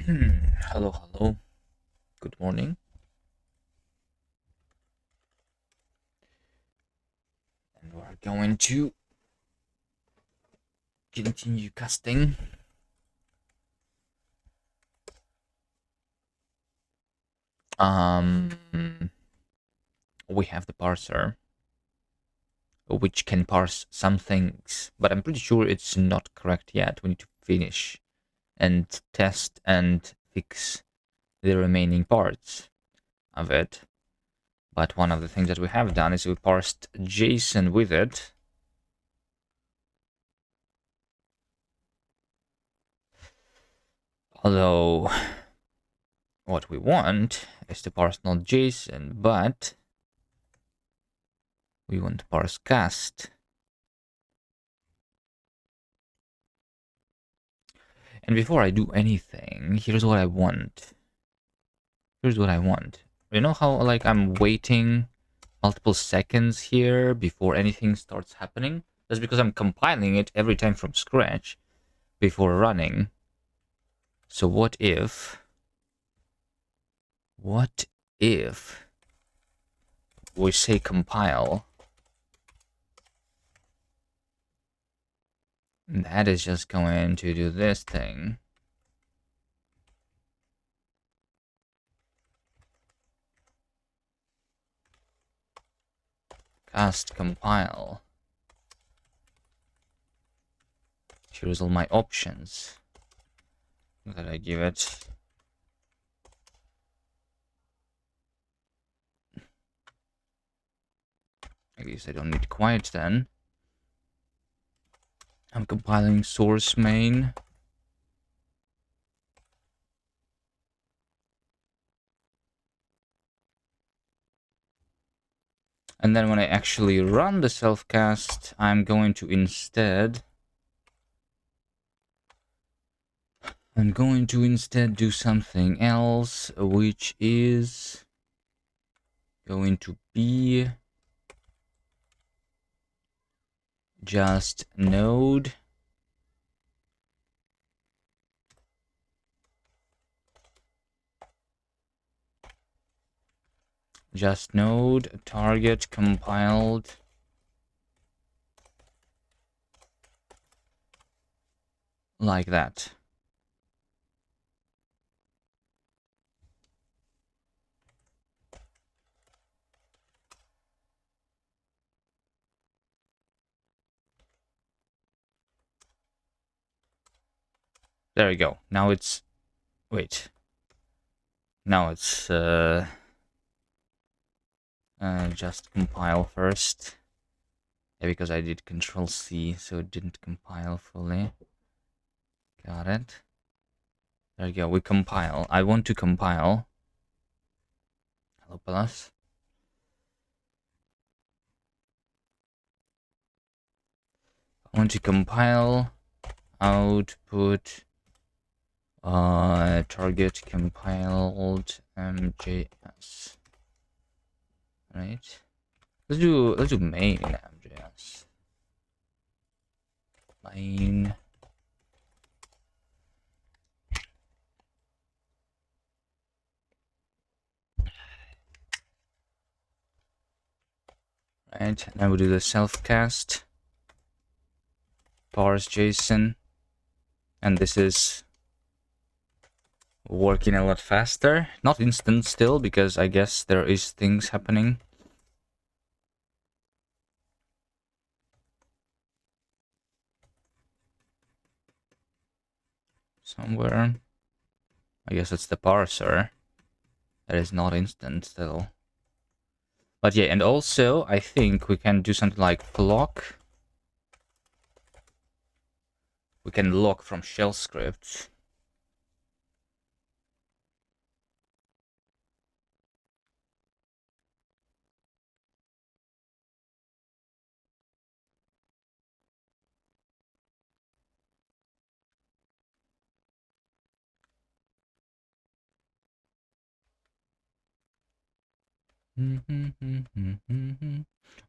Hello, hello. Good morning. And we're going to continue casting. We have the parser, which can parse some things, but I'm pretty sure it's not correct yet. We need to finish and test and fix the remaining parts of it. But one of the things that we have done is we parsed JSON with it. Although what we want is to parse not JSON, but we want to parse Kast. And before I do anything, here's what I want. You know how like I'm waiting multiple seconds here before anything starts happening? That's because I'm compiling it every time from scratch before running. So what if we say compile? That is just going to do this thing. Kast compile. Here's all my options that I give it. I guess I don't need quiet then. I'm compiling source main. And then when I actually run the self-cast, I'm going to instead do something else, which is going to be just node target compiled like that. There we go. Now it's just compile first. Yeah, because I did Control C, so it didn't compile fully. Got it. There we go. We compile. I want to compile. Hello, plus. I want to compile output target compiled MJS. Right. Let's do main MJS. Main. Right. Now we do the self-cast. Parse JSON. And this is working a lot faster. Not instant still, because I guess there is things happening. Somewhere. I guess it's the parser. That is not instant still. But yeah, and also I think we can do something like flock. We can lock from shell scripts.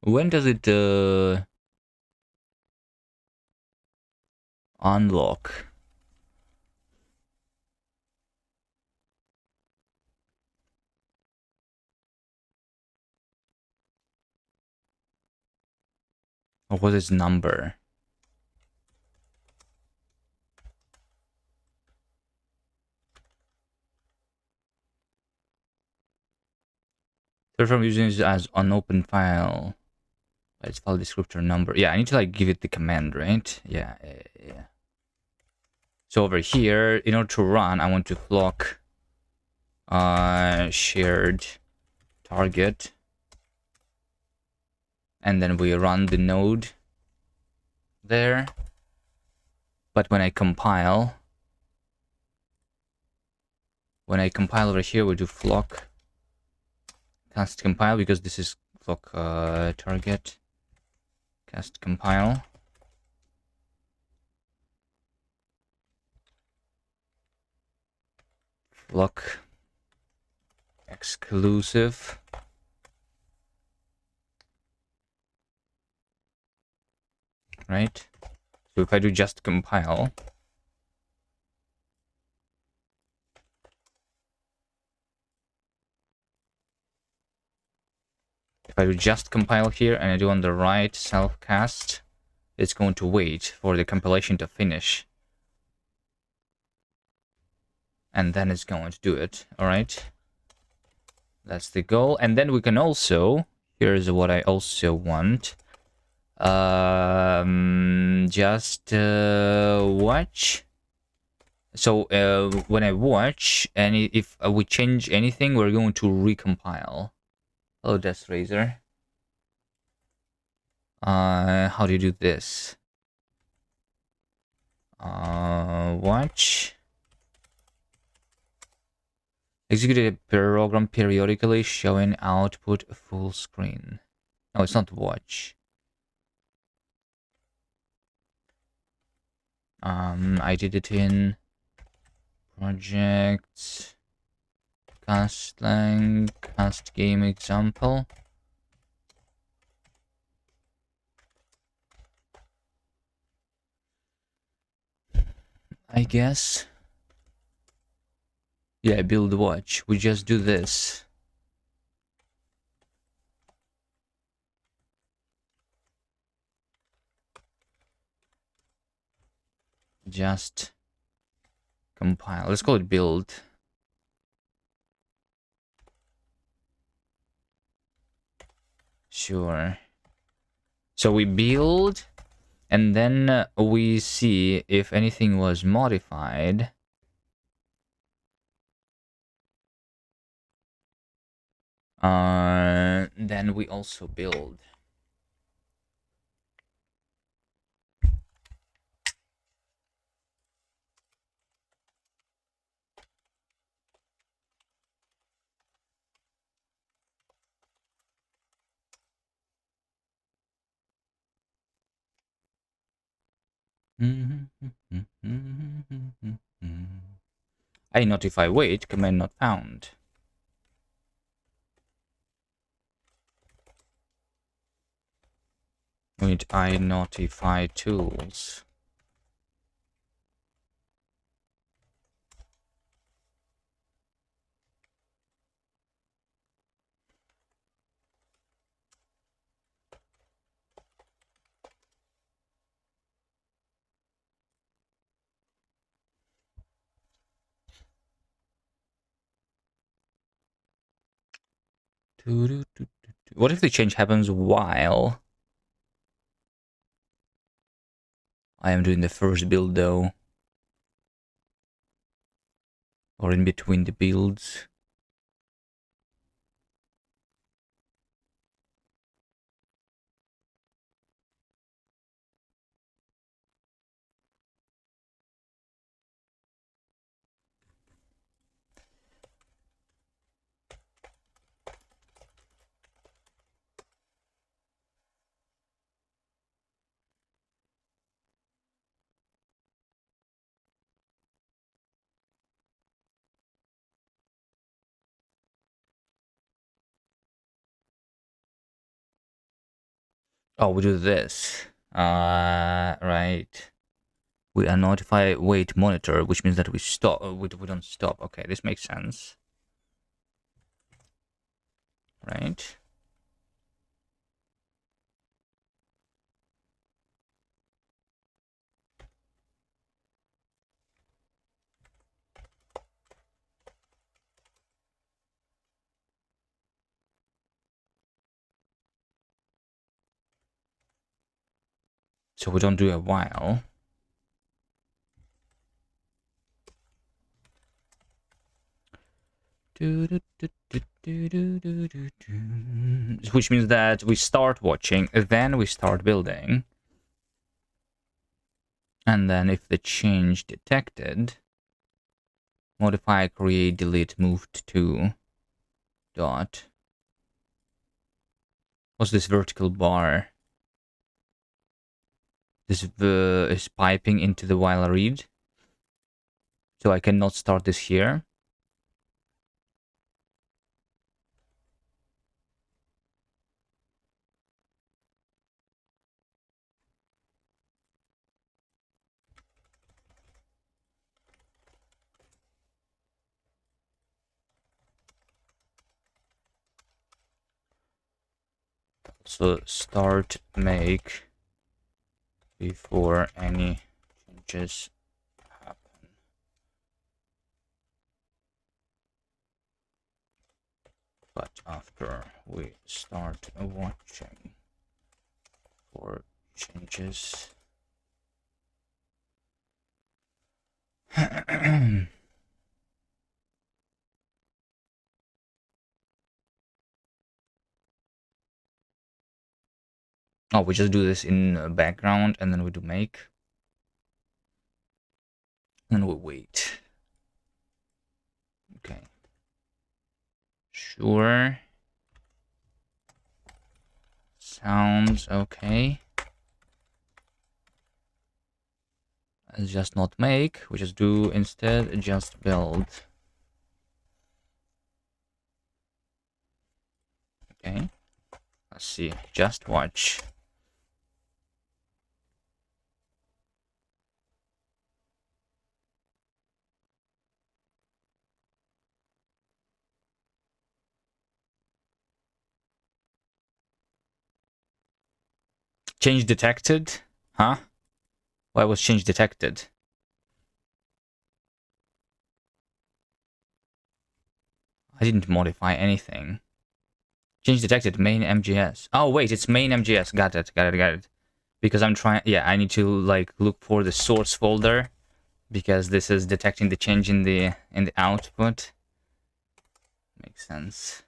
When does it unlock? Or what is number? From using it as unopened file. It's file descriptor number. Yeah, I need to like give it the command, right? Yeah. So over here, in order to run, I want to flock shared target, and then we run the node there. But when I compile over here, we do flock cast compile, because this is flock target cast compile. Flock exclusive. Right? So if I do just compile, here and I do on the right self cast, it's going to wait for the compilation to finish. And then it's going to do it. Alright. That's the goal. And then we can also, here's what I also want. Just watch. So when I watch, if we change anything, we're going to recompile. Hello, Death Razor. How do you do this? Watch. Execute a program periodically showing output full screen. No, it's not watch. I did it in project cast game example. I guess. Yeah, build watch. We just do this. Just compile. Let's call it build. Sure. So we build, and then we see if anything was modified. Then we also build. I notify wait, command not found. Wait, I notify tools. What if the change happens while I am doing the first build though? Or in between the builds? Oh, we do this. Right. We are notify wait monitor, which means that we stop. We don't stop. Okay, this makes sense. Right. So we don't do a while. Which means that we start watching, then we start building. And then if the change detected, modify, create, delete, moved to dot. What's this vertical bar? This is piping into the while read. So I cannot start this here. So start make before any changes happen. But after we start watching for changes. Oh, we just do this in background and then we do make. And we wait. Okay. Sure. Sounds okay. Let's just not make. We just do instead just build. Okay. Let's see. Just watch. Change detected? Huh? Why was change detected? I didn't modify anything. Change detected, main MGS. Oh, wait, it's main MGS. Got it. Because I'm trying, yeah, I need to like look for the source folder because this is detecting the change in the output. Makes sense.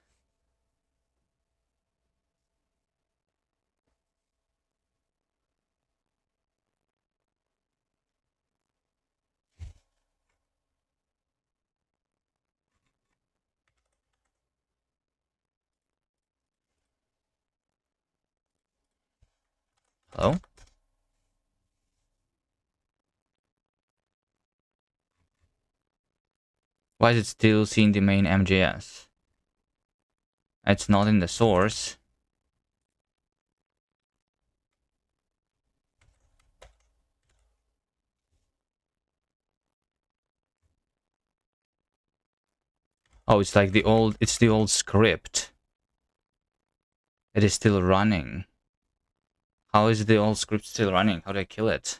Hello? Why is it still seeing the main MGS? It's not in the source. Oh, it's like the old script. It is still running. How is the old script still running? How do I kill it?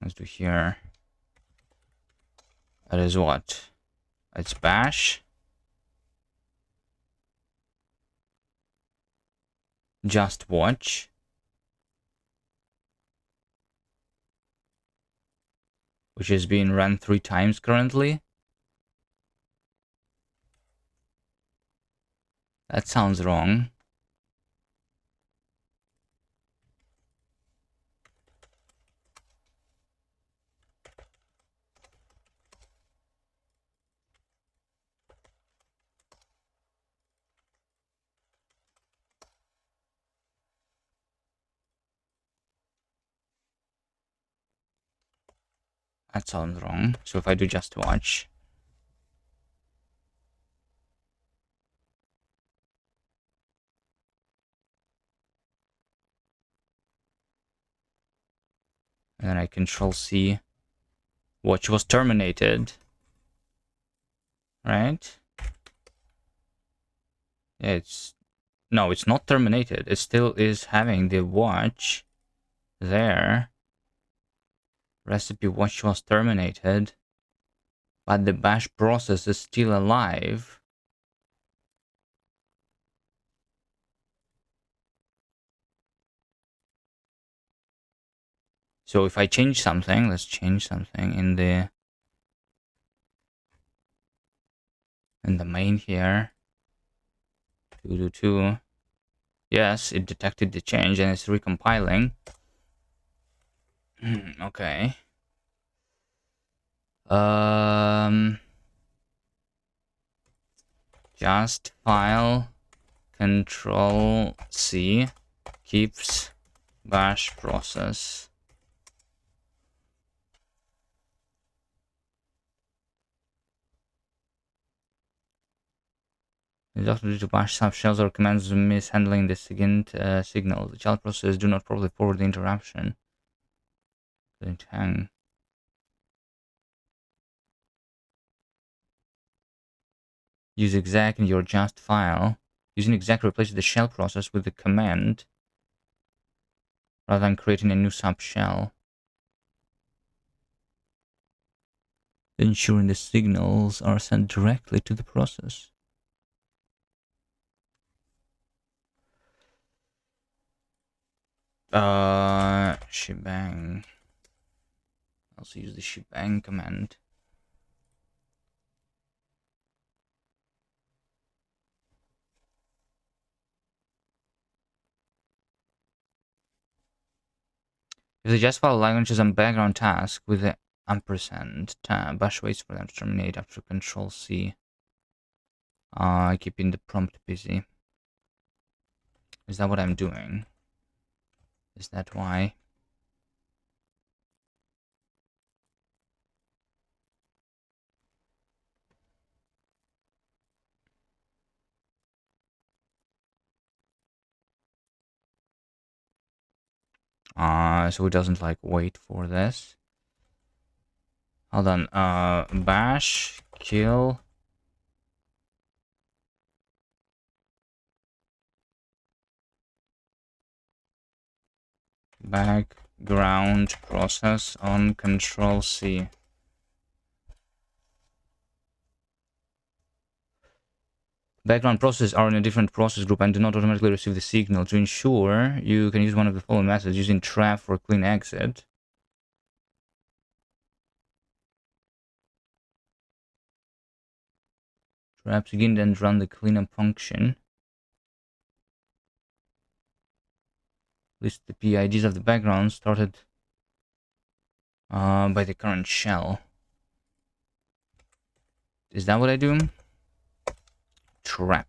Let's do here. That is what? It's bash. Just watch. Which is being run 3 times currently. That sounds wrong. That sounds wrong. So if I do just watch. And then I control C. Watch was terminated. Right? Yeah, it's... No, it's not terminated. It still is having the watch there. Recipe watch was terminated, but the bash process is still alive. So if I change something, let's change something in the main here. 222. Yes, it detected the change and it's recompiling. Okay. Just file Control C keeps bash process. The doctor to bash subshells or commands mishandling the signal. The child process do not properly forward the interruption. Don't hang. Use exec in your just file. Using exec replaces the shell process with the command rather than creating a new subshell. Ensuring the signals are sent directly to the process. Shebang. Also use the shebang command. If the just file launches a background task with the ampersand tab, bash waits for them to terminate after Control C. Keeping the prompt busy. Is that what I'm doing? Is that why? So it doesn't like wait for this. Hold on. Bash kill background process on Control C. Background processes are in a different process group and do not automatically receive the signal. To ensure, you can use one of the following methods using trap for clean exit. Trap begin and run the cleanup function. List the PIDs of the background started by the current shell. Is that what I do? Trap.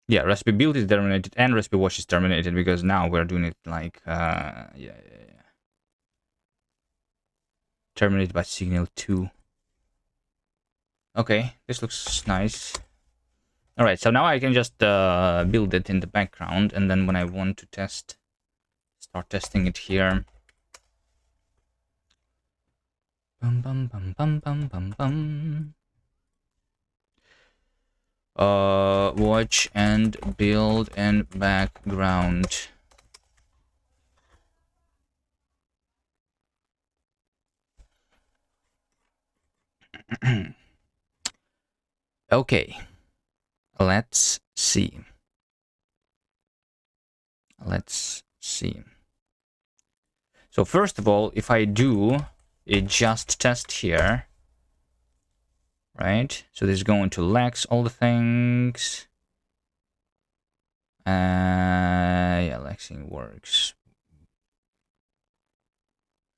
Yeah, recipe build is terminated and recipe watch is terminated because now we're doing it like yeah. Terminated by signal 2. Okay, this looks nice. Alright, so now I can just build it in the background, and then when I want to start testing it here. Bum bum bum bum bum bum bum. Watch and build in background. Okay, let's see. Let's see. So first of all, if I do a just test here, right? So this is going to Lex all the things. Yeah, Lexing works.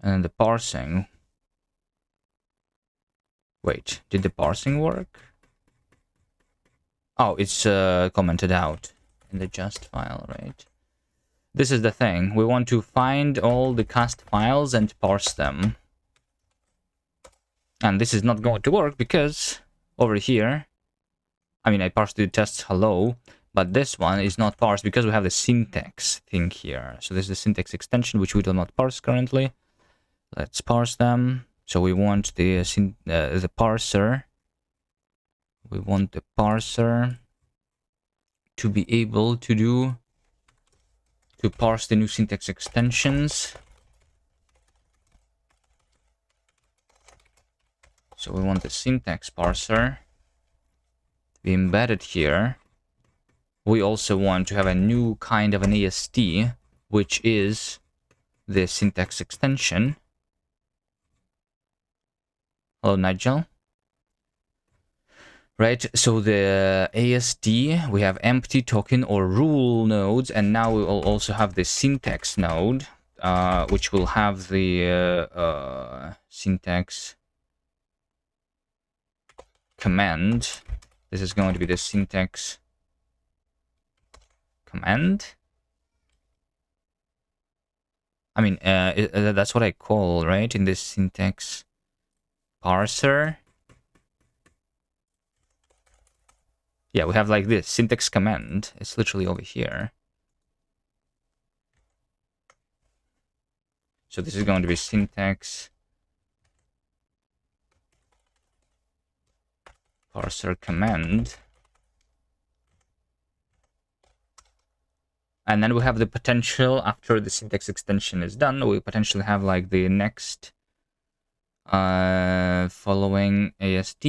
And the parsing. Wait, did the parsing work? Oh, it's commented out in the just file, right? this is the thing. We want to find all the Kast files and parse them. And this is not going to work because over here, I mean, I parsed the tests hello, but this one is not parsed because we have the syntax thing here. So this is the syntax extension, which we do not parse currently. Let's parse them. So we want the parser. We want the parser to be able to parse the new syntax extensions. So we want the syntax parser to be embedded here. We also want to have a new kind of an AST, which is the syntax extension. Hello, Nigel. Right, so the AST, we have empty token or rule nodes, and now we will also have the syntax node, which will have the syntax command. This is going to be the syntax command. I mean, that's what I call, right, in this syntax parser. Yeah, we have like this syntax command. It's literally over here. So this is going to be syntax parser command. And then we have the potential, after the syntax extension is done, we potentially have like the next following AST.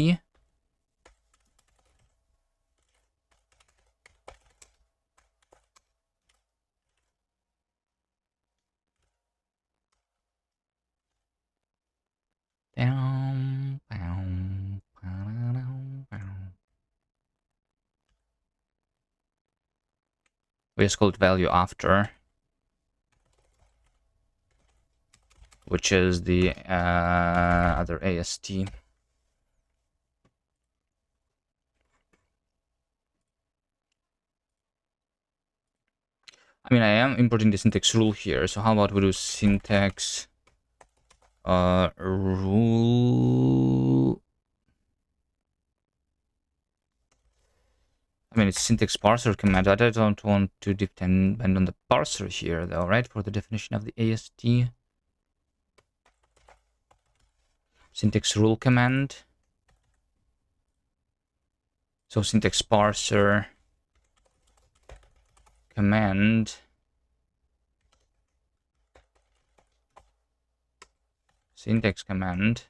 We just called value after, which is the other AST. I mean, I am importing the syntax rule here, so how about we do syntax rule. I mean, it's syntax parser command. I don't want to depend on the parser here, though, right? For the definition of the AST. Syntax rule command. So syntax parser command. Syntax command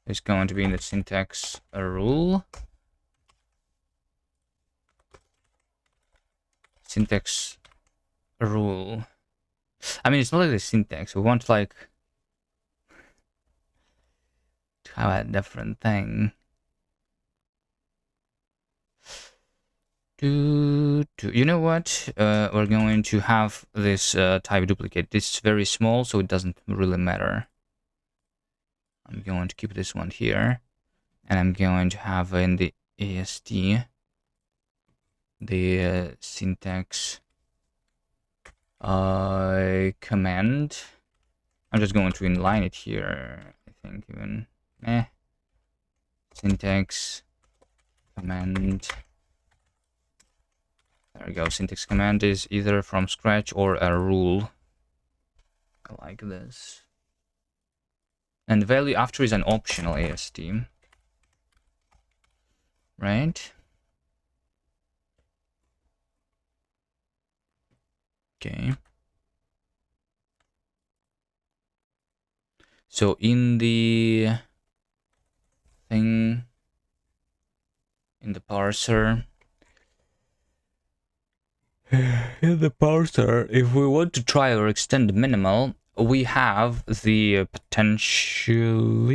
is going to be in the syntax rule. Syntax rule. I mean, it's not like the syntax. We want like to have a different thing. You know what? We're going to have this type duplicate. This is very small, so it doesn't really matter. I'm going to keep this one here, and I'm going to have in the AST the syntax command. I'm just going to inline it here. I think even syntax command. There we go. Syntax command is either from scratch or a rule. I like this. And the value after is an optional AST. Right? Okay. So in the thing, in the parser, if we want to try or extend minimal, we have the potentially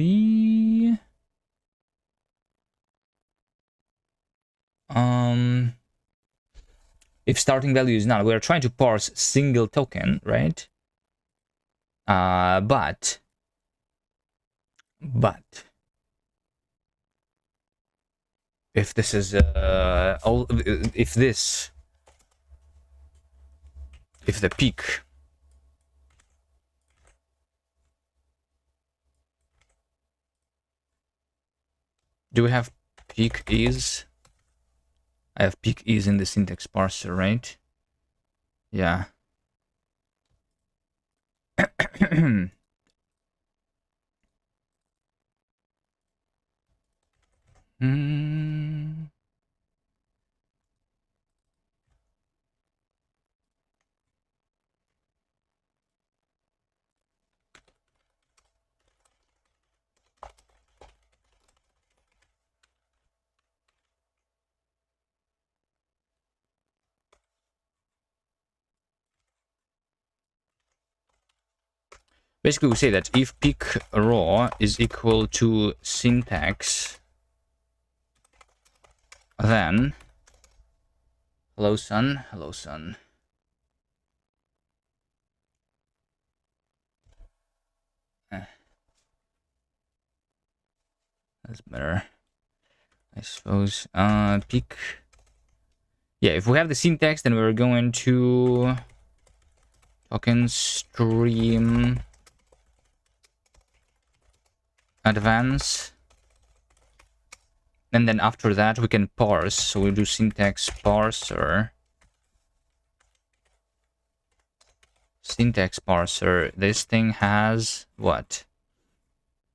if starting value is null, we are trying to parse single token, right? But if this is if this if the peak do we have peak is? I have peak is in the syntax parser, right? Yeah. Basically, we say that if peak raw is equal to syntax, then hello sun, hello sun. That's better, I suppose. Peak. Yeah, if we have the syntax, then we're going to token stream advance. And then after that, we can parse. So we'll do syntax parser. Syntax parser. This thing has what?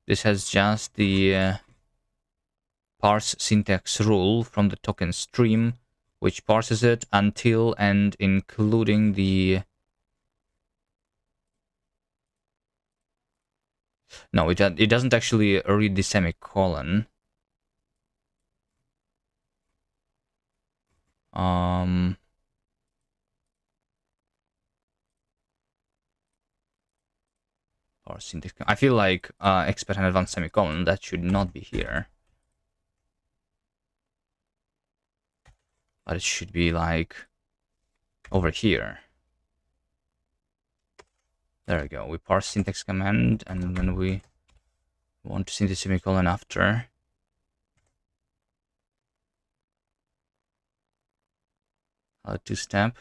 This has just the parse syntax rule from the token stream, which parses it until and including the... No, it doesn't actually read the semicolon. Parse syntax. I feel like expert and advanced semicolon, that should not be here. But it should be like over here. There we go. We parse syntax command, and then we want to see the semicolon after. Two-step.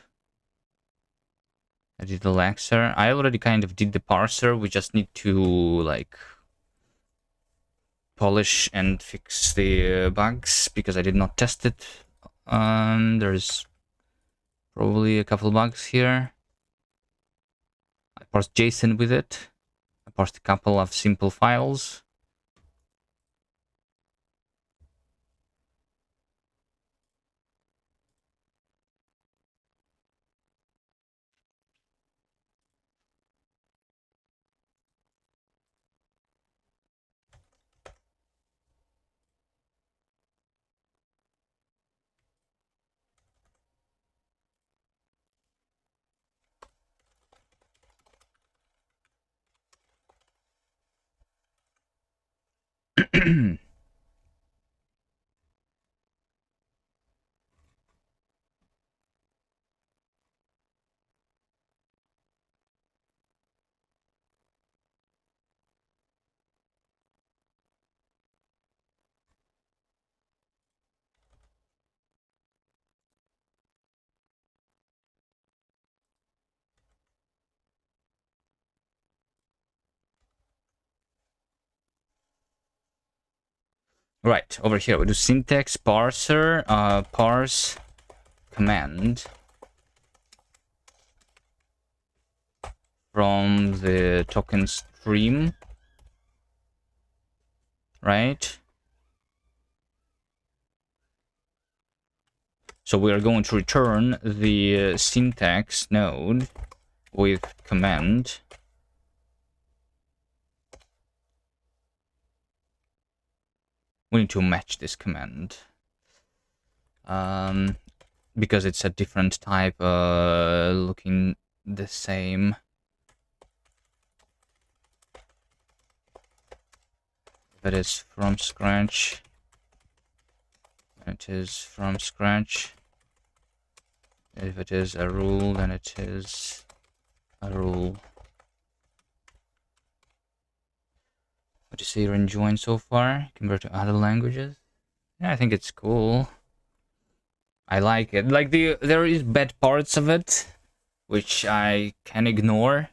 I did the laxer. I already kind of did the parser. We just need to like polish and fix the bugs because I did not test it. There's probably a couple bugs here. I parsed JSON with it. I parsed a couple of simple files. Right, over here we do syntax parser, parse command from the token stream, right? So we are going to return the syntax node with command. We need to match this command because it's a different type, looking the same. If it is from scratch, it is from scratch. If it is a rule, then it is a rule. What do you say you're enjoying so far compared to other languages? Yeah, I think it's cool. I like it. Like there is bad parts of it, which I can ignore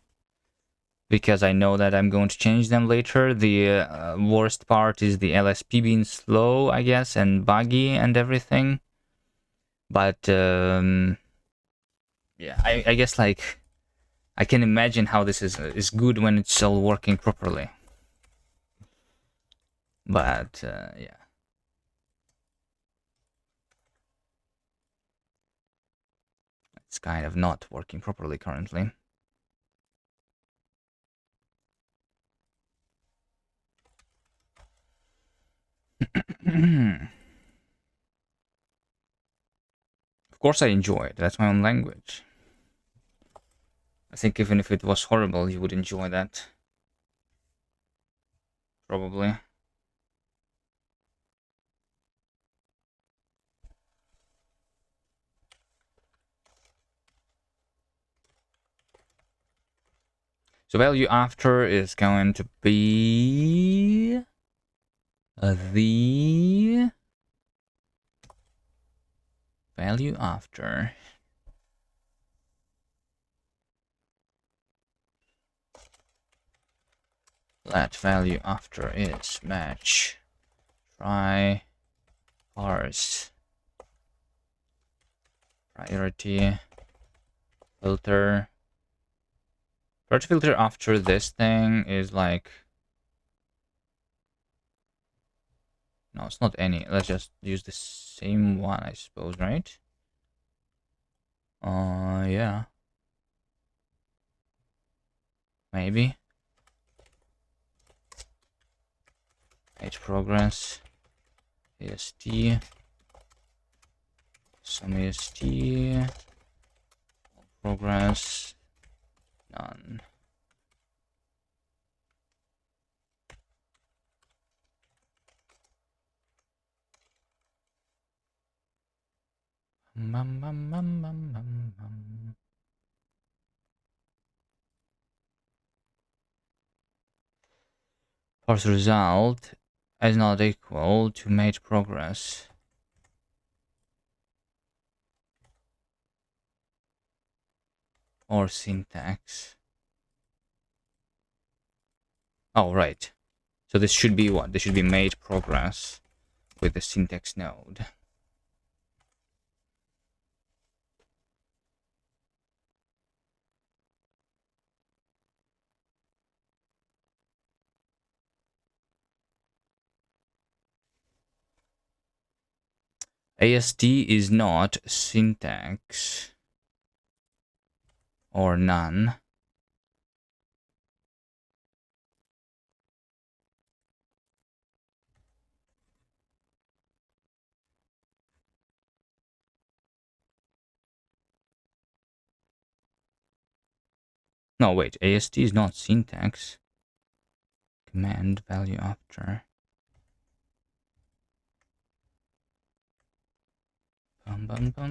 because I know that I'm going to change them later. The worst part is the LSP being slow, I guess, and buggy and everything. But yeah, I guess like I can imagine how this is good when it's all working properly. But yeah. It's kind of not working properly currently. Of course I enjoy it. That's my own language. I think even if it was horrible, you would enjoy that. Probably. So value after is going to be the value after. Let value after is match. Try parse priority filter. Priority filter after this thing is like, no, it's not any. Let's just use the same one, I suppose, right? Yeah. Maybe. Page progress. AST. Some AST. Progress. None. Parse result is not equal to made progress. Or syntax. Oh, right. So this should be what? This should be made progress with the syntax node. AST is not syntax or none. No, wait, AST is not syntax. Command value after.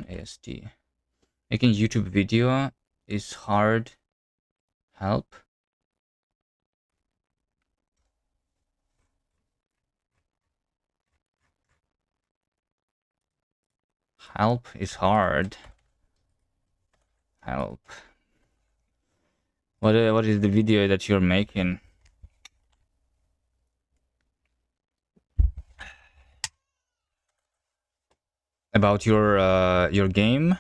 AST. Making YouTube video is hard. Help. Help is hard. Help. What is the video that you're making? About your game?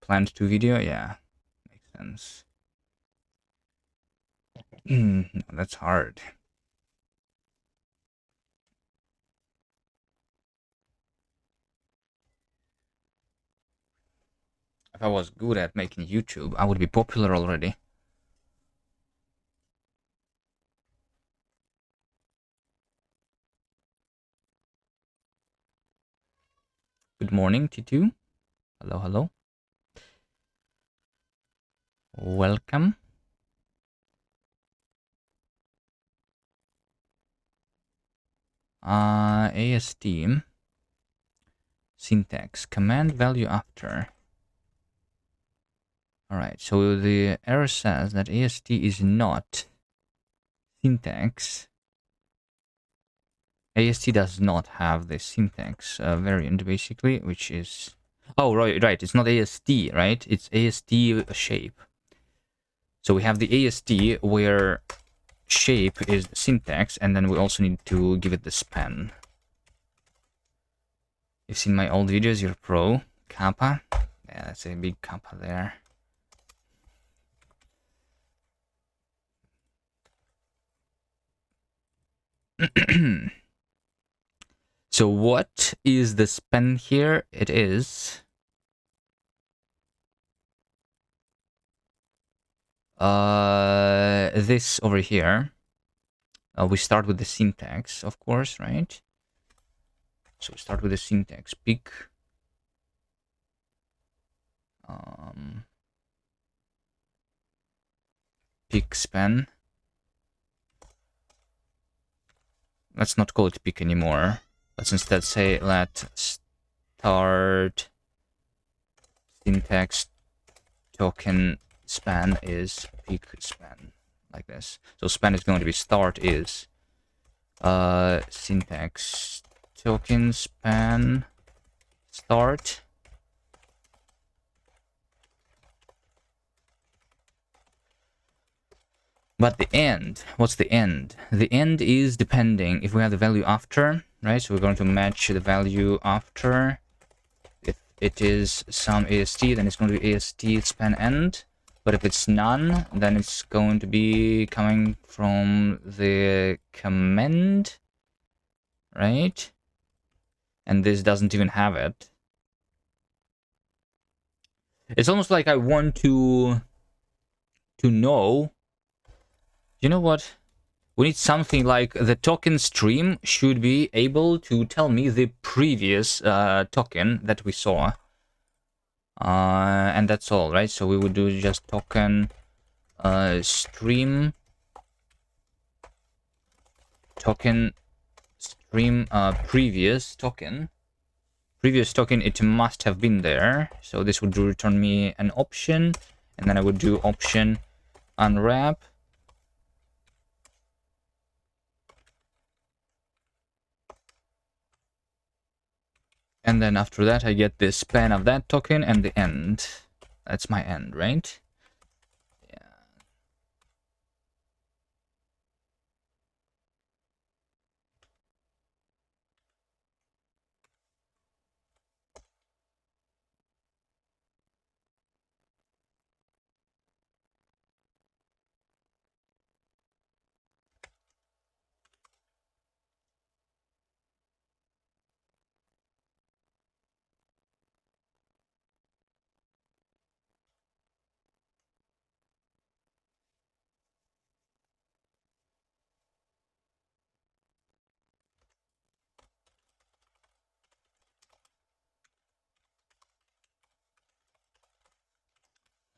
Planned to video? Yeah. Makes sense. No, that's hard. If I was good at making YouTube, I would be popular already. Good morning, T2. Hello, hello. Welcome. AST. Syntax. Command value after. Alright, so the error says that AST is not syntax. AST does not have the syntax variant, basically, which is Oh, right. It's not ASD, right? It's ASD shape. So we have the ASD where shape is the syntax, and then we also need to give it the span. You've seen my old videos, you're pro. Kappa. Yeah, that's a big kappa there. So what is the span here? It is this over here. We start with the syntax, of course, right? So we start with the syntax. Pick pick span. Let's not call it pick anymore. Let's instead say let start syntax token span is pick span, like this. So span is going to be start is syntax token span start. But the end, what's the end? The end is depending if we have the value after, right? So we're going to match the value after. If it is some AST, then it's going to be AST span end. But if it's none, then it's going to be coming from the command, right? And this doesn't even have it. It's almost like I want to know. You know what? We need something like the token stream should be able to tell me the previous token that we saw. And that's all, right? So we would do just token stream token stream previous token. Previous token, it must have been there. So this would return me an option, and then I would do option unwrap. And then after that, I get the span of that token and the end. That's my end, right? Yeah.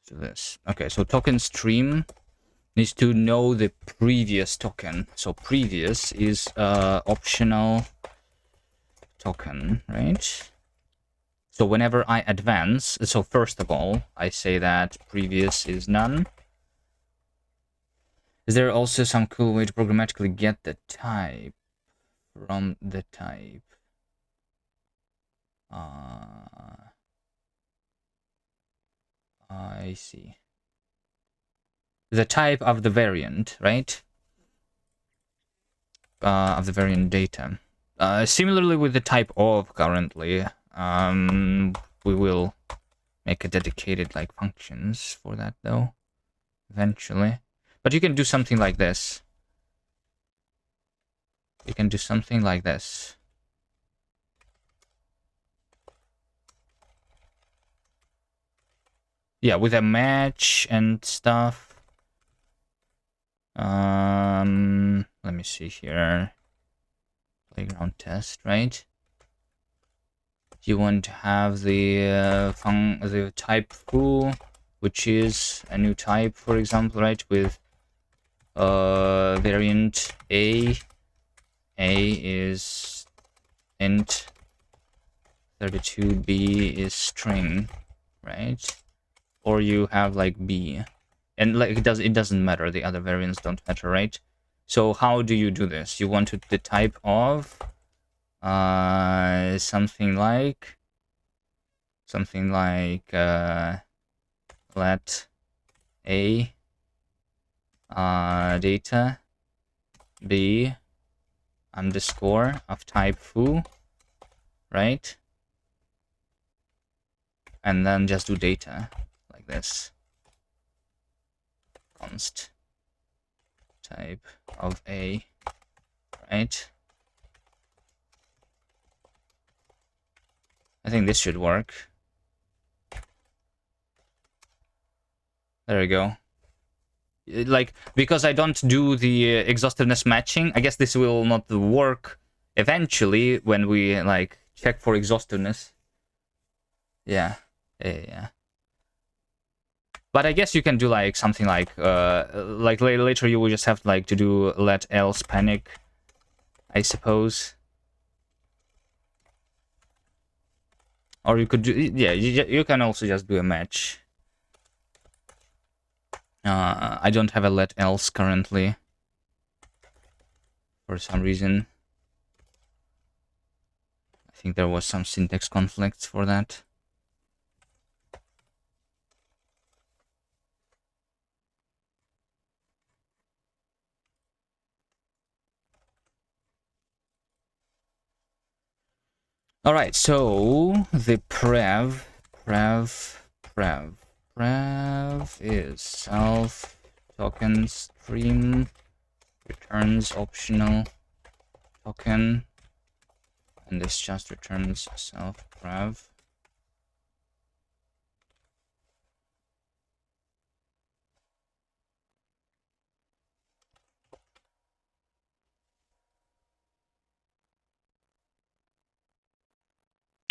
So this. Okay, so token stream needs to know the previous token. So previous is optional token, right? So whenever I advance, so first of all, I say that previous is none. Is there also some cool way to programmatically get the type from the type? I see. The type of the variant, right? Of the variant data. Similarly with the type of currently, we will make a dedicated like functions for that though, eventually. But you can do something like this. You can do something like this. Yeah, with a match and stuff. Let me see here. Playground test, right? You want to have the type foo, which is a new type, for example, right? With variant A. A is int, 32B is string, right? Or you have like B, and like it doesn't matter. The other variants don't matter, right? So how do you do this? You want the type of something like something like let a data be underscore of type foo, right? And then just do data like this. Const type of a, right? I think this should work. There we go. Like, because I don't do the exhaustiveness matching, I guess this will not work eventually when we like check for exhaustiveness. Yeah. But I guess you can do like something like later you will just have like to do let else panic, I suppose. Or you could do, yeah, you can also just do a match. I don't have a let else currently for some reason. I think there was some syntax conflicts for that. All right, so the prev is self token stream returns optional token, and this just returns self prev.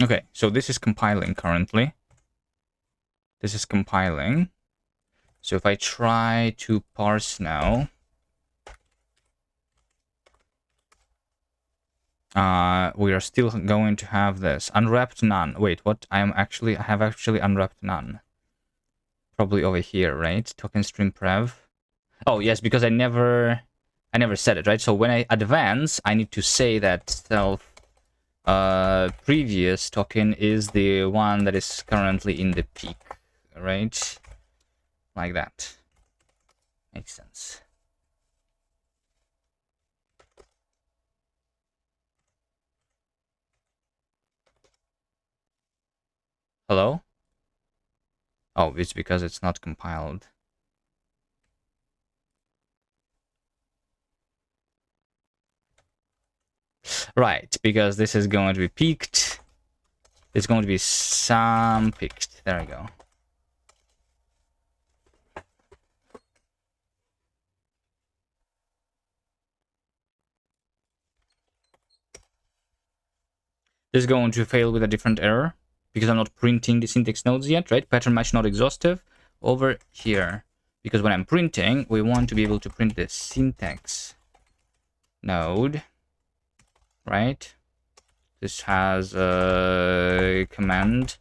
Okay, so this is compiling currently. This is compiling. So if I try to parse now, we are still going to have this unwrapped none. Wait, what? I have actually unwrapped none. Probably over here, right? Token stream prev. Oh yes, because I never said it, right? So when I advance, I need to say that self previous token is the one that is currently in the peak, right? Like that. Makes sense. Hello? Oh, it's because it's not compiled. Right, because this is going to be peaked. It's going to be some peaked. There we go. This is going to fail with a different error because I'm not printing the syntax nodes yet, right? Pattern match not exhaustive over here. Because when I'm printing, we want to be able to print the syntax node, right? This has a command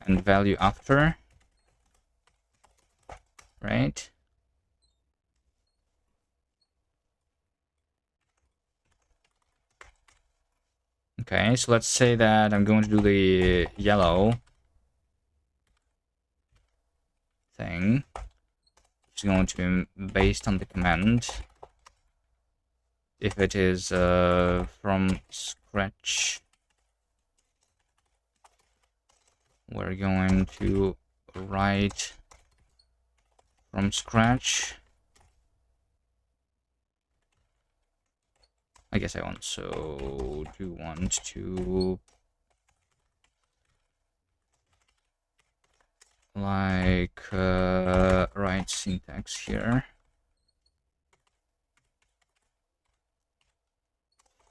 and value after, right? Okay, so let's say that I'm going to do the yellow thing, which is going to be based on the command. If it is from scratch, we're going to write from scratch. I guess I also do want to like write syntax here.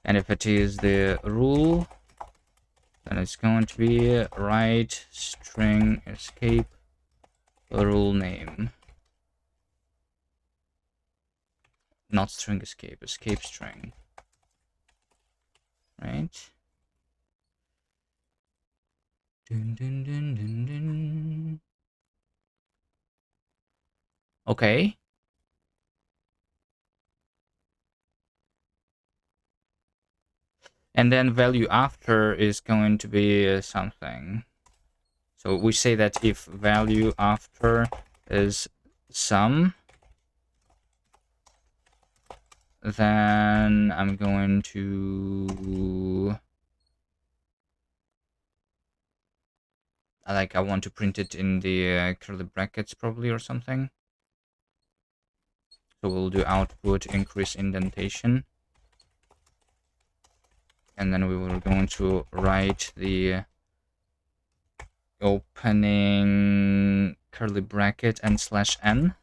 And if it is the rule, then it's going to be write string escape rule name. Not string escape, escape string. Right? Dun, dun, dun, dun, dun. Okay. And then value after is going to be something. So we say that if value after is sum, then I'm going to I want to print it in the curly brackets probably or something. So we'll do output increase indentation, and then we were going to write the opening curly bracket and /n,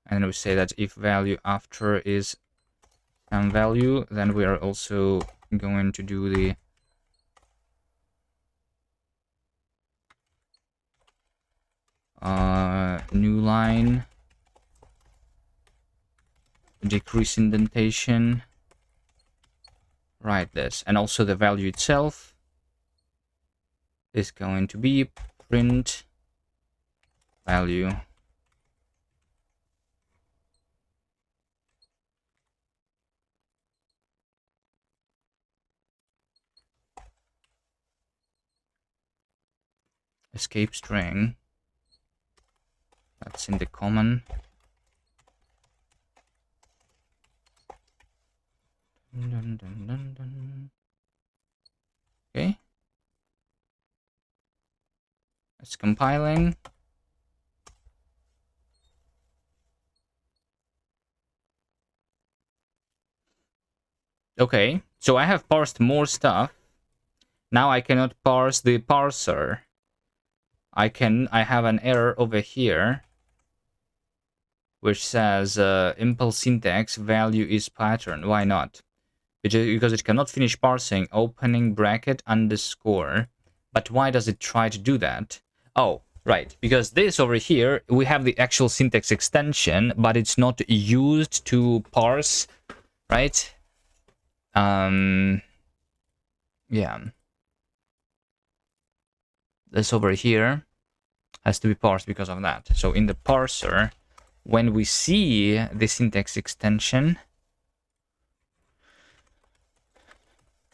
and we say that if value after is some value, then we are also going to do the new line decrease indentation, write this, and also the value itself is going to be print value. Escape string, that's in the common. Dun, dun, dun, dun. Okay, it's compiling. Okay, so I have parsed more stuff. Now I cannot parse the parser. I have an error over here which says impulse syntax value is pattern. Why not? Because it cannot finish parsing opening bracket underscore. But why does it try to do that? Oh, right. Because this over here, we have the actual syntax extension, but it's not used to parse, right? Yeah. This over here has to be parsed because of that. So in the parser, when we see the syntax extension,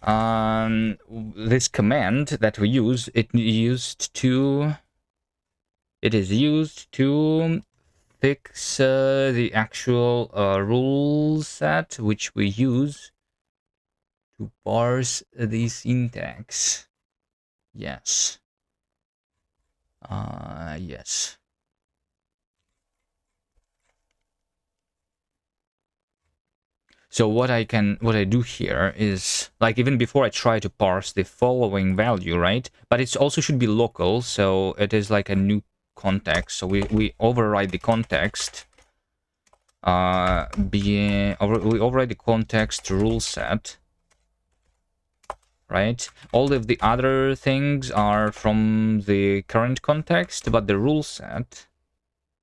this command that we use, it is used to fix the actual rule set which we use to parse the syntax. Yes. Yes. So what I do here is, like, even before I try to parse the following value, right? But it also should be local, so it is like a new context. So we override the context, we override the context rule set, right? All of the other things are from the current context, but the rule set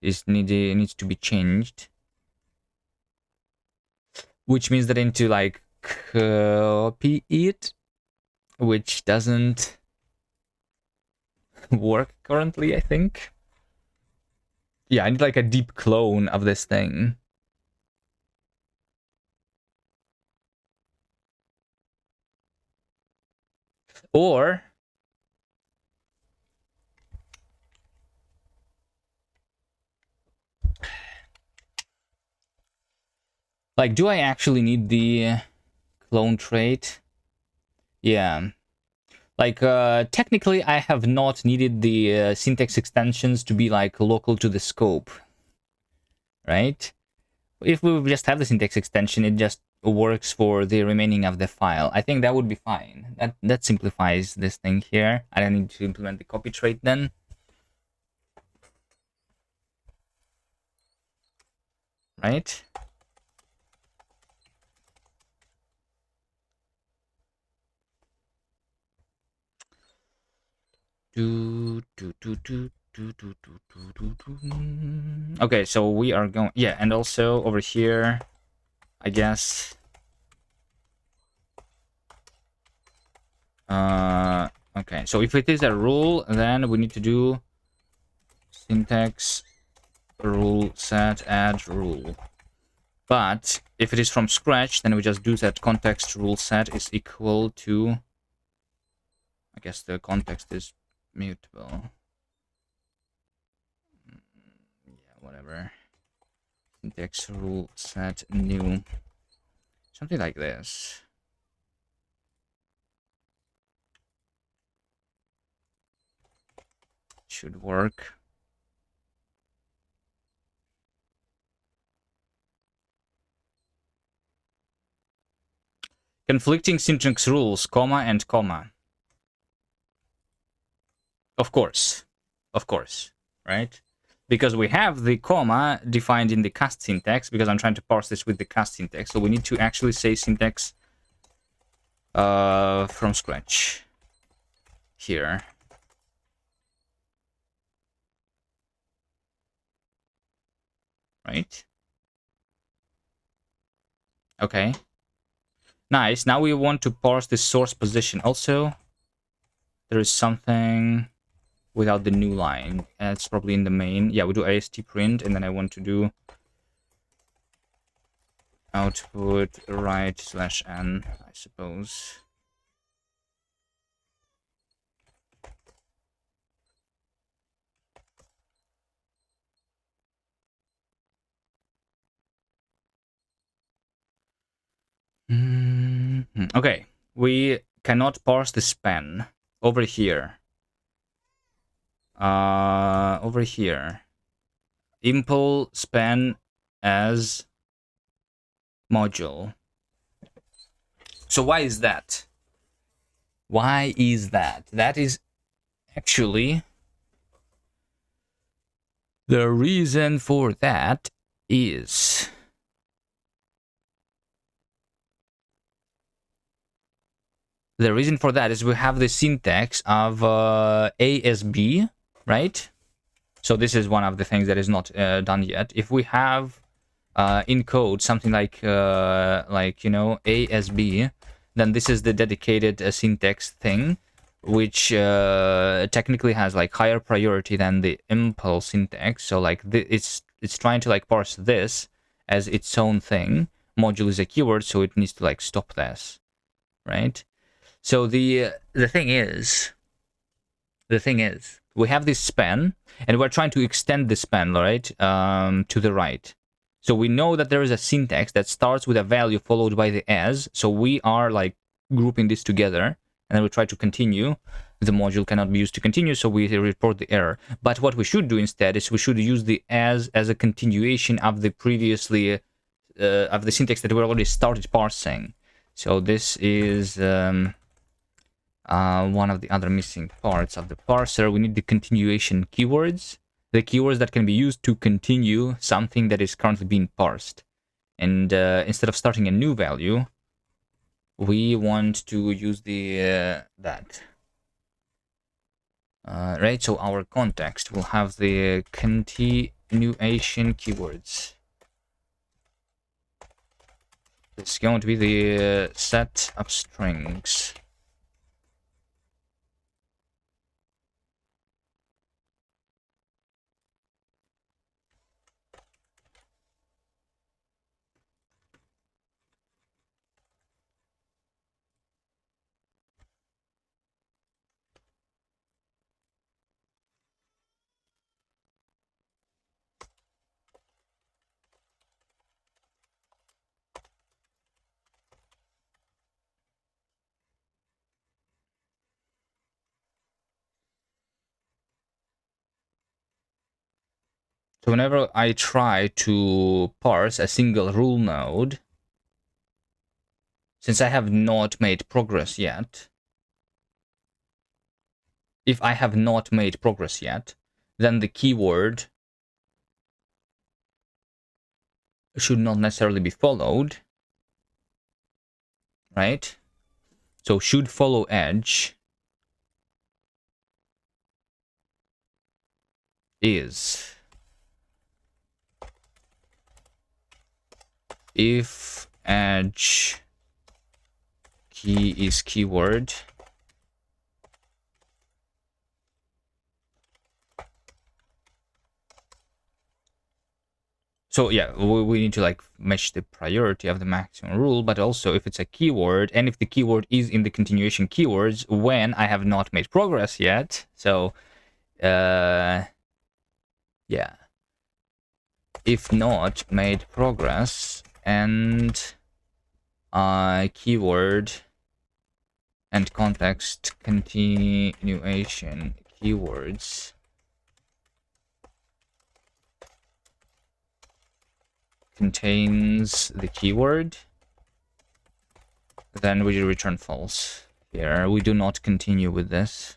needs to be changed. Which means that I need to like copy it, which doesn't work currently, I think. Yeah, I need like a deep clone of this thing. Or like, do I actually need the clone trait? Yeah. Like, technically, I have not needed the syntax extensions to be like local to the scope, right? If we just have the syntax extension, it just works for the remaining of the file. I think that would be fine. That simplifies this thing here. I don't need to implement the copy trait then. Right? Okay, so we are going, yeah, and also over here, I guess. Okay, so if it is a rule, then we need to do syntax rule set add rule. But if it is from scratch, then we just do that context rule set is equal to I guess the context is mutable. Yeah, whatever. Syntax rule set new. Something like this. Should work. Conflicting syntax rules, comma and comma. Of course, right? Because we have the comma defined in the Kast syntax, because I'm trying to parse this with the Kast syntax, so we need to actually say syntax from scratch here. Right? Okay. Nice. Now we want to parse the source position. Also, there is something without the new line. It's probably in the main. Yeah, we do AST print, and then I want to do output right /n, I suppose. Okay, we cannot parse the span over here. Over here. Impl span as module. So why is that? Why is that? That is actually the reason for that is we have the syntax of ASB, right? So this is one of the things that is not done yet. If we have in code something like you know, ASB, then this is the dedicated syntax thing, which technically has like higher priority than the impl syntax. So like it's trying to like parse this as its own thing. Module is a keyword, so it needs to like stop this, right? So the thing is, we have this span, and we're trying to extend the span, right, to the right. So we know that there is a syntax that starts with a value followed by the as. So we are like grouping this together, and then we try to continue. The module cannot be used to continue, so we report the error. But what we should do instead is we should use the as a continuation of the previously of the syntax that we already started parsing. So this is one of the other missing parts of the parser. We need the continuation keywords, the keywords that can be used to continue something that is currently being parsed. And instead of starting a new value, we want to use the that. Right, so our context will have the continuation keywords. It's going to be the set of strings. So whenever I try to parse a single rule node, since I have not made progress yet, if I have not made progress yet, then the keyword should not necessarily be followed, right? So should follow edge is if edge key is keyword, So yeah, we need to like match the priority of the maximum rule, but also if it's a keyword and if the keyword is in the continuation keywords when I have not made progress yet. So yeah, if not made progress and keyword and context continuation keywords contains the keyword, then we return false. Here we do not continue with this.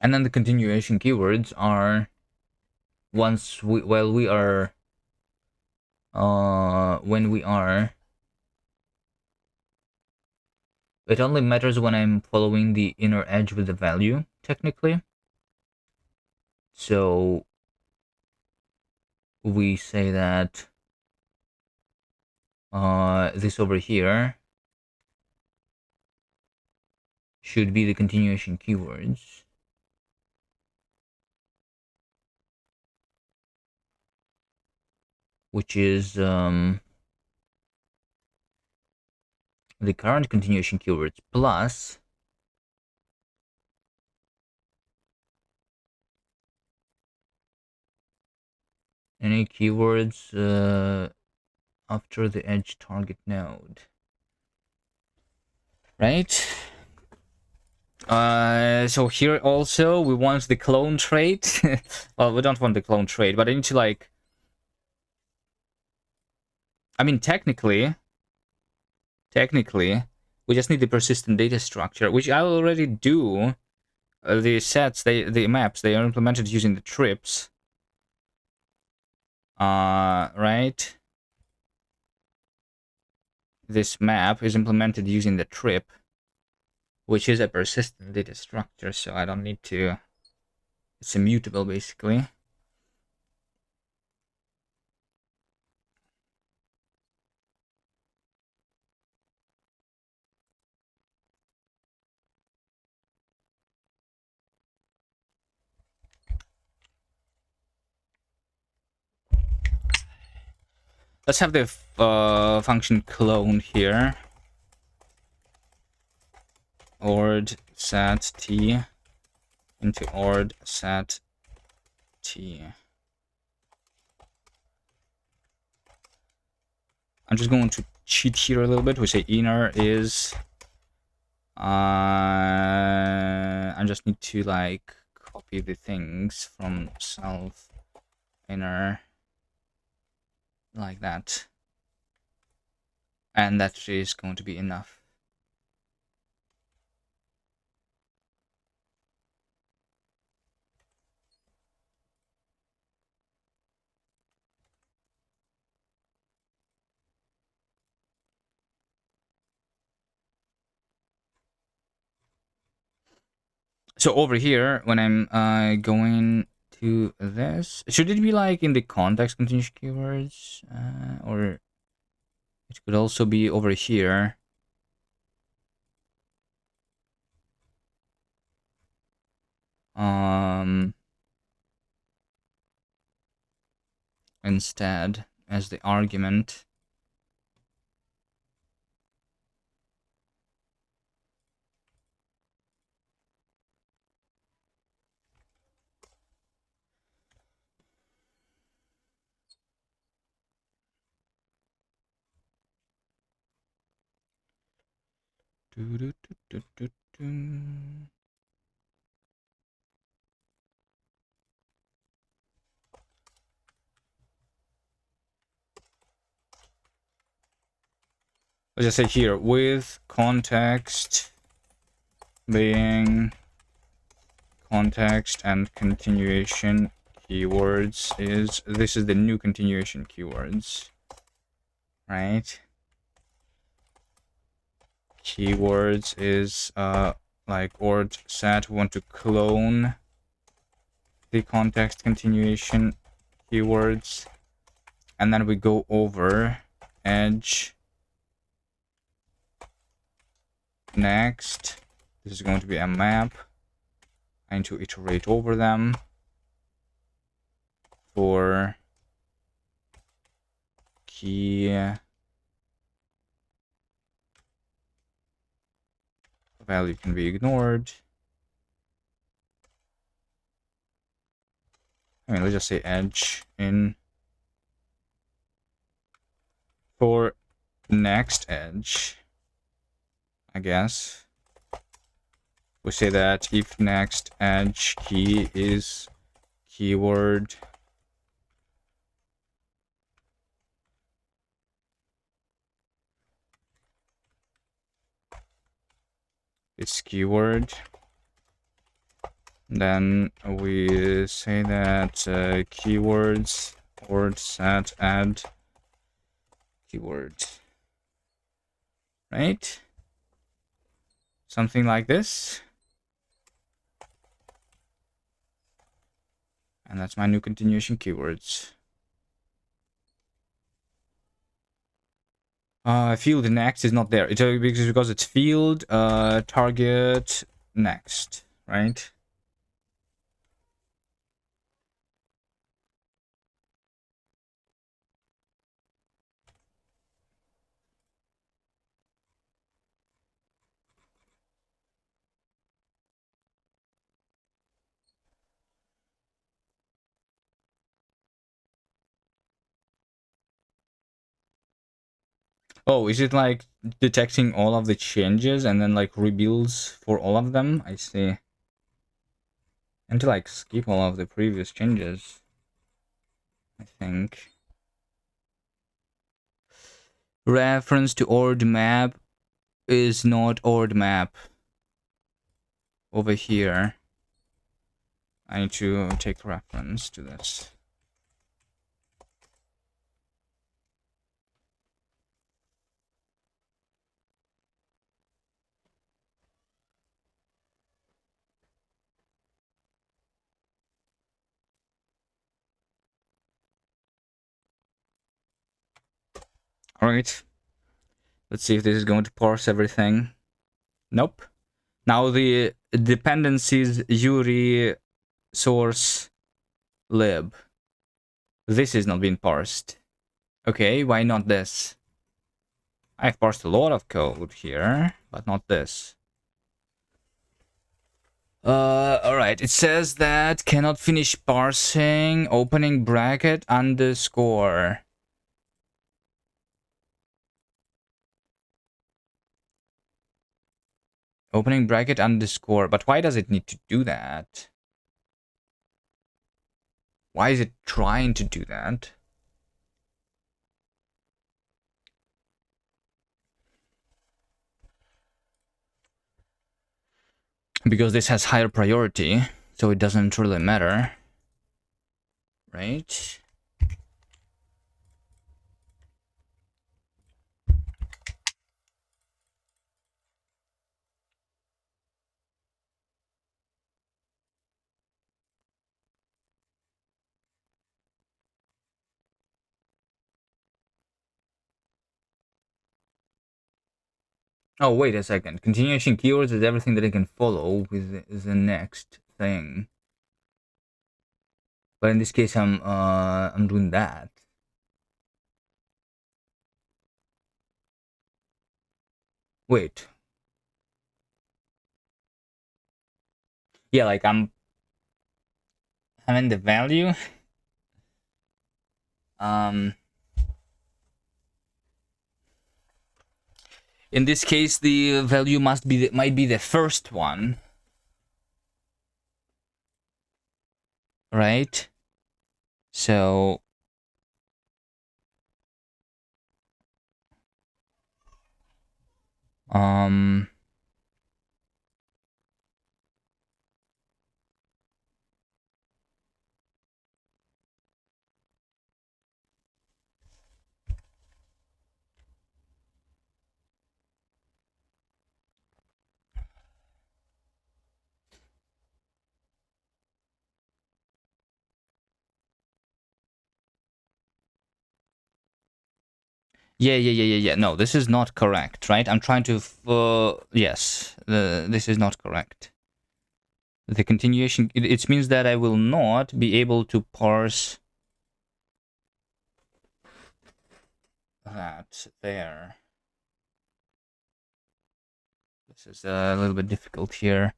And then the continuation keywords are once we when we are it only matters when I'm following the inner edge with the value technically. So we say that this over here should be the continuation keywords, which is the current continuation keywords plus any keywords after the edge target node, right? So here also we want the clone trait. Well, we don't want the clone trait, but I need to like, I mean, technically, we just need the persistent data structure, which I already do. The sets, the maps, they are implemented using the trips. Right? This map is implemented using the trip, which is a persistent data structure, so I don't need to. It's immutable, basically. Let's have the function clone here. Ord set t into ord set t. I'm just going to cheat here a little bit. We say inner is. I just need to like copy the things from self inner like that, and that is going to be enough. So over here, when I'm going to this, should it be like in the context continuous keywords, or it could also be over here? Instead as the argument. Let's just say here with context being context and continuation keywords is, this is the new continuation keywords, right? Keywords is like ord set. We want to clone the context continuation keywords, and then we go over edge next. This is going to be a map. I need to iterate over them for key value can be ignored. I mean, let's just say edge in for next edge, I guess. We say that if next edge key is keyword is keyword, then we say that keywords ord set add keyword, right? Something like this. And that's my new continuation keywords. Field next is not there. It's because it's field target next, right? Oh, is it like detecting all of the changes and then like rebuilds for all of them? I see. And to like skip all of the previous changes, I think. Reference to ord map is not ord map over here. I need to take reference to this. Alright. Let's see if this is going to parse everything. Nope. Now the dependencies URI source lib. This is not being parsed. Okay, why not this? I've parsed a lot of code here, but not this. Alright, it says that cannot finish parsing opening bracket underscore. Opening bracket underscore, but why does it need to do that? Why is it trying to do that? Because this has higher priority, so it doesn't really matter. Right? Oh, wait a second. Continuation keywords is everything that I can follow with the next thing. But in this case, I'm doing that. Wait. Yeah, like I'm in the value. In this case, the value might be the first one, right? So Yeah. No, this is not correct, right? I'm trying to... yes, this is not correct. The continuation... It means that I will not be able to parse that there. This is a little bit difficult here.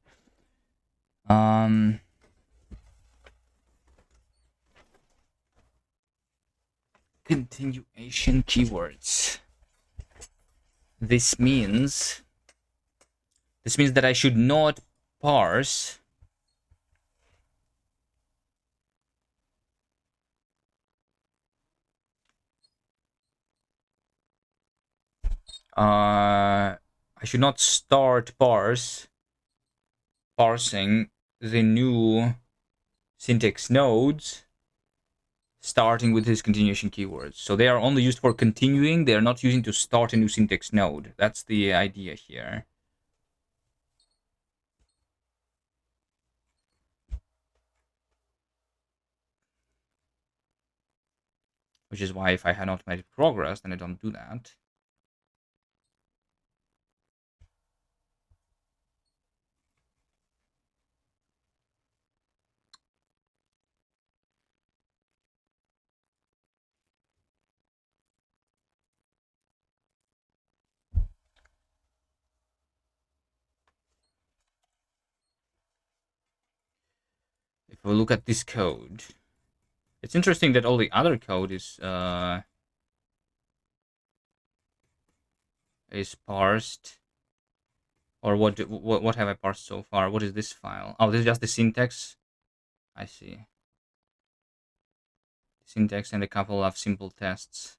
Continuation keywords. This means that I should not parse I should not start parsing the new syntax nodes starting with his continuation keywords. So they are only used for continuing. They are not using to start a new syntax node. That's the idea here. Which is why if I had not made progress, then I don't do that. If we look at this code, it's interesting that all the other code is parsed. Or what have I parsed so far? What is this file? Oh, this is just the syntax. I see. Syntax and a couple of simple tests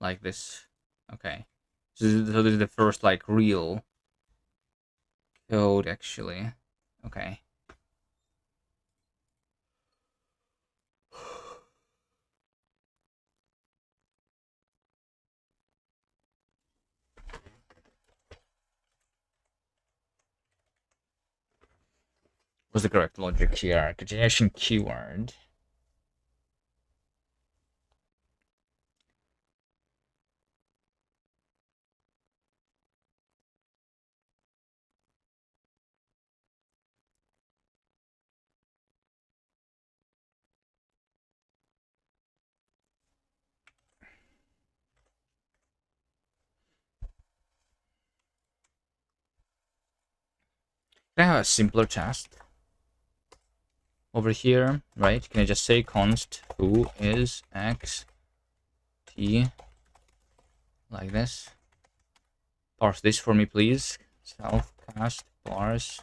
like this. Okay. So this is the first like real code actually. Okay. What's the correct logic here? Continuation keyword. Can I have a simpler test over here, right? Can I just say const who is x t like this? Parse this for me, please. Self cast parse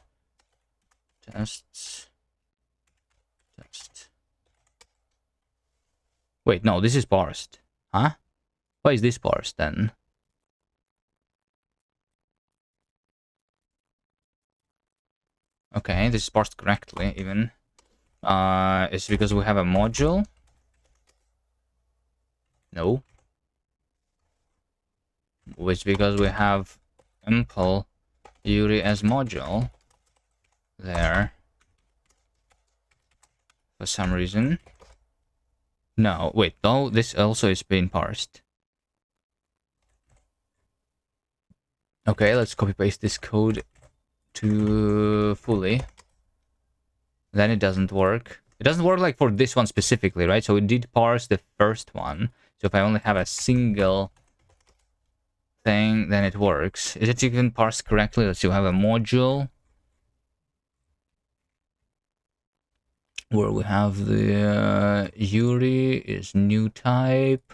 tests test. Wait, no, this is parsed. Huh? Why is this parsed then? Okay, this is parsed correctly even. It's because we have a module? No. It's because we have impl Yuri as module there for some reason. No, wait, no, this also is being parsed. Okay, let's copy paste this code to fully. Then it doesn't work. It doesn't work like for this one specifically, right? So it did parse the first one. So if I only have a single thing, then it works. Is it even parsed correctly? Let's see, we have a module where we have the Yuri is new type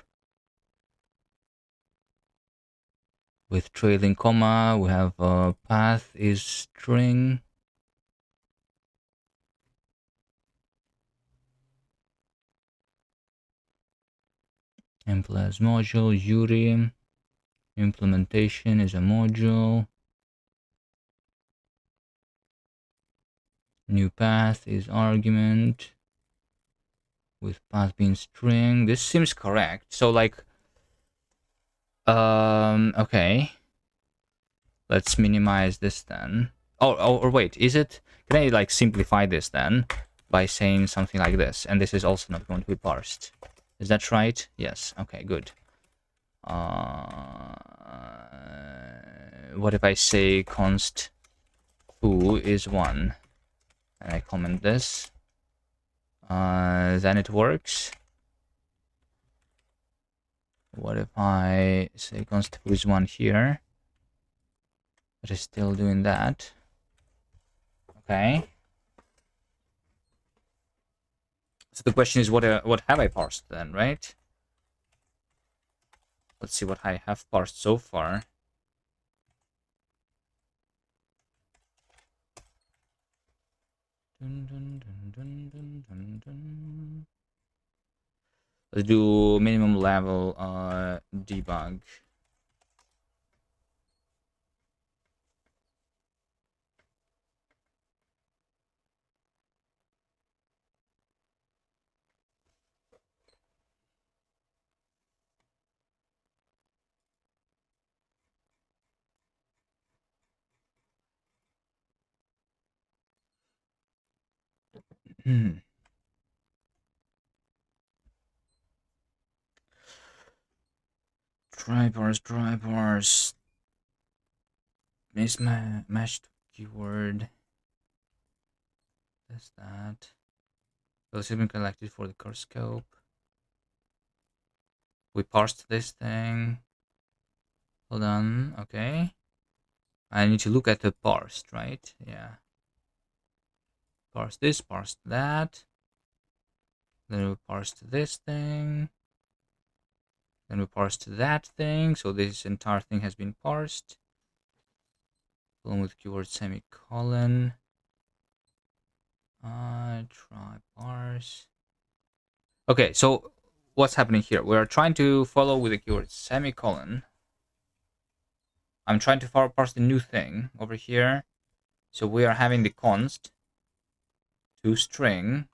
with trailing comma. We have path is string. Impl as module, Yuri. Implementation is a module. New path is argument with path being string. This seems correct. So like, okay. Let's minimize this then. Or wait, is it? Can I like simplify this then by saying something like this? And this is also not going to be parsed. Is that right? Yes. Okay, good. What if I say const foo is 1 and I comment this? Then it works. What if I say const foo is 1 here? It is still doing that. Okay. So the question is, what have I parsed then, right? Let's see what I have parsed so far. Let's do minimum level debug. Try parse. Mismatched keyword. That's that. Those have been collected for the core scope. We parsed this thing. Hold on, okay. I need to look at the parsed, right? Yeah. Parse this, parse that. Then we parsed this thing. Then we parsed that thing. So this entire thing has been parsed. Along with keyword semicolon. Try parse. Okay, so what's happening here? We're trying to follow with the keyword semicolon. I'm trying to parse the new thing over here. So we are having the const to string.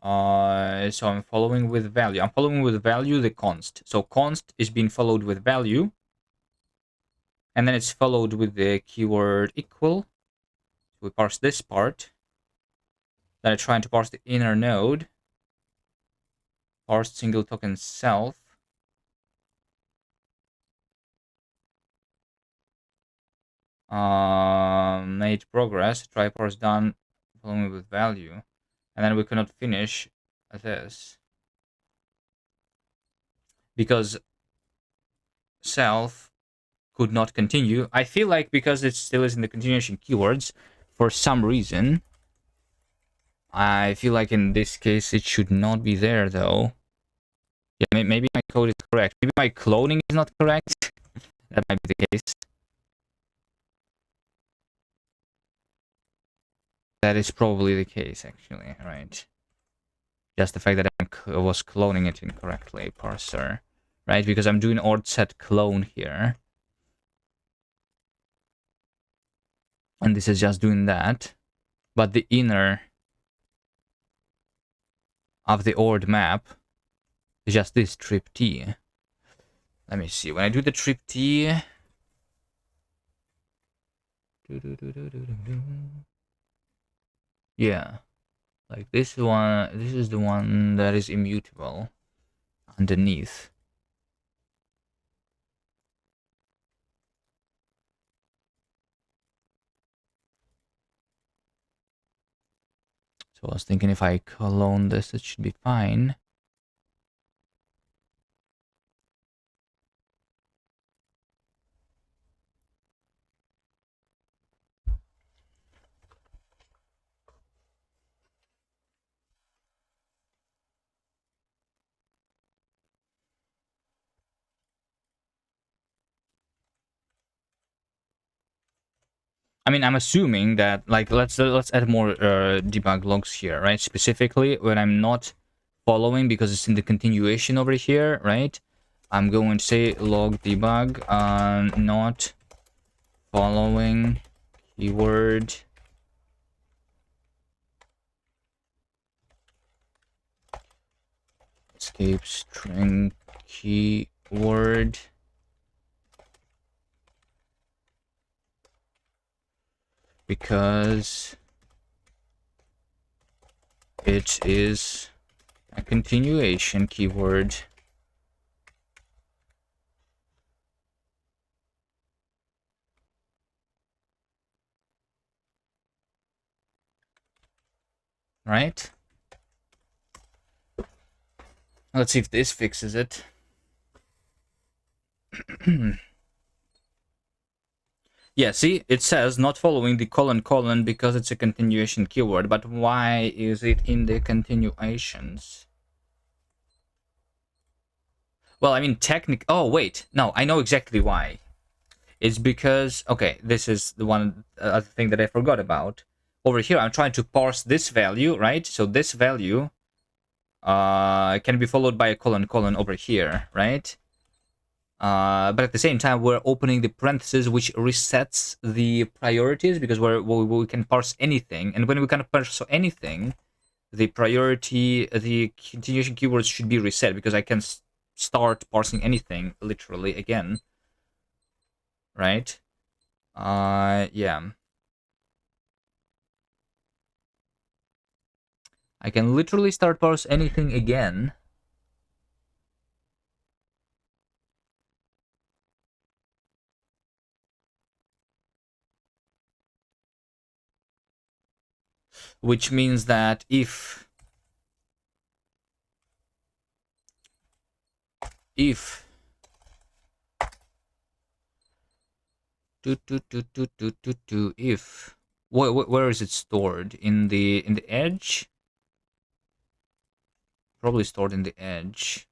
So I'm following with value. I'm following with value the const. So const is being followed with value. And then it's followed with the keyword equal. So we parse this part. Then I'm trying to parse the inner node. Parse single token self. Made progress. Try parse done. Following with value. And then we cannot finish this. Because self could not continue. I feel like because it still is in the continuation keywords, for some reason, I feel like in this case it should not be there though. Yeah, maybe my code is correct. Maybe my cloning is not correct. That might be the case. That is probably the case, actually, right? Just the fact that I was cloning it incorrectly, parser, right? Because I'm doing ord set clone here. And this is just doing that. But the inner of the ord map is just this trip T. Let me see. When I do the trip T... Yeah. Like this one, this is the one that is immutable underneath. So I was thinking if I clone this, it should be fine. I mean, I'm assuming that, like, let's add more debug logs here, right? Specifically, when I'm not following because it's in the continuation over here, right? I'm going to say log debug not following keyword escape string keyword. because it is a continuation keyword. Right? Let's see if this fixes it. Yeah, see, it says not following the colon because it's a continuation keyword, but why is it in the continuations? Well, I mean, oh, wait. No, I know exactly why. It's because, okay, this is the one other thing that I forgot about. Over here, I'm trying to parse this value, right? So this value can be followed by a colon over here, right? But at the same time, we're opening the parentheses, which resets the priorities because we can parse anything. And when we can parse anything, the priority, the continuation keywords should be reset because I can start parsing anything literally again, right? Yeah. I can literally start parse anything again. Which means that if if if where is it stored? In the edge? Probably stored in the edge.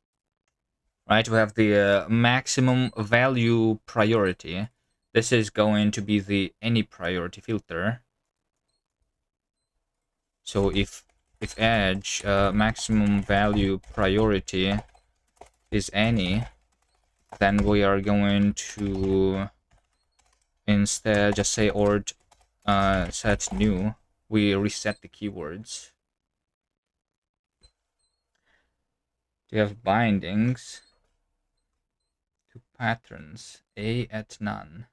Right, we have the maximum value priority. This is going to be the any priority filter. So if edge maximum value priority is any, then we are going to instead just say ord set new. We reset the keywords. Do you have bindings to patterns? A at none.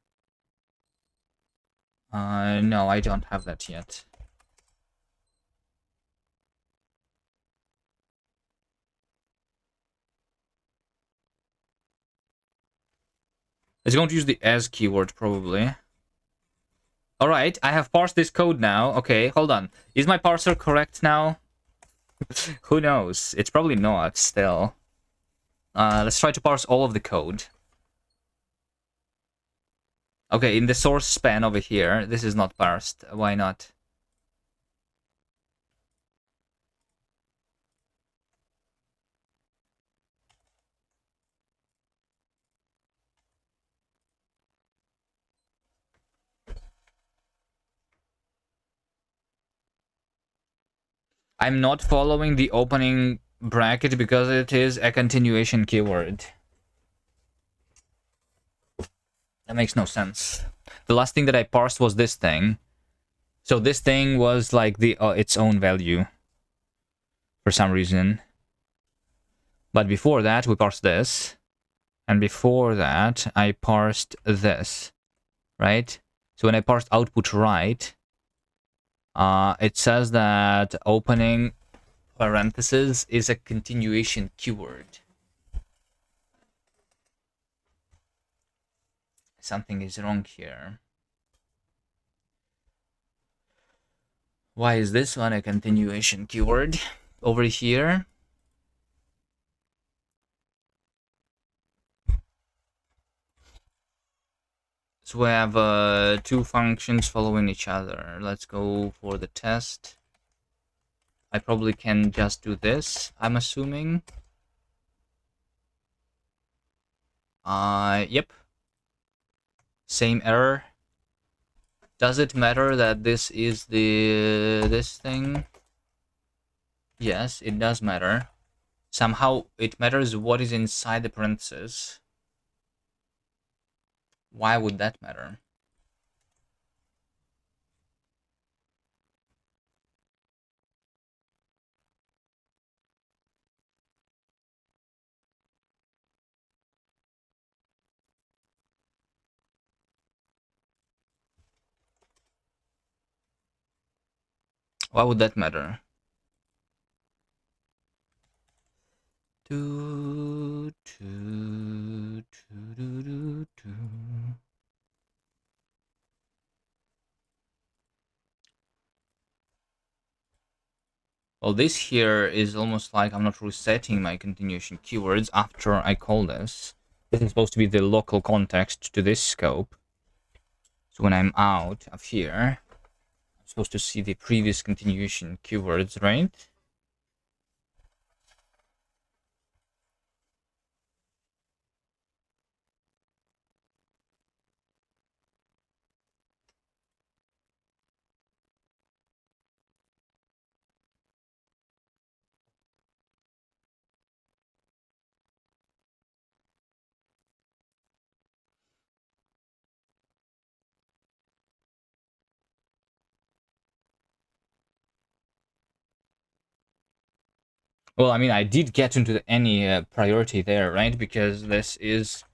No, I don't have that yet. It's going to use the as keyword probably. All right, I have parsed this code now. Okay, hold on. Is my parser correct now? Who knows? It's probably not still. Let's try to parse all of the code. Okay, in the source span over here, this is not parsed. Why not? I'm not following the opening bracket because it is a continuation keyword. That makes no sense. The last thing that I parsed was this thing. So this thing was like the its own value for some reason. But before that, we parsed this. And before that, I parsed this, right? So when I parsed output right, it says that opening parentheses is a continuation keyword. Something is wrong here. Why is this one a continuation keyword over here? So we have two functions following each other. Let's go for the test. I probably can just do this, I'm assuming. Yep. Same error. Does it matter that this is this thing? Yes, it does matter. Somehow it matters what is inside the parentheses. Why would that matter? Why would that matter? Do, do, do, do, do, do. Well, this here is almost like I'm not resetting my continuation keywords after I call this. This is supposed to be the local context to this scope. So when I'm out of here, I'm supposed to see the previous continuation keywords, right? Well, I mean, I did get into any priority there, right? Because this is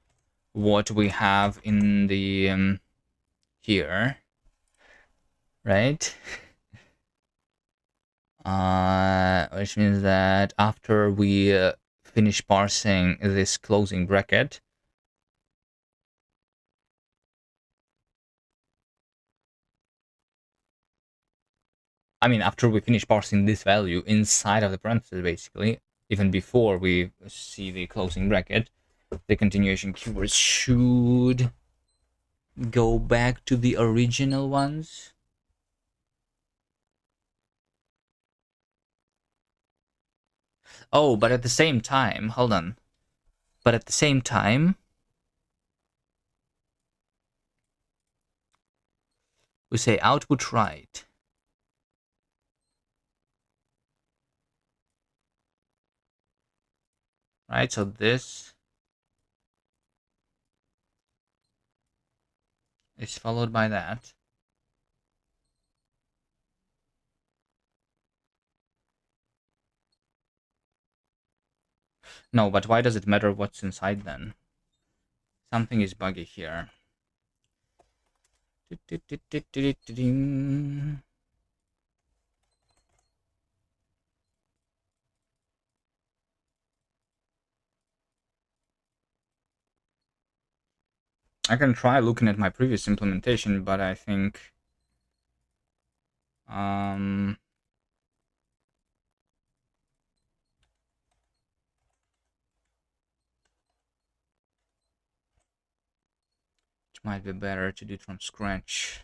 what we have in the here, right? Which means that after we finish parsing this closing bracket, I mean, after we finish parsing this value inside of the parentheses, basically, even before we see the closing bracket, the continuation keywords should go back to the original ones. Oh, but at the same time, hold on. But at the same time, we say output right. Right, so this is followed by that. No, but why does it matter what's inside then? Something is buggy here. I can try looking at my previous implementation, but I think it might be better to do it from scratch.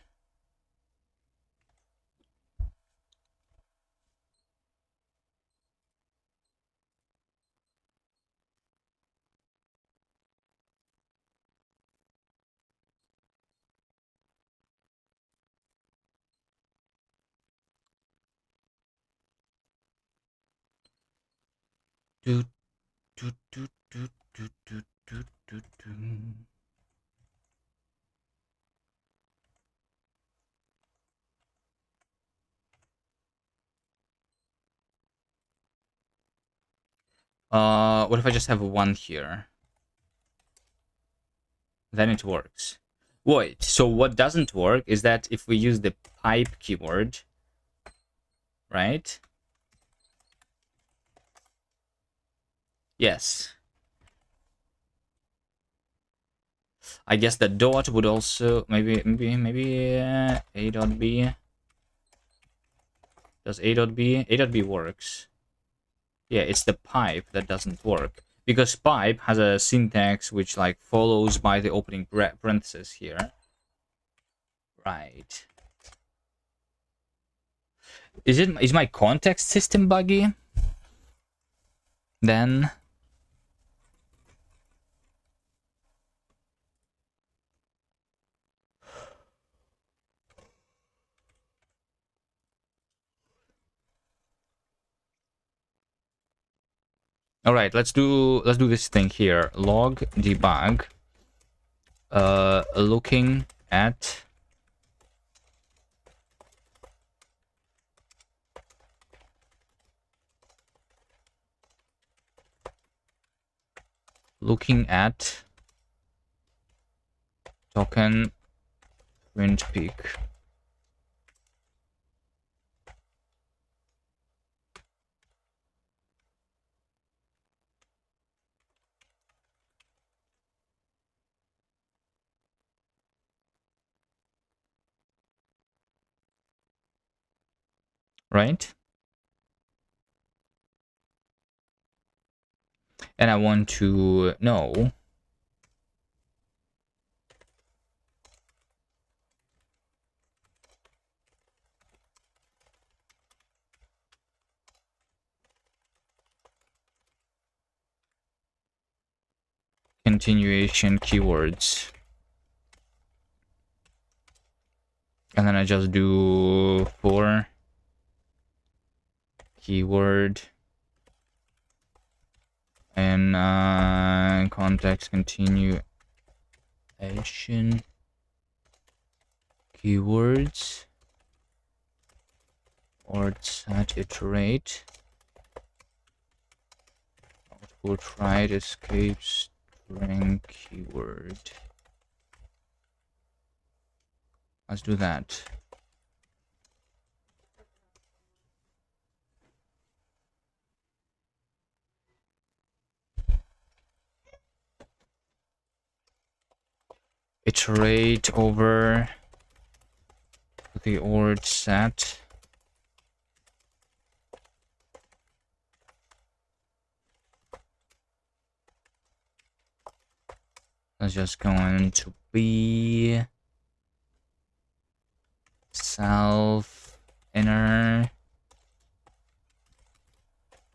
Do, do, do, do, do, do, do, do, do. What if I just have one here? Then it works. Wait, so what doesn't work is that if we use the pipe keyword, right? Yes. I guess the dot would also maybe a dot b. Does a dot b works? Yeah, it's the pipe that doesn't work because pipe has a syntax which like follows by the opening parenthesis here. Right. Is my context system buggy? Then all right, let's do this thing here. Log debug. Looking at token print peak. right? And I want to know continuation keywords. And then I just do for keyword and context continuation keywords or set iterate output right escape string keyword. Let's do that. Iterate over the word set. That's just going to be self inner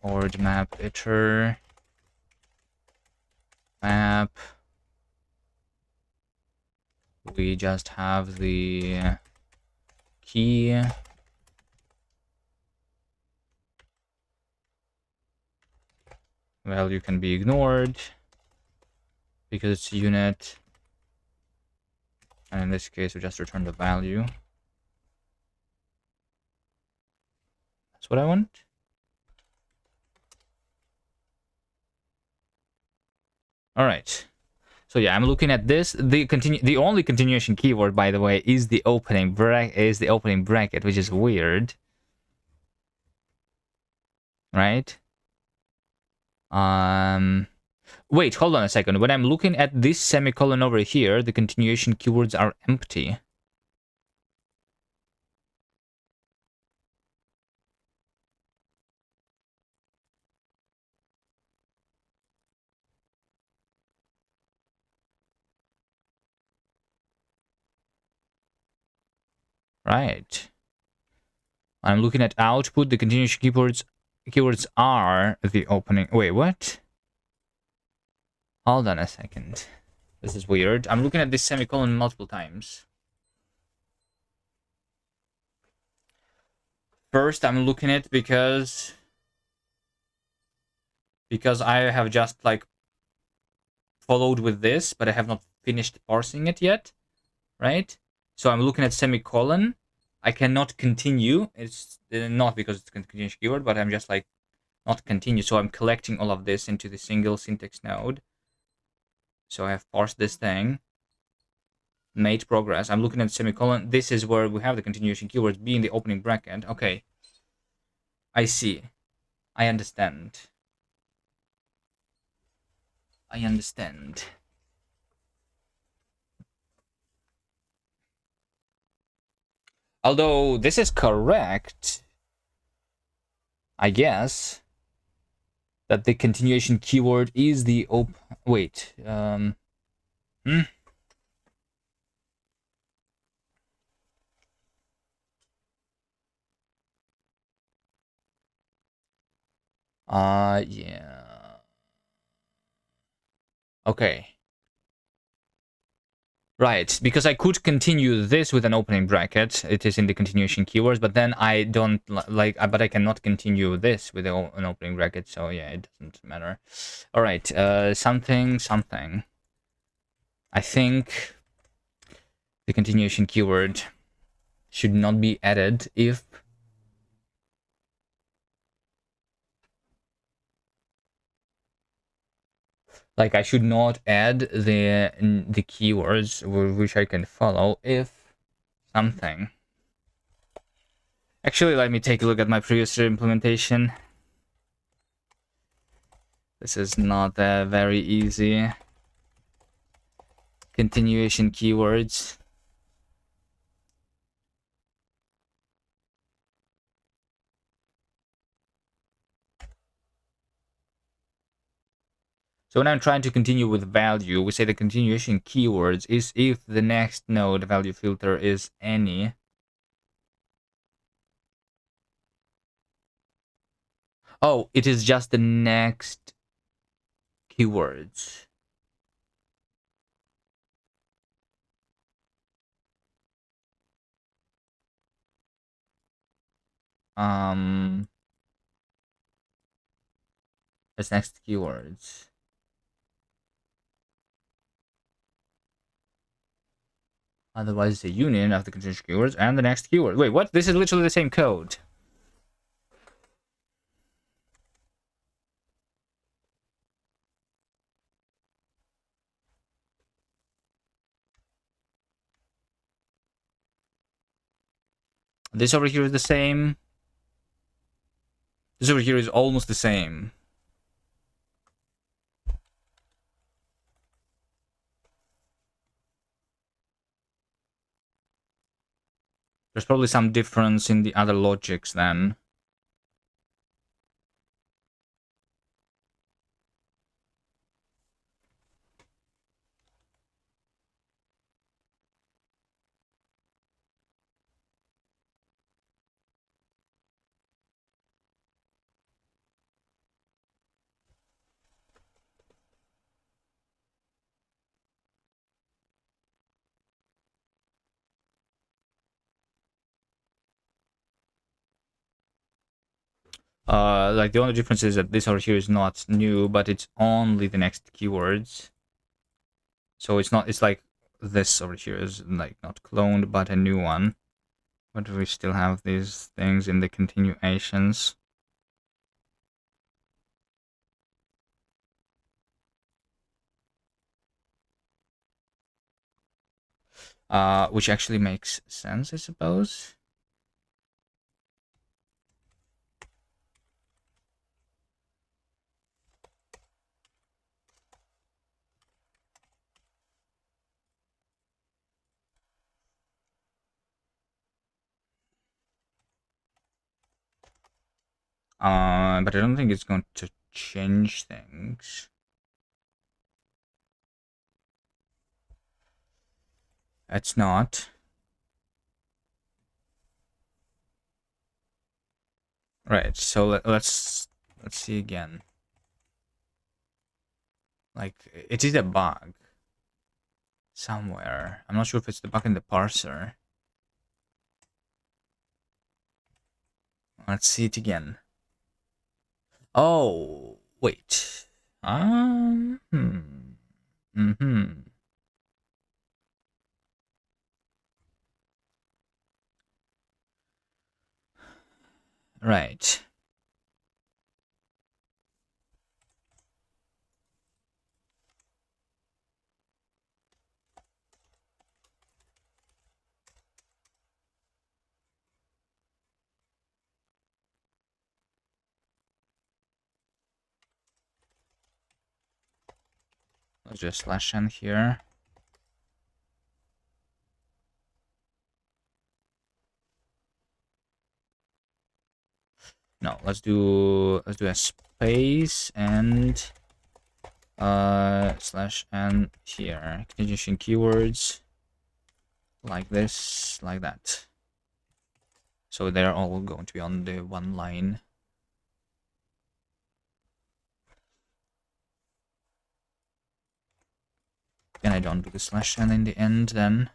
word map iter map. We just have the key value can be ignored because it's unit, and in this case we just return the value. That's what I want. All right. So yeah, I'm looking at this. The only continuation keyword, by the way, is the opening bracket, which is weird, right? Wait, hold on a second. When I'm looking at this semicolon over here, the continuation keywords are empty. Right. I'm looking at output. The continuation keywords are the opening. Wait, what? Hold on a second. This is weird. I'm looking at this semicolon multiple times. First, I'm looking at because I have just like followed with this, but I have not finished parsing it yet, right? So I'm looking at semicolon. I cannot continue. It's not because it's a continuation keyword, but I'm just like not continue. So I'm collecting all of this into the single syntax node. So I have parsed this thing, made progress. I'm looking at semicolon. This is where we have the continuation keywords being the opening bracket. Okay. I see. I understand. I understand. Although this is correct, I guess, that the continuation keyword is the wait. Yeah. Okay. Right, because I could continue this with an opening bracket. It is in the continuation keywords, but then I don't like, but I cannot continue this with an opening bracket. So yeah, it doesn't matter. All right, something. I think the continuation keyword should not be added if like I should not add the keywords which I can follow if something. Actually, let me take a look at my previous implementation. This is not very easy. Continuation keywords. So when I'm trying to continue with value, we say the continuation keywords is if the next node value filter is any. Oh, it is just the next keywords. That's next keywords. Otherwise, it's a union of the continuation keywords and the next keyword. Wait, what? This is literally the same code. This over here is the same. This over here is almost the same. There's probably some difference in the other logics then. Like the only difference is that this over here is not new, but it's only the next keywords. So it's not, it's like this over here is like not cloned, but a new one. But we still have these things in the continuations. Which actually makes sense, I suppose. But I don't think it's going to change things. It's not. Right, so let's see again. Like, it is a bug somewhere. I'm not sure if it's the bug in the parser. Let's see it again. Oh, wait. Right. Let's just slash n here. No, let's do a space and slash n here. Continuation keywords like this, like that. So they're all going to be on the one line. And I don't do the slash n in the end then.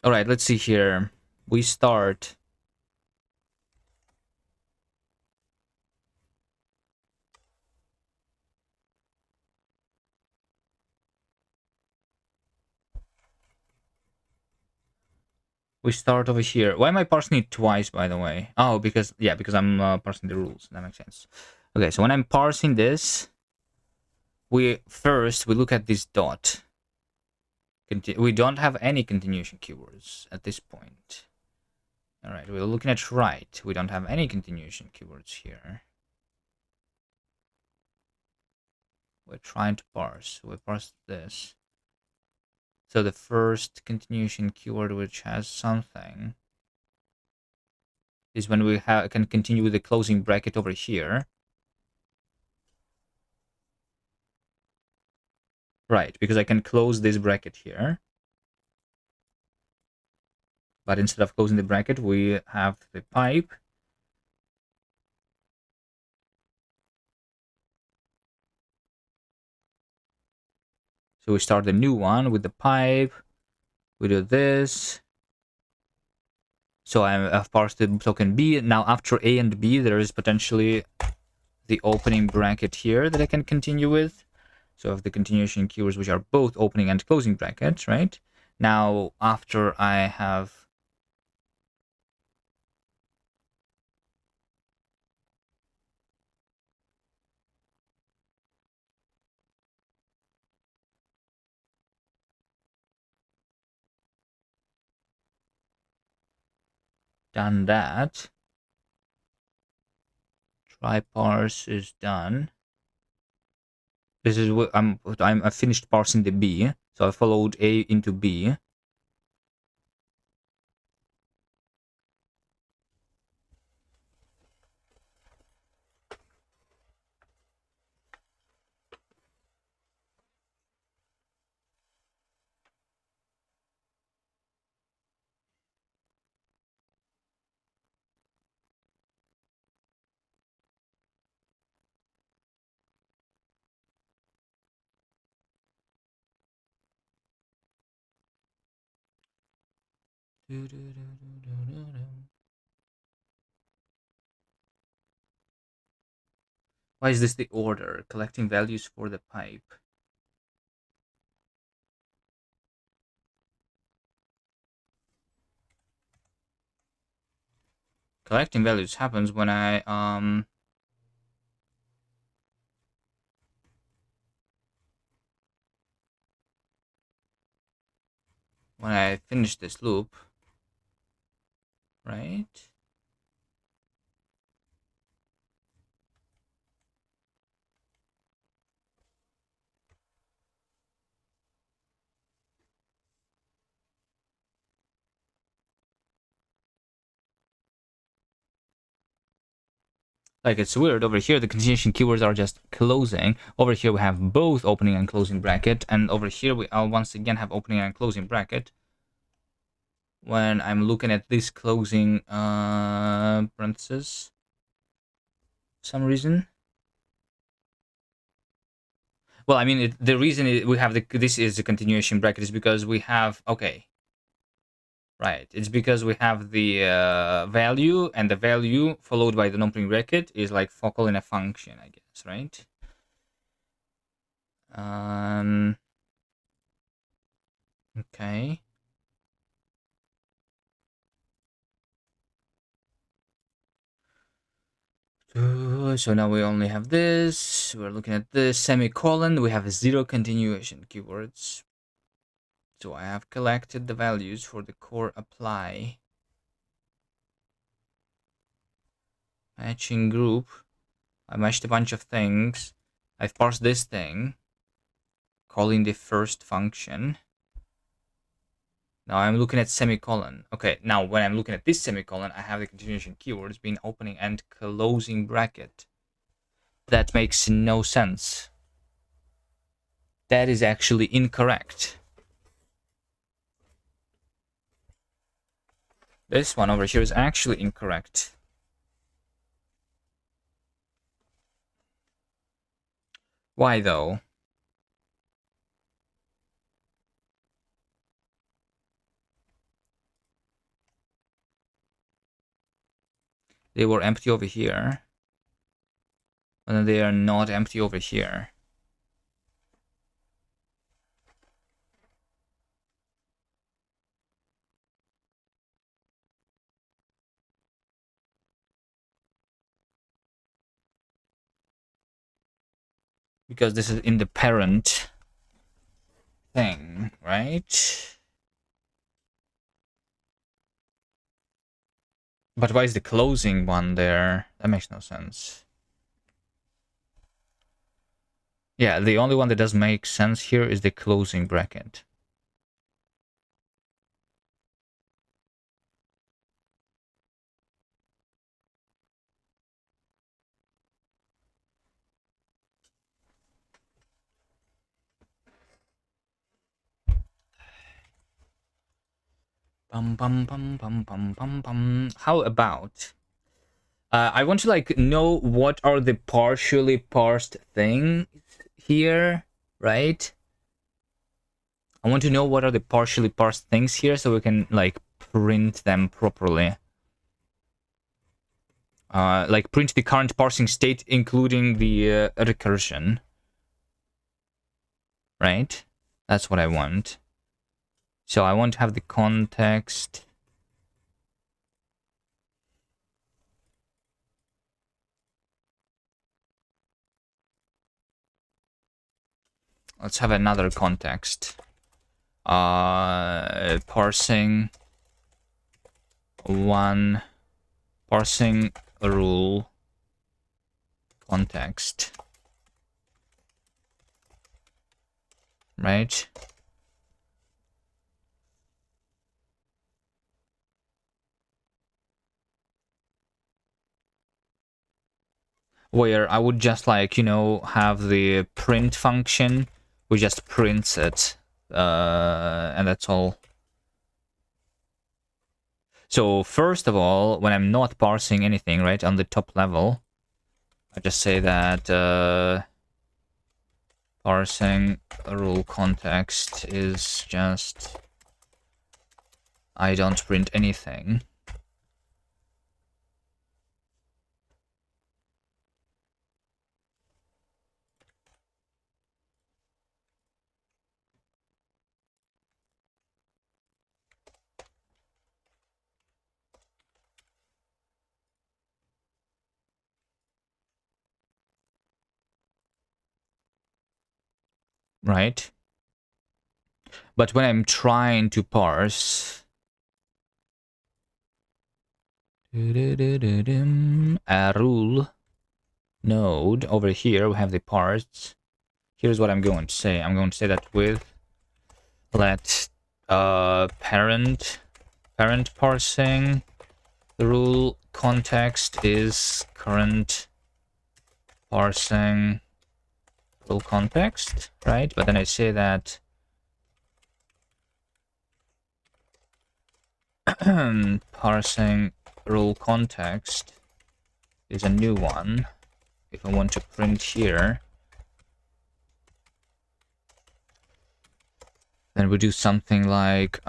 All right, let's see here. We start. We start over here. Why am I parsing it twice, by the way? Oh, because I'm parsing the rules. That makes sense. Okay, so when I'm parsing this, we look at this dot. We don't have any continuation keywords at this point. All right, we're looking at right. We don't have any continuation keywords here. we're trying to parse. We parse this. So the first continuation keyword which has something is when we can continue with the closing bracket over here. Right, because I can close this bracket here. But instead of closing the bracket, we have the pipe. So we start the new one with the pipe. We do this. So I've parsed the token B. Now after A and B, there is potentially the opening bracket here that I can continue with. So I have the continuation keywords, which are both opening and closing brackets, right? Now, after I have done that, try parse is done. This is what I finished parsing the B, so I followed A into B. Why is this the order? Collecting values for the pipe. Collecting values happens when I finish this loop, right? Like, it's weird. Over here, the continuation keywords are just closing. Over here, we have both opening and closing bracket. And over here, we once again have opening and closing bracket. When I'm looking at this closing parenthesis, for some reason. Well, I mean, the reason we have this is a continuation bracket is because we have, okay. Right, it's because we have the value, and the value followed by the non-opening bracket is like focal in a function, I guess, right? Okay. So now we only have this. We're looking at this semicolon. We have 0 continuation keywords. So I have collected the values for the core apply. Matching group. I matched a bunch of things. I've parsed this thing, calling the first function. Now I'm looking at semicolon. Okay, now when I'm looking at this semicolon, I have the continuation keywords being opening and closing bracket. That makes no sense. That is actually incorrect. This one over here is actually incorrect. Why though? They were empty over here, and then they are not empty over here. Because this is in the parent thing, right? But why is the closing one there? That makes no sense. Yeah, the only one that does make sense here is the closing bracket. Bum, bum, bum, bum, bum, bum, bum. How about I want to like know what are the partially parsed things here, right? I want to know what are the partially parsed things here so we can like print them properly. Like print the current parsing state including the recursion, right? That's what I want. So I want to have the context. Let's have another context. Parsing one, parsing rule context, right? Where I would just like, you know, have the print function, which just prints it, and that's all. So first of all, when I'm not parsing anything, right, on the top level, I just say that parsing rule context is just I don't print anything. Right? But when I'm trying to parse a rule node over here, we have the parts. Here's what I'm going to say. I'm going to say that with let parent parsing the rule context is current parsing rule context, right? But then I say that parsing rule context is a new one. If I want to print here, then we do something like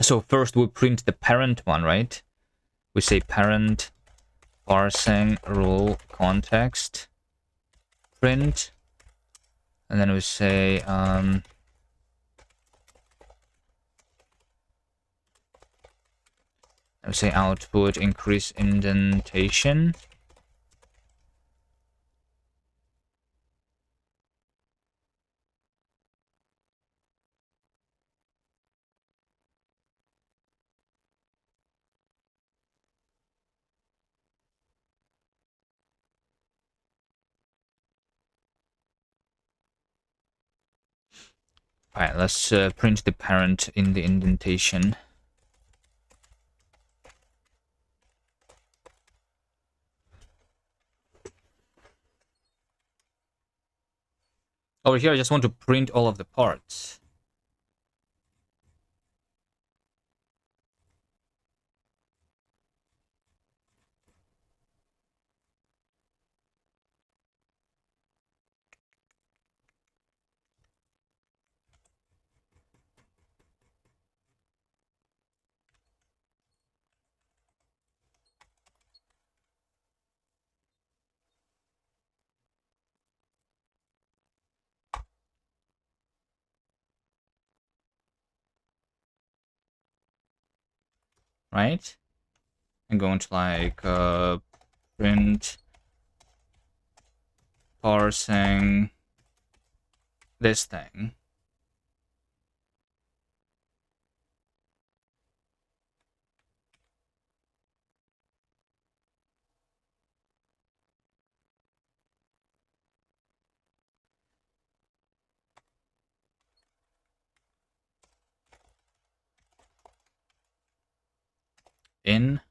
so first we print the parent one, right? We say parent parsing rule context print, and then we say output increase indentation. Alright, let's print the parent in the indentation. Over here, I just want to print all of the parts. Right? I'm going to like print parsing this thing. in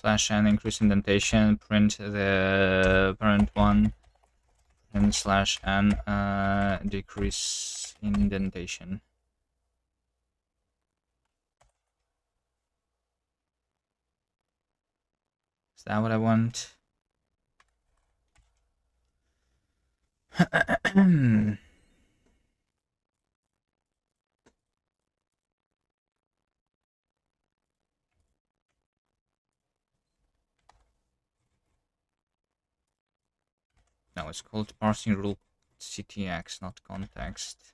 /n increase indentation, print the parent one, and /n decrease indentation. Is that what I want? No, it's called parsing rule CTX, not context.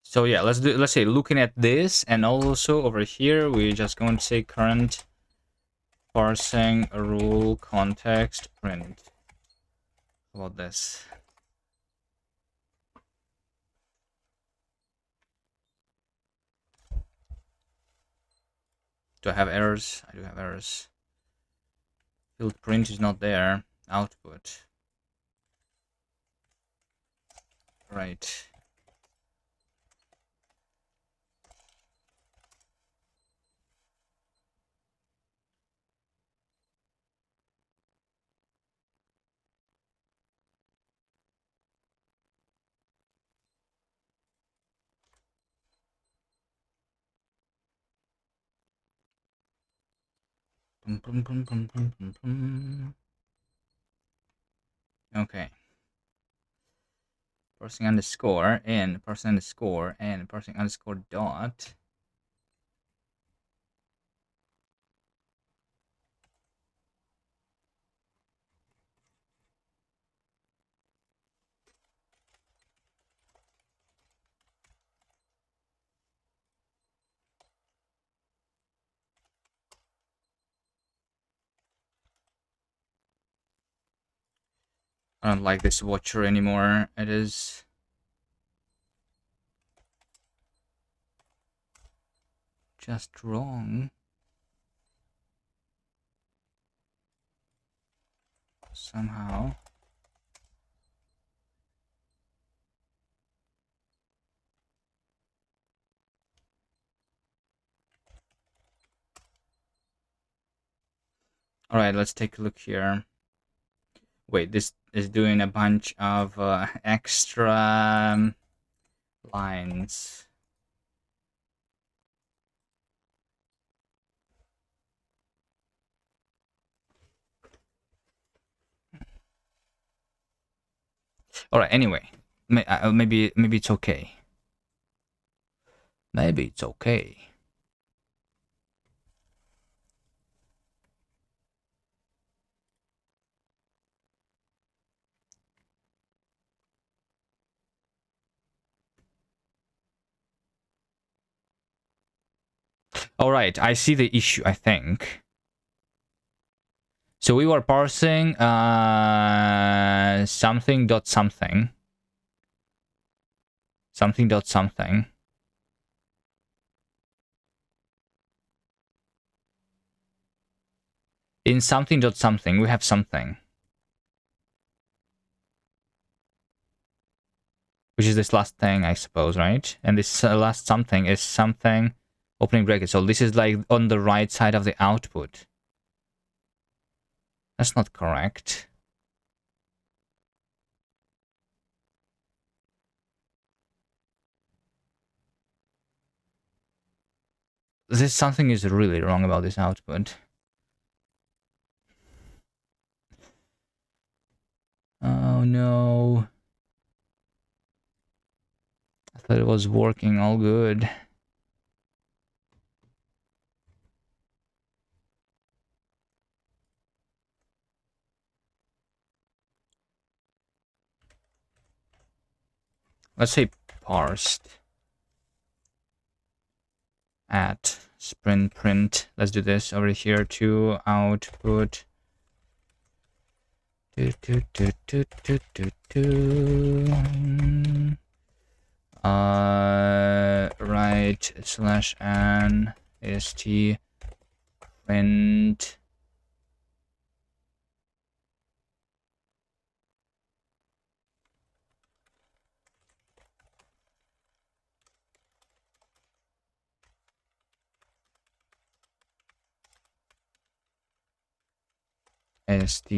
So yeah, let's say looking at this, and also over here we're just going to say current parsing rule context print. How about this? Do I have errors? I do have errors. Field print is not there. Output. Right. Okay. Parsing underscore and parsing underscore and parsing underscore dot. I don't like this watcher anymore. It is just wrong. Somehow. Alright, let's take a look here. Wait, this is doing a bunch of extra lines. Alright, anyway. Maybe it's okay. Maybe it's okay. Alright, I see the issue, I think. So we were parsing something dot something. Something dot something. In something dot something, we have something. Which is this last thing, I suppose, right? And this last something is something opening bracket. So this is like on the right side of the output. That's not correct. This something is really wrong about this output. Oh no. I thought it was working all good. Let's say parsed at sprint print. Let's do this over here to output. Right /n ast print ast.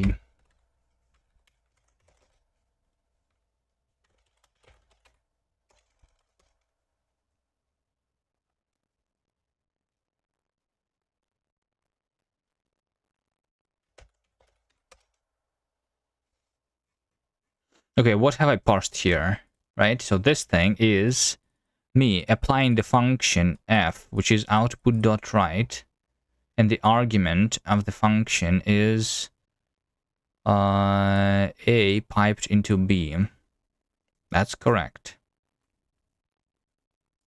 Okay, what have I parsed here? Right, so this thing is me applying the function f, which is output.write, and the argument of the function is a piped into b. That's correct.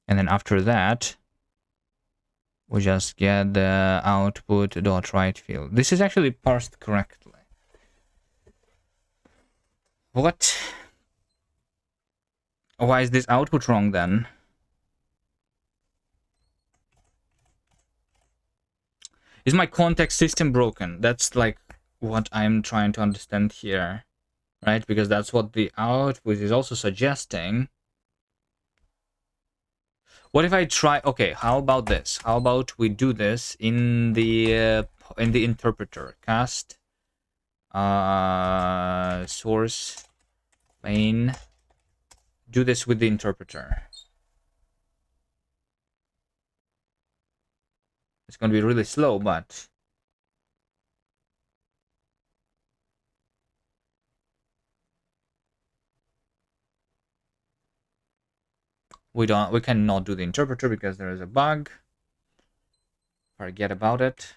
And then after that, we just get the output.write field. This is actually parsed correctly. What? Why is this output wrong then? Is my context system broken? That's like what I'm trying to understand here, right? Because that's what the output is also suggesting. What if I try? Okay, how about this? How about we do this in the interpreter? Kast source main. Do this with the interpreter. It's going to be really slow, but we cannot do the interpreter because there is a bug. Forget about it.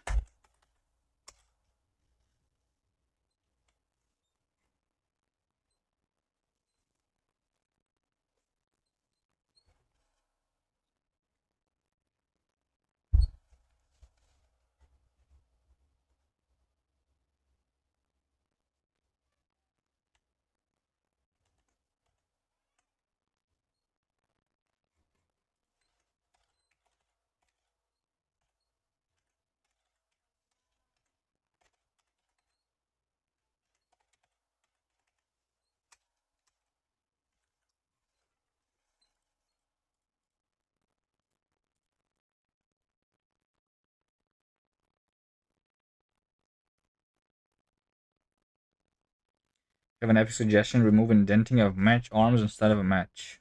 Have an epic suggestion: remove indenting of match arms instead of a match.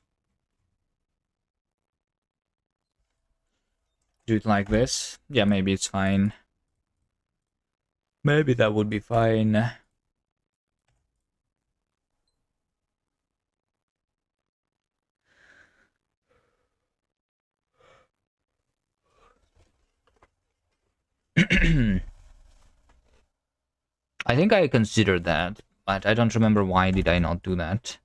Do it like this. Yeah, maybe it's fine. Maybe that would be fine. I think I considered that, but I don't remember why did I not do that.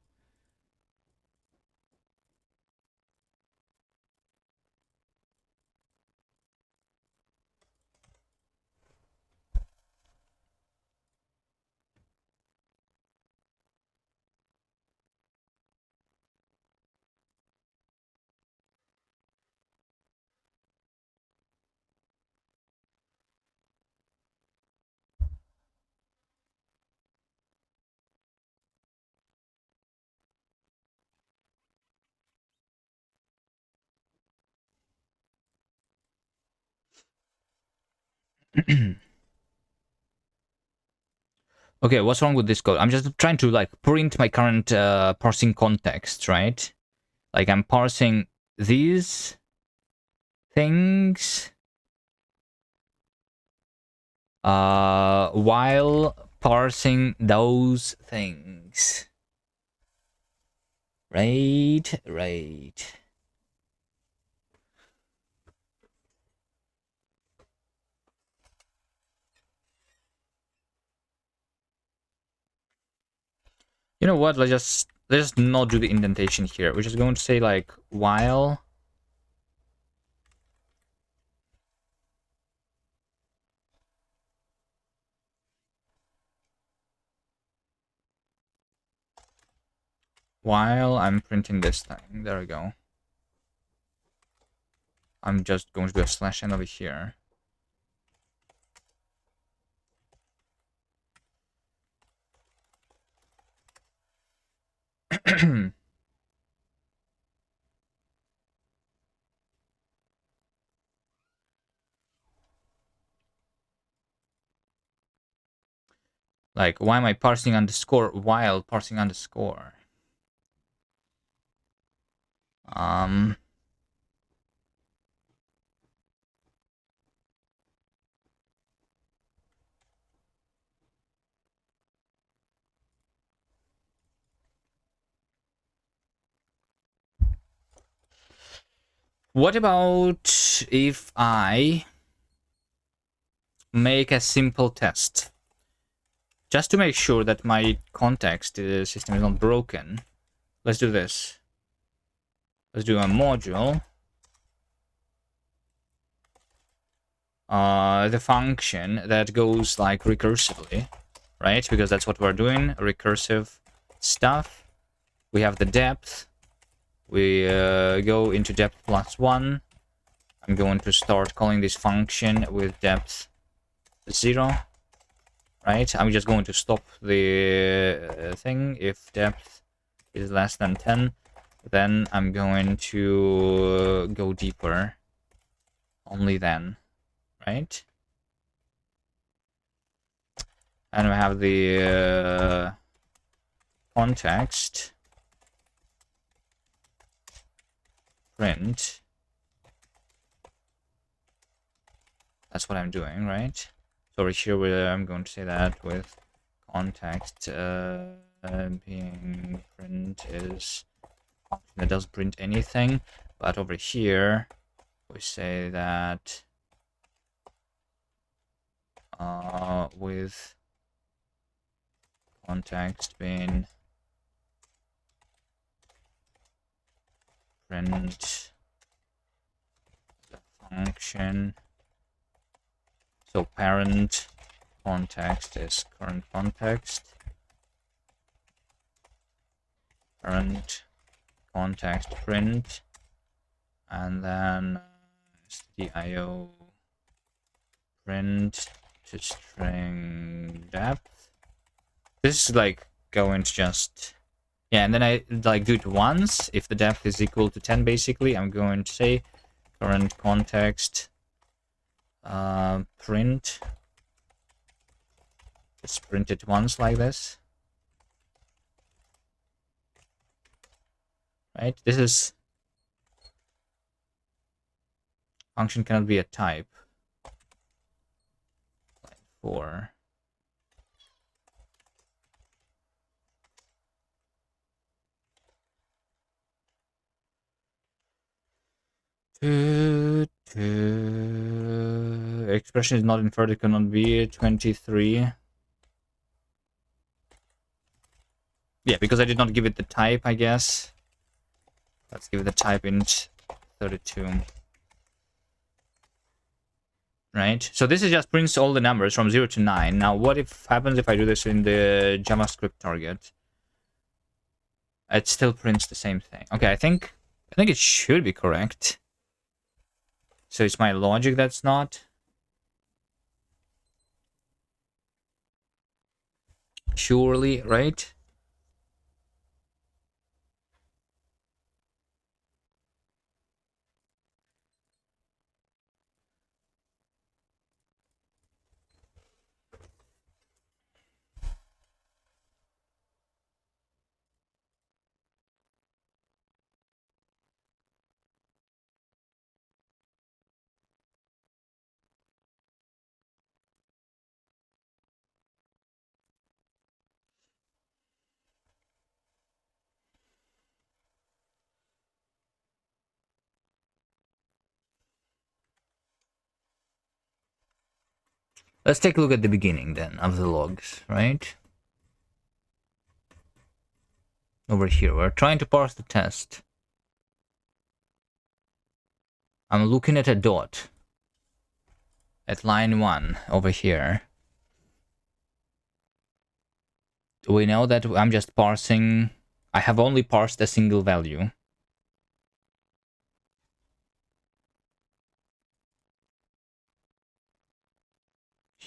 Okay, what's wrong with this code? I'm just trying to like print my current parsing context, right? Like I'm parsing these things while parsing those things. Right. You know what? Let's just not do the indentation here. We're just going to say like while I'm printing this thing. There we go. I'm just going to do a /n over here. Like, why am I parsing underscore while parsing underscore? What about if I make a simple test? Just to make sure that my context system is not broken. Let's do this. Let's do a module. The function that goes like recursively, right? Because that's what we're doing, recursive stuff. We have the depth. We go into depth +1. I'm going to start calling this function with depth 0, right? I'm just going to stop the thing if depth is less than 10. Then I'm going to go deeper. Only then, right? And we have the context print. That's what I'm doing, right? So over here, I'm going to say that with context being print is function that doesn't print anything. But over here, we say that with context being print the function. So parent context is current context. Parent context print, and then stdio print to string depth. This is like going to just, yeah, and then I like do it once. If the depth is equal to 10, basically, I'm going to say current context print. Just print it once like this. Right? This is function cannot be a type. Line 4. Expression is not inverted, cannot be 23. Yeah, because I did not give it the type, I guess. Let's give it the type int 32. Right? So this is just prints all the numbers from 0 to 9. Now, what if happens if I do this in the JavaScript target? It still prints the same thing. Okay, I think it should be correct. So it's my logic that's not. Surely, right? Let's take a look at the beginning then of the logs, right? Over here, we're trying to parse the test. I'm looking at a dot at line 1 over here. We know that I'm just parsing. I have only parsed a single value.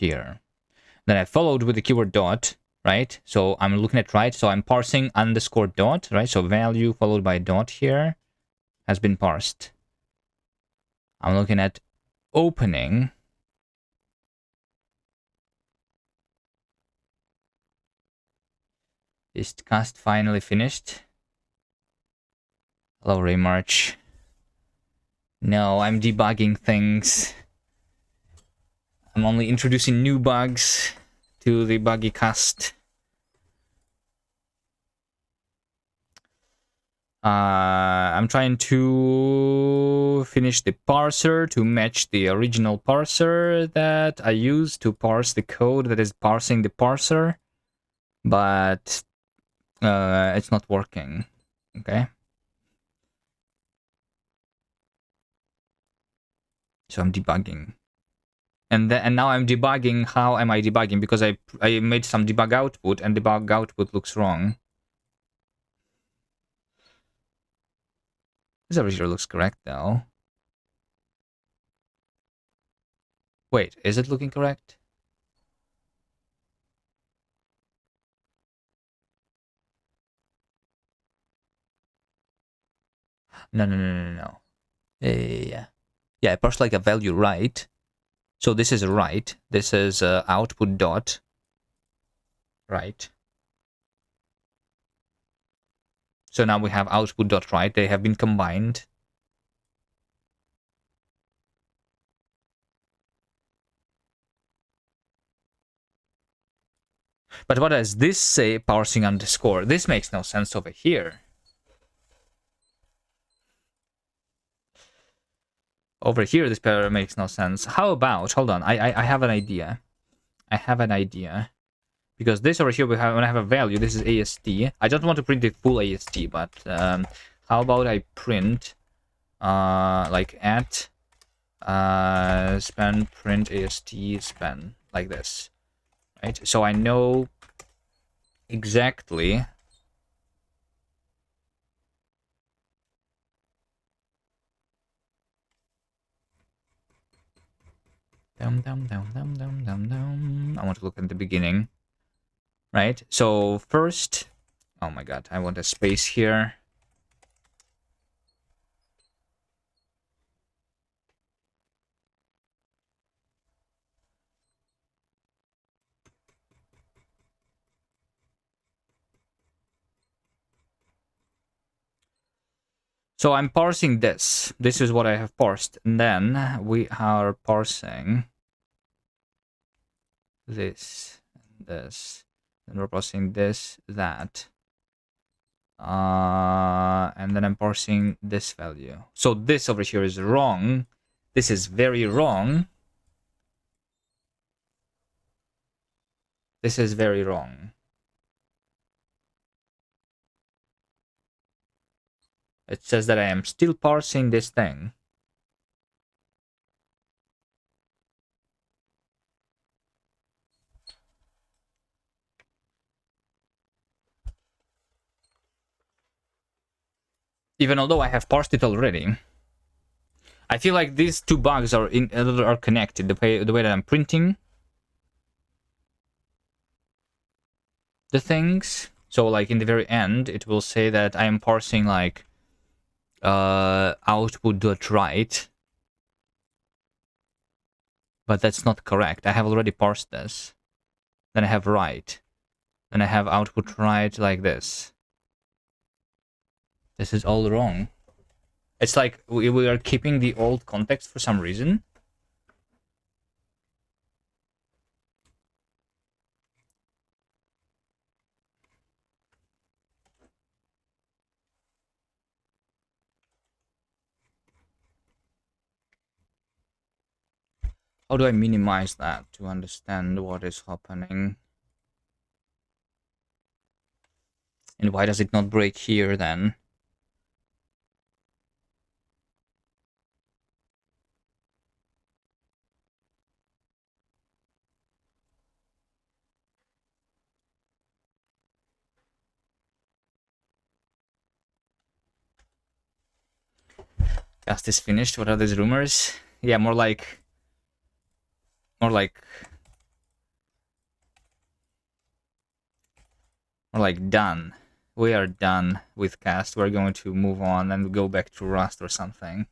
here. Then I followed with the keyword dot, right? So I'm looking at right, so I'm parsing underscore dot, right? So value followed by dot here has been parsed. I'm looking at opening. Is Kast finally finished? Hello, Raymarch. No, I'm debugging things. I'm only introducing new bugs to the buggy Kast. I'm trying to finish the parser to match the original parser that I used to parse the code that is parsing the parser, but it's not working. Okay. So I'm debugging. And now I'm debugging. How am I debugging? Because I made some debug output, and debug output looks wrong. This over here looks correct, though. Wait, is it looking correct? No. Yeah. Yeah, I parsed like a value right. So this is right. This is output dot. Right. So now we have output dot right. They have been combined. But what does this say, parsing underscore? This makes no sense over here. Over here, this pair makes no sense. How about, hold on, I have an idea. I have an idea. Because this over here, when I have a value, this is AST. I don't want to print the full AST, but how about I print like at span print AST span, like this. Right? So I know exactly I want to look at the beginning. Right? So first, oh my god, I want a space here. So I'm parsing this. This is what I have parsed. And then we are parsing this, this. And we're parsing this, that. And then I'm parsing this value. So this over here is wrong. This is very wrong. This is very wrong. It says that I am still parsing this thing. Even although I have parsed it already. I feel like these two bugs are connected. The way that I'm printing the things. So like in the very end, it will say that I am parsing like output.write. But that's not correct. I have already parsed this. Then I have write. Then I have output write like this. This is all wrong. It's like we are keeping the old context for some reason. How do I minimize that to understand what is happening? And why does it not break here then? Kast is finished. What are these rumors? Yeah, more like We're like done. We are done with Kast. We're going to move on and go back to Rust or something.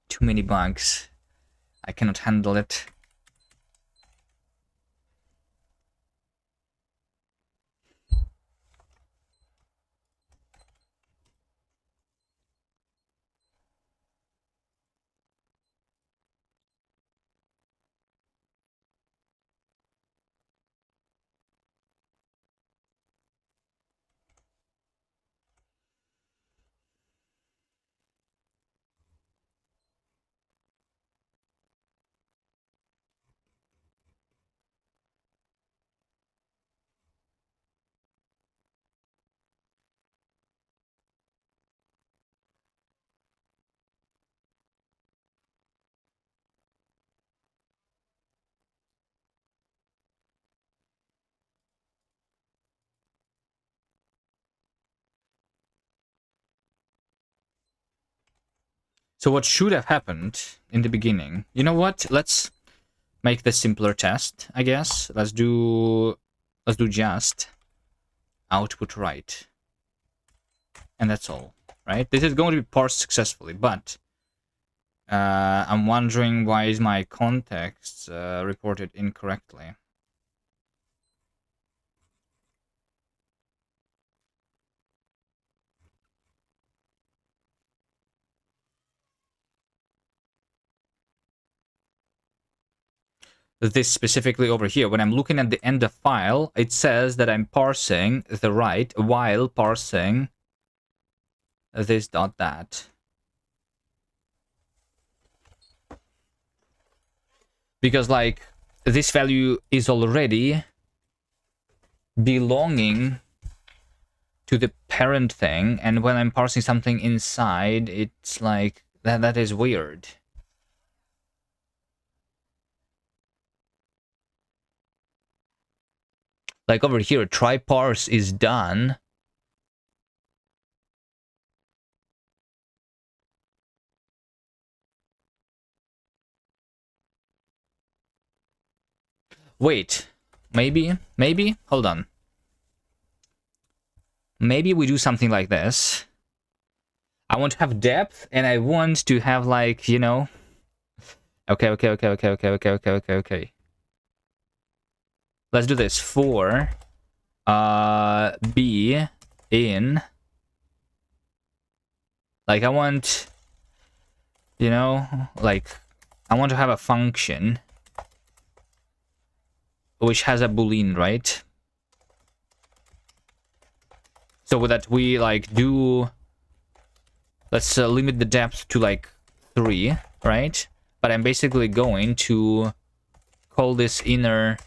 Too many bugs. I cannot handle it. So what should have happened in the beginning? You know what? Let's make the simpler test, I guess. Let's do just output right. And that's all, right? This is going to be parsed successfully, but I'm wondering why is my context reported incorrectly. This specifically over here, when I'm looking at the end of file, it says that I'm parsing the right while parsing this dot that. Because like this value is already belonging to the parent thing, and when I'm parsing something inside, it's like that is weird. Like over here, try parse is done. Wait, maybe, hold on. Maybe we do something like this. I want to have depth, and I want to have like, you know. Okay. Let's do this. For B in. Like I want, you know, like I want to have a function which has a boolean, right? So that we like do, let's limit the depth to like 3, right? But I'm basically going to call this inner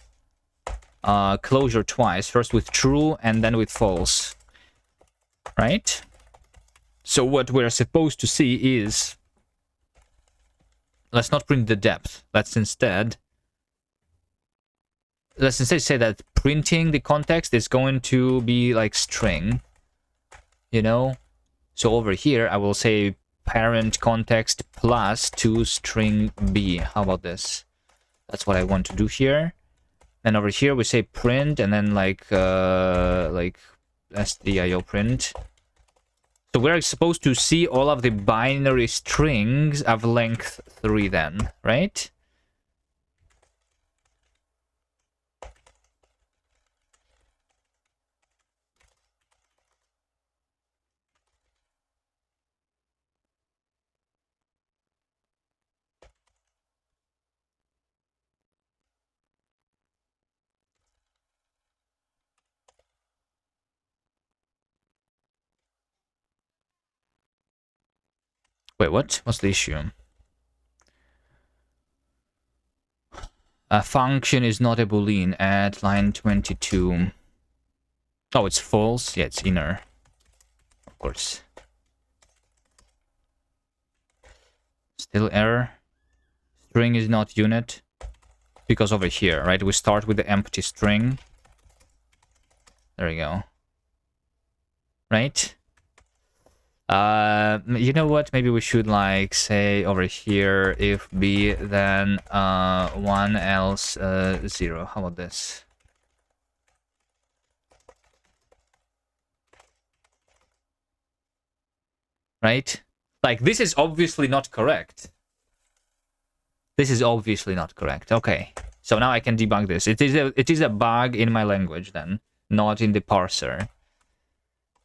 closure twice, first with true and then with false, right? So what we're supposed to see is, let's not print the depth. Let's instead say that printing the context is going to be like string, you know? So over here, I will say parent context plus to string B. How about this? That's what I want to do here. And over here, we say print and then like stdio print. So we're supposed to see all of the binary strings of length 3 then, right? Wait, what? What's the issue? A function is not a boolean at line 22. Oh, it's false? Yeah, it's inner. Of course. Still error. String is not unit. Because over here, right? We start with the empty string. There we go. Right? You know what? Maybe we should like say over here if B then 1 else 0. How about this? right? Like, this is obviously not correct. This is obviously not correct. Okay, so now I can debug this. It is a bug in my language then, not in the parser.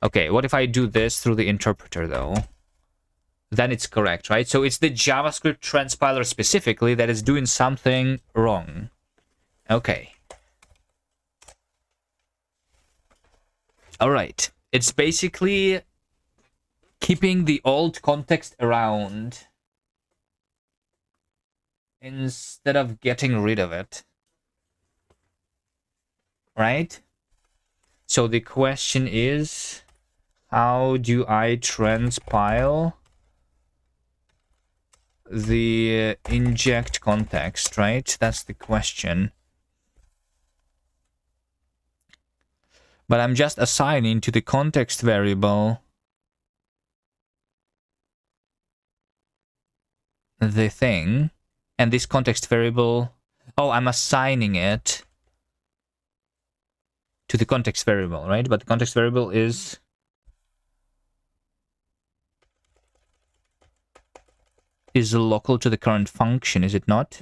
Okay, what if I do this through the interpreter though? Then it's correct, right? So it's the JavaScript transpiler specifically that is doing something wrong. Okay. All right. It's basically keeping the old context around instead of getting rid of it. Right? So the question is, how do I transpile the inject context, right? That's the question. But I'm just assigning to the context variable the thing, and this context variable, oh, I'm assigning it to the context variable, right? But the context variable is local to the current function, is it not?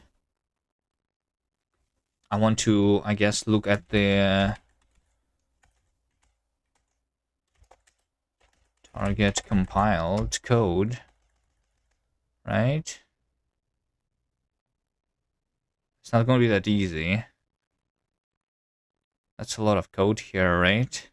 I want to, I guess, look at the target compiled code, right? It's not going to be that easy. That's a lot of code here, right?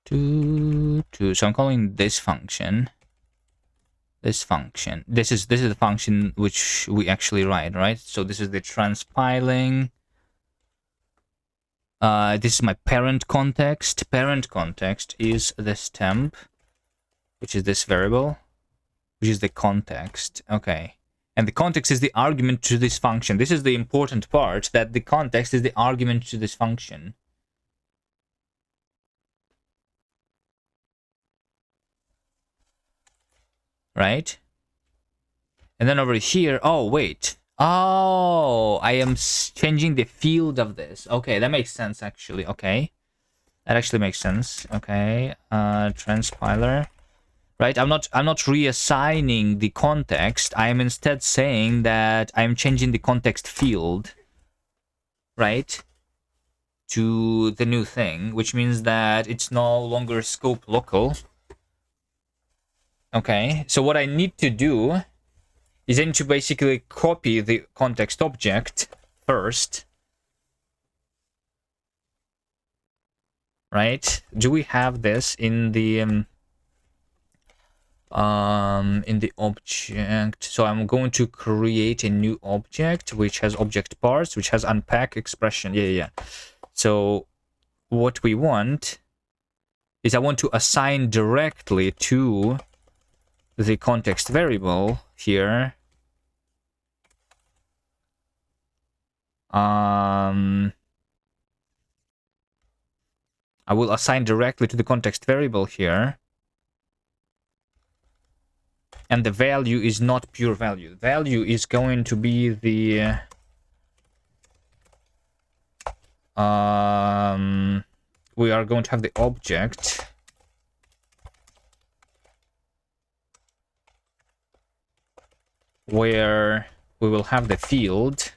So I'm calling this function. This is the function which we actually write, right? So this is the transpiling. This is my parent context. Parent context is this temp, which is this variable, which is the context. Okay. And the context is the argument to this function. This is the important part, that the context is the argument to this function. Right? And then over here, oh, wait. Oh, I am changing the field of this. Okay, that makes sense, actually. Okay. That actually makes sense. Okay. Transpiler. Right? I'm not reassigning the context. I am instead saying that I'm changing the context field. Right? To the new thing, which means that it's no longer scope local. Okay. So what I need to do is then to basically copy the context object first. Right? Do we have this in the object? So I'm going to create a new object which has object parse, which has unpack expression. Yeah. So what we want is I want to assign directly to the context variable here. I will assign directly to the context variable here. And the value is not pure value. The value is going to be the we are going to have the object where we will have the field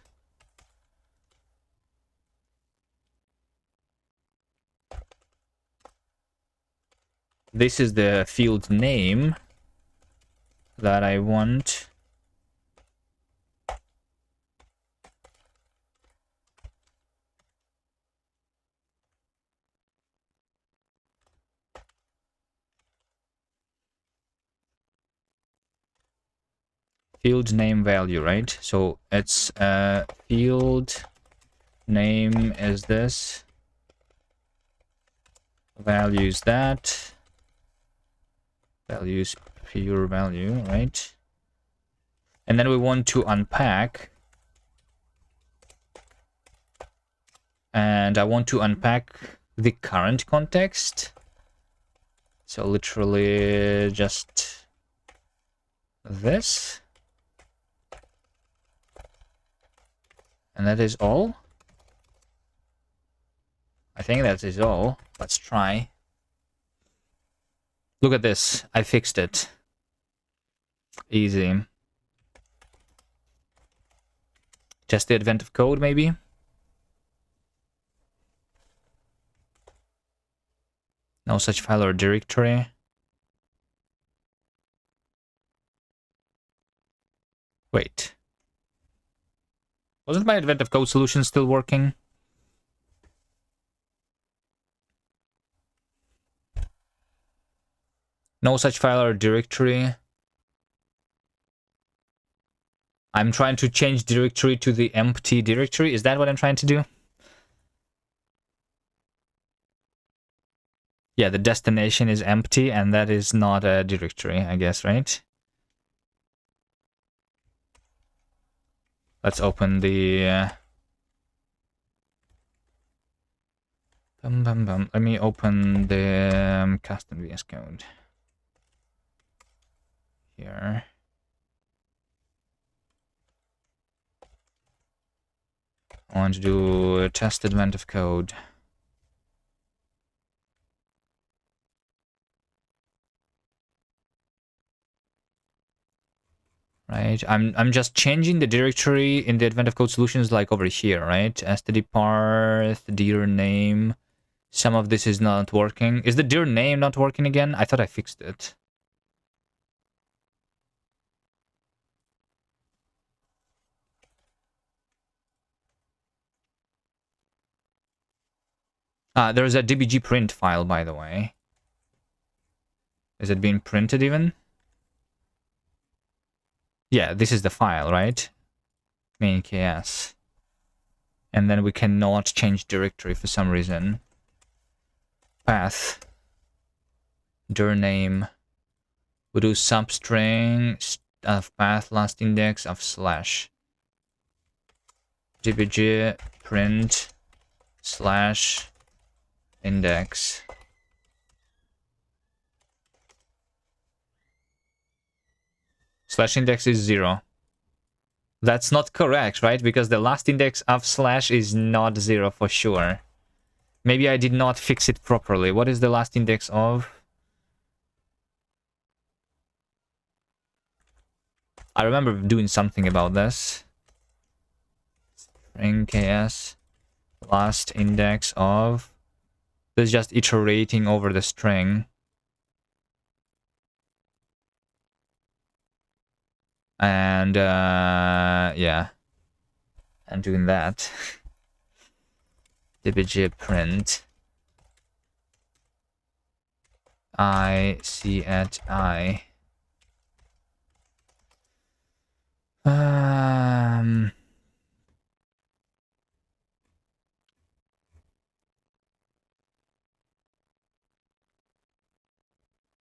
this is the field name that I want. Field name value, right? So it's field Name is this. Value is that. Value is pure value, right? And then we want to unpack. And I want to unpack the current context. So literally just this. And that is all. I think that is all. Let's try. Look at this. I fixed it. Easy. Just the advent of code, maybe? No such file or directory. Wait. Wasn't my advent of code solution still working? No such file or directory. I'm trying to change directory to the empty directory. Is that what I'm trying to do? Yeah, the destination is empty, and that is not a directory, I guess, right? Let's open the... Let me open the custom VS Code. Here. I want to do a test advent of code. Right, I'm just changing the directory in the advent of code solutions, like over here, right? std-parse, dir name. Some of this is not working. Is the dir name not working again? I thought I fixed it. There's a dbg print file, by the way. Is it being printed even? Yeah, this is the file, right? Main KS. And then we cannot change directory for some reason. Path. Dir name. We do substring of path last index of slash. dbg print slash index. Slash index is 0. That's not correct, right? Because the last index of slash is not 0 for sure. Maybe I did not fix it properly. What is the last index of? I remember doing something about this. String ks last index of. This is just iterating over the string. And yeah, and doing that. dbg print I c at I.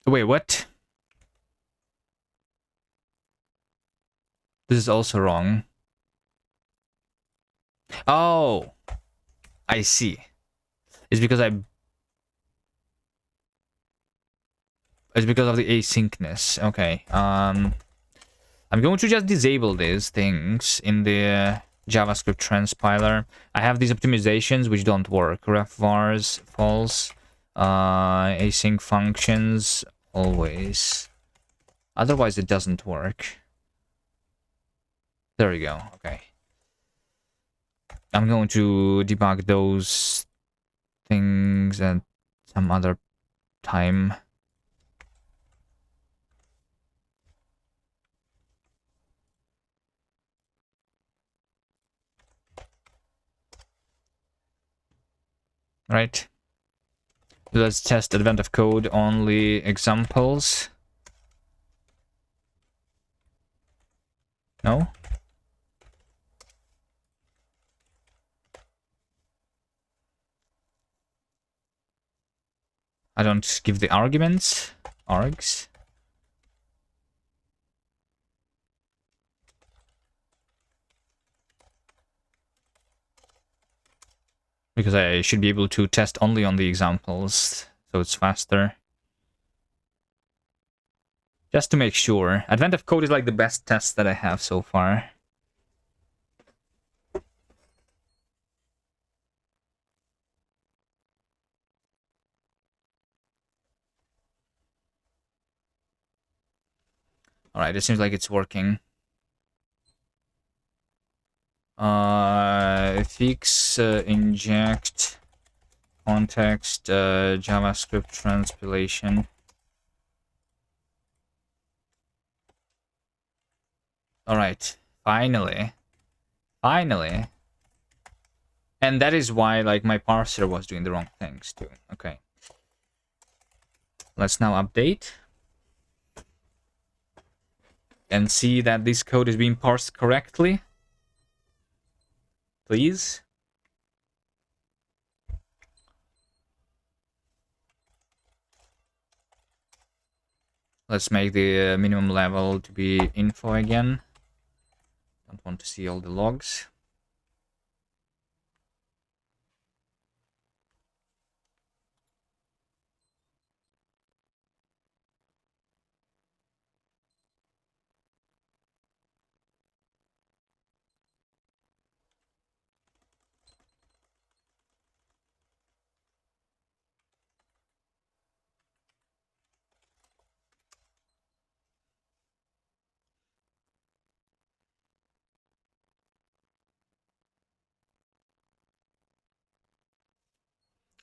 Wait, what? This is also wrong. Oh, I see. It's because it's because of the asyncness. Okay. I'm going to just disable these things in the JavaScript transpiler. I have these optimizations which don't work. Ref vars false. Async functions always. Otherwise, it doesn't work. There we go. Okay. I'm going to debug those things at some other time. Right. Let's test advent of code only examples. No? I don't give the arguments. Args. Because I should be able to test only on the examples, so it's faster. Just to make sure. Advent of code is like the best test that I have so far. Alright, it seems like it's working. Fix, inject, context, JavaScript transpilation. Alright, finally. Finally. And that is why, like, my parser was doing the wrong things, too. Okay. Let's now update. And see that this code is being parsed correctly. Please. Let's make the minimum level to be info again. Don't want to see all the logs.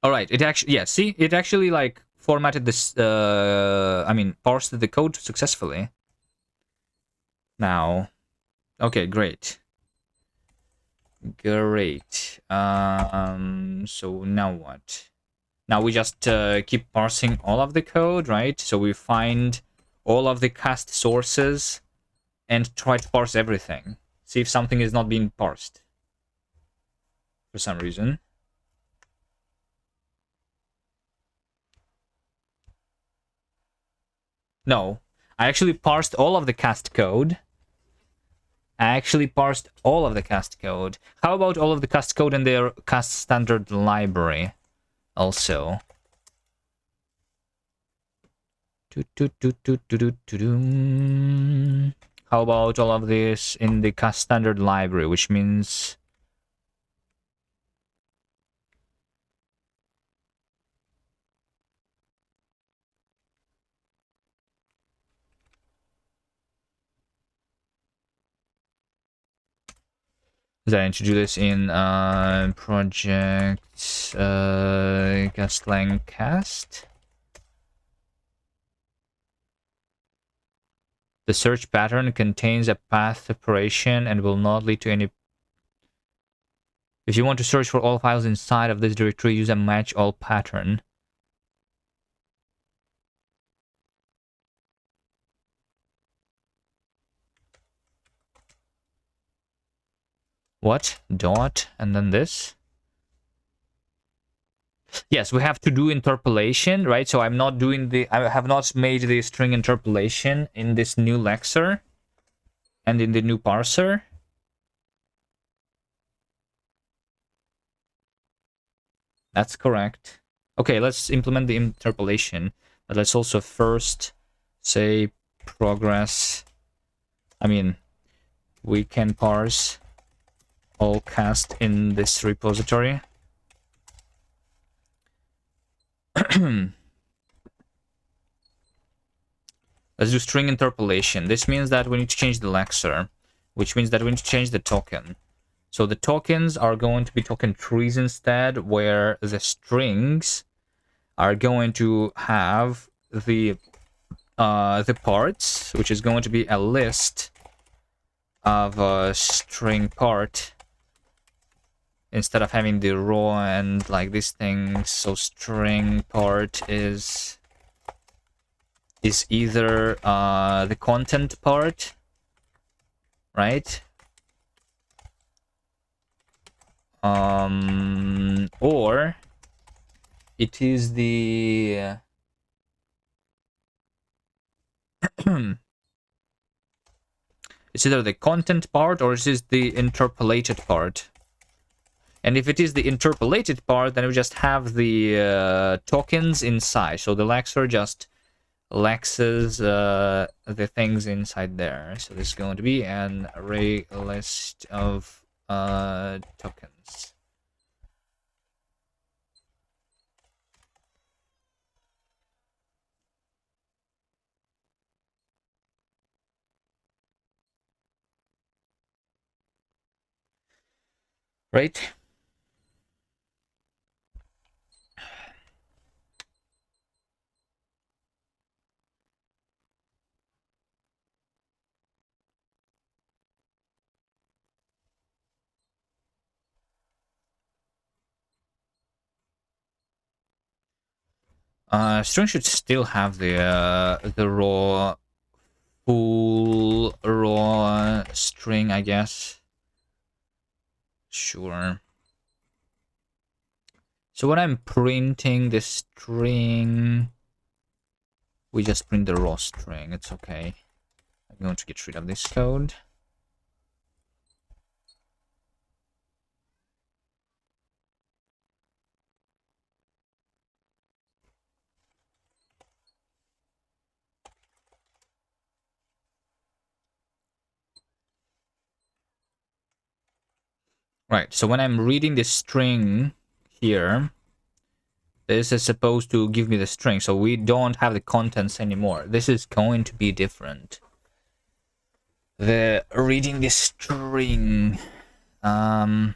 All right, it actually, yeah, see, it actually like formatted this, parsed the code successfully. Now, okay, great. Great. So now what? Now we just keep parsing all of the code, right? So we find all of the Kast sources and try to parse everything. See if something is not being parsed for some reason. No, I actually parsed all of the Kast code. How about all of the Kast code in their Kast standard library also? How about all of this in the Kast standard library, which means... Then I need to do this in project Kastlang Kast. The search pattern contains a path separation and will not lead to any... If you want to search for all files inside of this directory, use a match all pattern. What? Dot and then this? Yes, we have to do interpolation, right? So I'm not doing the... I have not made the string interpolation in this new lexer and in the new parser. That's correct. Okay, let's implement the interpolation. But let's also first say progress. I mean, we can parse all Kast in this repository. Let's do string interpolation. This means that we need to change the lexer, which means that we need to change the token. So the tokens are going to be token trees instead, where the strings are going to have the parts, which is going to be a list of a string part instead of having the raw and like these things. So string part is either the content part, right? Or It is the it's either the content part or it is the interpolated part. And if it is the interpolated part, then we just have the tokens inside. So the lexer just lexes the things inside there. So this is going to be an array list of tokens. Right? String should still have the raw full raw string, I guess. Sure. So when I'm printing the string, we just print the raw string. It's okay. I'm going to get rid of this code. Right, so when I'm reading the string here, this is supposed to give me the string, so we don't have the contents anymore. This is going to be different. The reading the string. So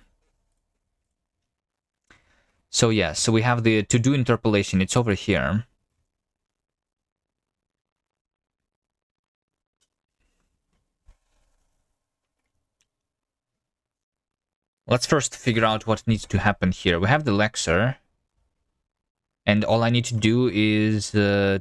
yeah, so we have the to do interpolation. It's over here. Let's first figure out what needs to happen here. We have the lexer. And all I need to do is to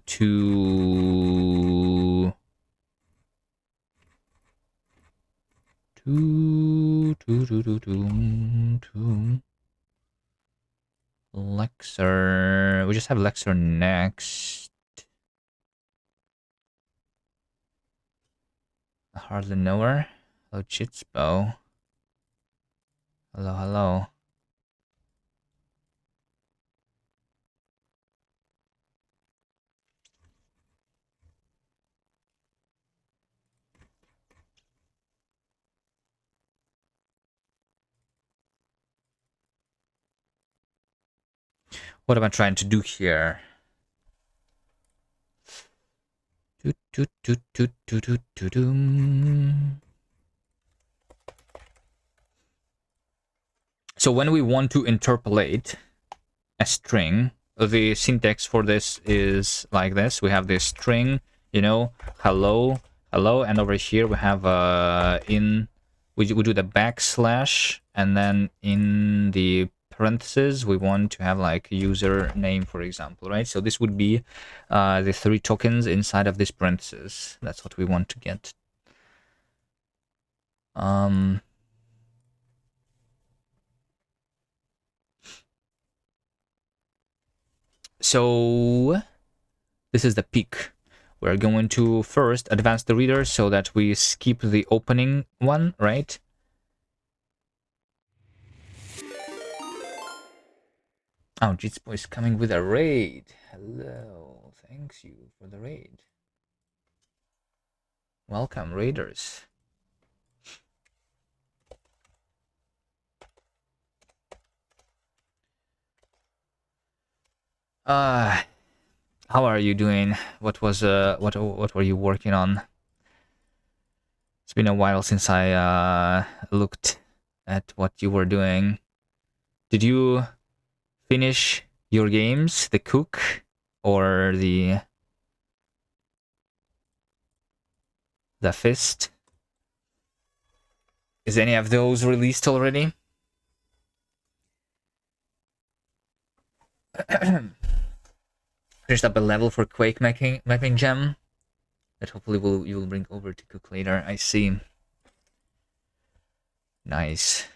lexer. We just have lexer next. I hardly know her. Hello, Chitspo. Hello, hello. What am I trying to do here? So when we want to interpolate a string, the syntax for this is like this. We have this string, you know, hello, hello, and over here we have we do the backslash, and then in the parentheses we want to have like user name, for example, right? So this would be the 3 tokens inside of this parentheses. That's what we want to get. So this is the peak. We're going to first advance the reader so that we skip the opening one, right? Oh, Jitspo is coming with a raid. Hello, thanks you for the raid. Welcome, raiders. How are you doing? What was what were you working on? It's been a while since I looked at what you were doing. Did you finish your games, the Cook or the Fist? Is any of those released already? Finished up a level for Quake mapping gem that hopefully you will bring over to Cook later. I see. Nice.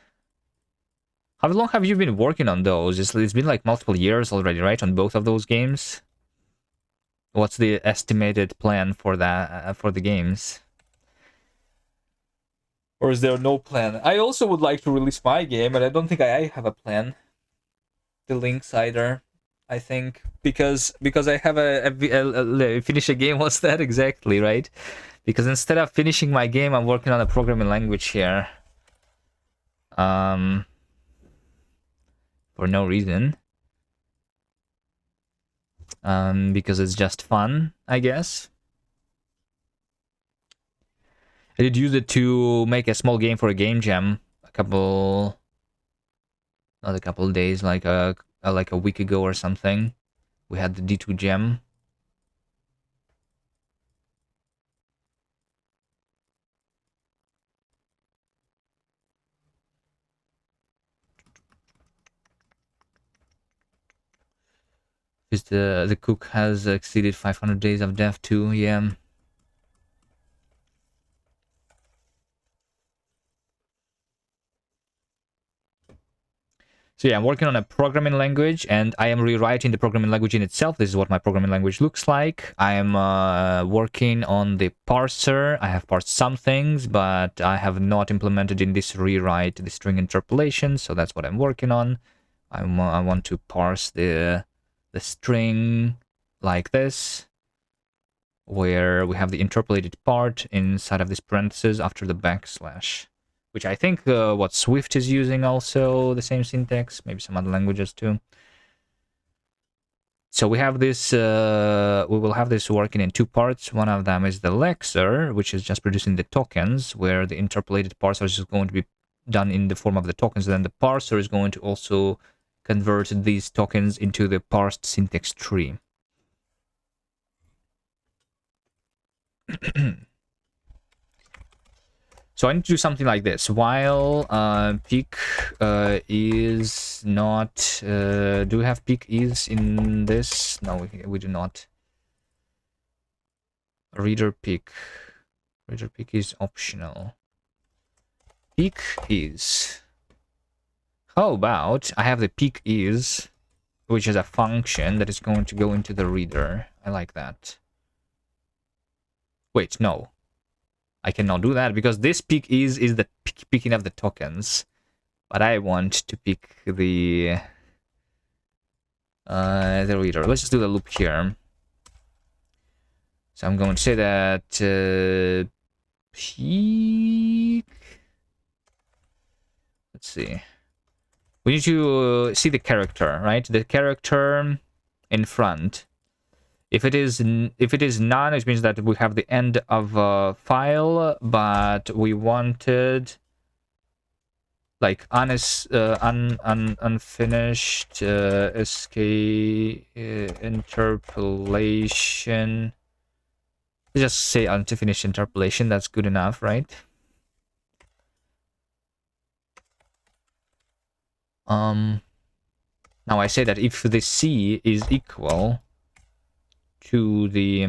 How long have you been working on those? It's been like multiple years already, right? On both of those games. What's the estimated plan for that for the games? Or is there no plan? I also would like to release my game, and I don't think I have a plan. The links either. I think because I have a finish a game. What's that exactly, right? Because instead of finishing my game, I'm working on a programming language here. For no reason. Because it's just fun, I guess. I did use it to make a small game for a game jam not a couple of days, like a week ago or something. We had the D2 gem. Because the cook has exceeded 500 days of dev too, yeah. So yeah, I'm working on a programming language, and I am rewriting the programming language in itself. This is what my programming language looks like. I am working on the parser. I have parsed some things, but I have not implemented in this rewrite the string interpolation, so that's what I'm working on. I want to parse the string like this, where we have the interpolated part inside of this parenthesis after the backslash. Which I think what Swift is using also, the same syntax, maybe some other languages too. So we have this, we will have this working in two parts. One of them is the lexer, which is just producing the tokens, where the interpolated parser is going to be done in the form of the tokens. And then the parser is going to also convert these tokens into the parsed syntax tree. So I need to do something like this. While peak is not... do we have peak is in this? No, we do not. Reader peak. Reader peak is optional. Peak is... How about I have the peak is, which is a function that is going to go into the reader. I like that. Wait, no. I cannot do that because this pick is the picking of the tokens, but I want to pick the reader. Let's just do the loop here. So I'm going to say that peak. Let's see. We need to see the character, right? The character in front. If it is none, it means that we have the end of a file, but we wanted like unfinished sk interpolation. Just say unfinished interpolation. That's good enough, right? Now I say that if the C is equal to the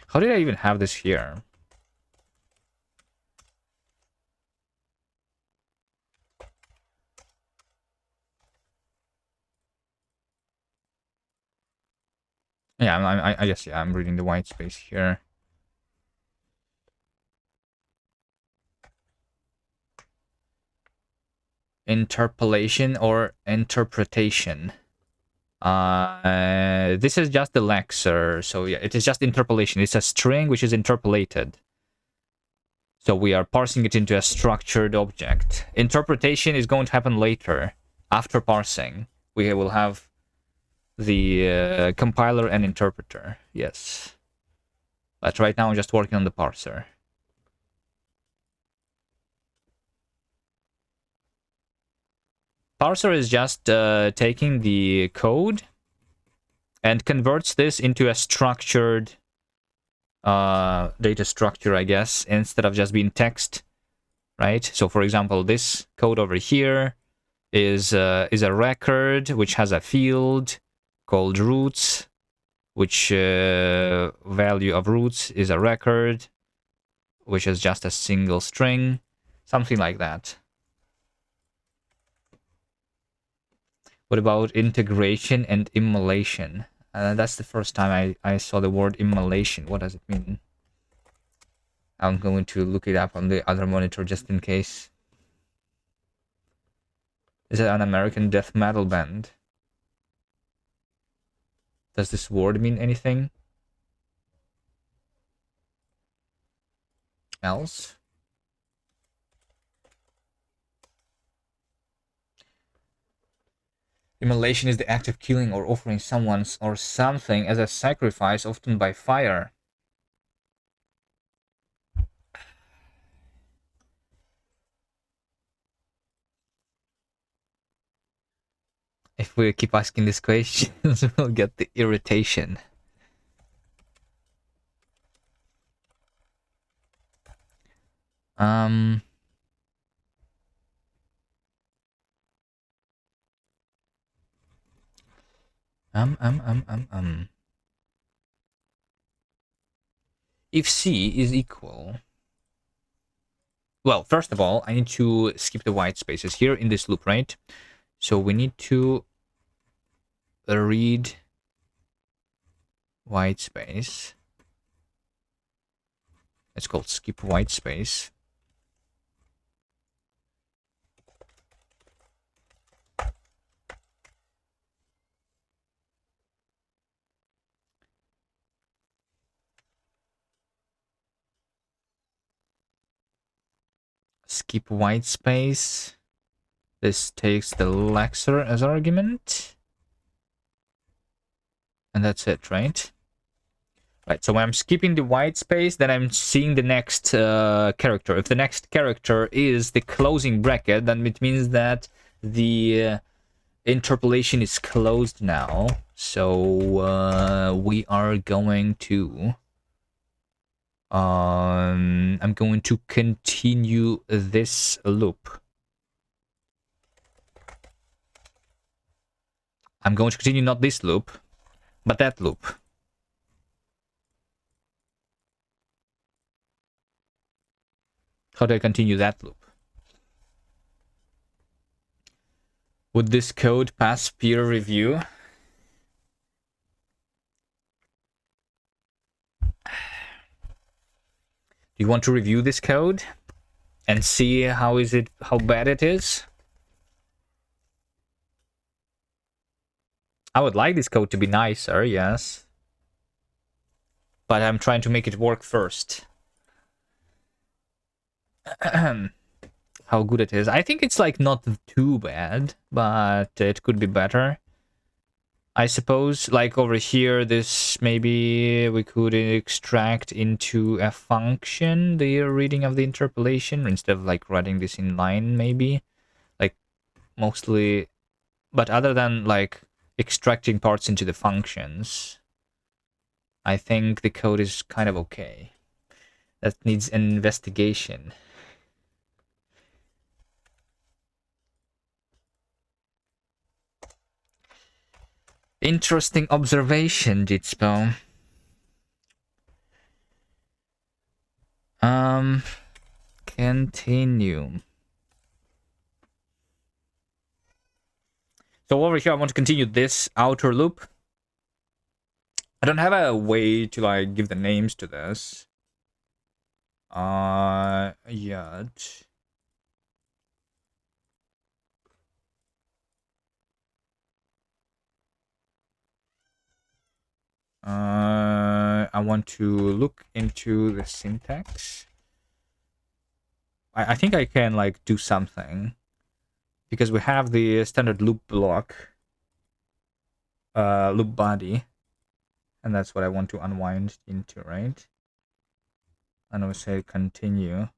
how did I even have this here? Yeah, I guess, yeah, I'm reading the white space here. Interpolation or interpretation. This is just the lexer, so yeah, it is just interpolation. It's a string which is interpolated. So we are parsing it into a structured object. Interpretation is going to happen later, after parsing. We will have the compiler and interpreter, yes. But right now I'm just working on the parser. Parser is just taking the code and converts this into a structured data structure, I guess, instead of just being text, right? So, for example, this code over here is a record which has a field called roots, which value of roots is a record. which is just a single string, something like that. What about integration and immolation? That's the first time I saw the word immolation. What does it mean? I'm going to look it up on the other monitor just in case. Is it an American death metal band? Does this word mean anything else? Immolation is the act of killing or offering someone or something as a sacrifice, often by fire. If we keep asking these questions, we'll get the irritation. If C is equal... Well, first of all, I need to skip the white spaces here in this loop, right? So we need to read white space. It's called skip white space. Skip white space. This takes the Lexer as argument. And that's it, right? Right, so when I'm skipping the white space, then I'm seeing the next character. If the next character is the closing bracket, then it means that the interpolation is closed now. So we are going to... I'm going to continue this loop. I'm going to continue not this loop, but that loop. How do I continue that loop? Would this code pass peer review? Do you want to review this code and see how bad it is? I would like this code to be nicer, yes. But I'm trying to make it work first. How good it is. I think it's like not too bad, but it could be better. I suppose, like over here, this maybe we could extract into a function the reading of the interpolation instead of like writing this in line, maybe. Like mostly, but other than like extracting parts into the functions, I think the code is kind of okay. That needs an investigation. Interesting observation, Jitspo. Continue. So over here, I want to continue this outer loop. I don't have a way to like give the names to this. Yet. I want to look into the syntax. I think I can like do something because we have the standard loop block, loop body, and that's what I want to unwind into, right? And I'll say continue.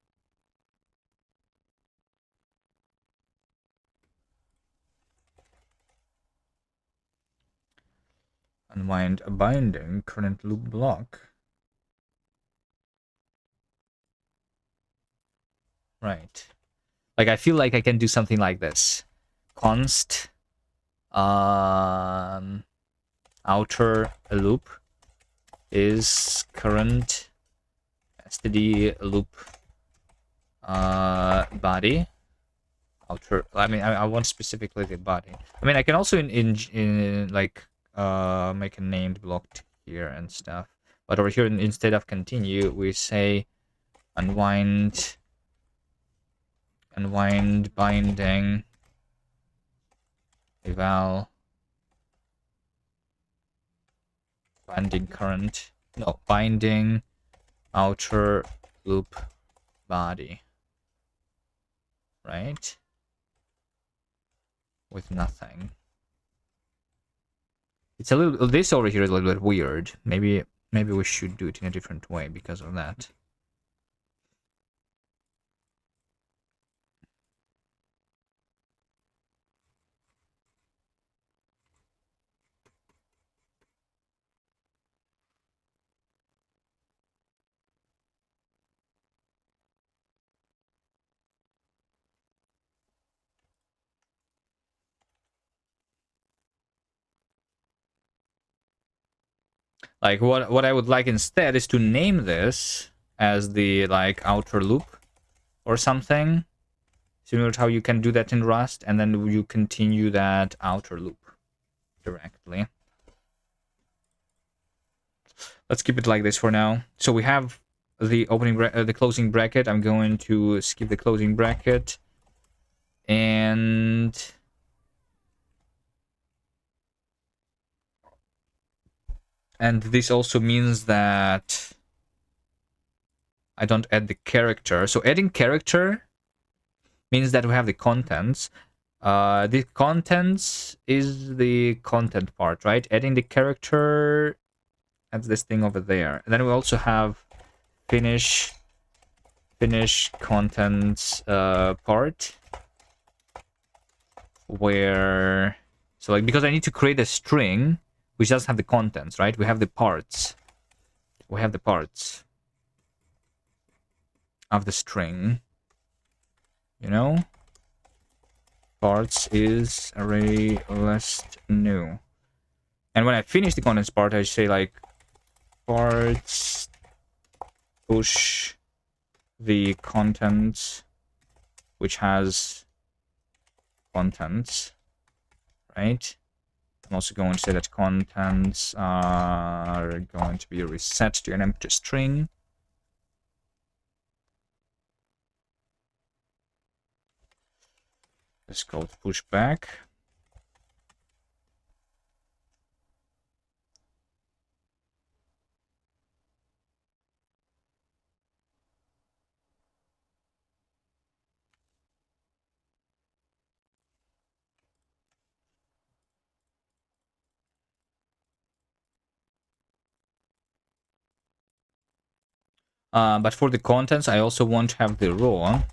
Unwind a binding current loop block. Right. Like I feel like I can do something like this. Const outer loop is current std loop body outer. I mean, I want specifically the body. I mean, I can also in like make a named block here and stuff. But over here, instead of continue, we say unwind binding eval binding current. No, binding outer loop body. Right? With nothing. It's a little. This over here is a little bit weird. Maybe we should do it in a different way because of that. Like what I would like instead is to name this as the like outer loop or something, similar to how you can do that in Rust, and then you continue that outer loop directly. Let's keep it like this for now. So we have the opening the closing bracket. I'm going to skip the closing bracket, and this also means that I don't add the character. So adding character means that we have the contents. The contents is the content part, right? Adding the character, that's this thing over there. And then we also have finish contents part, where, so like, because I need to create a string which doesn't have the contents, right? We have the parts. We have the parts of the string, you know? Parts is array list new. And when I finish the contents part, I say like parts push the contents which has contents, right? I'm also going to say that contents are going to be reset to an empty string. It's called pushback. But for the contents, I also want to have the row. I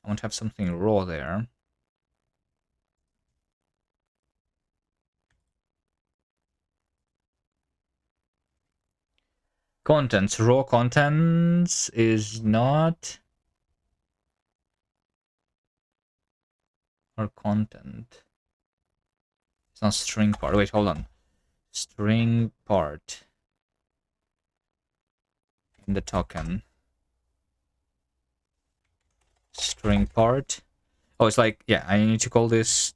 want to have something raw there. Contents. Raw contents is not... or content. It's not string part. Wait, hold on. String part in the token. String part. Oh, it's like, yeah, I need to call this...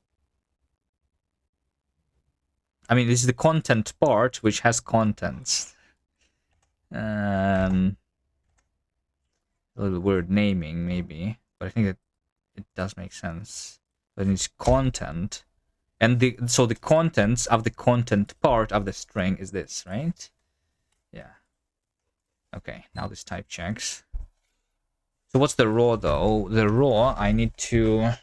I mean, this is the content part, which has contents. A little weird naming, maybe. But I think that it does make sense. But it's content. And so the contents of the content part of the string is this, right? Yeah. Okay, now this type checks. So what's the raw, though? The raw, I need to...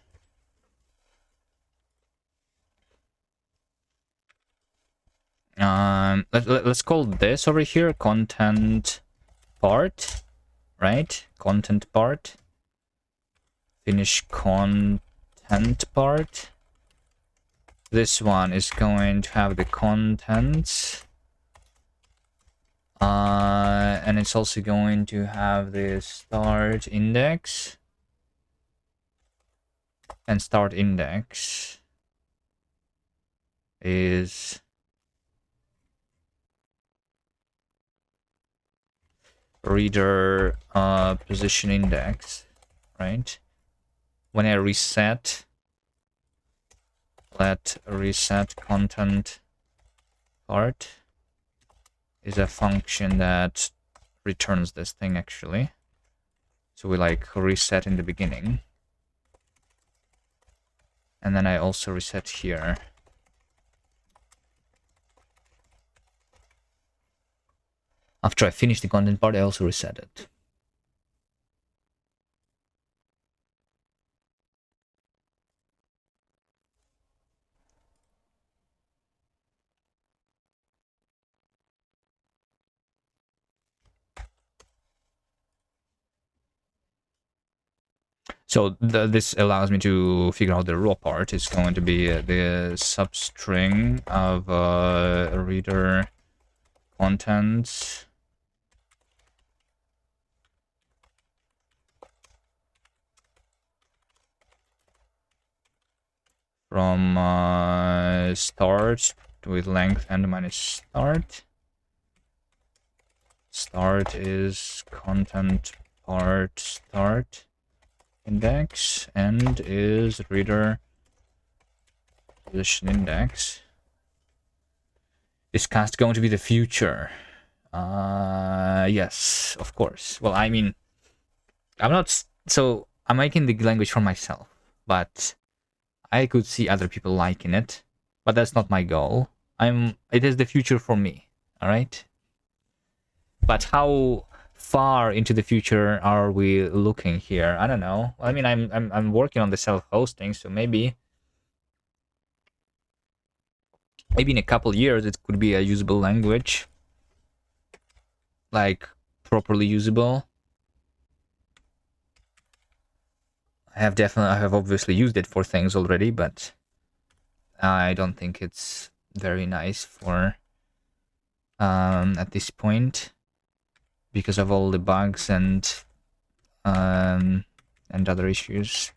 let's call this over here content part, right? Content part. Finish content part. This one is going to have the contents. And it's also going to have the start index. And start index is reader position index, right? When I reset, let reset content part is a function that returns this thing actually. So we like reset in the beginning. And then I also reset here. After I finish the content part, I also reset it. So this allows me to figure out the raw part. It's going to be the substring of reader contents from start with length n minus start. Start is content part start index, and is reader position index. Is Kast going to be the future? Yes, of course. Well, I mean, I'm not, so I'm making the language for myself, but I could see other people liking it, but that's not my goal. It is the future for me, all right? But how far into the future are we looking here? I don't know. I mean, I'm working on the self-hosting, so maybe in a couple years it could be a usable language, like properly usable. I have obviously used it for things already, but I don't think it's very nice for at this point because of all the bugs and other issues.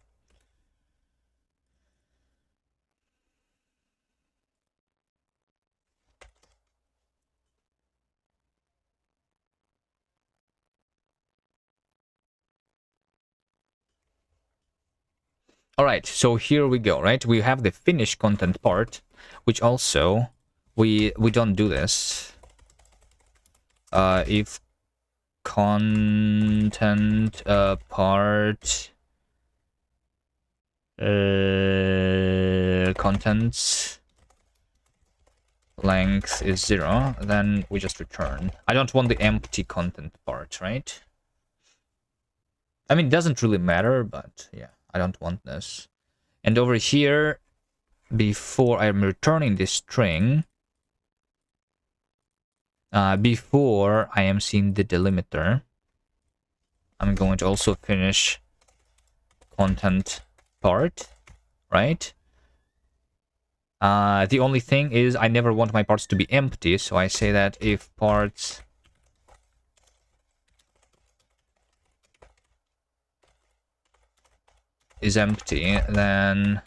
All right, so here we go, right? We have the finish content part, which also we don't do this. If content part contents length is 0, then we just return. I don't want the empty content part, right? I mean, it doesn't really matter, but yeah, I don't want this. And over here, before I'm returning this string, before I am seeing the delimiter, I'm going to also finish content part, right? The only thing is I never want my parts to be empty, so I say that if parts is empty, then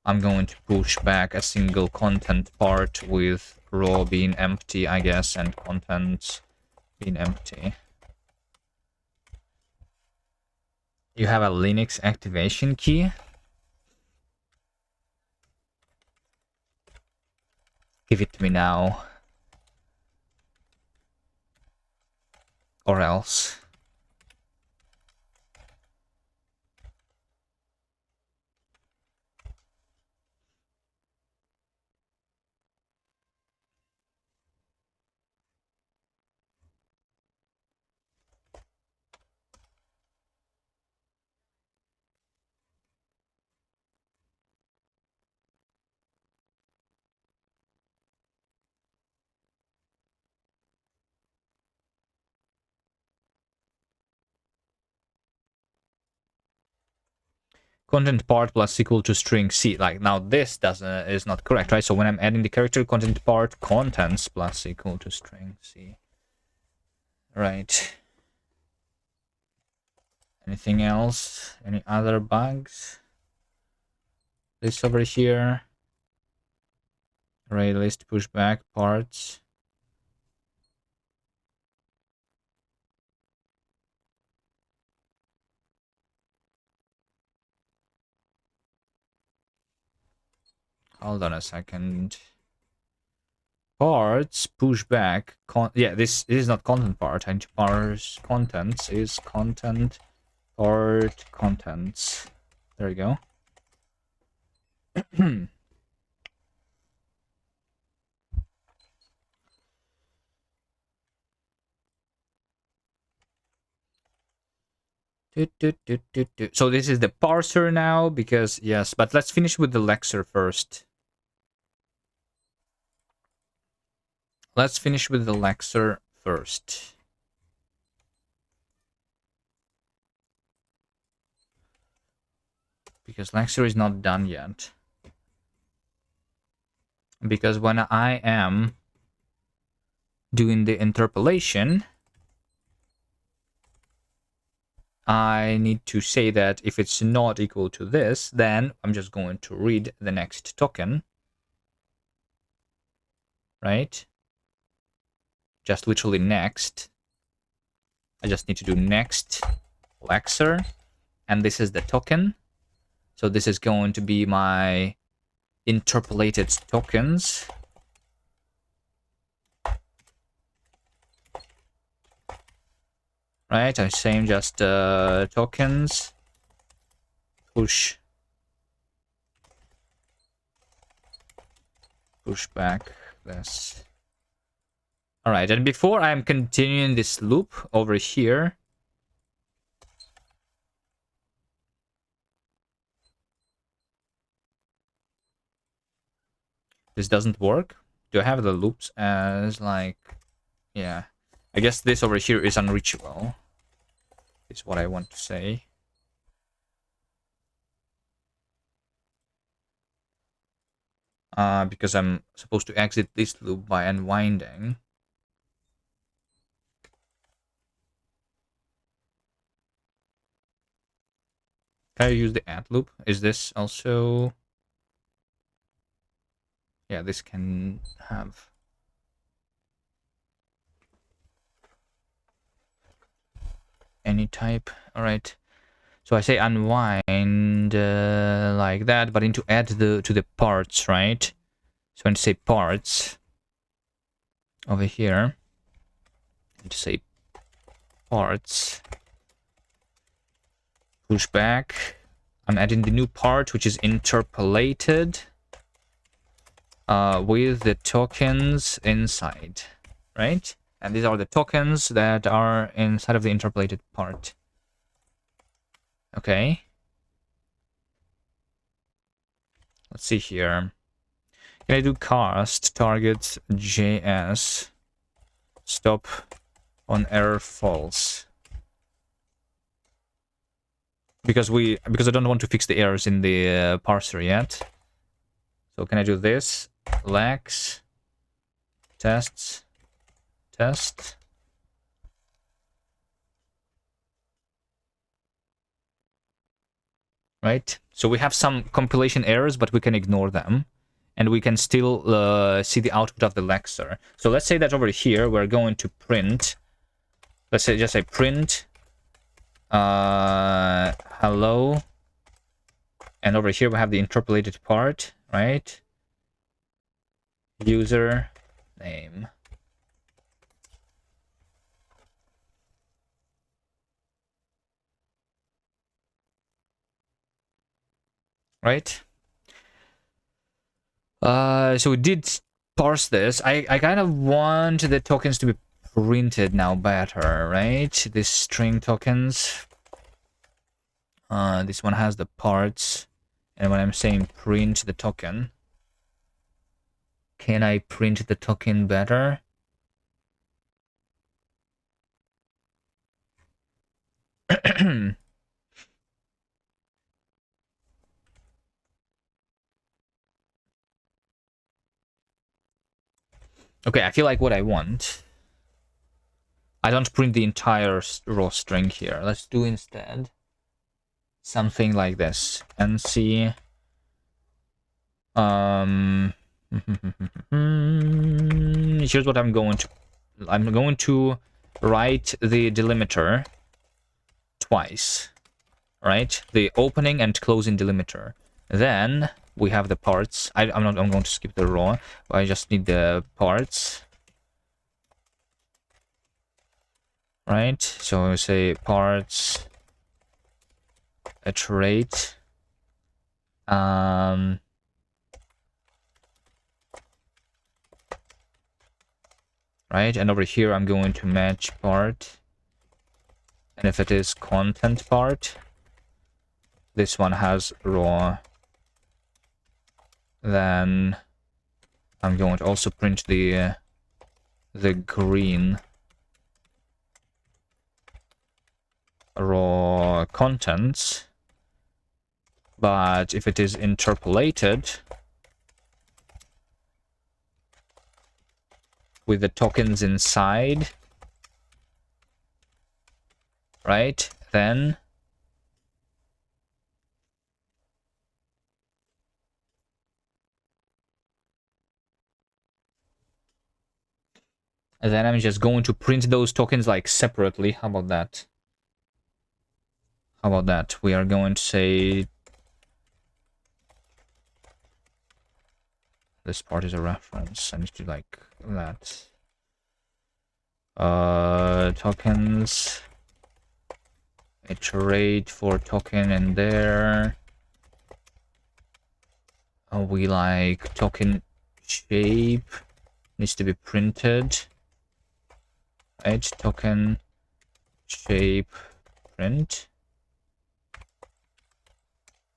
I'm going to push back a single content part with row being empty, I guess, and contents being empty. You have a Linux activation key? Give it to me now. Or else. Content part plus equal to string C. Like, now this is not correct, right? So when I'm adding the character, content part contents plus equal to string C. Right. Anything else? Any other bugs? This over here. Array list pushback parts. Hold on a second. Parts pushback. Yeah, this is not content part. I need to parse contents. Is content part contents. There you go. So this is the parser now, because yes, but let's finish with the lexer first. Let's finish with the lexer first. Because lexer is not done yet. Because when I am doing the interpolation, I need to say that if it's not equal to this, then I'm just going to read the next token. Right? Just literally next. I just need to do next lexer. And this is the token. So this is going to be my interpolated tokens. Right, I'm saying just tokens. Push back this. Alright, and before I'm continuing this loop over here, this doesn't work. Do I have the loops as like, yeah. I guess this over here is unreachable, is what I want to say. Because I'm supposed to exit this loop by unwinding. Can I use the add loop? Is this also... Yeah, this can have... any type. Alright. So I say unwind like that, but I need to add to the parts, right? So I need to say parts over here. I need to say parts. Push back. I'm adding the new part, which is interpolated with the tokens inside, right? And these are the tokens that are inside of the interpolated part. Okay. Let's see here. Can I do Kast target JS stop on error false? Because I don't want to fix the errors in the parser yet. So can I do this? Lex tests test. Right? So we have some compilation errors, but we can ignore them. And we can still see the output of the lexer. So let's say that over here, we're going to print. Let's say just say print hello. And over here, we have the interpolated part, right? User name. Right? So we did parse this. I kind of want the tokens to be printed now better, right? These string tokens. This one has the parts. And when I'm saying print the token, can I print the token better? Okay, I feel like what I want. I don't print the entire raw string here. Let's do instead something like this. NC Here's what I'm going to... I'm going to write the delimiter twice, right? The opening and closing delimiter. Then we have the parts. I'm going to skip the raw. I just need the parts. Right? So we say parts iterate. Right? And over here I'm going to match part. And if it is content part, this one has raw. Then I'm going to also print the green raw contents. But if it is interpolated with the tokens inside, right, then I'm just going to print those tokens like separately. How about that? How about that? We are going to say this part is a reference. I need to like that. Tokens. Iterate for token in there. We like token shape needs to be printed. Right? Token shape print.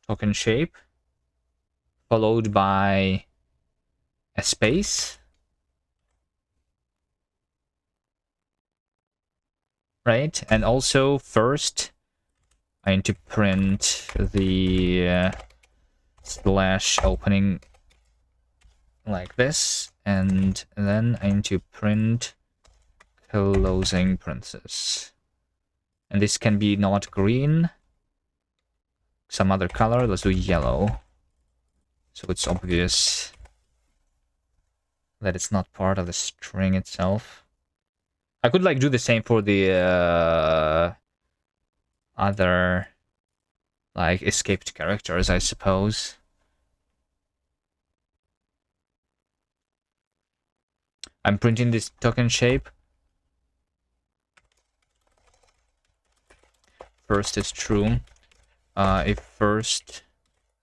Token shape followed by a space, right? And also first I need to print the slash opening like this, and then I need to print closing parenthesis. And this can be not green, some other color. Let's do yellow, so it's obvious that it's not part of the string itself. I could like do the same for the other like escaped characters, I suppose. I'm printing this token shape. First is true. If first,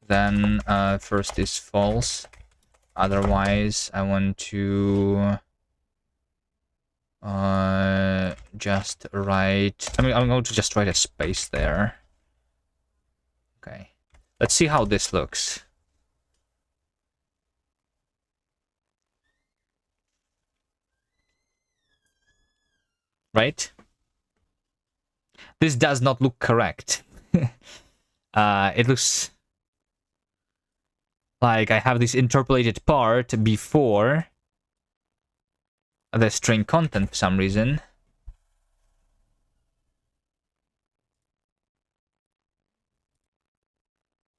then first is false. Otherwise, I want to just write... I mean, I'm going to just write a space there. Okay. Let's see how this looks. Right? This does not look correct. It looks like I have this interpolated part before the string content for some reason.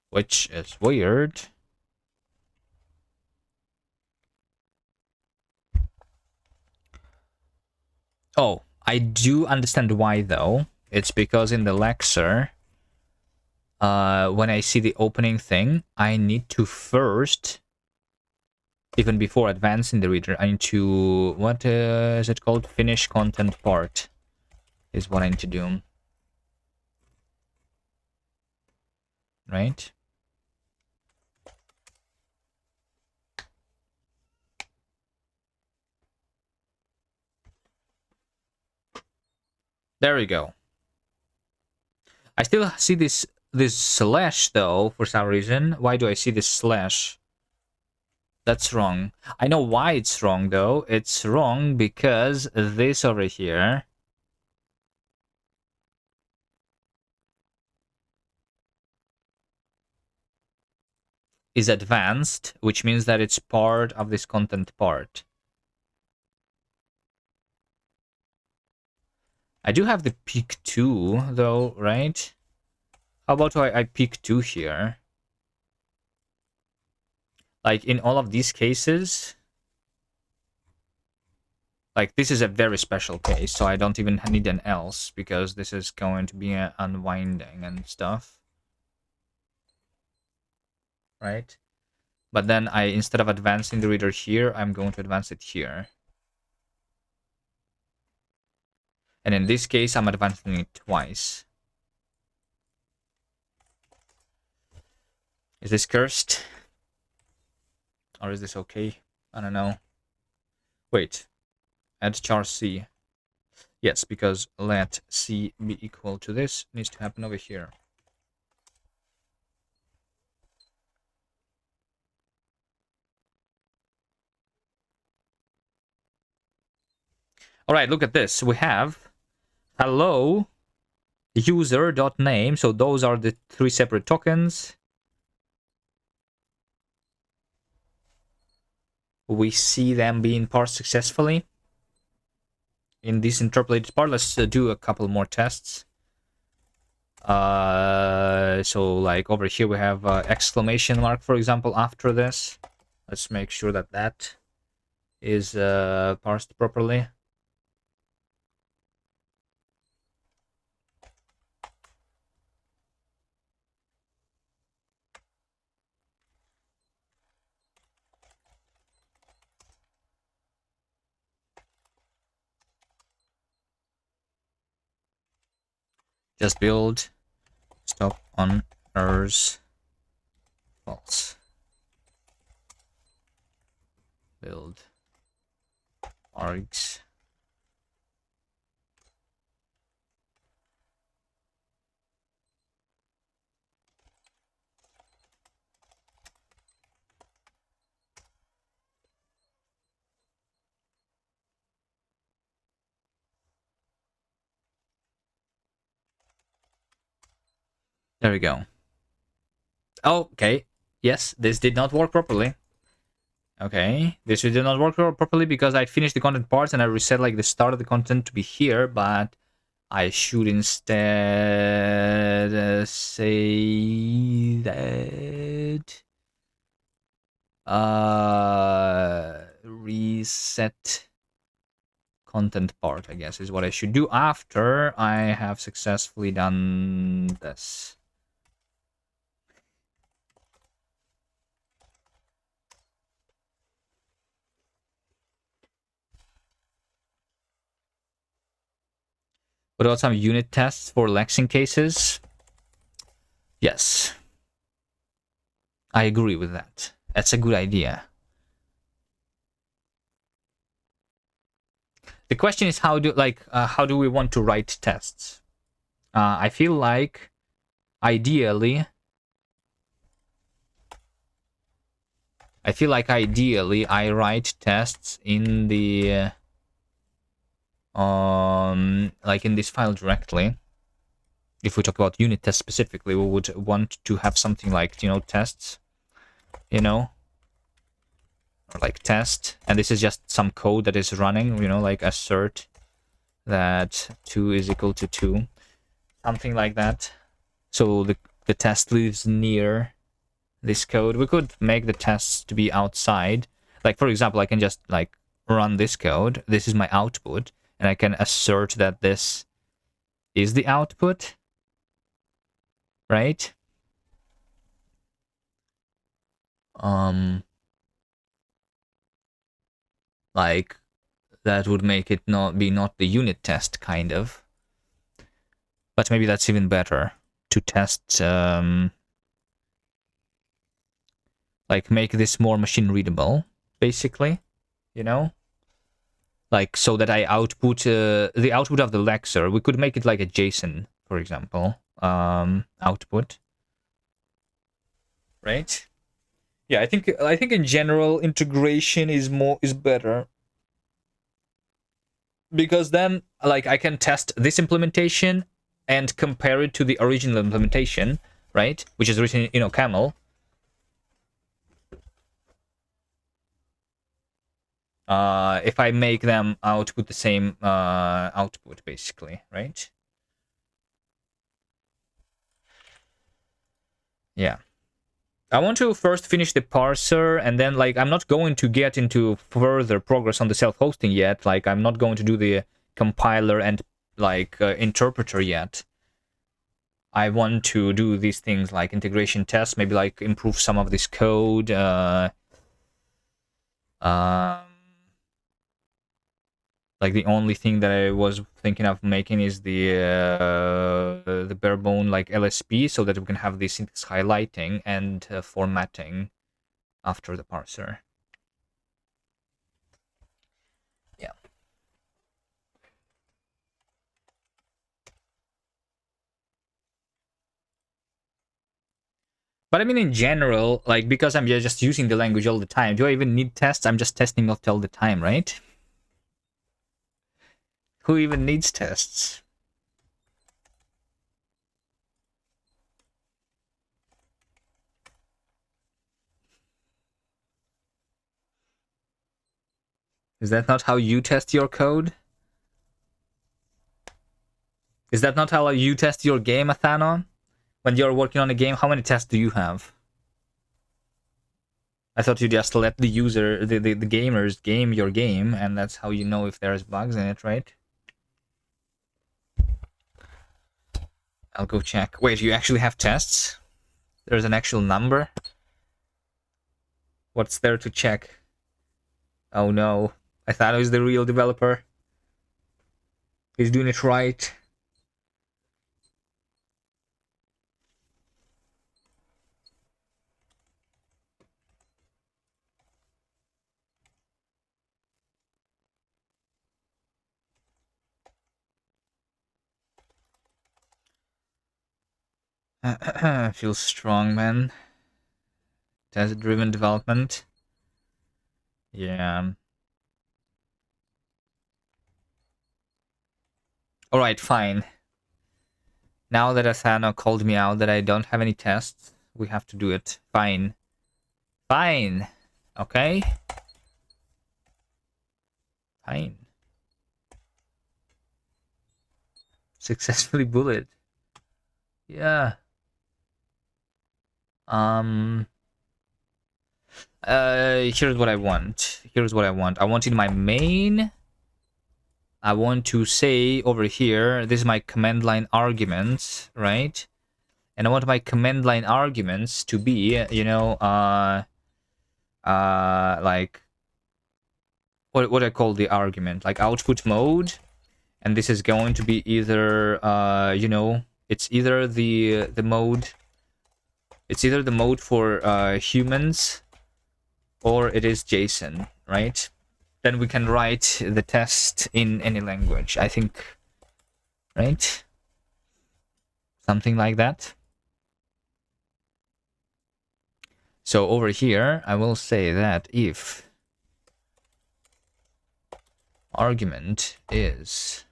Which is weird. Oh, I do understand why though. It's because in the Lexer, when I see the opening thing, I need to first, even before advancing the reader, I need to, what is it called? Finish content part is what I need to do. Right? There we go. I still see this slash though, for some reason. Why do I see this slash? That's wrong. I know why it's wrong though. It's wrong because this over here is advanced, which means that it's part of this content part. I do have the peak 2 though, right? How about I peak 2 here? like in all of these cases, like this is a very special case, so I don't even need an else because this is going to be unwinding and stuff, right? But then instead of advancing the reader here, I'm going to advance it here. And in this case, I'm advancing it twice. Is this cursed? Or is this okay? I don't know. Wait. Add char C. Yes, because let C be equal to this needs to happen over here. All right, look at this. We have hello user.name. So those are the 3 separate tokens. We see them being parsed successfully in this interpolated part. Let's do a couple more tests. So like over here we have exclamation mark, for example, after this. Let's make sure that that is parsed properly. Just build stop on errors false. Build args. There we go. Okay. Yes, this did not work properly. Okay, this did not work properly because I finished the content parts and I reset like the start of the content to be here, but I should instead say that reset content part, I guess, is what I should do after I have successfully done this. What about some unit tests for lexing cases? Yes. I agree with that. That's a good idea. The question is how do we want to write tests? I feel like ideally I write tests in the like in this file directly. If we talk about unit tests specifically, we would want to have something like, tests, or like test, and this is just some code that is running, like assert that 2 is equal to 2, something like that. So the test lives near this code. We could make the tests to be outside. Like, for example, I can just like run this code. This is my output, and I can assert that this is the output, right? Like that would make it not the unit test, kind of. But maybe that's even better to test, like make this more machine readable, basically, like so that I output the output of the lexer. We could make it like a JSON, for example, output, right? Yeah, I think in general integration is better, because then like I can test this implementation and compare it to the original implementation, right? Which is written in camel. If I make them output the same output, basically, right? Yeah. I want to first finish the parser, and then, like, I'm not going to get into further progress on the self-hosting yet. Like, I'm not going to do the compiler and, like, interpreter yet. I want to do these things like integration tests, maybe, like, improve some of this code. Like, the only thing that I was thinking of making is the bare bone, like, LSP, so that we can have the syntax highlighting and formatting after the parser. Yeah. But I mean, in general, like, because I'm just using the language all the time, do I even need tests? I'm just testing it all the time, right? Who even needs tests? Is that not how you test your code? Is that not how you test your game, Athano? When you're working on a game, how many tests do you have? I thought you just let the user, the gamers game your game, and that's how you know if there's bugs in it, right? I'll go check. Wait, you actually have tests? There's an actual number? What's there to check? Oh no. I thought I was the real developer. He's doing it right. Feels strong, man. Test-driven development. Yeah. Alright, fine. Now that Asana called me out that I don't have any tests, we have to do it. Fine. Fine. Okay? Fine. Successfully bullet. Yeah. Here's what I want. Here's what I want. I want in my main, I want to say over here, this is my command line arguments, right? And I want my command line arguments to be, you know, like, what I call the argument, like output mode, and this is going to be either, you know, it's either the mode, it's either the mode for humans, or it is JSON, right? Then we can write the test in any language, I think, right? Something like that. So over here, I will say that if argument is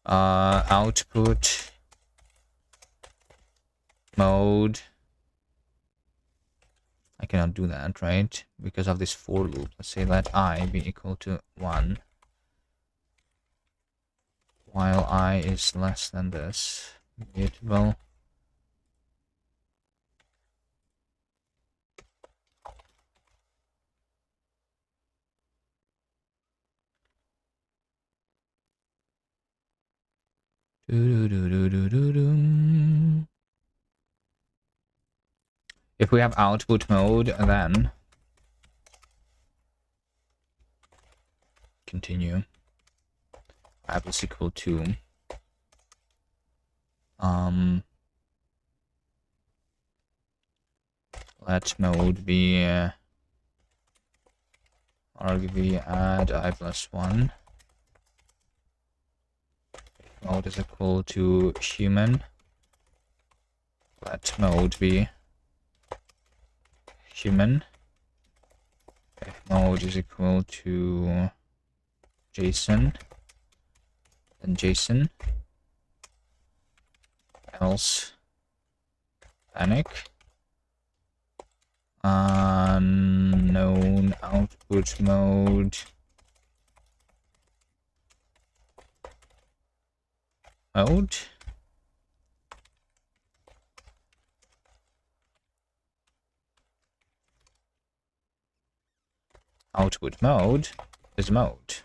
output mode, I cannot do that, right? Because of this for loop. Let's say let I be equal to 1 while I is less than this. It will if we have output mode, then continue. App is equal to let mode be argv add I plus 1. Mode is equal to human. Let mode be human. If mode is equal to JSON, then JSON. Else panic. Unknown output mode. Mode. output mode is mode.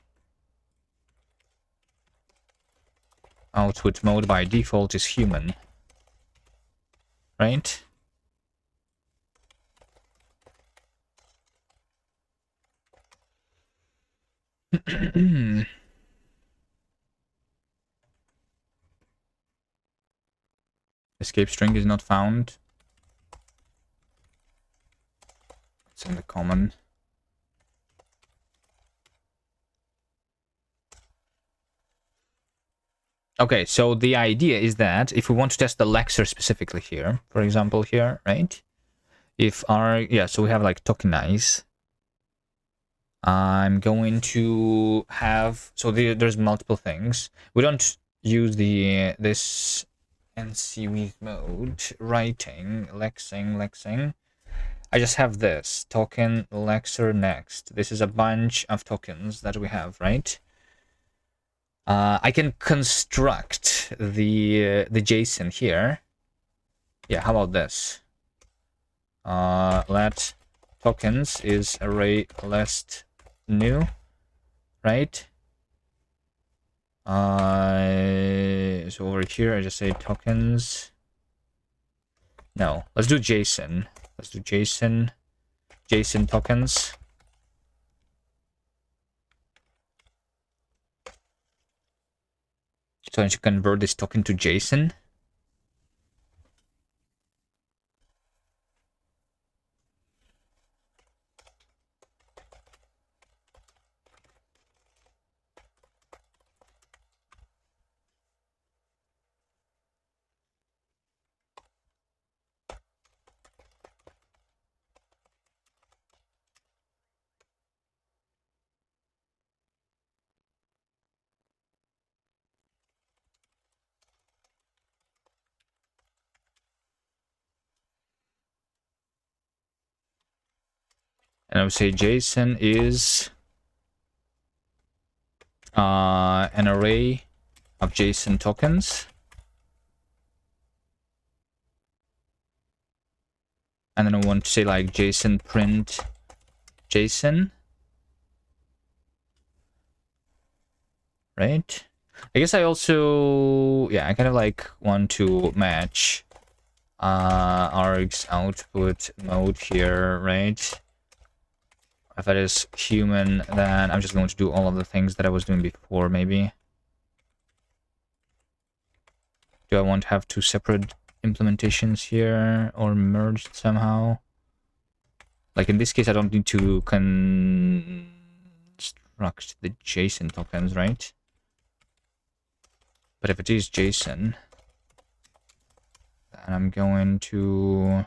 Output mode by default is human. Right? Escape string is not found. It's in the common. Okay, so the idea is that if we want to test the lexer specifically here, for example here, right? If our, yeah, so we have like tokenize. I'm going to have, so there's multiple things. We don't use this NC with mode, writing, lexing. I just have this token lexer next. This is a bunch of tokens that we have, right? I can construct the JSON here. Yeah, how about this? Let tokens is array list new, right? So over here I just say tokens. No, let's do JSON. Let's do JSON tokens. So I should convert this token to JSON. And I would say JSON is an array of JSON tokens. And then I want to say like JSON print JSON. Right? I guess I also, yeah, I kind of like want to match args output mode here, right? If that is human, then I'm just going to do all of the things that I was doing before, maybe. Do I want to have two separate implementations here or merged somehow? Like in this case, I don't need to construct the JSON tokens, right? But if it is JSON, then I'm going to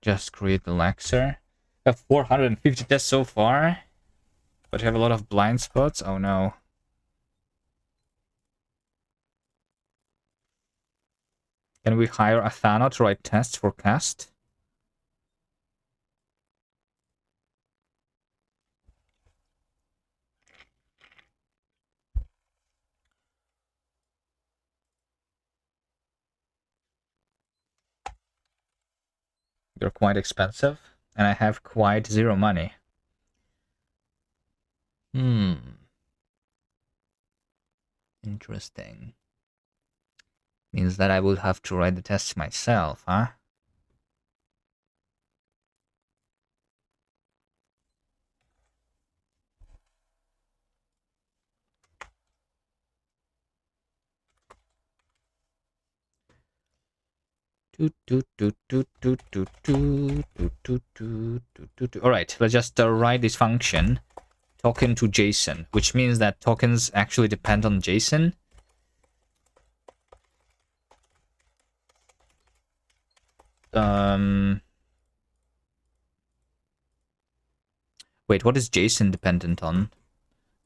just create the lexer. I have 450 tests so far, but I have a lot of blind spots. Oh no. Can we hire Athana to write tests for Kast? They're quite expensive, and I have quite zero money. Interesting. Means that I will have to write the tests myself, huh? All right, let's just write this function token to JSON, which means that tokens actually depend on JSON. Wait, what is JSON dependent on?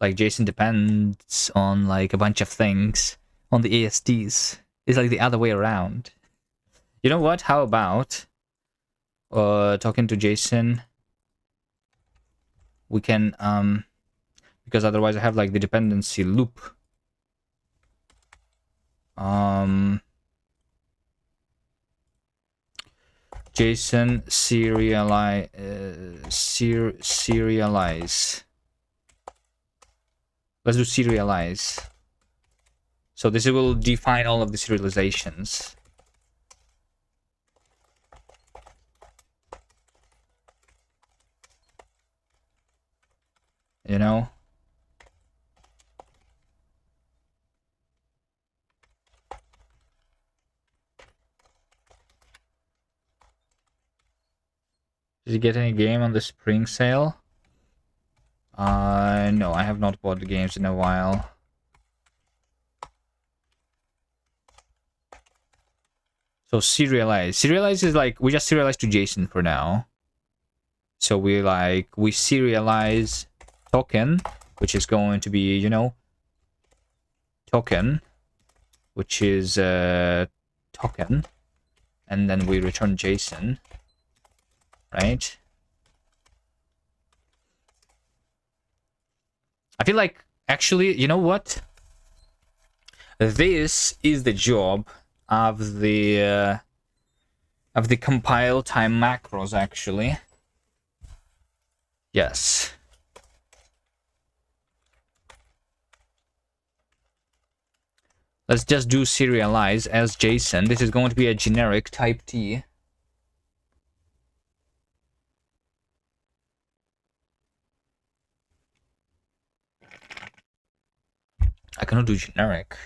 Like JSON depends on like a bunch of things on the ASDs. It's like the other way around. You know what? How about talking to JSON? We can because otherwise I have like the dependency loop. JSON serialize. Let's do serialize. So this will define all of the serializations. You know? Did you get any game on the spring sale? No, I have not bought the games in a while. So serialize. Serialize is like, we just serialize to JSON for now. So we serialize token, which is going to be, you know, token, which is token, and then we return JSON, right? I feel like, actually, you know what? This is the job of the compile time macros, actually. Yes. Let's just do serialize as JSON. This is going to be a generic type T. I cannot do generic.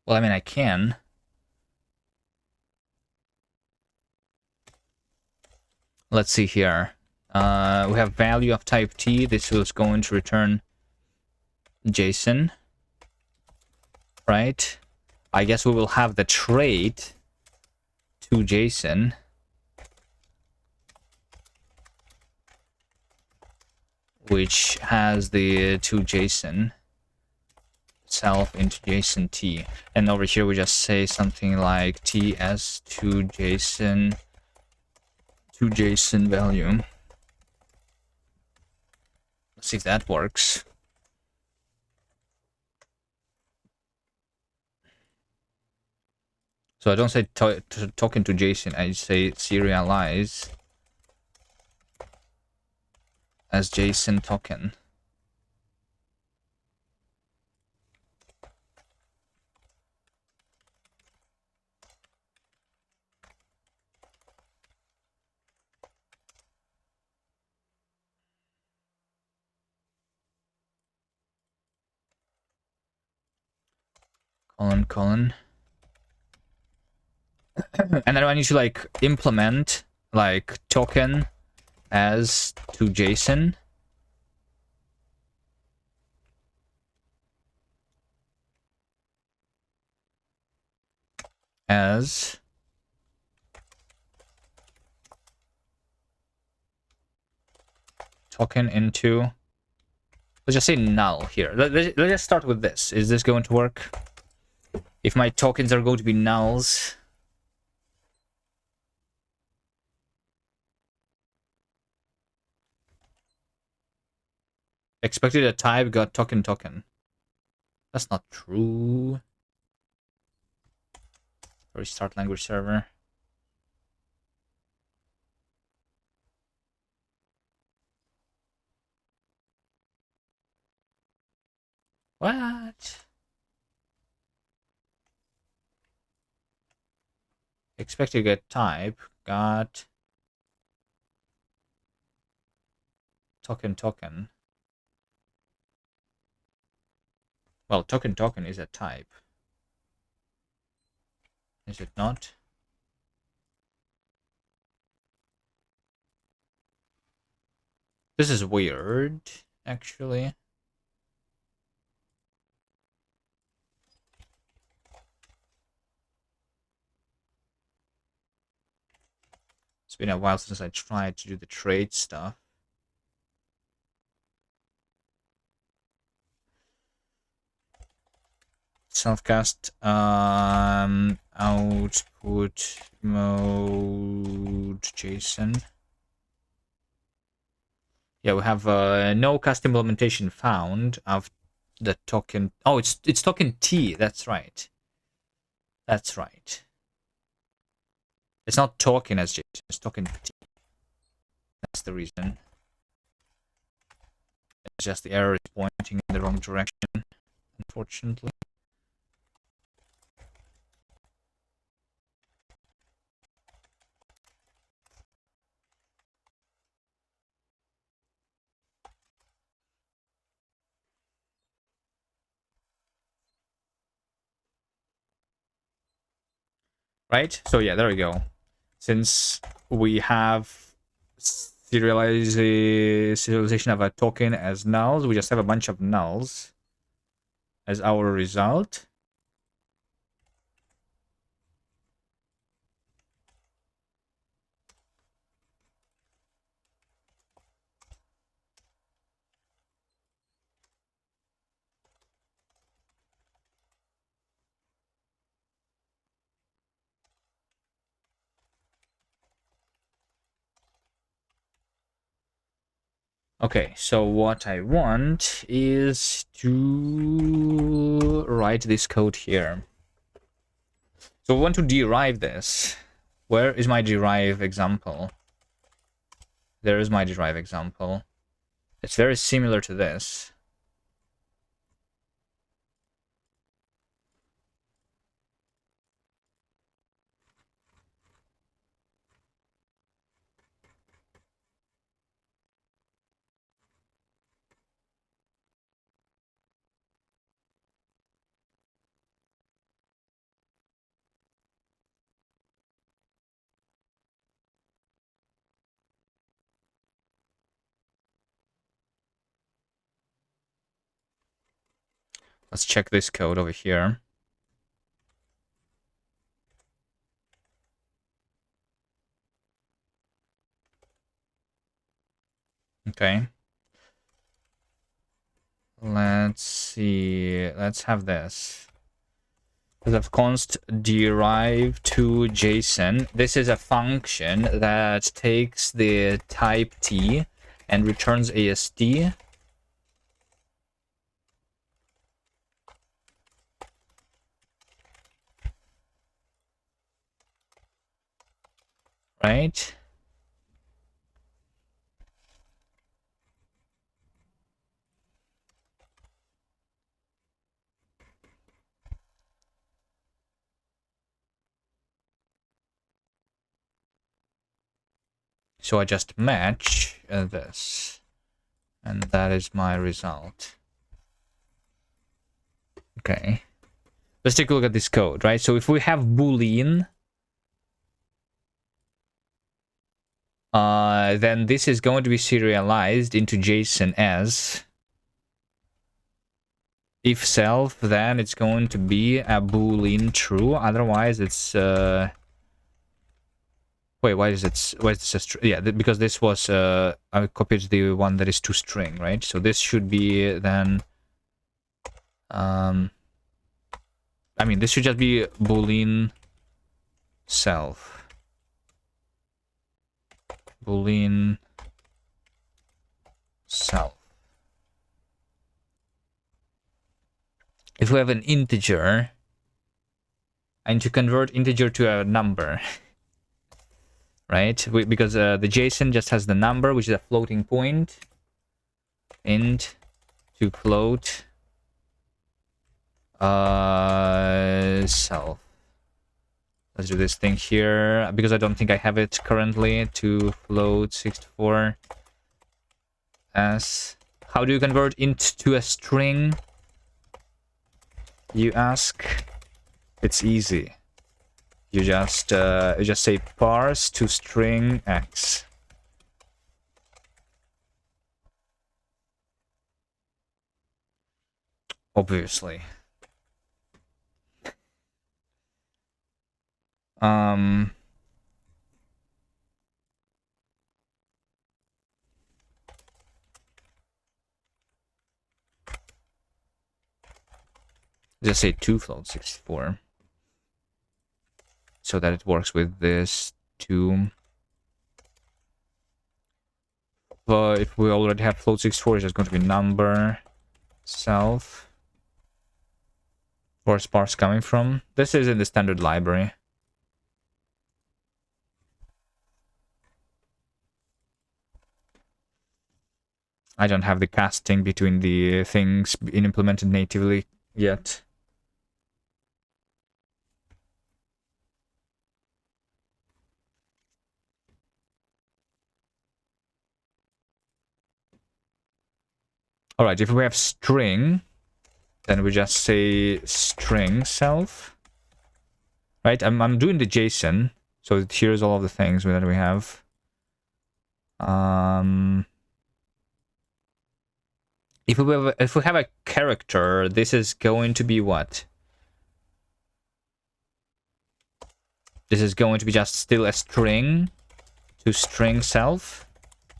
Well, I mean, I can. Let's see here. We have value of type T. This is going to return JSON, right? I guess we will have the trait to JSON. Which has the to JSON itself into JSON T. And over here we just say something like TS to JSON value. Let's see if that works. So I don't say token to JSON, I say serialize as JSON token. Colon. And then I need to like implement like token as to JSON. As token into, let's just say null here. Let's just start with this. Is this going to work? If my tokens are going to be nulls, expected a type, got token. That's not true. Restart language server. What? Expect to get type, got token. Well, token is a type. Is it not? This is weird, actually. It's been a while since I tried to do the trade stuff. Self-cast output mode JSON. Yeah, we have no cast implementation found of the token. Oh, it's token T. That's right. That's right. It's not talking as JSON, it's talking T. That's the reason. It's just the error is pointing in the wrong direction, unfortunately. Right? So yeah, there we go. Since we have serialization of a token as nulls, we just have a bunch of nulls as our result. Okay, so what I want is to write this code here. So I want to derive this. Where is my derive example? There is my derive example. It's very similar to this. Let's check this code over here. Okay. Let's see. Let's have this. We have const derive to JSON. This is a function that takes the type T and returns AST. Right? So I just match this. And that is my result. Okay. Let's take a look at this code, right? So if we have Boolean, then this is going to be serialized into JSON as if self, then it's going to be a Boolean true. Otherwise, it's wait, why is this a string? Yeah, because this was I copied the one that is to string, right? So this should be then I mean, this should just be Boolean self. Boolean self. If we have an integer, I need to convert integer to a number, right? Because the JSON just has the number, which is a floating point, int to float self. Let's do this thing here, because I don't think I have it currently, to float 64 as. How do you convert int to a string, you ask? It's easy. You just say parse to string x. Obviously. Just say to float 64. So that it works with this too. But if we already have float 64, it's just going to be number self. Where's parse coming from? This is in the standard library. I don't have the casting between the things being implemented natively yet. All right, if we have string, then we just say string self. Right, I'm doing the JSON. So here's all of the things that we have. If we have a character, this is going to be what? This is going to be just still a string to string self,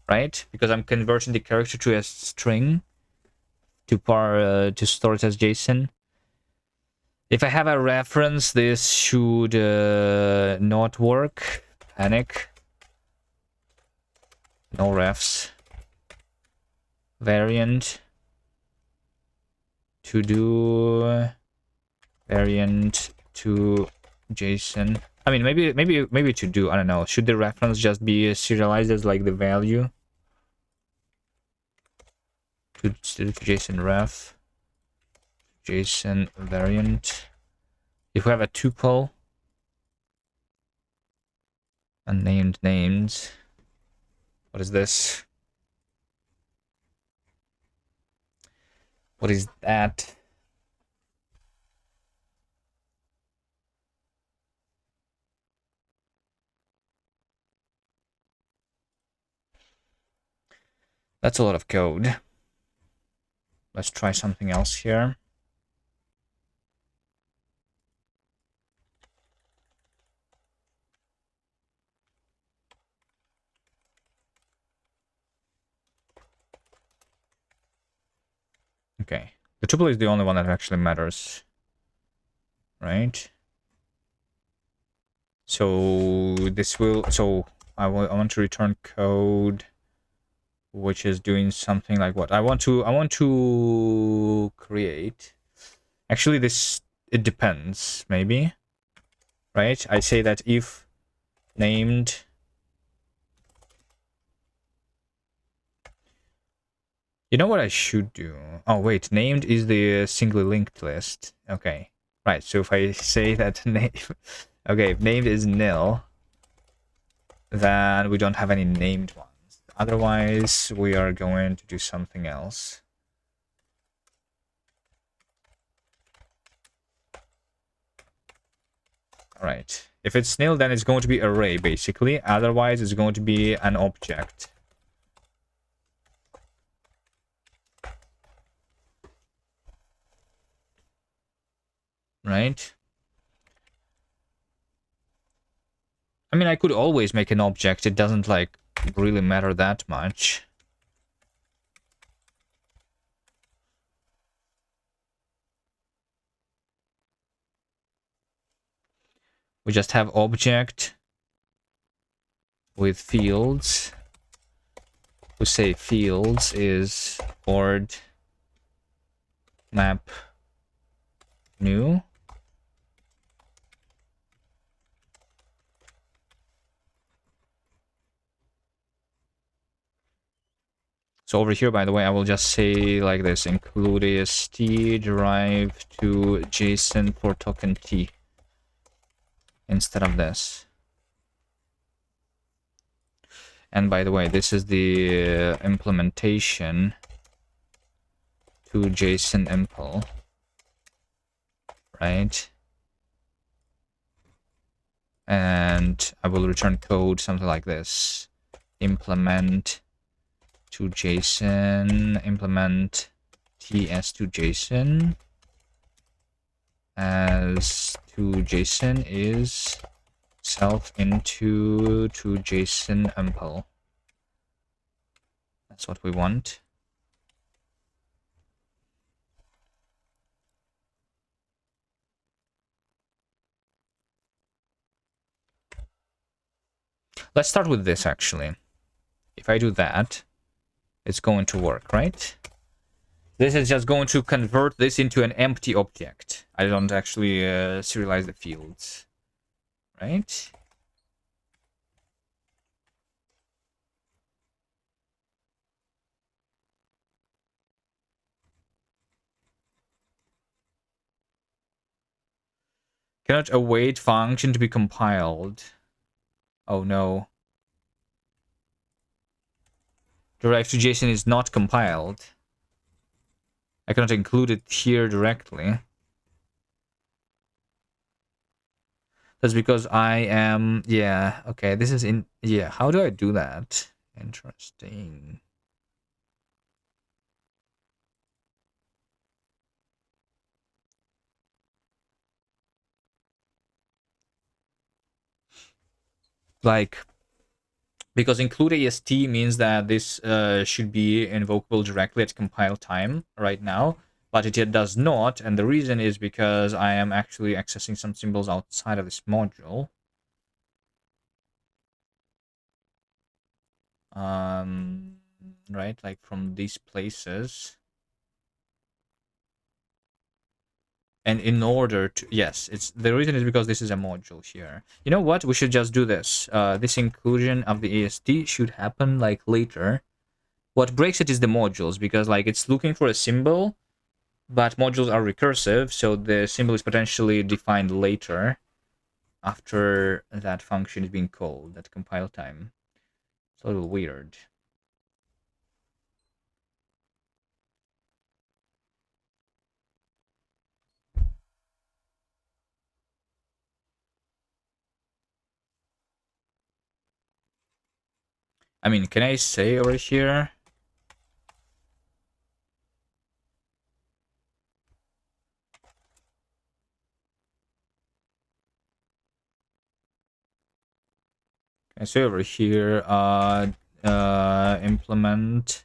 right? Because I'm converting the character to a string to store it as JSON. If I have a reference, this should not work. Panic. No refs. Variant. To do variant to JSON. I mean, maybe to do. I don't know. Should the reference just be serialized as like the value? To JSON ref. JSON variant. If we have a tuple, unnamed names. What is this? What is that? That's a lot of code. Let's try something else here. Okay. The tuple is the only one that actually matters. Right? So this will... So I want to return code which is doing something like what? I want to create... Actually, it depends, maybe. Right? I say that if named... You know what I should do? Oh, wait. Named is the singly linked list. Okay. Right. So if I say that name... Okay, if named is nil, then we don't have any named ones. Otherwise, we are going to do something else. All right. If it's nil, then it's going to be array, basically. Otherwise, it's going to be an object. Right? I mean, I could always make an object. It doesn't, like, really matter that much. We just have object with fields. We say fields is ord map new. So over here, by the way, I will just say like this: include AST derived to JSON for token T instead of this. And by the way, this is the implementation to JSON impl, right? And I will return code something like this: implement to JSON, implement TS to JSON as to JSON is self into to JSON impl. That's what we want. Let's start with this, actually. If I do that, it's going to work, right? This is just going to convert this into an empty object. I don't actually serialize the fields, right? Cannot await function to be compiled. Oh no. Direct to JSON is not compiled. I cannot include it here directly. That's because I am... Yeah, okay, this is in... Yeah, how do I do that? Interesting. Like, because include AST means that this should be invocable directly at compile time right now, but it does not, and the reason is because I am actually accessing some symbols outside of this module. Right, like from these places. And in order to... Yes, it's the reason is because this is a module here. You know what? We should just do this. This inclusion of the AST should happen like later. What breaks it is the modules, because like it's looking for a symbol, but modules are recursive, so the symbol is potentially defined later after that function is being called at compile time. It's a little weird. I mean, can I say over here? Can I say over here, implement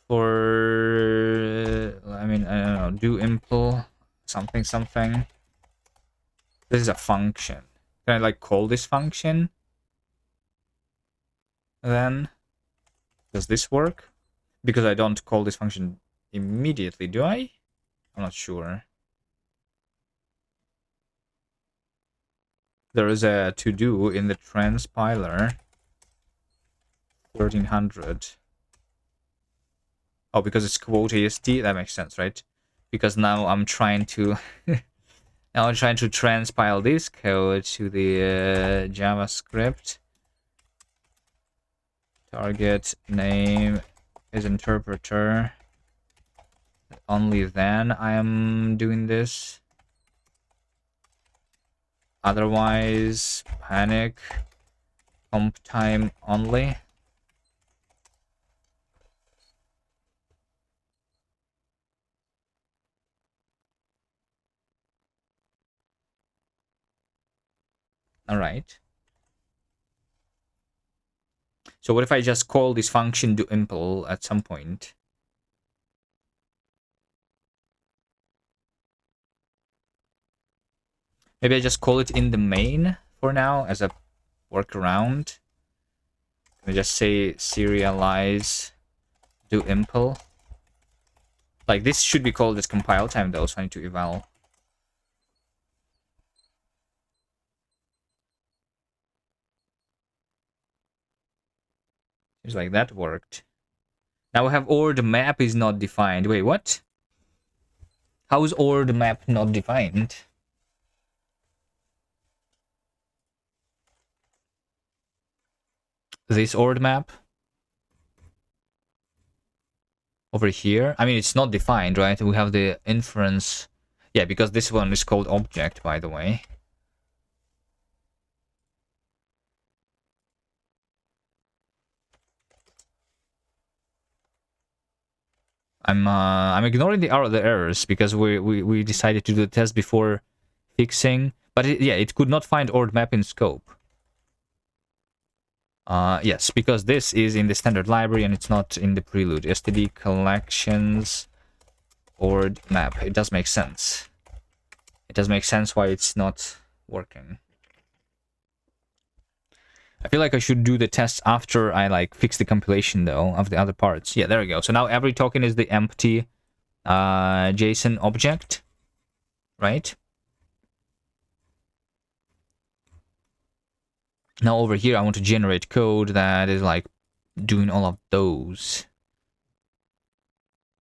for, I mean, I don't know, do impl something something. This is a function. Can I like call this function? Then does this work? Because I don't call this function immediately, do I? I'm not sure. There is a to-do in the transpiler 1300. Oh, because it's quote AST? That makes sense, right? Because now I'm trying to... now I'm trying to transpile this code to the JavaScript. Target name is interpreter. Only then I am doing this. Otherwise, panic. Comp time only. All right. So what if I just call this function do impl at some point? Maybe I just call it in the main for now as a workaround. Can I just say serialize do impl? Like this should be called as compile time though, so I need to eval. Seems like that worked. Now we have or the map is not defined. Wait, what? How is or the map not defined? This ORD map over here. I mean, it's not defined, right? We have the inference. Yeah, because this one is called object, by the way. I'm ignoring the errors because we decided to do the test before fixing. But yeah, it could not find ORD map in scope. Yes, because this is in the standard library and it's not in the prelude. STD collections ORD map. It does make sense. It does make sense why it's not working. I feel like I should do the tests after I like fix the compilation though of the other parts. Yeah, there we go. So now every token is the empty JSON object, right? Now over here, I want to generate code that is like doing all of those.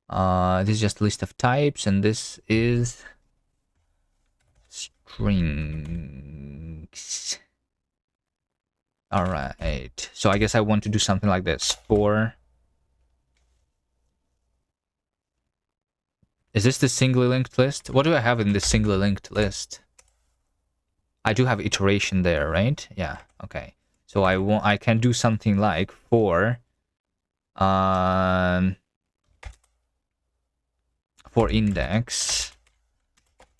This is just a list of types, and this is strings. All right. So I guess I want to do something like this. For is this the singly linked list? What do I have in the singly linked list? I do have iteration there, right? Yeah. Okay. So I can do something like for index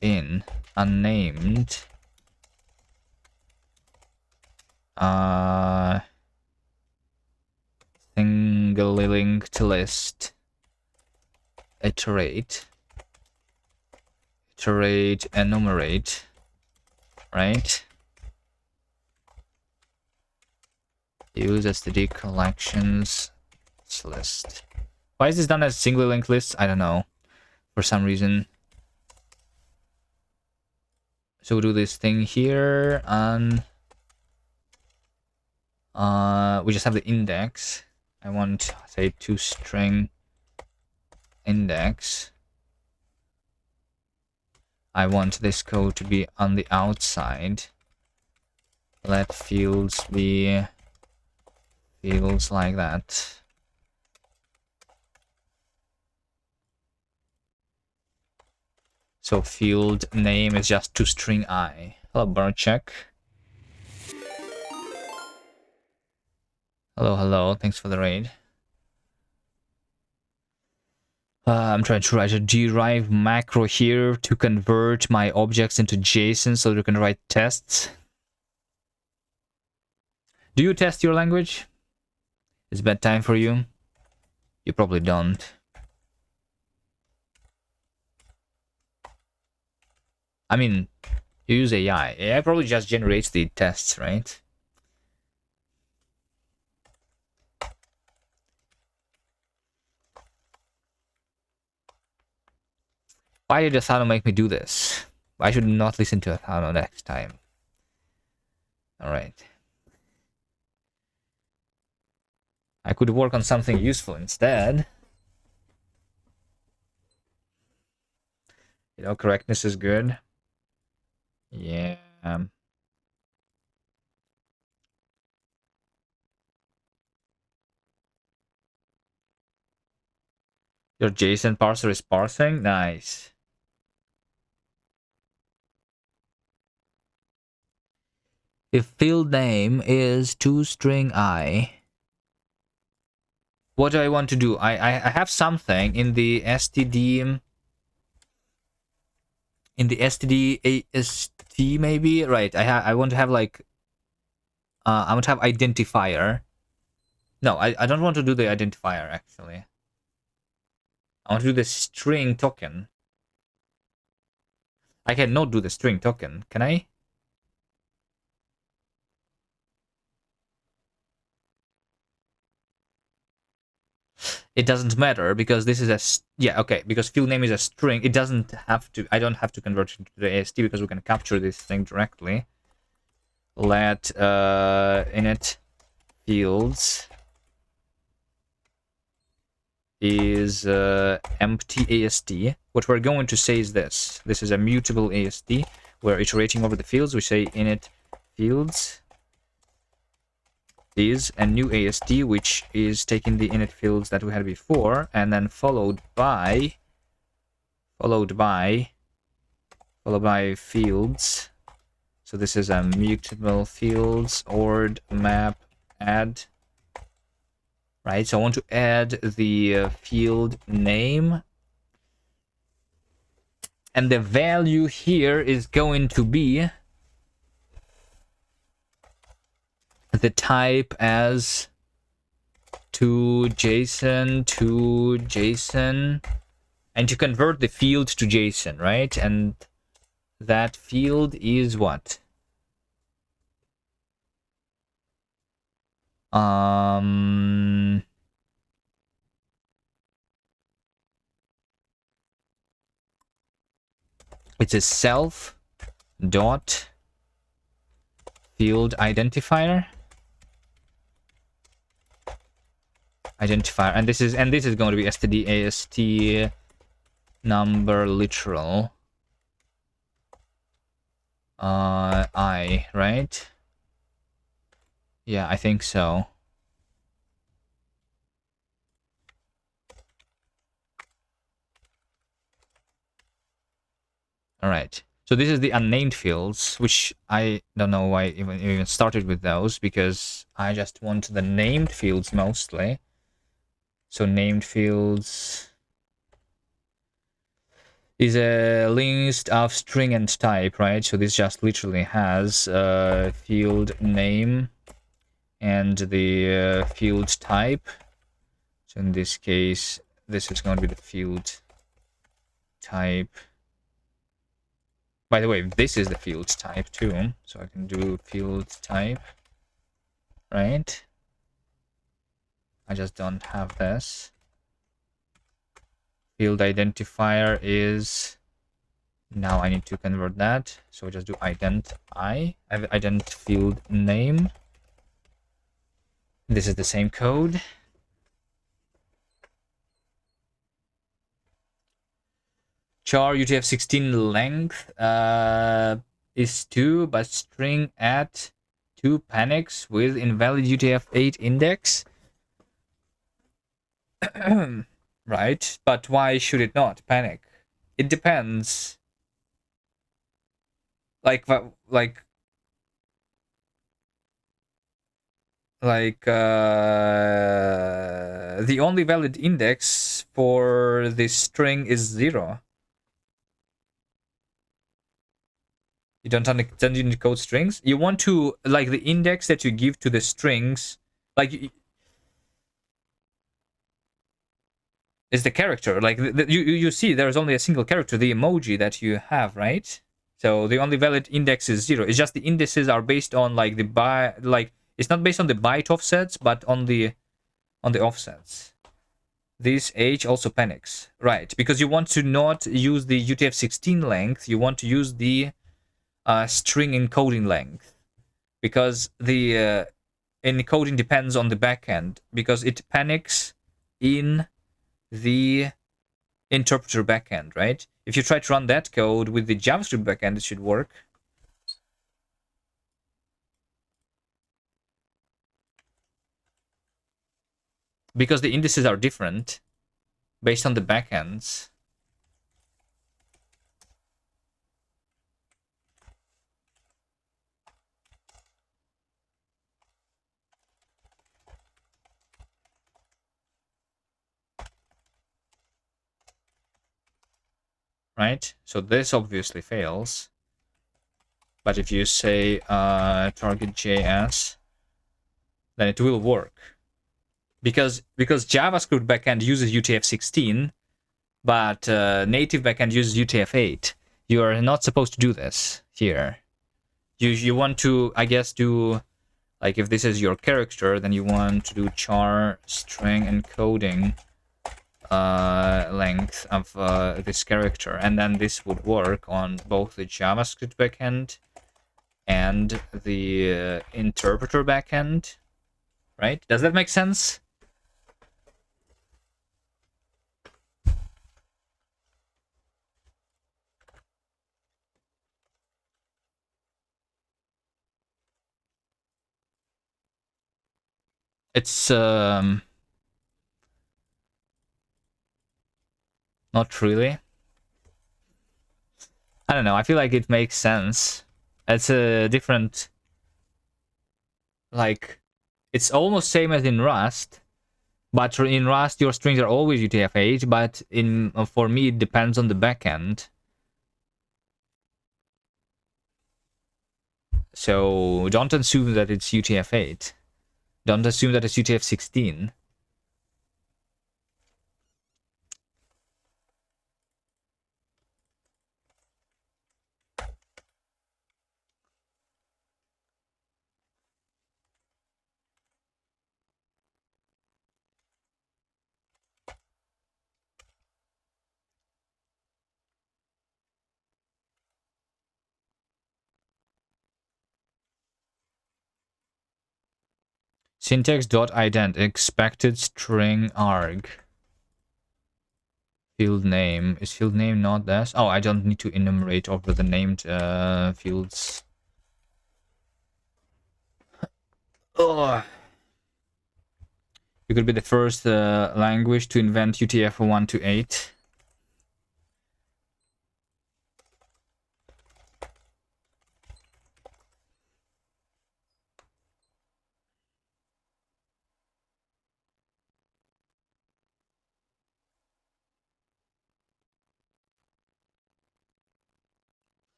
in unnamed singly linked list iterate enumerate, right? Use std collections list. Why is this done as singly linked list? I don't know, for some reason. So we'll do this thing here, and we just have the index. I want, say, toString index. I want this code to be on the outside. Let fields be fields like that. So field name is just toString I. Hello, Barchek. Hello, hello. Thanks for the raid. I'm trying to write a derive macro here to convert my objects into JSON so you can write tests. Do you test your language? Is bedtime for you? You probably don't. I mean, you use AI. AI probably just generates the tests, right? Why did Asano make me do this? I should not listen to Asano next time. Alright. I could work on something useful instead. You know, correctness is good. Yeah. Your JSON parser is parsing? Nice. If field name is toString I, what do I want to do? I have something in the std AST maybe, right? I want to have like I want to have identifier. No, I don't want to do the identifier actually. I want to do the string token. I cannot do the string token, can I? It doesn't matter because this is a yeah, okay, because field name is a string. It doesn't have to, I don't have to convert it to the AST because we can capture this thing directly. Let init fields is empty AST. What we're going to say is this. This is a mutable AST. We're iterating over the fields. We say init fields is a new AST, which is taking the init fields that we had before, and then followed by fields. So this is a mutable fields ord map add. Right, so I want to add the field name, and the value here is going to be the type as to JSON, and to convert the field to JSON, right? And that field is what? It's a self dot field identifier, and this is going to be std AST number literal. I, right? Yeah, I think so. All right. So this is the unnamed fields, which I don't know why I even started with those, because I just want the named fields mostly. So named fields is a list of string and type, right? So this just literally has field name and the field type. So in this case, this is going to be the field type. By the way, this is the field type too. So I can do field type, right? I just don't have this. Field identifier is... Now I need to convert that. So just do ident I. I have ident field name. This is the same code. Char UTF-16 length is 2, but string at 2 panics with invalid UTF-8 index. Right, but why should it not panic? It depends. Like the only valid index for this string is 0. You don't encode strings. You want to, like, the index that you give to the strings, like, is the character. Like, you see there's only a single character, the emoji that you have, right? So the only valid index is 0. It's just the indices are based on, like, it's not based on the byte offsets, but on the offsets. This H also panics, right? Because you want to not use the UTF-16 length, you want to use the string encoding length, because the encoding depends on the backend, because it panics in the interpreter backend, right? If you try to run that code with the JavaScript backend, it should work. Because the indices are different based on the backends. Right? So this obviously fails. But if you say target.js, then it will work. Because JavaScript backend uses UTF-16, but native backend uses UTF-8. You are not supposed to do this here. You want to, I guess, do, like, if this is your character, then you want to do char string encoding length of this character, and then this would work on both the JavaScript backend and the interpreter backend, right? Does that make sense? It's not really. I don't know. I feel like it makes sense. It's a different, like, it's almost same as in Rust, but in Rust your strings are always UTF-8. But in for me it depends on the backend. So don't assume that it's UTF-8. Don't assume that it's UTF-16. Syntax.ident expected string arg. Field name. Is field name not this? Oh, I don't need to enumerate over the named fields. Oh. You could be the first language to invent UTF-1 to 8.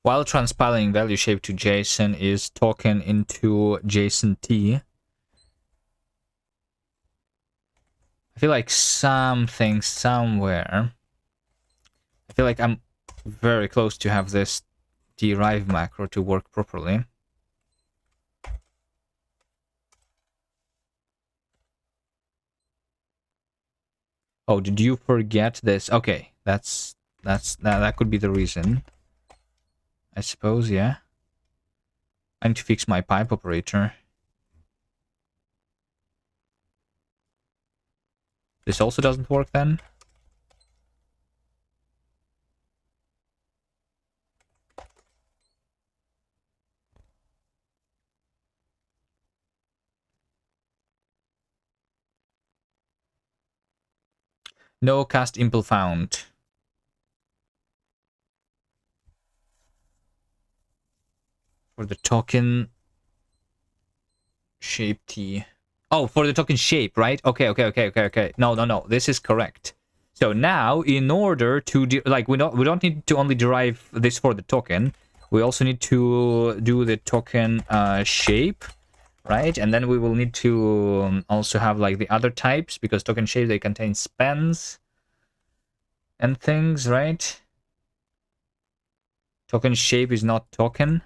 While transpiling value shape to JSON is token into JSON-T. I feel like something somewhere. I feel like I'm very close to have this derive macro to work properly. Oh, did you forget this? Okay, that could be the reason. I suppose, yeah. I need to fix my pipe operator. This also doesn't work then? No cast impl found. For the token shape T. Oh, for the token shape, right? Okay. No. This is correct. So now, in order to we don't need to only derive this for the token. We also need to do the token shape, right? And then we will need to also have like the other types, because token shape, they contain spans and things, right? Token shape is not token.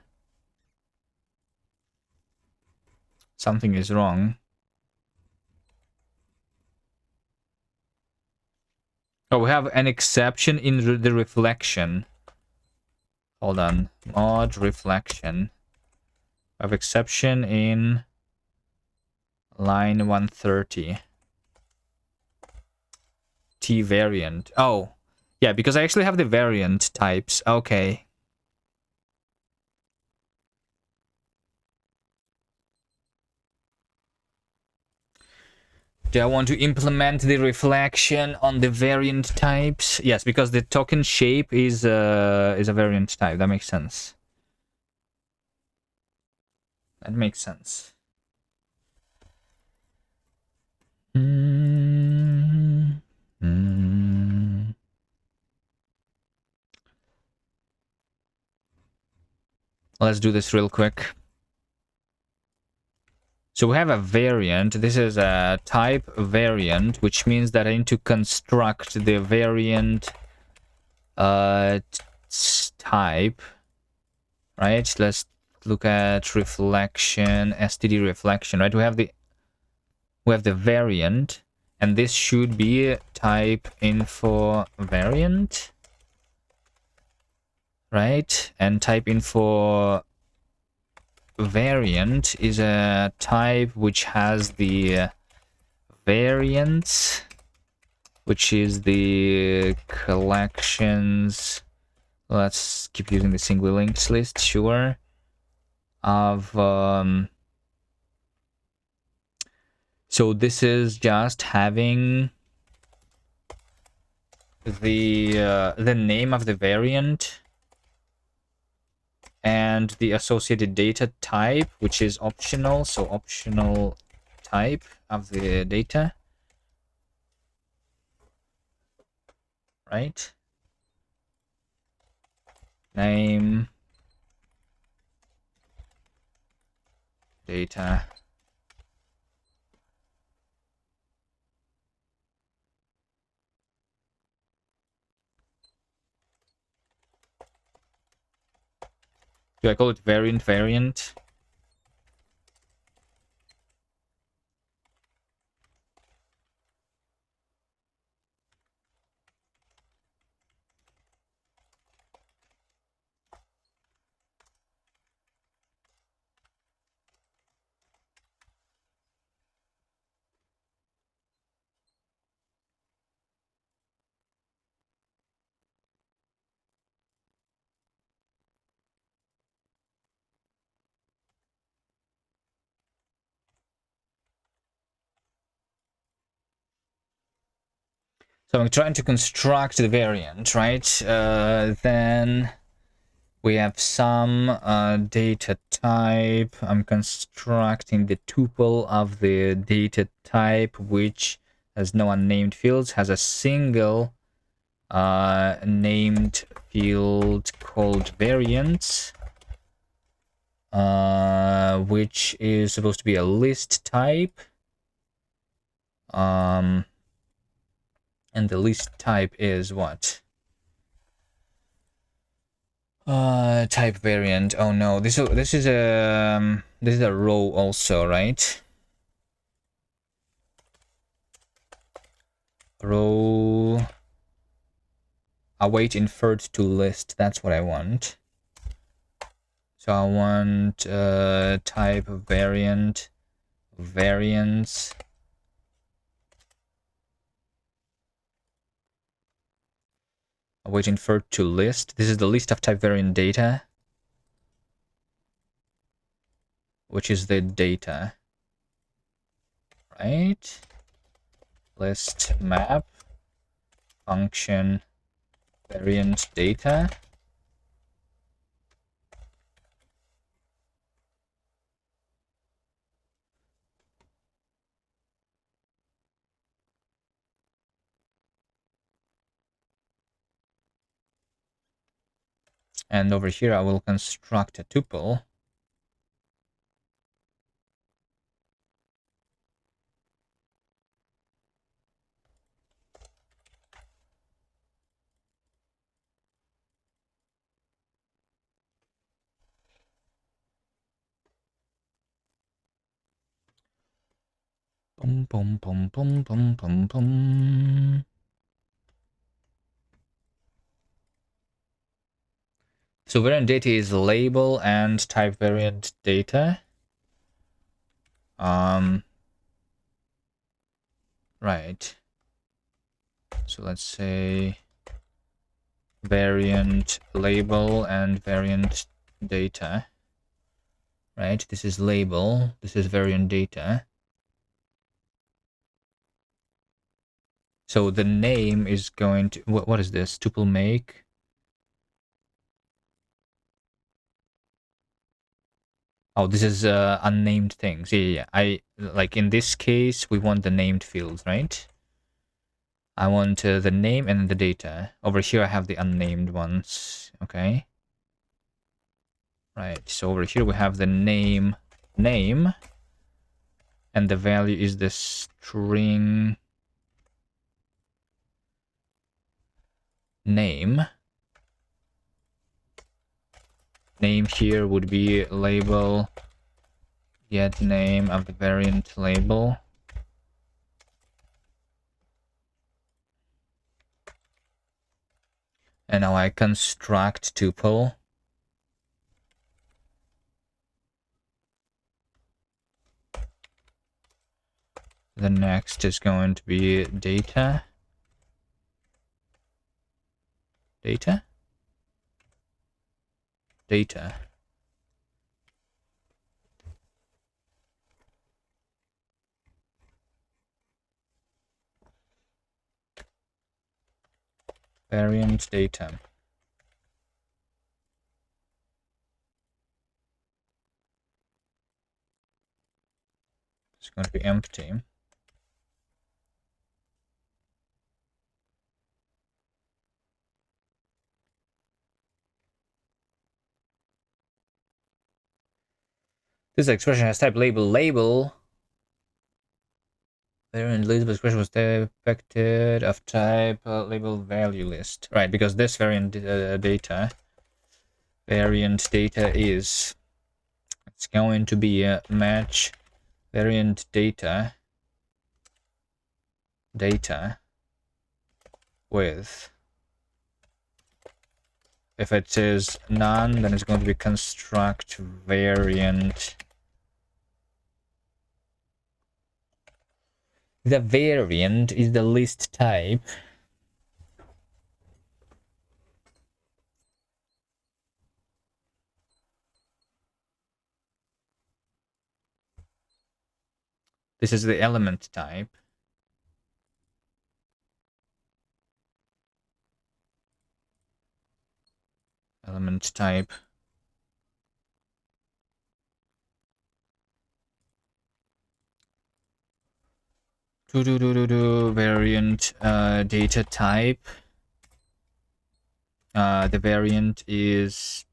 Something is wrong. Oh, we have an exception in the reflection. Hold on. Mod reflection. We have exception in line 130. T variant. Oh, yeah, because I actually have the variant types. Okay. Do I want to implement the reflection on the variant types? Yes, because the token shape is a variant type. That makes sense. That makes sense. Let's do this real quick. So we have a variant. This is a type variant, which means that I need to construct the variant type, right? Let's look at reflection, std reflection, right? We have the variant, and this should be type info variant, right? And type info variant is a type which has the variants, which is the collections. Let's keep using the single links list, sure. Of so this is just having the name of the variant and the associated data type, which is optional. So optional type of the data, right? Name, data. Do I call it variant? So I'm trying to construct the variant, right? Then we have some data type. I'm constructing the tuple of the data type, which has no unnamed fields, has a single named field called variant, which is supposed to be a list type. And the list type is what? Type variant. Oh no, this is a row also, right? Row await inferred to list. That's what I want. So I want type variant variance await inferred to list. This is the list of type variant data, which is the data, right? List map function variant data. And over here, I will construct a tuple. Boom, boom, boom, boom, boom, boom, boom. So variant data is label and type variant data. Right. So let's say variant label and variant data. Right. This is label. This is variant data. So the name is going to what is this? Tuple make. Oh, this is unnamed things. Yeah. I like in this case we want the named fields, right? I want the name and the data. Over here I have the unnamed ones. Okay. Right. So over here we have the name, and the value is the string name. Name here would be label get name of the variant label. And now I construct tuple. The next is going to be data. Data? Data. Variant data. It's going to be empty. This expression has type label. Variant list expression was affected of type label value list. Right, because this variant data is it's going to be a match variant data with, if it is none, then it's going to be construct variant. The variant is the list type. This is the element type. variant type. Variant data type. The variant is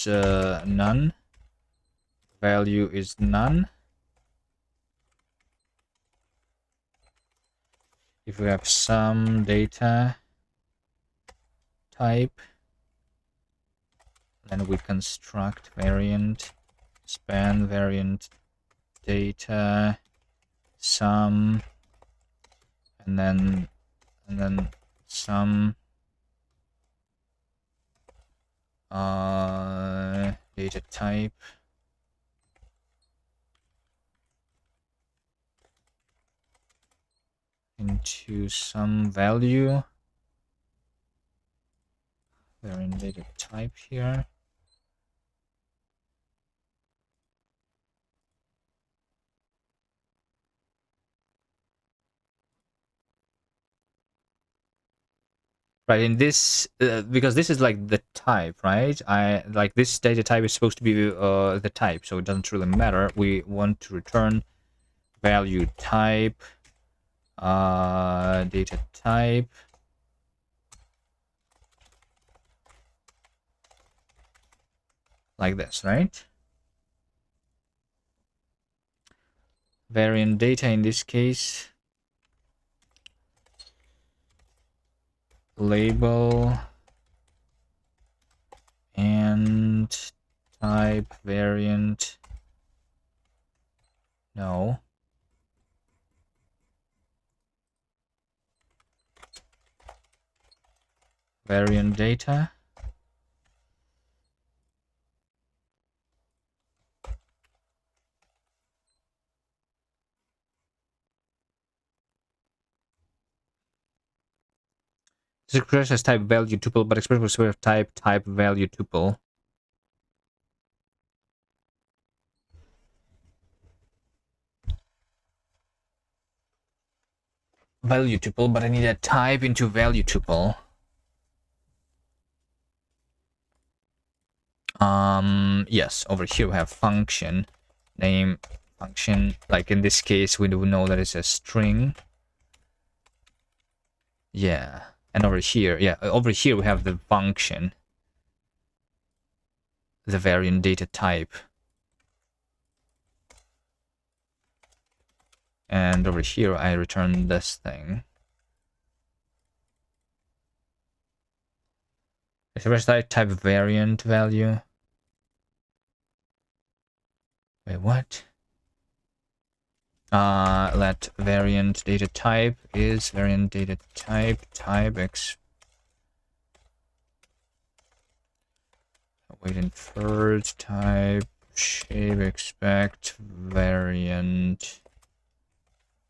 none. Value is none. If we have some data type, then we construct variant span variant data sum, and then some data type into some value variant data type here. Right, in this, because this is like the type, right? Like this data type is supposed to be the type, so it doesn't really matter. We want to return value type, data type, like this, right? Variant data in this case, label and type variant. No. Variant data. This expression has type value tuple, but expression with square of type value tuple. Value tuple, but I need a type into value tuple. Yes, over here we have function name function. Like in this case, we do know that it's a string. Yeah, and over here, over here we have the function, the variant data type, and over here I return this thing. Express type variant value. Wait, what? Let variant data type is variant data type x. Wait, inferred type shape expect variant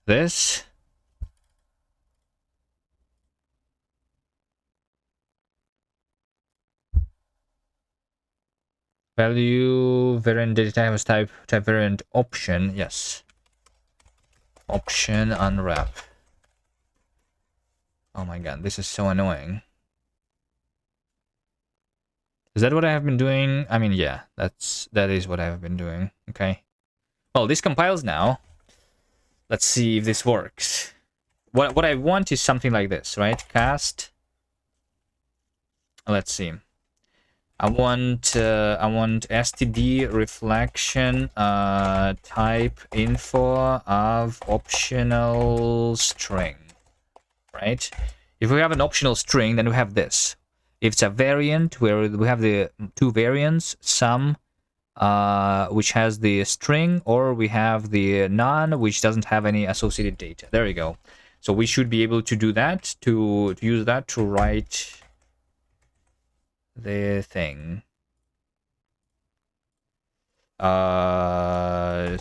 this. Value variant data type is type variant option. Yes. Option unwrap. Oh my god, this is so annoying. Is that what I have been doing? I mean, yeah, that is what I have been doing. Okay. Well, this compiles now. Let's see if this works. What I want is something like this, right? Kast. Let's see. I want std reflection type info of optional string, right? If we have an optional string, then we have this. If it's a variant where we have the two variants, some which has the string, or we have the none which doesn't have any associated data. There you go. So we should be able to do that, to use that to write the thing.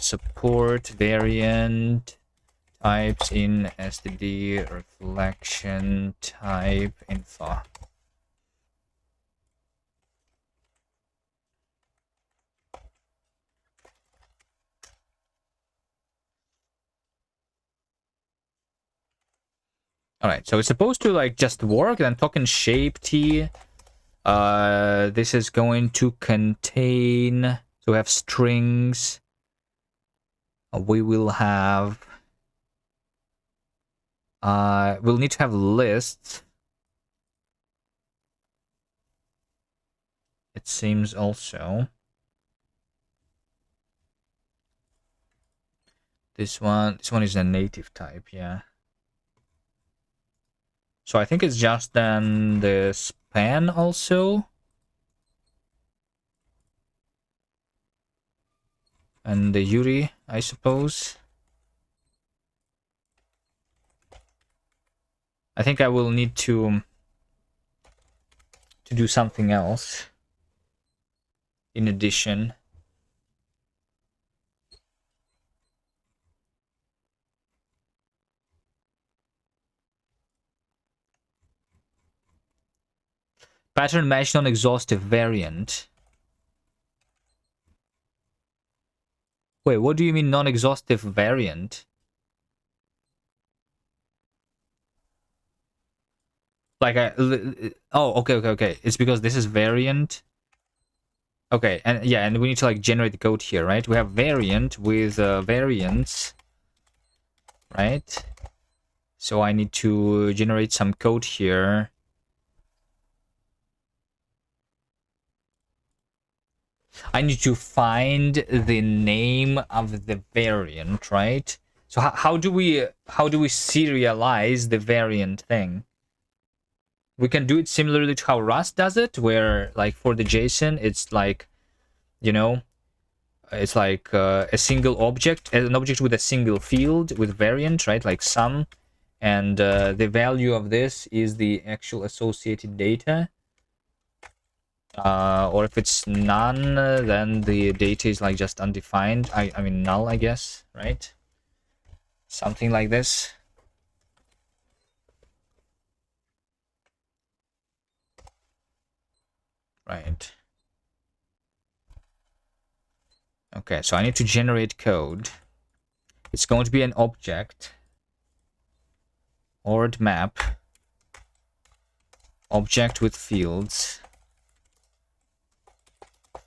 Support variant types in std reflection type info. All right, so it's supposed to like just work. Then token shape t This is going to contain, so we have strings. We will have, we'll need to have lists. It seems also. This one is a native type, yeah. So I think it's just then the span also. And the Yuri, I suppose. I think I will need to do something else in addition. Pattern match non-exhaustive variant. Wait, what do you mean non-exhaustive variant? Like oh, okay. It's because this is variant. Okay, and yeah, and we need to like generate the code here, right? We have variant with variants, right? So I need to generate some code here. I need to find the name of the variant, right? So how do we serialize the variant thing? We can do it similarly to how Rust does it, where like for the JSON, it's like, you know, it's like a single object, an object with a single field with variant, right? Like sum, and the value of this is the actual associated data. Or if it's none, then the data is like just undefined. I mean null, I guess, right? Something like this. Right. Okay, so I need to generate code. It's going to be an object. Ord map. Object with fields.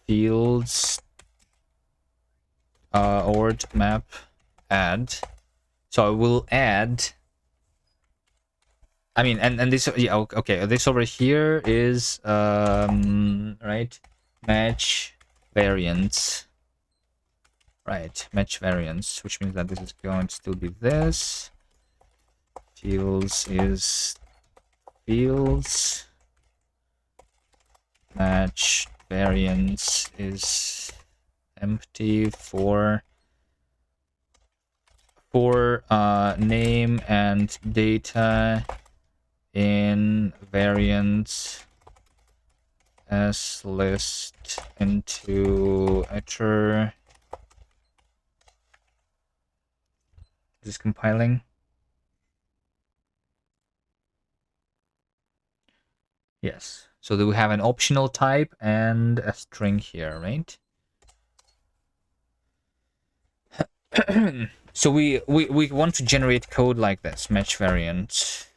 Fields. Ord map add. So I will add. I mean, and this, yeah, okay. This over here is right, match variants. Right, match variants, which means that this is going to still be this. Fields is fields. Match variants is empty for name and data in variants as list into iter. Is this compiling? Yes. So do we have an optional type and a string here, right? So we want to generate code like this, match variant.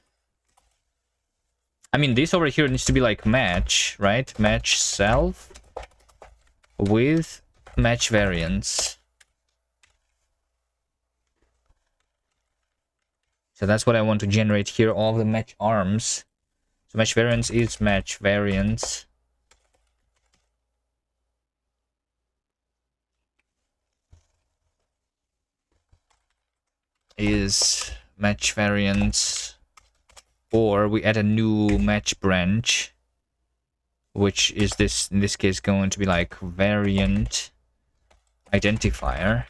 I mean, this over here needs to be like match, right? Match self with match variants. So that's what I want to generate here, all the match arms. So match variants is match variants. Is match variants, or we add a new match branch, which is this, in this case, going to be like variant identifier.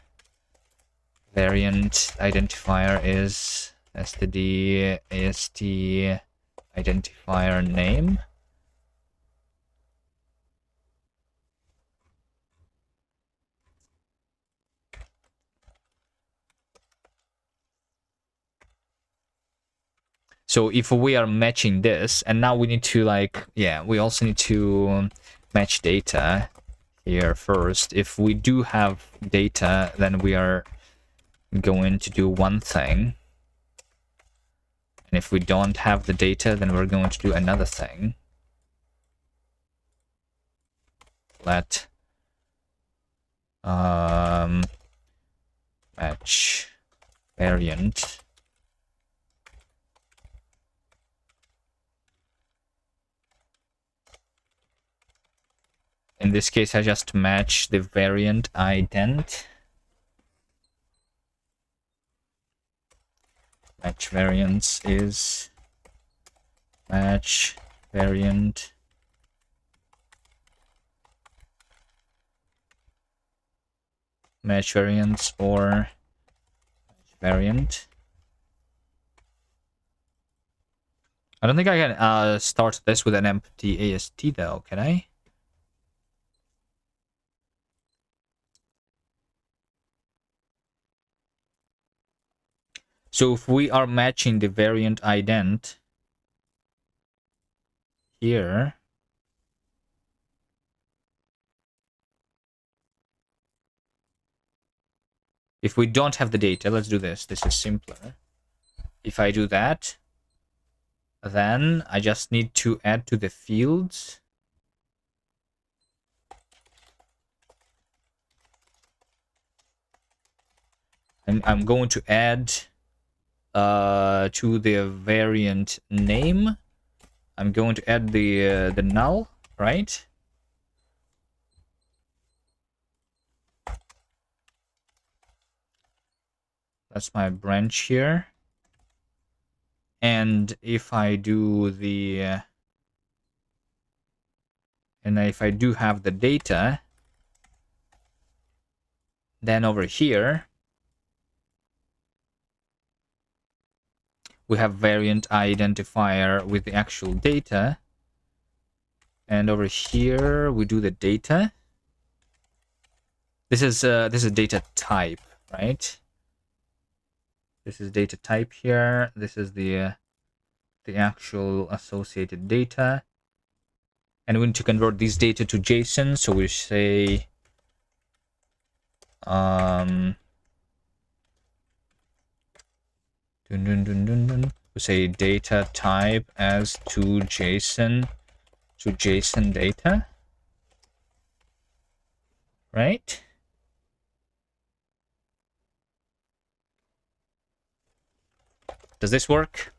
Variant identifier is std ast identifier name. So if we are matching this, and now we need to like, yeah, we also need to match data here first. If we do have data, then we are going to do one thing. And if we don't have the data, then we're going to do another thing. let match variant. In this case, I just match the variant ident. Match variance is match variant match variance or match variant. I don't think I can start this with an empty AST though, can I? So if we are matching the variant ident here, if we don't have the data, let's do this. This is simpler. If I do that, then I just need to add to the fields. And I'm going to add to the variant name. I'm going to add the null, right? That's my branch here. And if I do the and if I do have the data, then over here we have variant identifier with the actual data, and over here we do the data. This is data type, right? This is data type here. This is the actual associated data, and we need to convert these data to JSON. So we say we say data type as to JSON data, right? Does this work?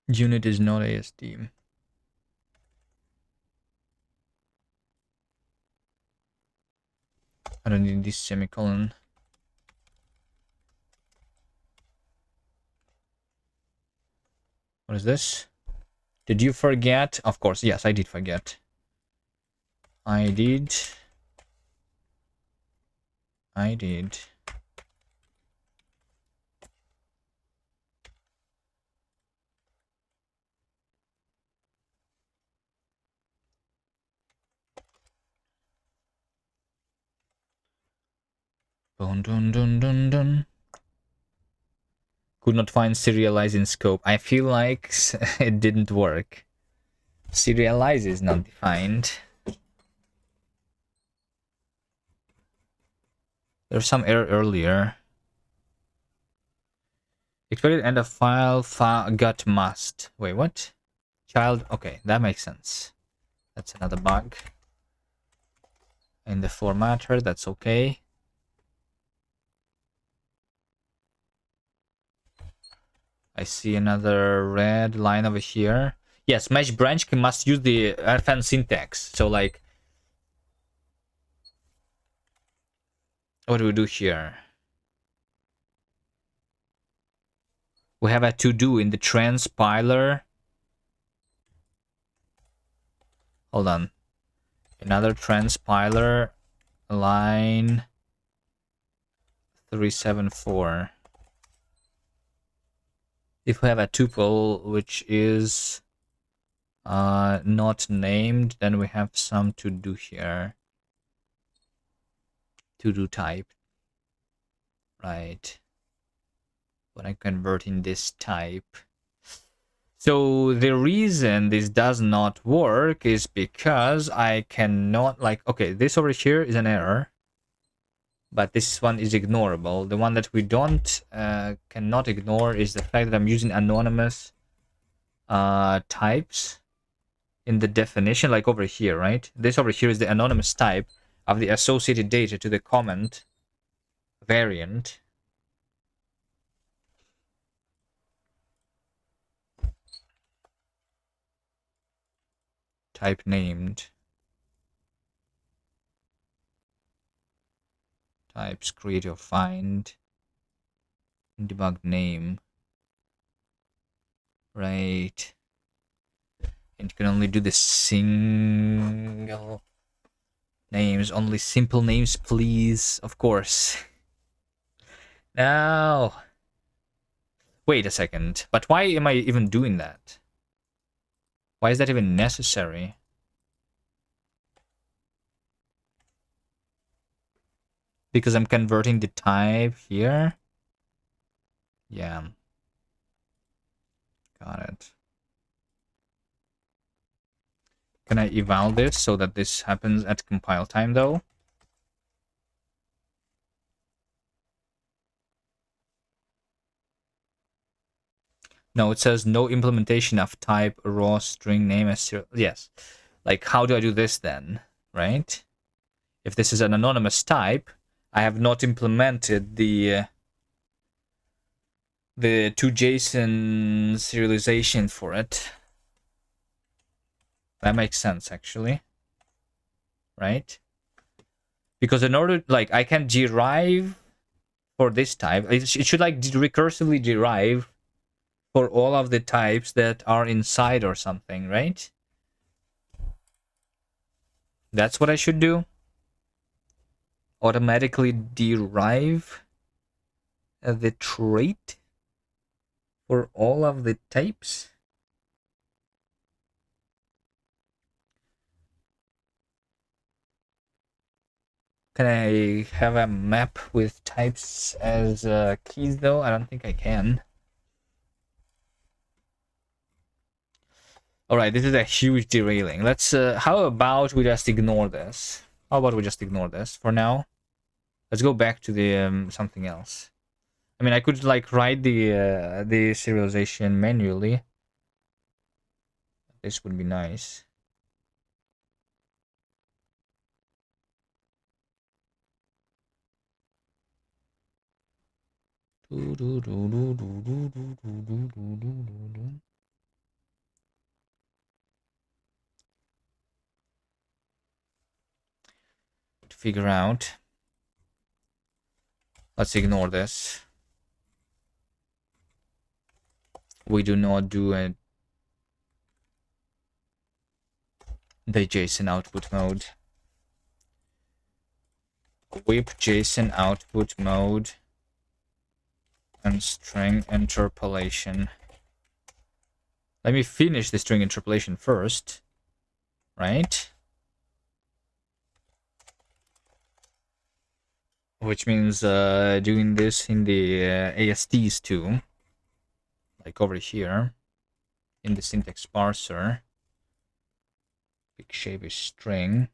Unit is not ASD. I don't need this semicolon. What is this? Did you forget? Of course, yes, I did forget. I did. Dun dun dun dun dun. Could not find serialize in scope. I feel like it didn't work. Serialize is not defined. There's some error earlier. Expected end of file got must. Wait, what? Child. Okay, that makes sense. That's another bug in the formatter. That's okay. I see another red line over here. Yes, mesh branch must use the FN syntax. So like, what do we do here? We have a to do in the transpiler. Hold on. Another transpiler line 374. If we have a tuple which is not named, then we have some to do here. To do type. Right. When I'm converting this type. So the reason this does not work is because I cannot, like, okay, this over here is an error. but this one is ignorable. The one that we don't cannot ignore is the fact that I'm using anonymous types in the definition, like over here, right? This over here is the anonymous type of the associated data to the comment variant. Type named. Types create or find. Debug name. Right. And you can only do the single names. Only simple names, please. Of course. No. Wait a second. But why am I even doing that? Why is that even necessary? Because I'm converting the type here? Yeah. Got it. Can I eval this so that this happens at compile time though? No, it says no implementation of type raw string name as serial. Yes. Like, how do I do this then? Right? If this is an anonymous type, I have not implemented the to-JSON serialization for it. That makes sense, actually. Right? Because in order, like, I can derive for this type. It should, like, recursively derive for all of the types that are inside or something, right? That's what I should do. Automatically derive the trait for all of the types. Can I have a map with types as keys though? I don't think I can. All right, this is a huge derailing. Let's. How about we just ignore this? How about we just ignore this for now? Let's go back to the something else. I mean, I could like write the serialization manually. This would be nice. To figure out. Let's ignore this. We do not do the JSON output mode. Whip JSON output mode and string interpolation. Let me finish the string interpolation first, right? Which means doing this in the ASTs too, like over here in the syntax parser. Big shape is string.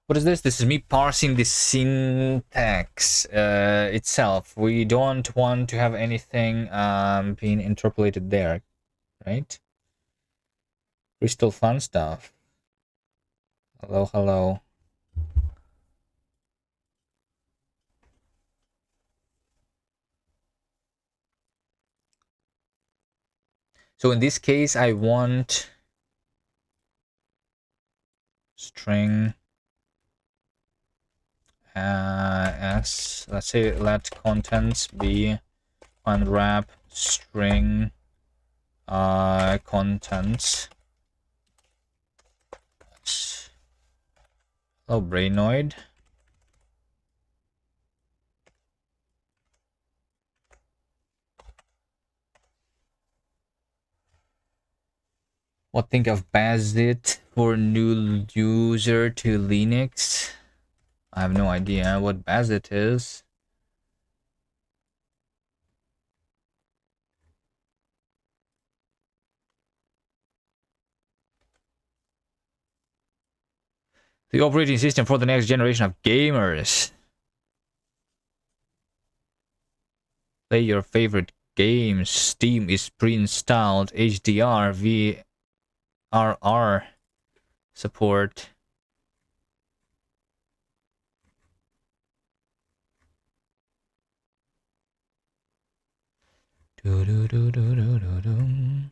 What is this? This is me parsing the syntax itself. We don't want to have anything being interpolated there, right? Crystal fun stuff. Hello, hello. So in this case, I want string s. Let's say let contents be unwrap string contents. Hello, Brainoid. What think of BASIT for new user to Linux? I have no idea what BASIT is. The operating system for the next generation of gamers. Play your favorite games. Steam is pre-installed. HDR, VRR support.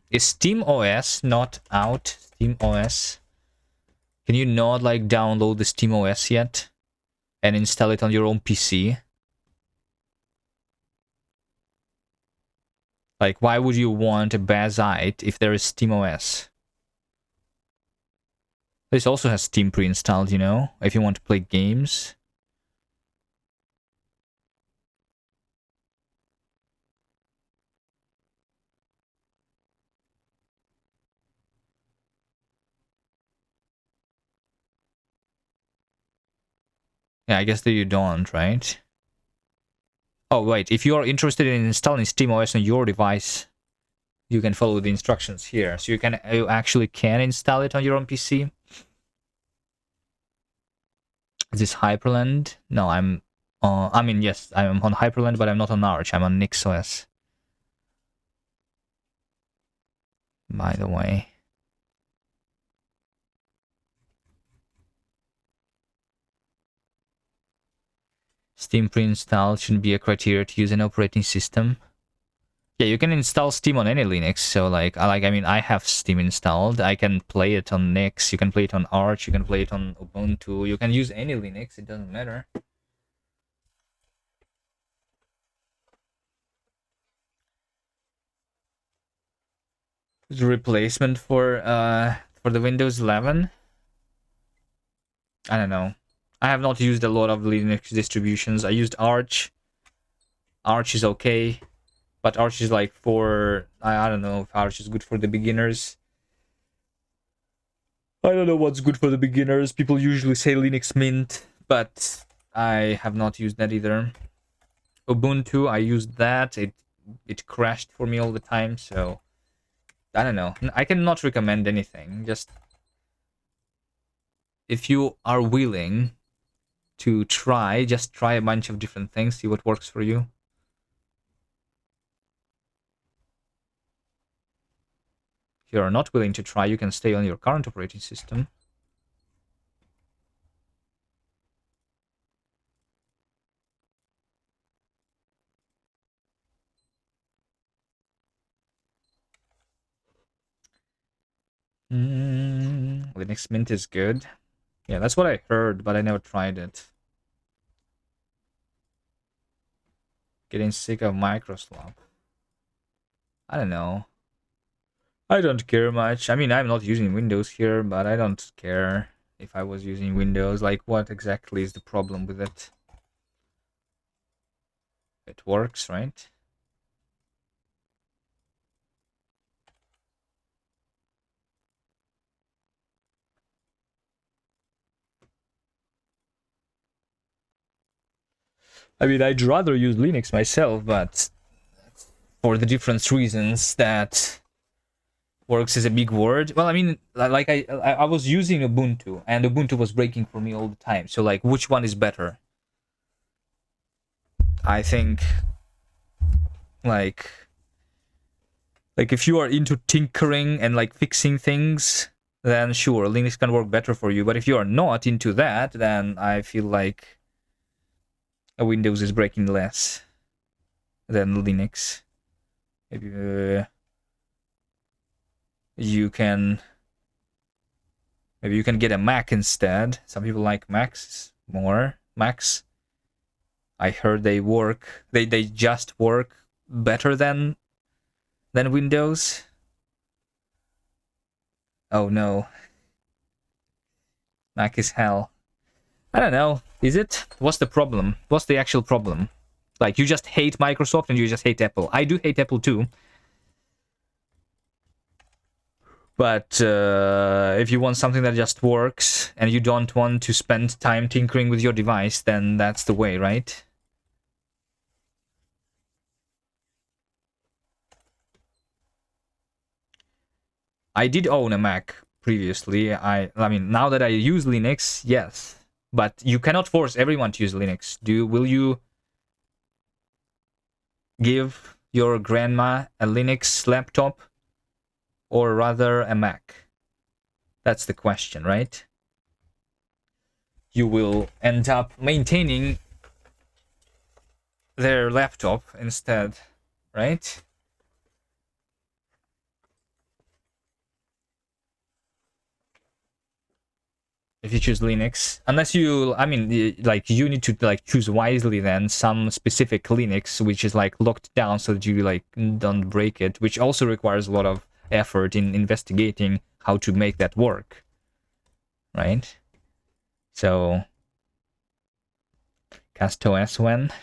Is Steam OS not out? Steam OS. Can you not like download the Steam OS yet and install it on your own PC? Like, why would you want a BASIT if there is Steam OS? This also has Steam pre-installed, you know, if you want to play games. Yeah, I guess that you don't, right? Oh, wait, if you are interested in installing SteamOS on your device, you can follow the instructions here. So you actually can install it on your own PC. Is this Hyperland? No, yes, I'm on Hyperland, but I'm not on Arch. I'm on NixOS. By the way. Steam pre-installed shouldn't be a criteria to use an operating system. Yeah, you can install Steam on any Linux. So I have Steam installed. I can play it on Nix. You can play it on Arch. You can play it on Ubuntu. You can use any Linux. It doesn't matter. It's a replacement for the Windows 11. I don't know. I have not used a lot of Linux distributions. I used Arch. Arch is okay, but Arch is like for I don't know if Arch is good for the beginners. I don't know what's good for the beginners. People usually say Linux Mint, but I have not used that either. Ubuntu, I used that. It crashed for me all the time, so I don't know. I cannot recommend anything. Just if you are willing to try, just try a bunch of different things, see what works for you. If you are not willing to try, you can stay on your current operating system. Linux Mint is good. Yeah, that's what I heard, but I never tried it. Getting sick of Microsoft. I don't know. I don't care much. I mean, I'm not using Windows here, but I don't care if I was using Windows. Like, what exactly is the problem with it? It works, right? I mean, I'd rather use Linux myself, but for the different reasons that works is a big word. Well, I mean, like I was using Ubuntu, and Ubuntu was breaking for me all the time. So, like, which one is better? I think, like if you are into tinkering and like fixing things, then sure, Linux can work better for you. But if you are not into that, then I feel like a Windows is breaking less than Linux. Maybe you can get a Mac instead. Some people like Macs more. Macs, I heard they just work better than Windows. Oh no. Mac is hell. I don't know. Is it? What's the problem? What's the actual problem? Like, you just hate Microsoft and you just hate Apple. I do hate Apple too. But if you want something that just works and you don't want to spend time tinkering with your device, then that's the way, right? I did own a Mac previously. I mean, now that I use Linux, yes. But you cannot force everyone to use Linux. Will you give your grandma a Linux laptop or rather a Mac? That's the question, right? You will end up maintaining their laptop instead, right? If you choose Linux, unless you, I mean, like you need to like choose wisely then some specific Linux which is like locked down so that you like don't break it, which also requires a lot of effort in investigating how to make that work, right? So Kast OS when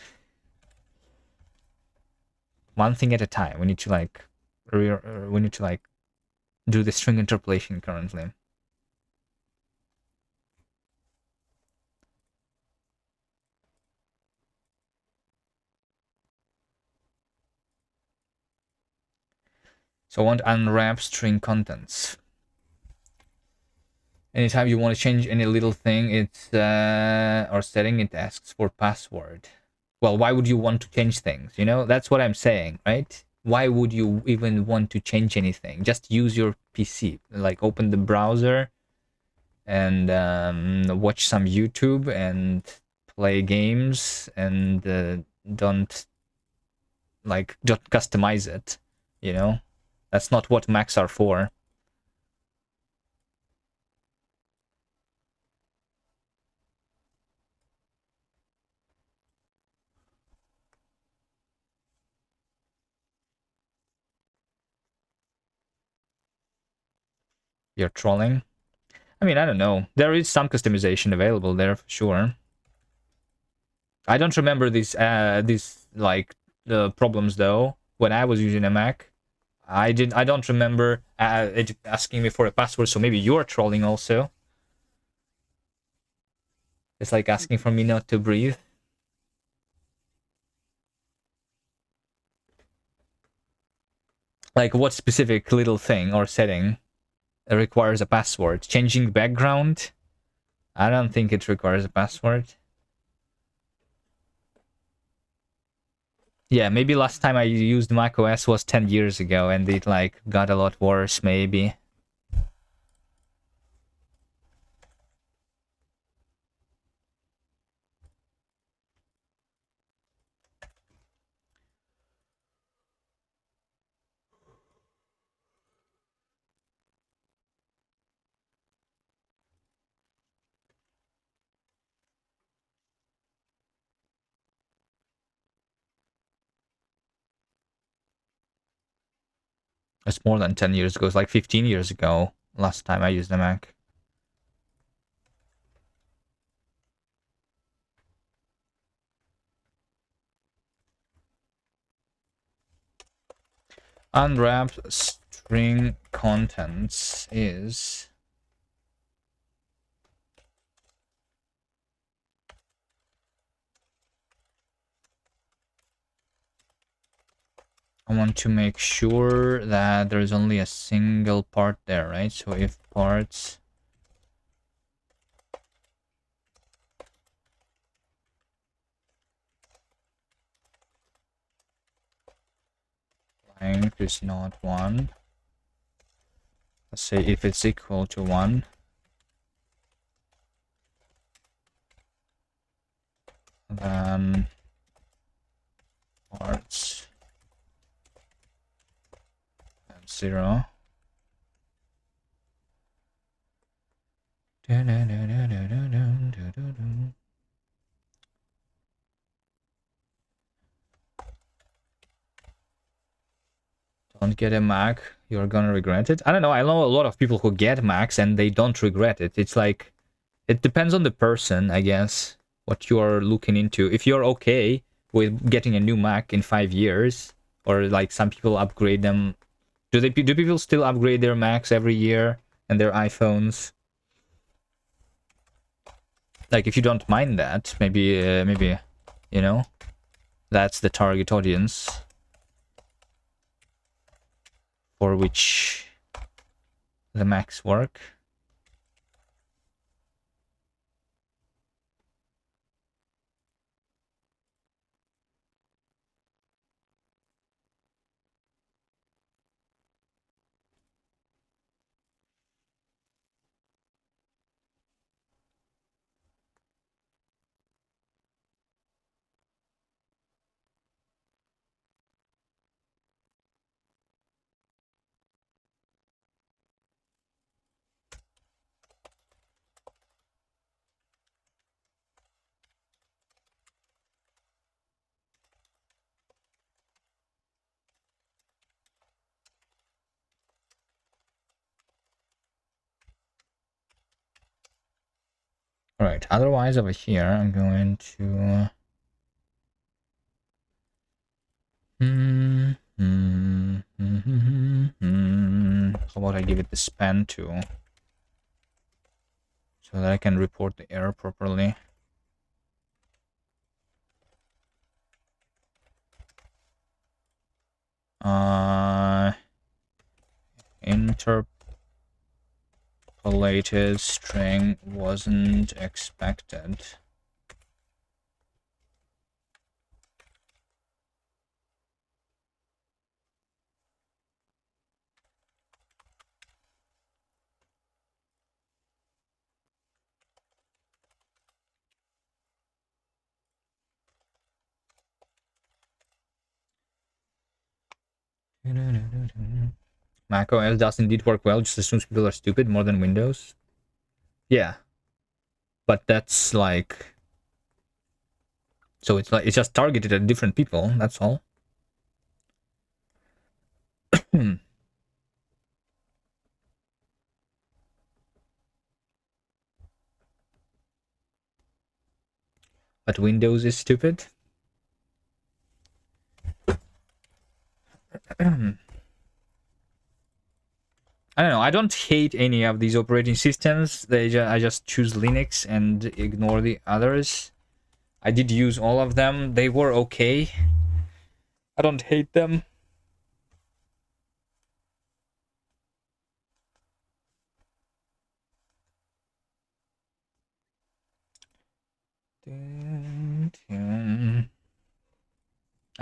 one thing at a time. We need to like do the string interpolation currently. So I want unwrap string contents. Anytime you want to change any little thing, it's or setting, it asks for password. Well, why would you want to change things? You know, that's what I'm saying, right? Why would you even want to change anything? Just use your PC, like open the browser and watch some YouTube and play games and don't customize it. You know, that's not what Macs are for. You're trolling. I mean, I don't know. There is some customization available there for sure. I don't remember these like problems though. When I was using a Mac, I don't remember it asking me for a password. So maybe you're trolling also. It's like asking for me not to breathe. Like what specific little thing or setting requires a password? Changing background? I don't think it requires a password. Yeah, maybe last time I used macOS was 10 years ago and it like got a lot worse maybe. It's more than 10 years ago. It's like 15 years ago last time I used a Mac. Unwrap string contents is I want to make sure that there is only a single part there, right? So if parts length is not 1, let's say if it's equal to 1, then parts and 0. Don't get a Mac, you're gonna regret it. I don't know, I know a lot of people who get Macs and they don't regret it. It's like, it depends on the person, I guess, what you're looking into. If you're okay with getting a new Mac in 5 years, or like some people upgrade them Do people still upgrade their Macs every year and their iPhones? Like, if you don't mind that, maybe you know, that's the target audience for which the Macs work. All right. Otherwise, over here, I'm going to. How about I give it the span too, so that I can report the error properly. Interpolated string wasn't expected. Mac OS does indeed work well, just assumes people are stupid more than Windows. Yeah. But that's like... So it's like it's just targeted at different people, that's all. But Windows is stupid. I don't know. I don't hate any of these operating systems. I just choose Linux and ignore the others. I did use all of them. They were okay. I don't hate them. I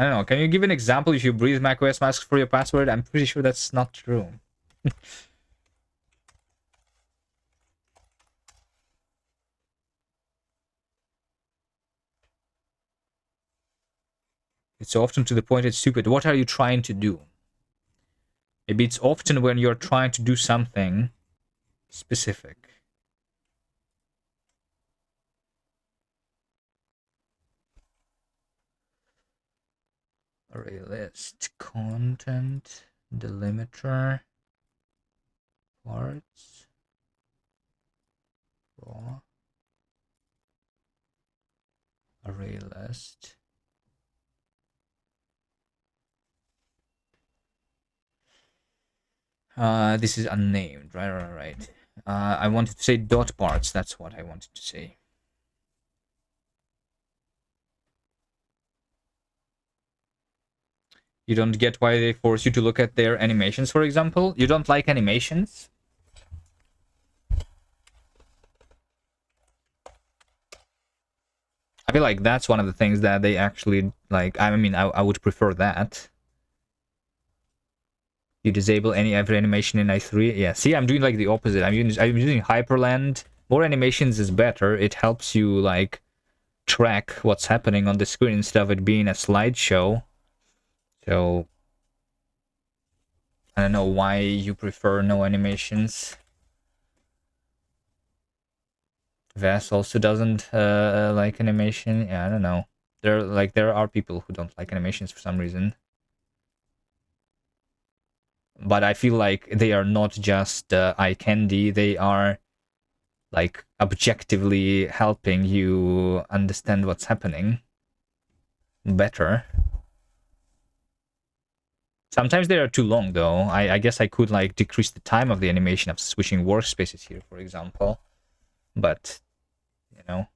don't know. Can you give an example if you breathe macOS masks for your password? I'm pretty sure that's not true. It's often to the point it's stupid. What are you trying to do? Maybe it's often when you're trying to do something specific. Array list, content, delimiter, parts, raw, array list. This is unnamed, right. I wanted to say dot parts, that's what I wanted to say. You don't get why they force you to look at their animations, for example? You don't like animations? I feel like that's one of the things that they actually like. I mean, I would prefer that. You disable every animation in i3. Yeah, see, I'm doing like the opposite. I'm using Hyperland. More animations is better. It helps you like track what's happening on the screen instead of it being a slideshow. So I don't know why you prefer no animations. Vess also doesn't like animation. Yeah, I don't know. There are people who don't like animations for some reason. But I feel like they are not just eye candy. They are like objectively helping you understand what's happening better. Sometimes they are too long, though. I guess I could like decrease the time of the animation of switching workspaces here, for example. But, you know.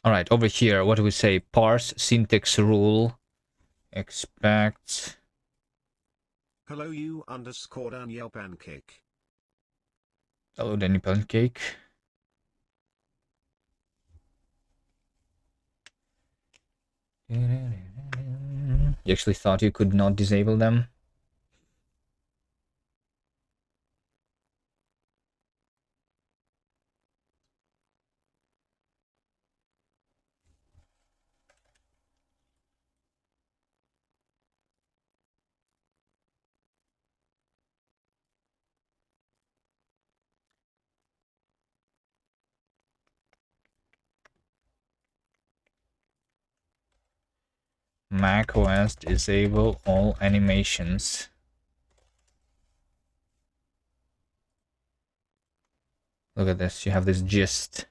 All right, over here, what do we say? Parse syntax rule expect. Hello you underscore Daniel Pancake. Hello, Danny Pancake. You actually thought you could not disable them? Mac OS disable all animations. Look at this, you have this gist.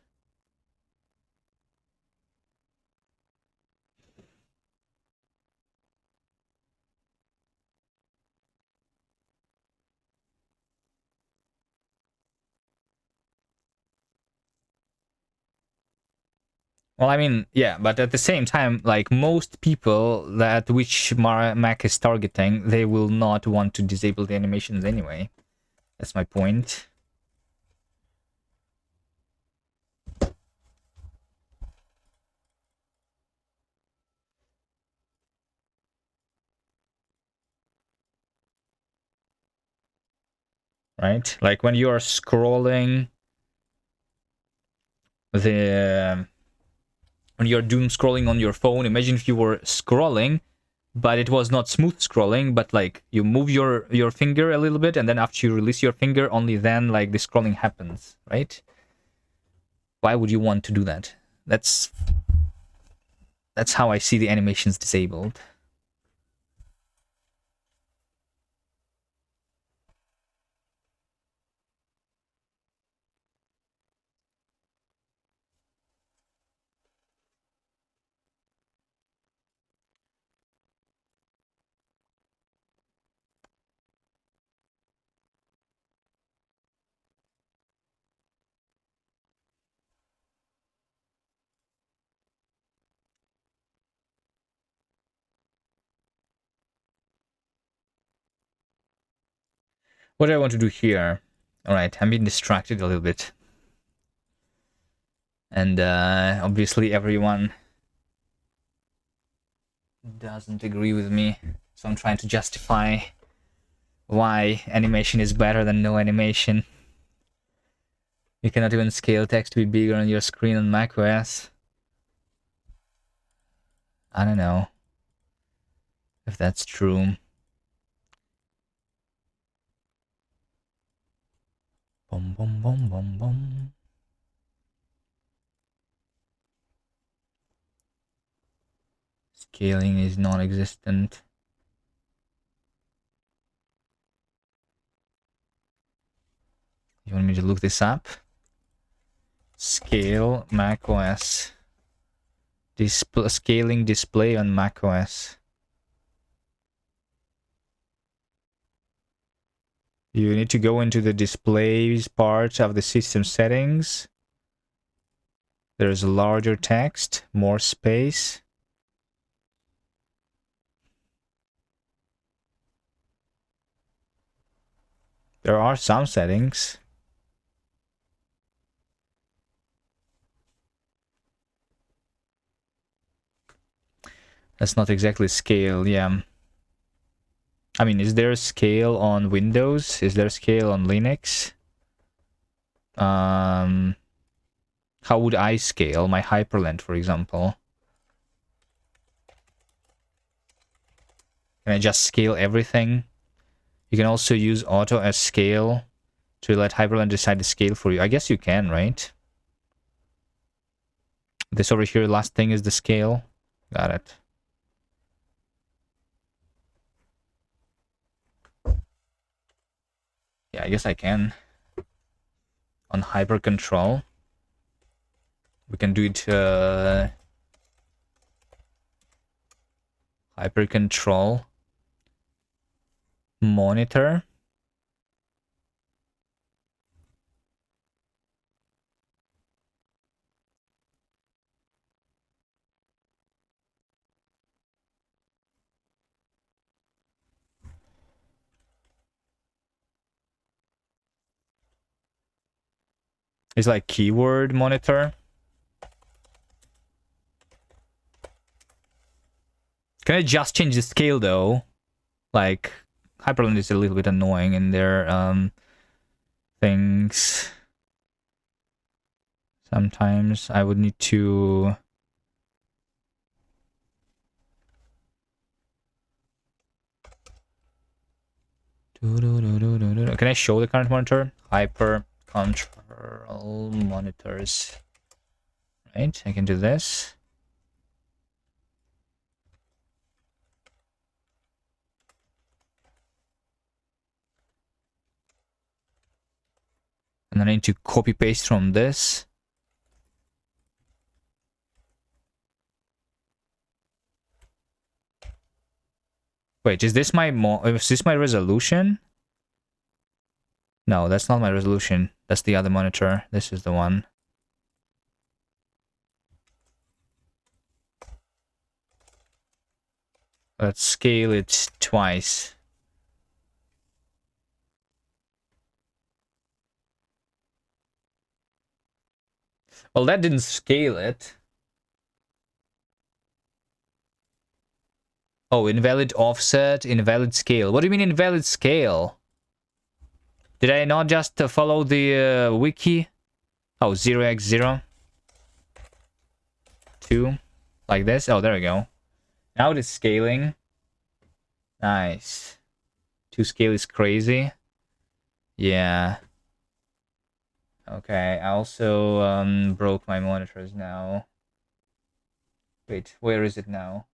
Well, I mean, yeah, but at the same time, like most people that which Mac is targeting, they will not want to disable the animations anyway. That's my point. Right? Like when you are scrolling when you're doom scrolling on your phone, imagine if you were scrolling, but it was not smooth scrolling, but like you move your finger a little bit, and then after you release your finger, only then like the scrolling happens, right? Why would you want to do that? That's how I see the animations disabled. What do I want to do here? All right, I'm being distracted a little bit. And obviously everyone doesn't agree with me. So I'm trying to justify why animation is better than no animation. You cannot even scale text to be bigger on your screen on macOS. I don't know if that's true. Boom, boom, boom, boom, boom. Scaling is non-existent. You want me to look this up? Scale macOS. Scaling display on macOS. You need to go into the displays part of the system settings. There's larger text, more space. There are some settings. That's not exactly scale, yeah. I mean, is there a scale on Windows? Is there a scale on Linux? How would I scale my hyperlink, for example? Can I just scale everything? You can also use auto as scale to let hyperlink decide the scale for you. I guess you can, right? This over here, last thing is the scale. Got it. Yeah, I guess I can. On hyper control. We can do it hyper control monitor. It's like keyword monitor. Can I just change the scale though? Like Hyperland is a little bit annoying in their things. Sometimes I would need to Can I show the current monitor? Hyper control monitors. Right, I can do this. And then I need to copy paste from this. Wait, is this my resolution? No, that's not my resolution. That's the other monitor. This is the one. Let's scale it twice. Well, that didn't scale it. Oh, invalid offset, invalid scale. What do you mean invalid scale? Did I not just follow the wiki? Oh, 0x0. 2. Like this. Oh, there we go. Now it is scaling. Nice. 2 scale is crazy. Yeah. Okay, I also broke my monitors now. Wait, where is it now?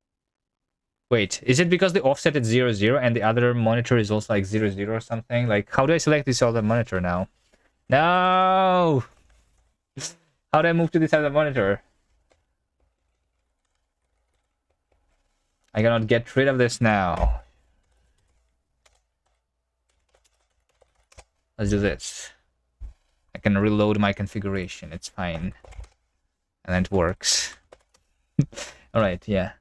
Wait, is it because the offset is 0, 0 and the other monitor is also like 0, 0 or something? Like, how do I select this other monitor now? No! How do I move to this other monitor? I cannot get rid of this now. Let's do this. I can reload my configuration. It's fine. And then it works. Alright, yeah.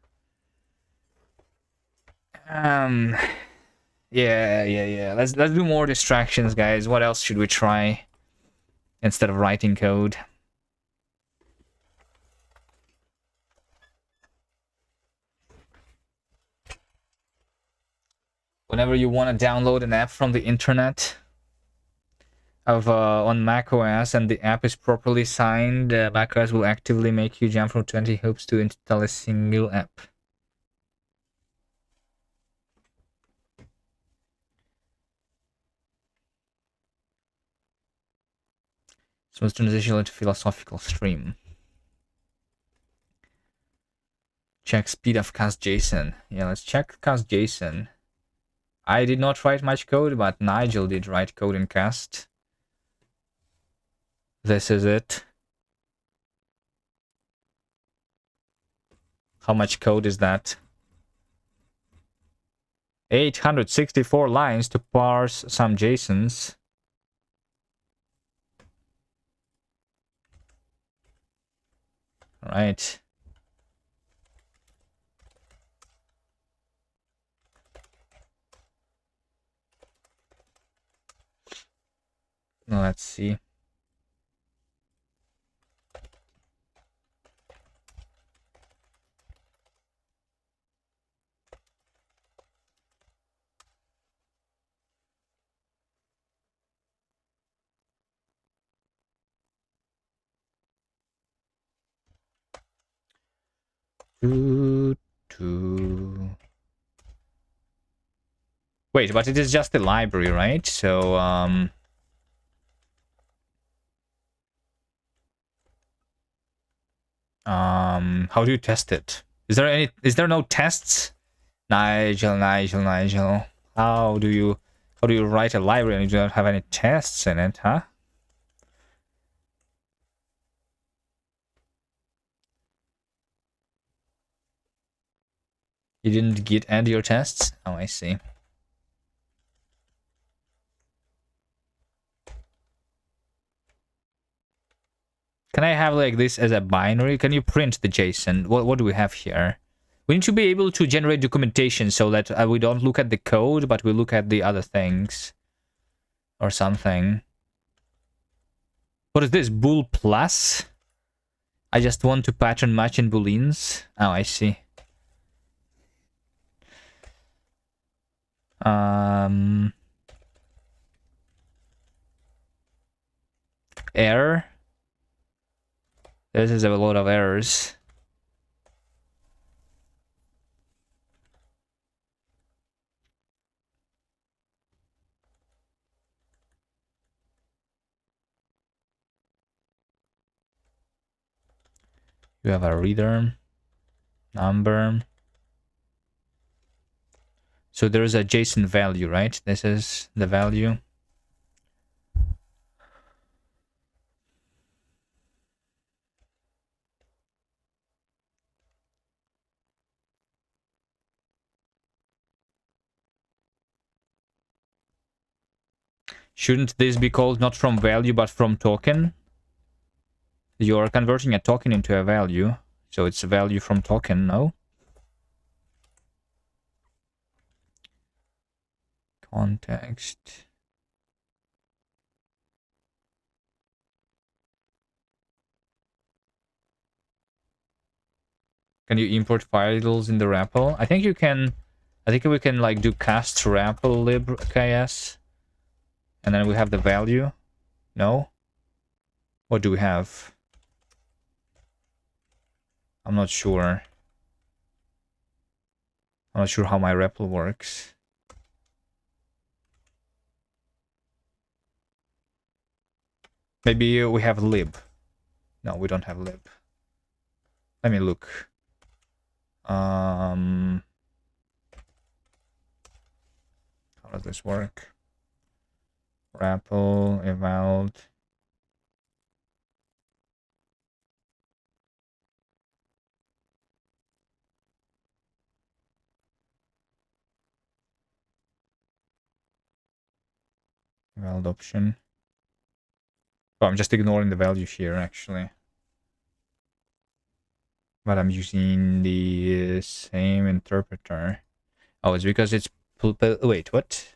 Yeah. Let's do more distractions, guys. What else should we try instead of writing code? Whenever you want to download an app from the internet on macOS and the app is properly signed, macOS will actively make you jump from 20 hoops to install a single app. Smooth transition into philosophical stream. Check speed of Kast JSON. Yeah, let's check Kast JSON. I did not write much code, but Nigel did write code in Kast. This is it. How much code is that? 864 lines to parse some JSONs. All right. Let's see. Wait, but it is just the library, right? So, how do you test it? Is there no tests? Nigel. How do you write a library and you don't have any tests in it, huh? You didn't git add your tests? Oh, I see. Can I have like this as a binary? Can you print the JSON? What do we have here? We need to be able to generate documentation so that we don't look at the code, but we look at the other things. Or something. What is this? Bool plus? I just want to pattern match in booleans. Oh, I see. Error. This is a lot of errors. You have a reader, number. So there is a JSON value, right? This is the value. Shouldn't this be called not from value but from token? You're converting a token into a value, so it's a value from token, no? Context. Can you import files in the REPL? I think you can. I think we can like do Kast REPL lib ks, and then we have the value. No? What do we have? I'm not sure. I'm not sure how my REPL works. Maybe we have lib. No, we don't have lib. Let me look. How does this work? REPL, eval. Eval option. Oh, I'm just ignoring the value here, actually. But I'm using the same interpreter. Oh, it's because it's... Wait, what?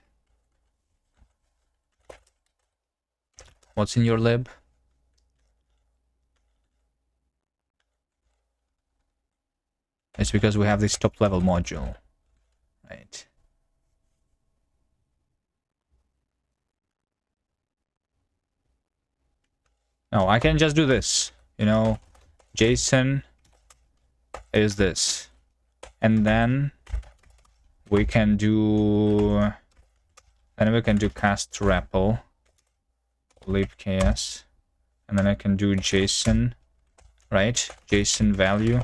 What's in your lib? It's because we have this top-level module. Right. No, I can just do this. You know, JSON is this. And then we can do... Then we can do Kast REPL libks. And then I can do JSON, right? JSON value.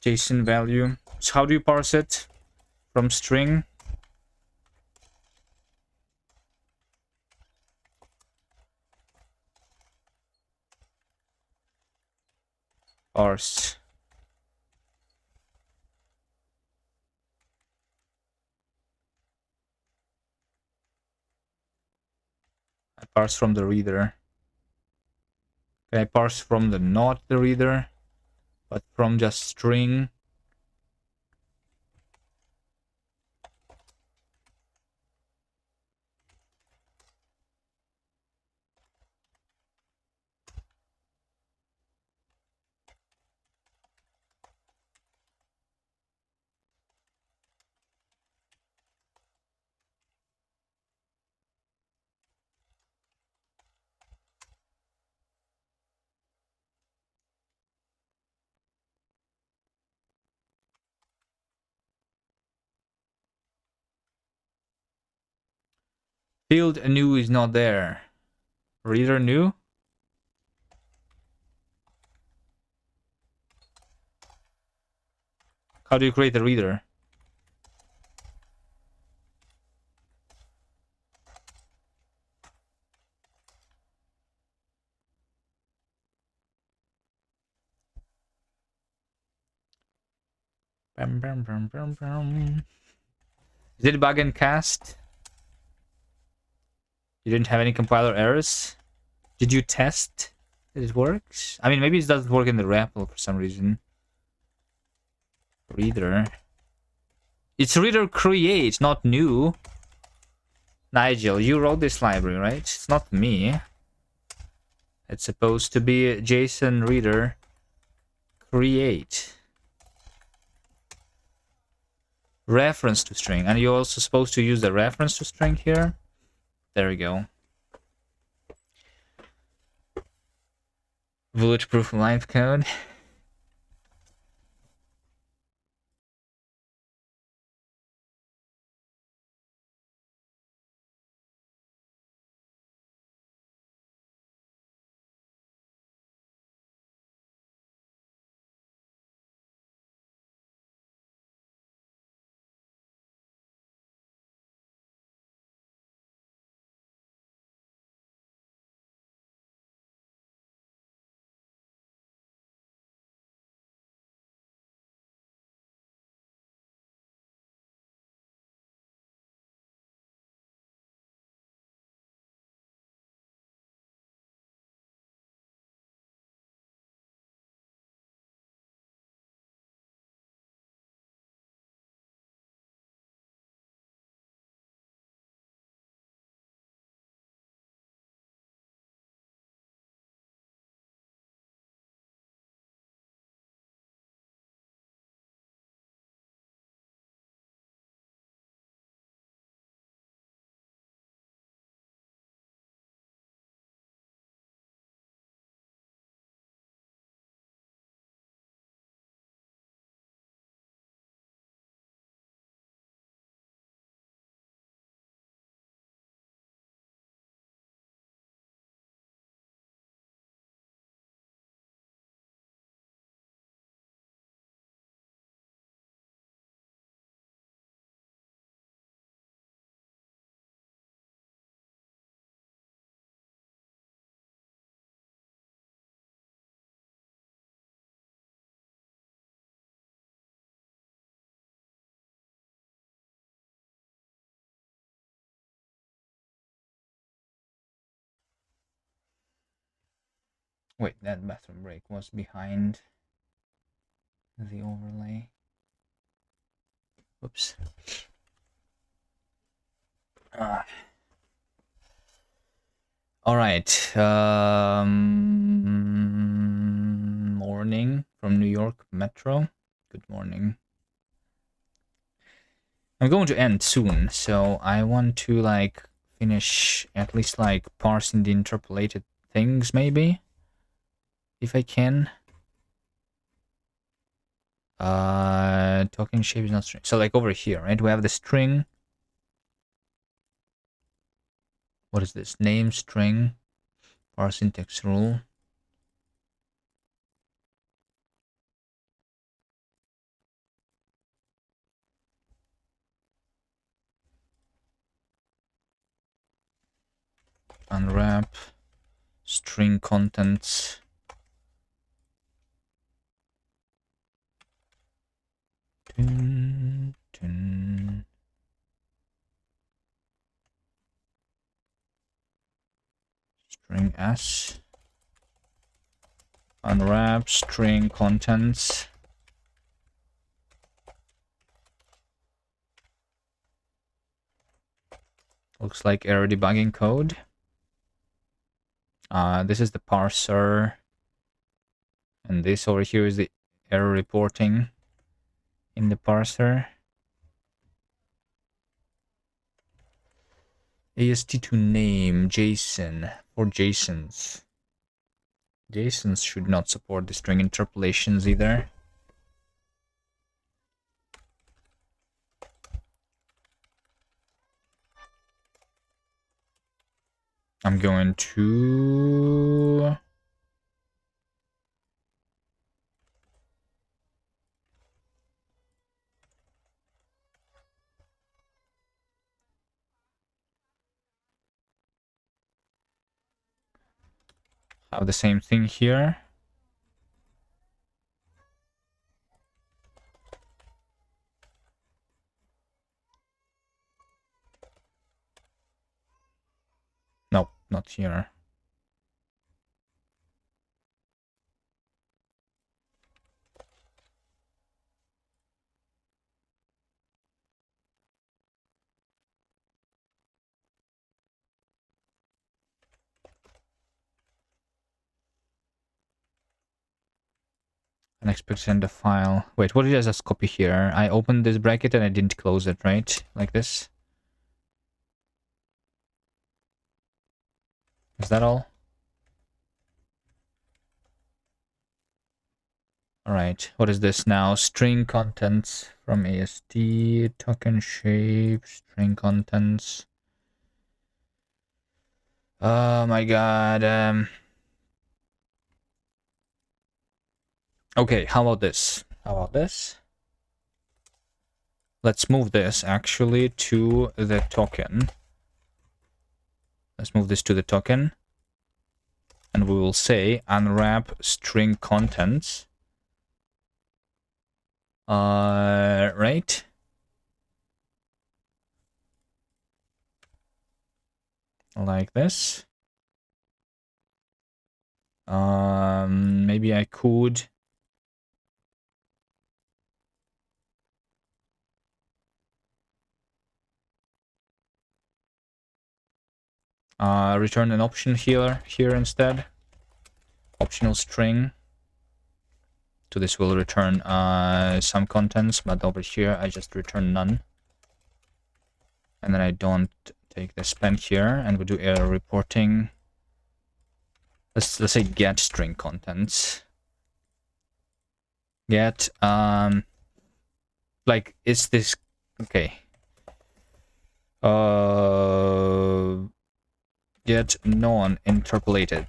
JSON value. So how do you parse it? From string? Parse. I parse from the reader. Can I parse from the not the reader, but from just string? Field new is not there. Reader new? How do you create a reader? Bam, bam, bam, bam, bam. Is it a bug in Kast? You didn't have any compiler errors? Did you test that it works? I mean, maybe it doesn't work in the REPL for some reason. Reader. It's reader create, not new. Nigel, you wrote this library, right? It's not me. It's supposed to be JSON reader create. Reference to string. And you're also supposed to use the reference to string here. There we go. Bulletproof live code. Wait, that bathroom break was behind the overlay. Whoops. All right. Morning from New York Metro. Good morning. I'm going to end soon, so I want to like finish at least like parsing the interpolated things, maybe, if I can. Talking shape is not string. So like over here, right? We have the string. What is this? Name string. Parse syntax rule. Unwrap. String contents. Dun, dun. String s. Unwrap string contents. Looks like error debugging code. This is the parser. And this over here is the error reporting in the parser. AST to name JSON for JSONs. JSONs should not support the string interpolations either. I'm going to Have the same thing here. Nope, not here. Unexpected send file. Wait, what did I just copy here? I opened this bracket and I didn't close it, right? Like this. Is that all? Alright, what is this now? String contents from AST, token shape, string contents. Oh my god. Okay, how about this? Let's move this actually to the token. Let's move this to the token. And we will say unwrap string contents. Right? Like this. Maybe I could return an option here instead. Optional string. So this will return some contents, but over here I just return none. And then I don't take the span here, and we do error reporting. Let's say get string contents. Get like is this okay? Get non-interpolated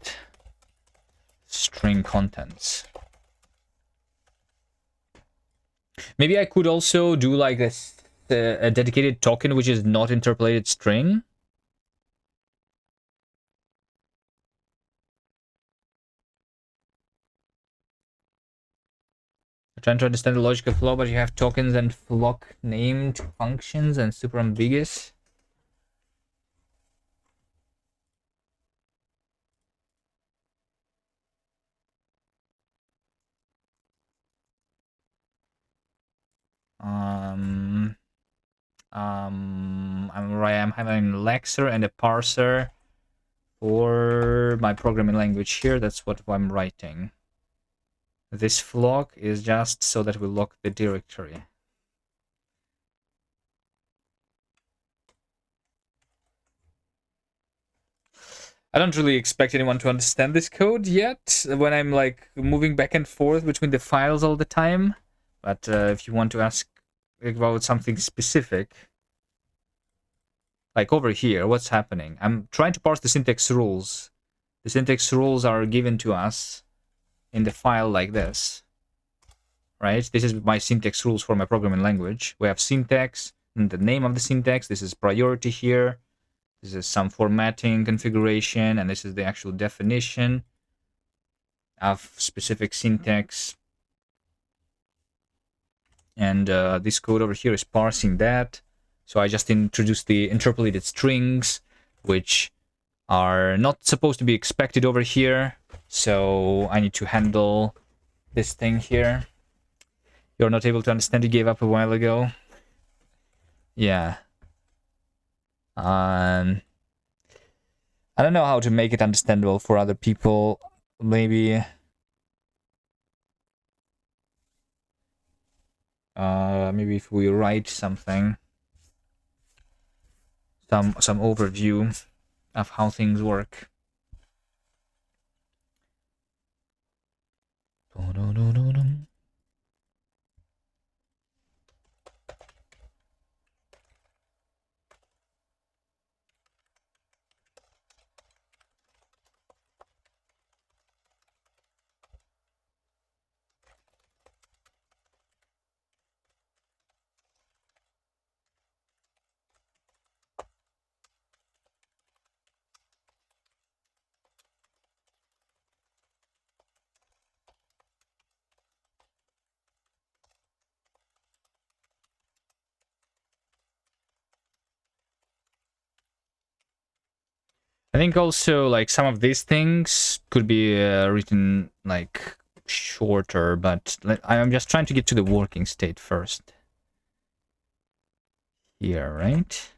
string contents. Maybe I could also do like this a dedicated token which is not interpolated string. I'm trying to understand the logical flow, but you have tokens and flock named functions and super ambiguous. I'm having a Lexer and a parser for my programming language here. That's what I'm writing. This flock is just so that we lock the directory. I don't really expect anyone to understand this code yet when I'm like moving back and forth between the files all the time. But if you want to ask about something specific, like over here, what's happening? I'm trying to parse the syntax rules. The syntax rules are given to us in the file like this, right? This is my syntax rules for my programming language. We have syntax and the name of the syntax. This is priority here. This is some formatting configuration, and this is the actual definition of specific syntax. And this code over here is parsing that. So I just introduced the interpolated strings, which are not supposed to be expected over here. So I need to handle this thing here. You're not able to understand, you gave up a while ago. Yeah. I don't know how to make it understandable for other people. Maybe maybe if we write something, some overview of how things work. I think also like some of these things could be written like shorter, but I'm just trying to get to the working state first. Here, right?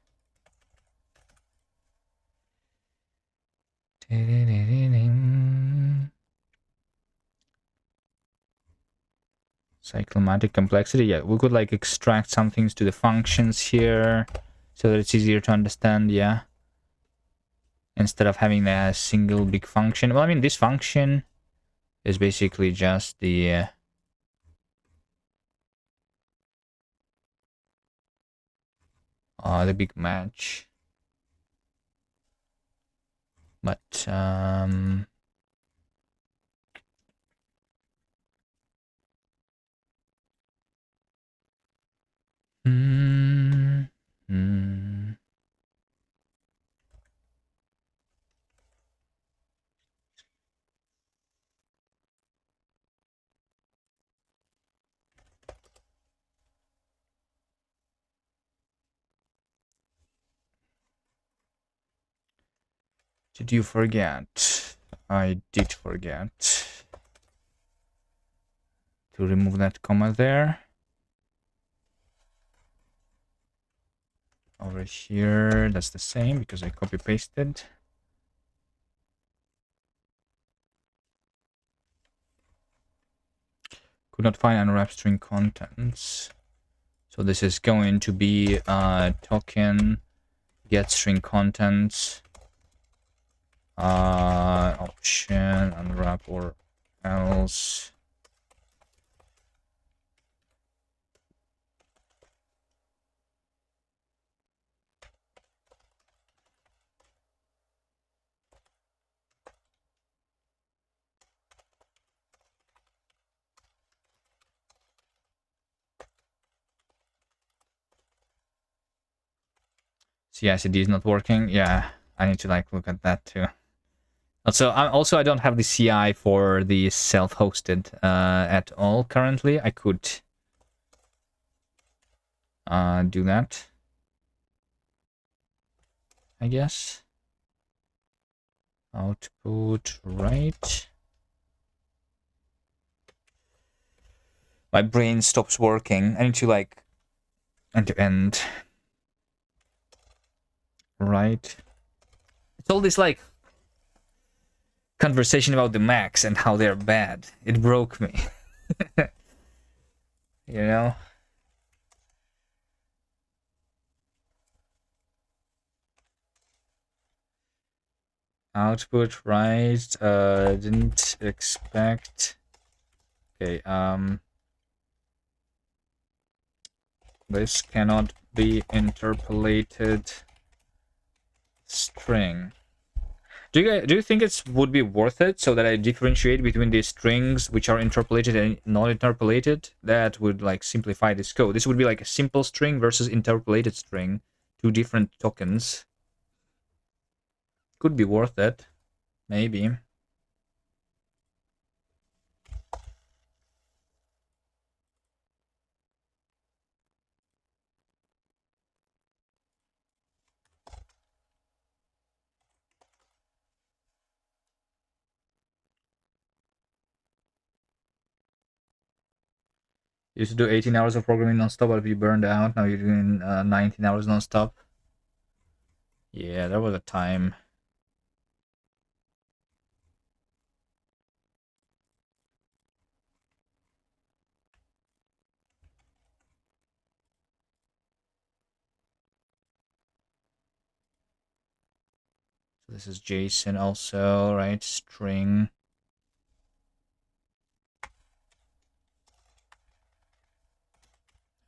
Cyclomatic complexity. Yeah, we could like extract some things to the functions here so that it's easier to understand. Yeah. Instead of having a single big function. Well, I mean, this function is basically just the big match. But did you forget? I did forget to remove that comma there. Over here, that's the same because I copy pasted. Could not find unwrapped string contents. So this is going to be token get string contents option unwrap or else. CI/CD is not working. Yeah, I need to like look at that too. Also, I don't have the CI for the self-hosted at all currently. I could do that, I guess. Output right. My brain stops working. I need to like end to end. Right. It's all this like conversation about the Macs and how they're bad. It broke me. You know? Output right. Didn't expect. Okay, this cannot be interpolated string. Do you think it would be worth it so that I differentiate between these strings which are interpolated and not interpolated? That would like simplify this code. This would be like a simple string versus interpolated string, two different tokens. Could be worth it, maybe. You used to do 18 hours of programming non-stop, but you burned out. Now you're doing 19 hours non-stop. Yeah, there was a time. So this is JSON also, right? String.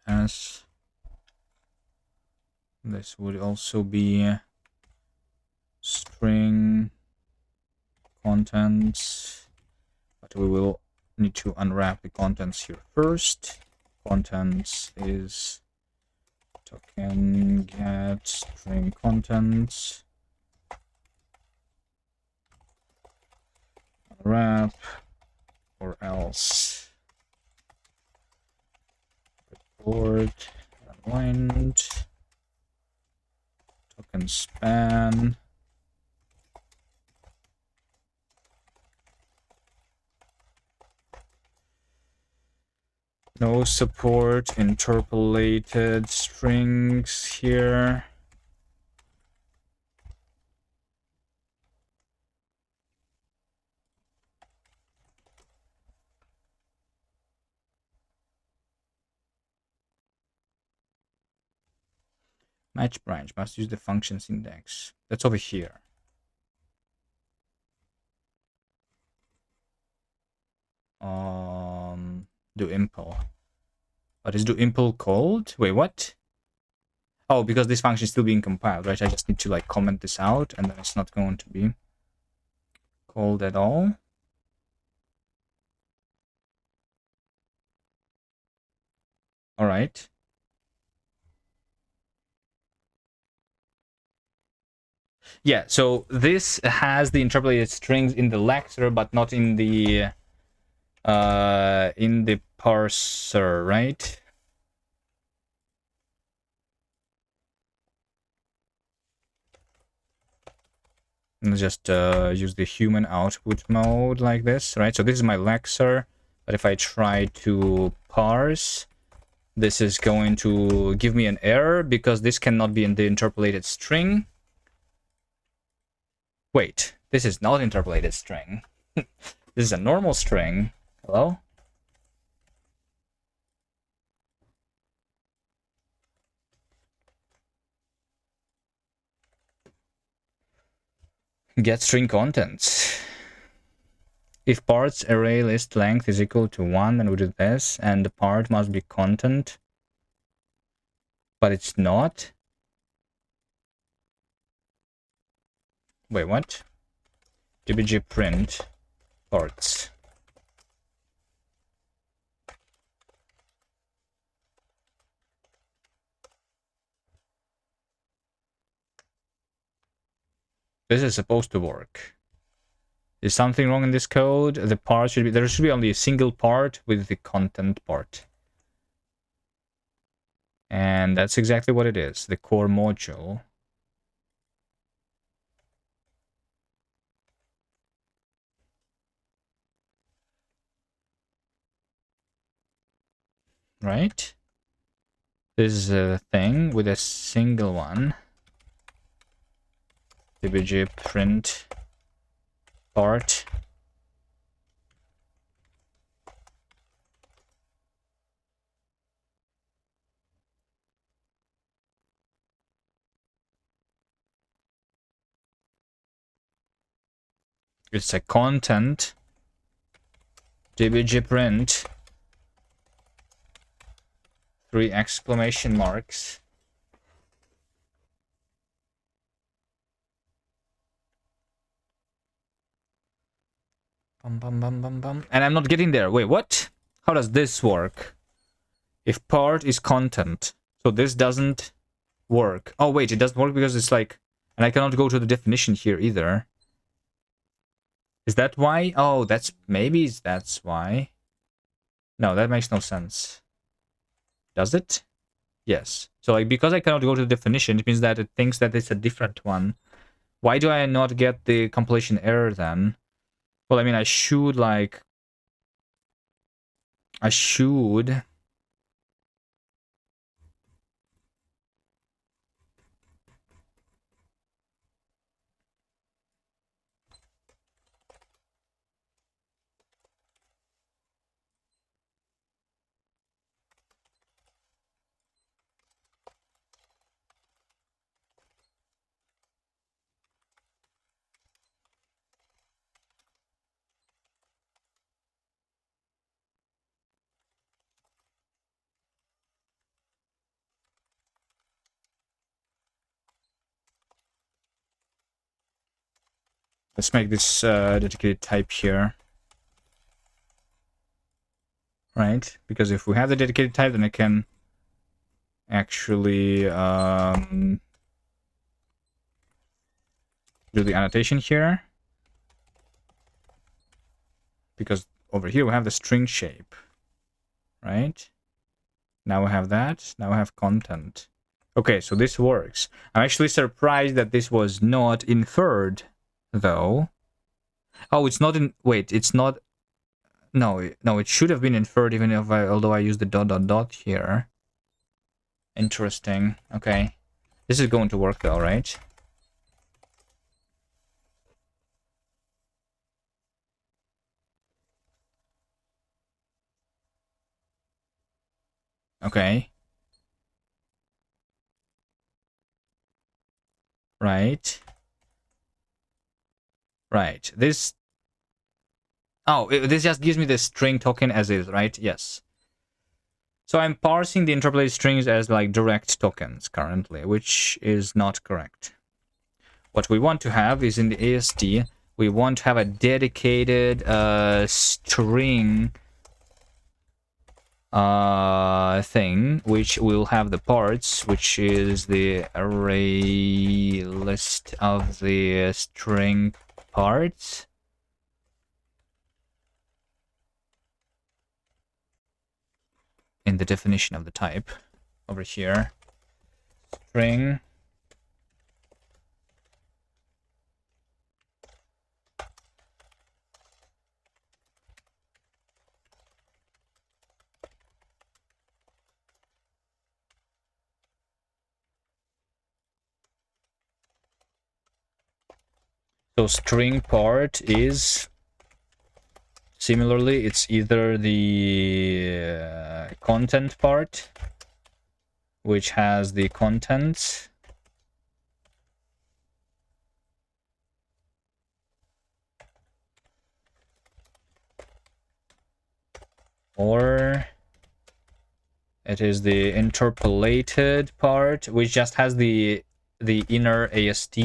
As this would also be string contents, but we will need to unwrap the contents here first. Contents is token get string contents. Unwrap or else. Report unwind token span No support interpolated strings here. Match branch must use the functions index. That's over here. Do impl. What is do impl called? Wait, what? Oh, because this function is still being compiled, right? I just need to like comment this out, and then it's not going to be called at all. All right. Yeah, so this has the interpolated strings in the lecture, but not in the parser, right? And just use the human output mode like this, right? So this is my lecture, but if I try to parse, this is going to give me an error because this cannot be in the interpolated string. Wait, this is not interpolated string. This is a normal string. Hello? Get string contents. If parts array list length is equal to 1, then we do this, and the part must be content, but it's not. Wait, what? dbg print parts. This is supposed to work. Is something wrong in this code? The part should be, there should be only a single part with the content part. And that's exactly what it is, the core module. Right? This is a thing with a single one. dbg print part. It's a content dbg print 3 exclamation marks. Bum, bum, bum, bum, bum. And I'm not getting there. Wait, what? How does this work? If part is content, so this doesn't work. Oh, wait, it doesn't work because it's like... And I cannot go to the definition here either. Is that why? Oh, that's... Maybe that's why. No, that makes no sense. Does it? Yes. So, like, because I cannot go to the definition, it means that it thinks that it's a different one. Why do I not get the compilation error then? Well, I mean, I should, like... I should... Let's make this dedicated type here. Right? Because if we have the dedicated type, then I can actually do the annotation here. Because over here we have the string shape. Right? Now we have that. Now we have content. Okay, so this works. I'm actually surprised that this was not inferred, though. Oh, it's not in... Wait, it's not... No, it should have been inferred even if although I used the dot dot dot here. Interesting. Okay. This is going to work though, right? Okay. Right. Right. This... Oh, this just gives me the string token as is, right? Yes. So I'm parsing the interpolated strings as like direct tokens currently, which is not correct. What we want to have is in the AST, we want to have a dedicated string thing, which will have the parts, which is the array list of the string parts. In the definition of the type over here, string so string part is similarly it's either the content part, which has the contents, or it is the interpolated part, which just has the inner AST.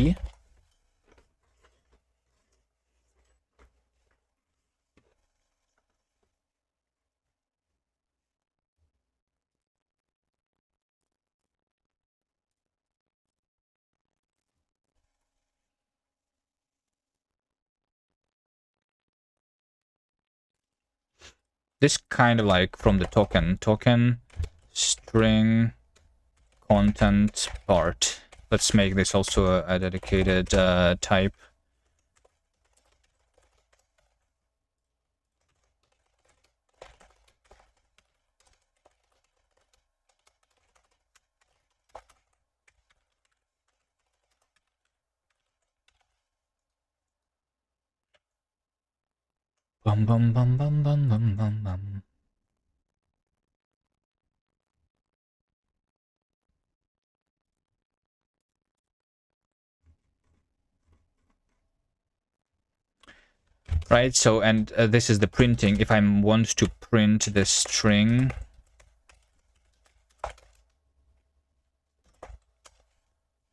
This kind of like from the token string content part. Let's make this also a dedicated type. Bum bum bum bum bum bum bum bum. Right, so, and this is the printing. If I want to print the string,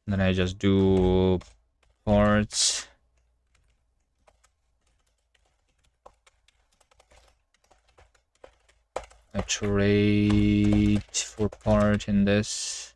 then I just do parts. Iterate for part in this.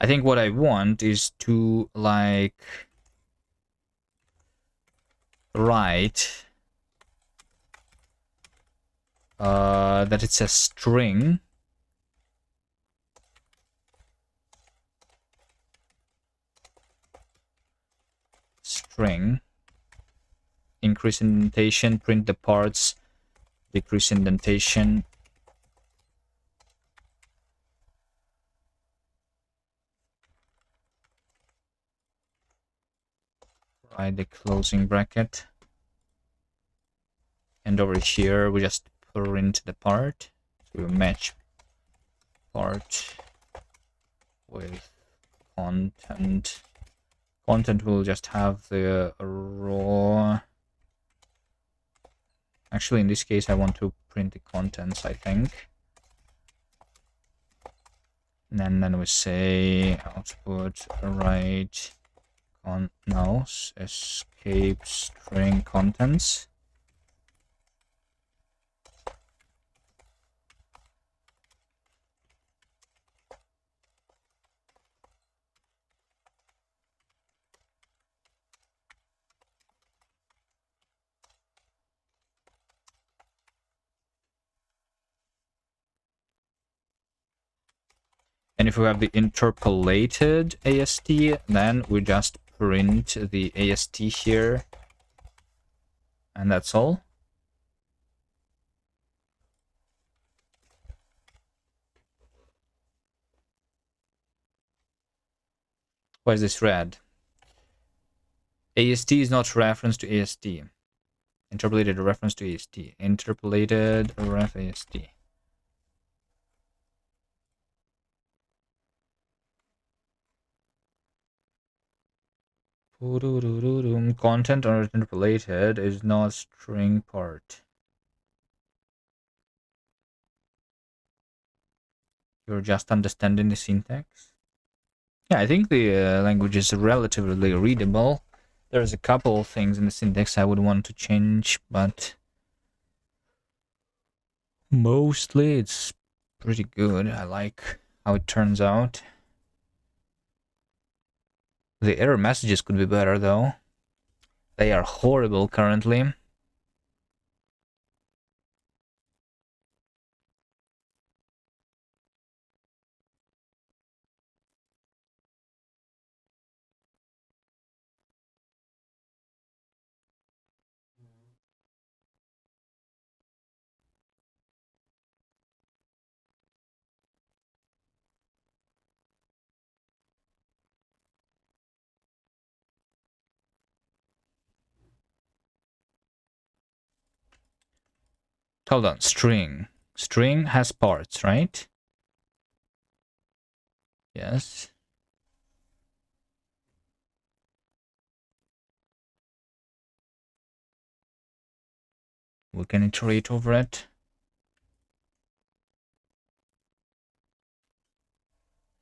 I think what I want is to like write that it's a string. Increase indentation, print the parts, decrease indentation. Write the closing bracket. And over here, we just print the part. So we match part with content. Content will just have the raw. Actually, in this case, I want to print the contents, I think. And then we say output write no, escape string contents. And if we have the interpolated AST, then we just print the AST here. And that's all. Why is this red? AST is not reference to AST. Interpolated reference to AST. Interpolated ref AST. Content or interpolated is not string part. You're just understanding the syntax? Yeah, I think the language is relatively readable. There's a couple of things in the syntax I would want to change, but mostly it's pretty good. I like how it turns out. The error messages could be better, though. They are horrible currently. Hold on, string. String has parts, right? Yes. We can iterate over it.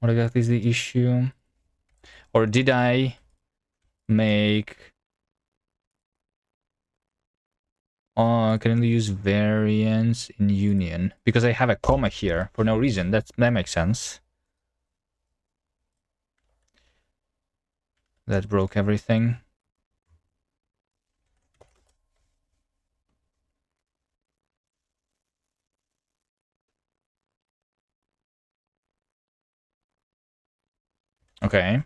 What exactly is the issue? Or did I make... Oh, I can only use variance in union. Because I have a comma here for no reason. That makes sense. That broke everything. Okay.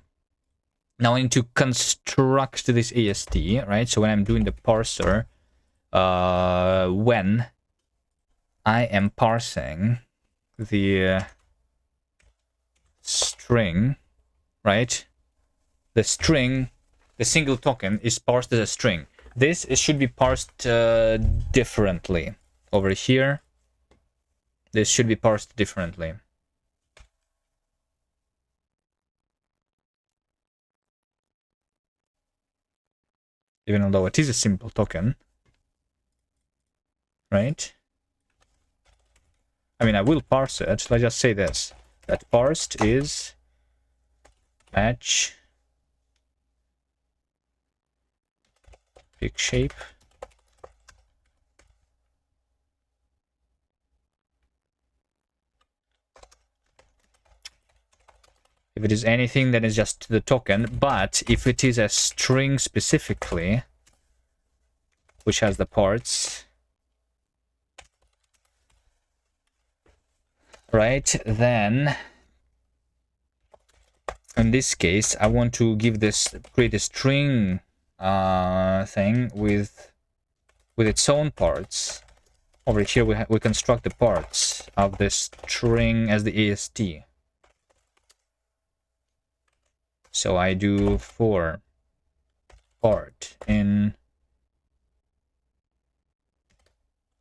Now I need to construct this AST, right? So when I'm doing the parser, when I am parsing the string, right? The string, the single token is parsed as a string. This should be parsed differently. Over here, this should be parsed differently. Even though it is a simple token, right? I mean, I will parse it. Let's just say this. That parsed is match pick shape. If it is anything, then it's just the token. But if it is a string specifically, which has the parts, right, then in this case, I want to give this, create a string thing with its own parts. Over here, we construct the parts of this string as the AST. So I do for part in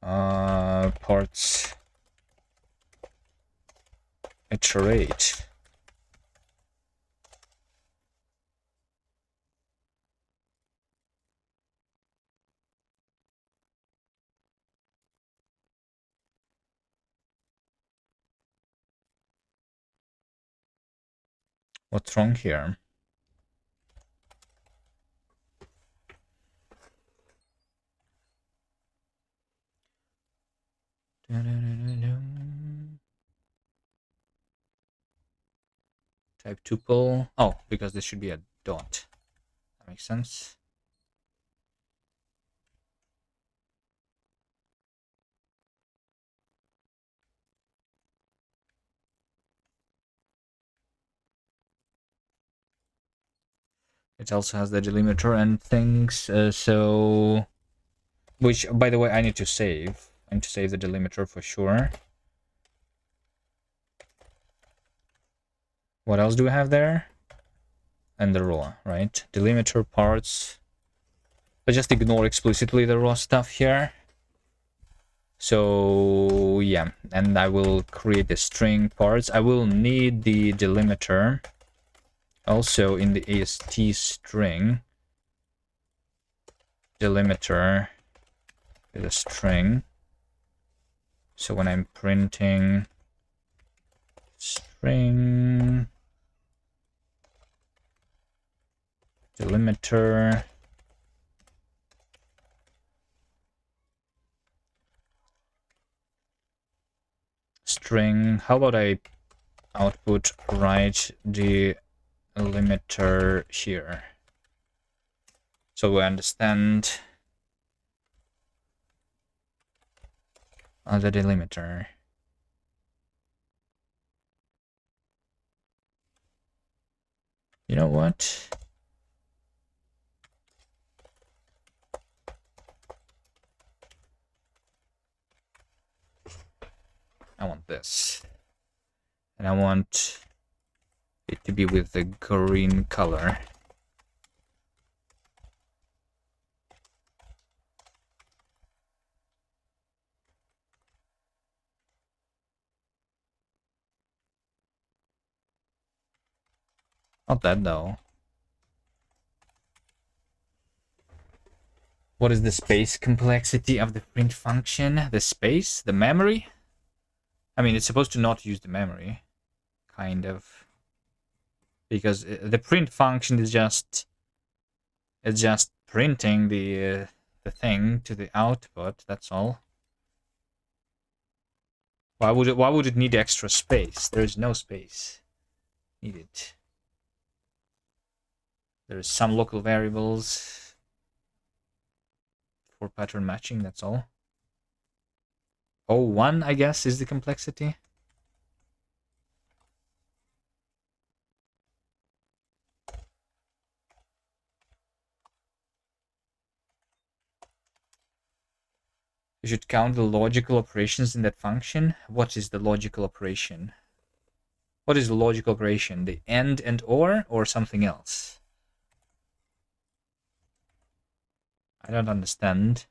parts iterate. What's wrong here? Type tuple. Oh, because this should be a dot. That makes sense. It also has the delimiter and things. So, which, by the way, I need to save. I need to save the delimiter for sure. What else do we have there? And the raw, right? Delimiter parts. But just ignore explicitly the raw stuff here. So yeah, and I will create the string parts. I will need the delimiter also in the AST string. Delimiter is a string. So when I'm printing string delimiter string, how about I output write the delimiter here, so we understand the delimiter. You know what? I want this. And I want it to be with the green color. Not that though. What is the space complexity of the print function? The space? The memory? I mean, it's supposed to not use the memory. Kind of. Because the print function is just... it's just printing the thing to the output, that's all. Why would it need extra space? There is no space needed. There's some local variables for pattern matching, that's all. O1, I guess, is the complexity. You should count the logical operations in that function. What is the logical operation? What is the logical operation? The and or something else? I don't understand.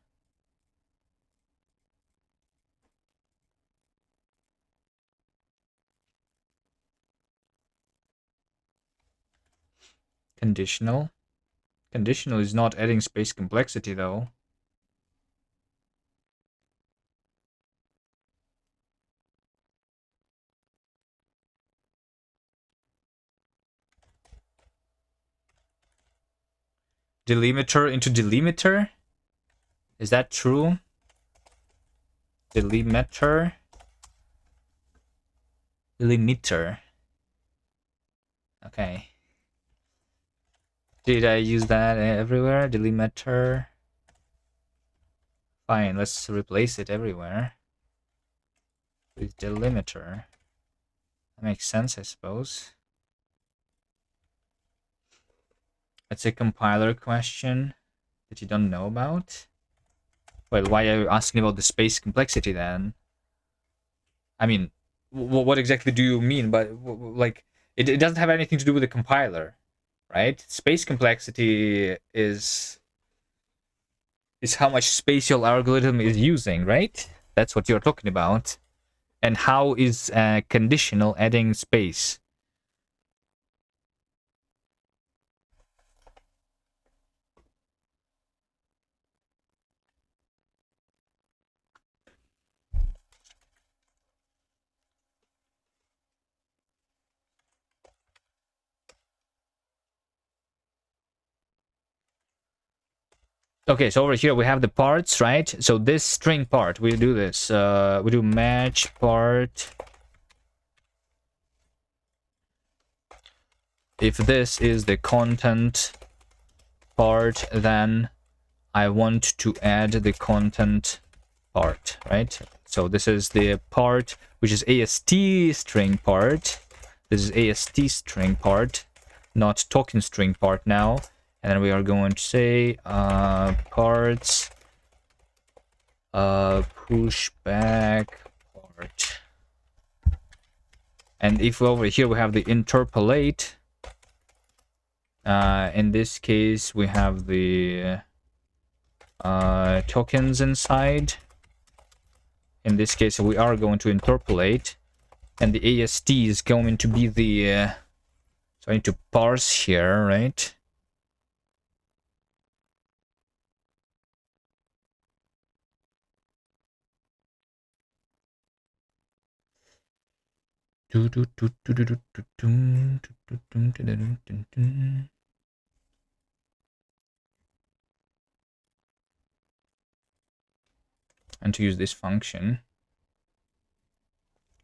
Conditional. Conditional is not adding space complexity though. Delimiter into delimiter? Is that true? Delimiter? Delimiter. Okay. Did I use that everywhere? Delimiter. Fine, let's replace it everywhere with delimiter. That makes sense, I suppose. It's a compiler question that you don't know about. Well, why are you asking about the space complexity then? I mean, what exactly do you mean? But like, it doesn't have anything to do with the compiler, right? Space complexity is how much space your algorithm is using, right? That's what you're talking about. And how is conditional adding space? Okay, so over here we have the parts, right? So this string part, we do this. We do match part. If this is the content part, then I want to add the content part, right? So this is the part, which is AST string part. This is AST string part, not token string part now. And then we are going to say parts pushback part. And if over here we have the interpolate, in this case we have the tokens inside. In this case we are going to interpolate, and the AST is going to be the so I need to parse here, right? And to use this function.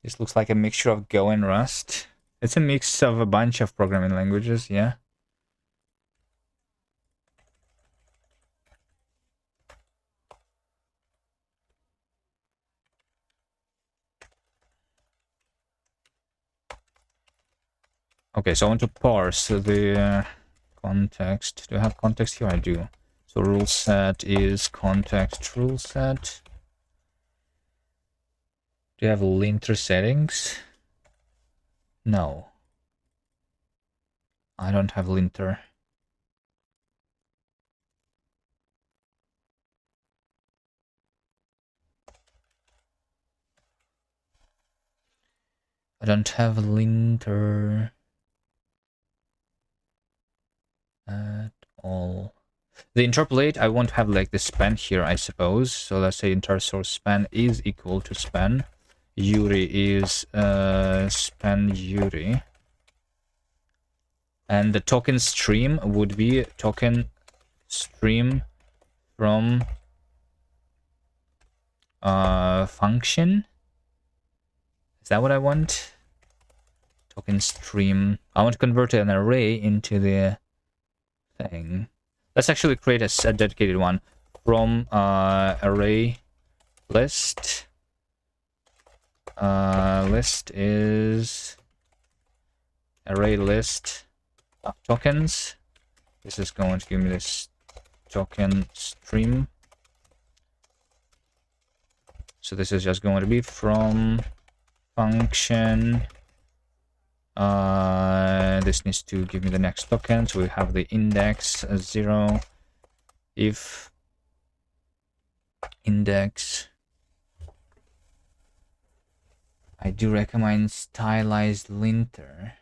This looks like a mixture of Go and Rust. It's a mix of a bunch of programming languages, yeah. Okay, so I want to parse the context. Do I have context here? I do. So rule set is context rule set. Do you have linter settings? No. I don't have linter. I don't have linter at all. The interpolate, I won't have like the span here, I suppose. So let's say intersource span is equal to span. Yuri is span Yuri. And the token stream would be token stream from function. Is that what I want? Token stream. I want to convert an array into the thing. Let's actually create a dedicated one from array list. List is array list of tokens. This is going to give me this token stream. So this is just going to be from function. This needs to give me the next token. So we have the index 0 if index. I do recommend stylized linter.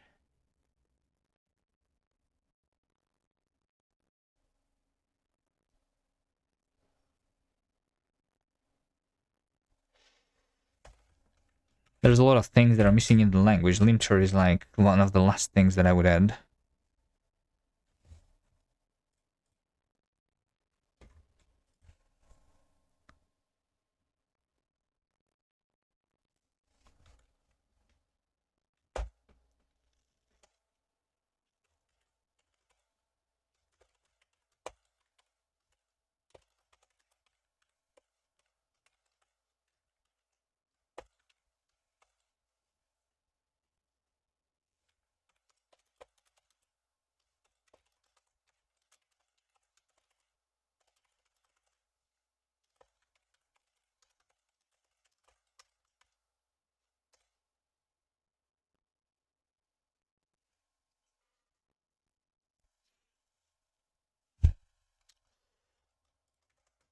There's a lot of things that are missing in the language. Linter is like one of the last things that I would add.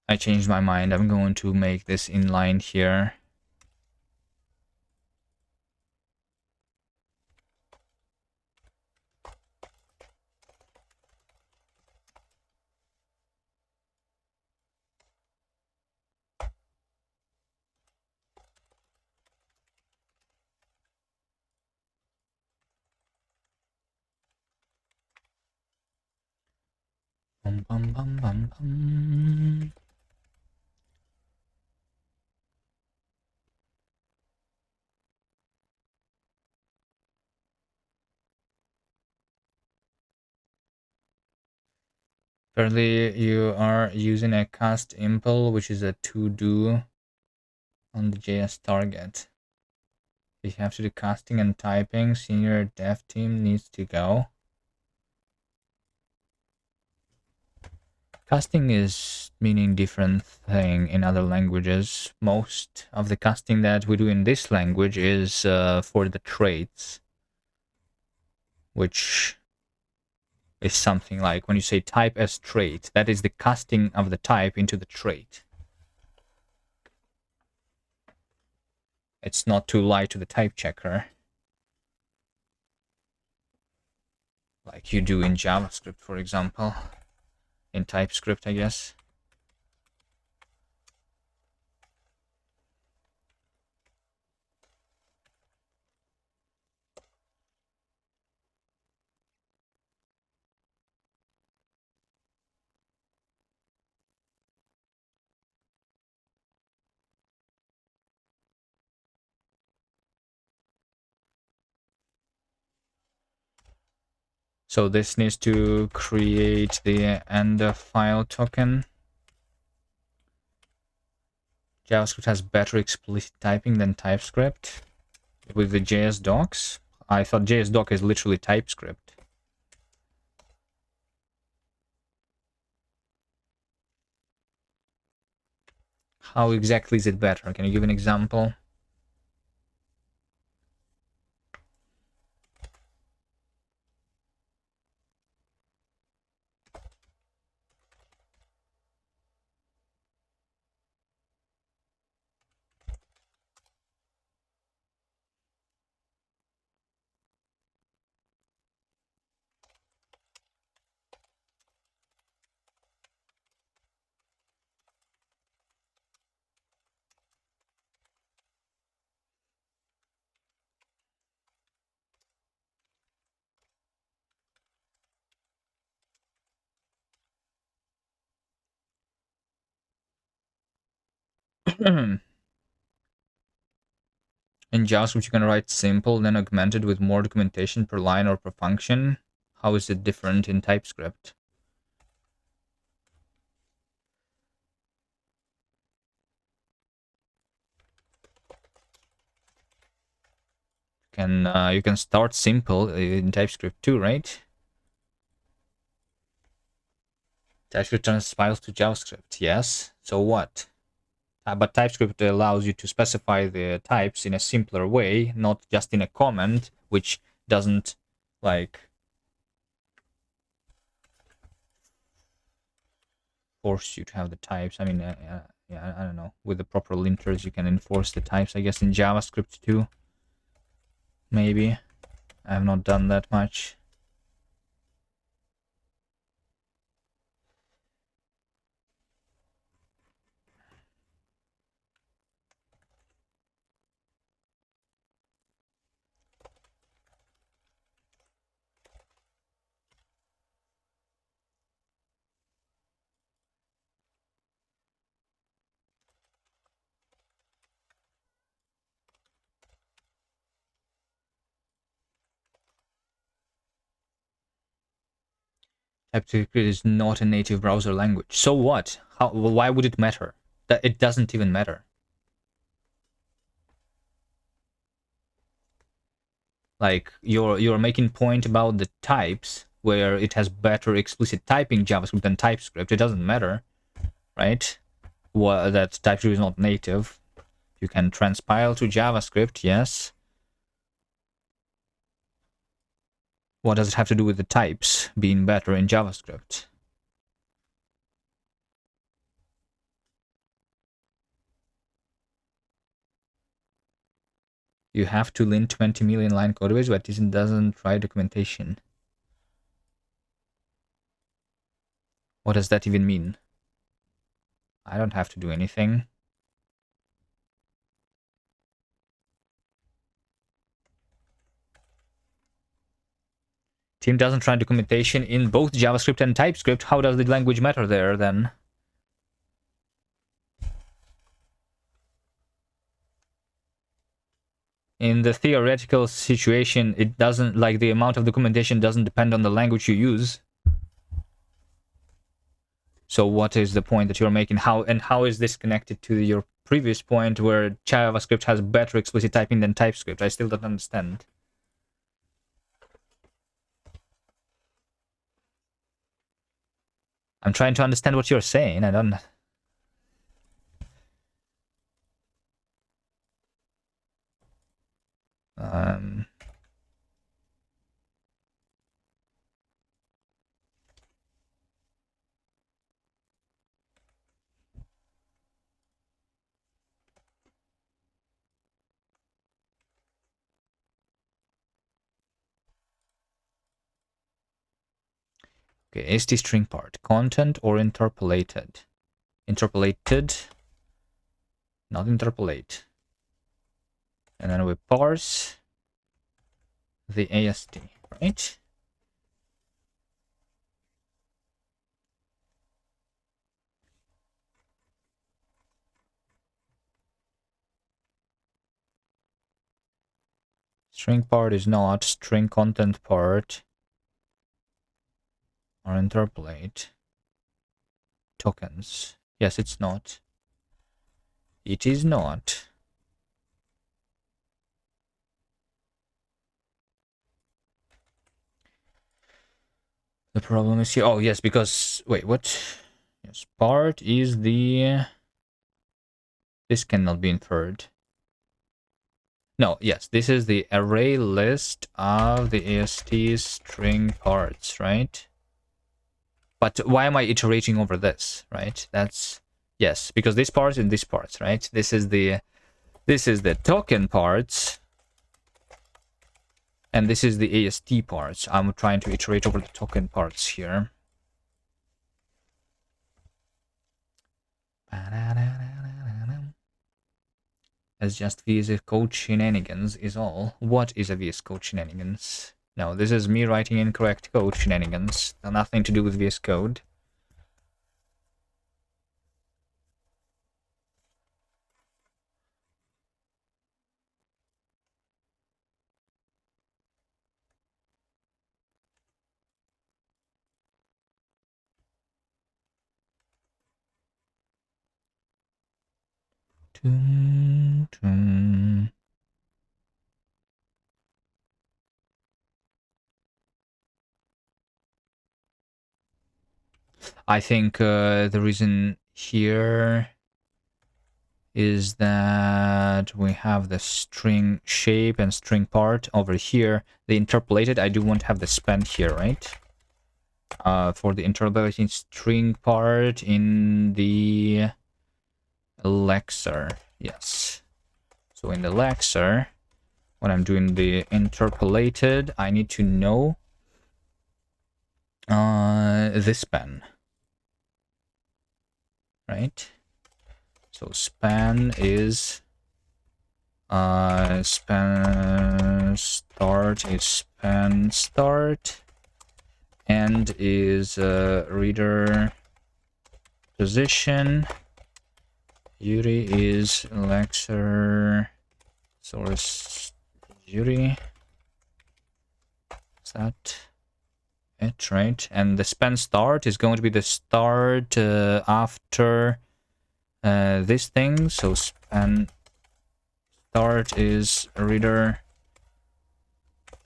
I changed my mind. I'm going to make this inline here. Bum, bum, bum, bum, bum. Apparently you are using a cast impl, which is a to-do on the JS target. If you have to do casting and typing, senior dev team needs to go. Casting is meaning different thing in other languages. Most of the casting that we do in this language is for the traits, which is something like when you say type as trait, that is the casting of the type into the trait. It's not to lie to the type checker, like you do in JavaScript, for example. In TypeScript, I guess. So this needs to create the end of file token. JavaScript has better explicit typing than TypeScript with the JS docs. I thought JS doc is literally TypeScript. How exactly is it better? Can you give an example? In JavaScript, you can write simple, then augmented with more documentation per line or per function. How is it different in TypeScript? You can start simple in TypeScript too, right? TypeScript transpiles to JavaScript, yes. So what? But TypeScript allows you to specify the types in a simpler way, not just in a comment, which doesn't like force you to have the types. I mean, yeah, I don't know. With the proper linters, you can enforce the types, I guess, in JavaScript too. Maybe. I have not done that much. TypeScript is not a native browser language. So what? Why would it matter? That it doesn't even matter. Like you're making point about the types where it has better explicit typing JavaScript than TypeScript. It doesn't matter, right? Well, that TypeScript is not native. You can transpile to JavaScript, yes. What does it have to do with the types being better in JavaScript? You have to lint 20 million line codebase, but it doesn't try documentation. What does that even mean? I don't have to do anything. Team doesn't try documentation in both JavaScript and TypeScript. How does the language matter there then? In the theoretical situation, it doesn't, like, the amount of documentation doesn't depend on the language you use. So what is the point that you're making? How is this connected to your previous point where JavaScript has better explicit typing than TypeScript? I still don't understand. I'm trying to understand what you're saying. I don't... Okay, is the string part content or interpolated? Interpolated, not interpolate. And then we parse the AST, right? String part is not, string content part or interpolate. Tokens. Yes, it's not. It is not. The problem is here. Oh, yes, because... Wait, what? Yes, part is the... This cannot be inferred. No, yes, this is the array list of the AST string parts, right? But why am I iterating over this, right? That's... Yes, because this part and this part, right? This is the token parts. And this is the AST parts. I'm trying to iterate over the token parts here. As just VS Code shenanigans is all. What is a VS Code shenanigans? No, this is me writing incorrect code shenanigans. Nothing to do with VS Code. I think the reason here is that we have the string shape and string part over here. The interpolated, I do want to have the span here, right? For the interpolating string part in the lexer, yes. So in the lexer, when I'm doing the interpolated, I need to know this span, right? So span is span start is span start, end is reader position, Yuri is lexer source Yuri. Is that it, right? And the span start is going to be the start after this thing. So span start is reader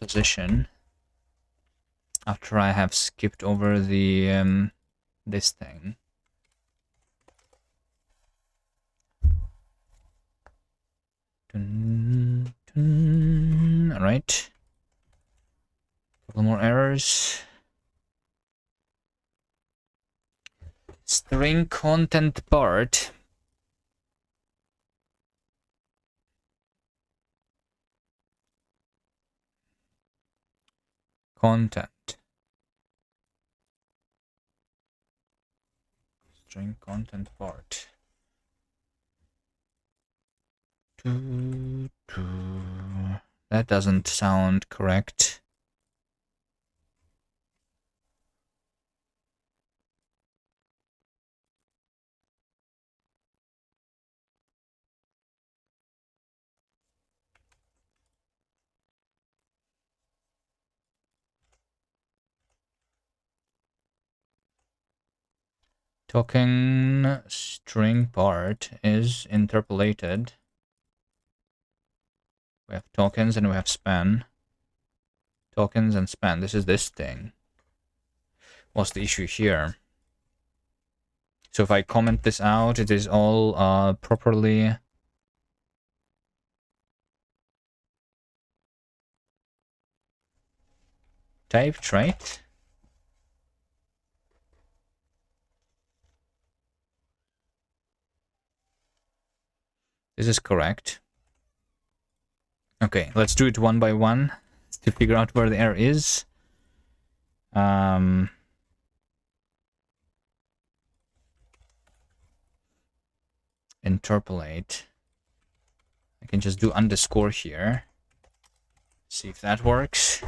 position after I have skipped over the this thing. All right. Couple more errors. String content part. Content. String content part. That doesn't sound correct. Token string part is interpolated. We have tokens and we have span. Tokens and span. This is this thing. What's the issue here? So if I comment this out, it is all properly typed, right? This is correct. Okay, let's do it one by one to figure out where the error is. Interpolate. I can just do underscore here. See if that works.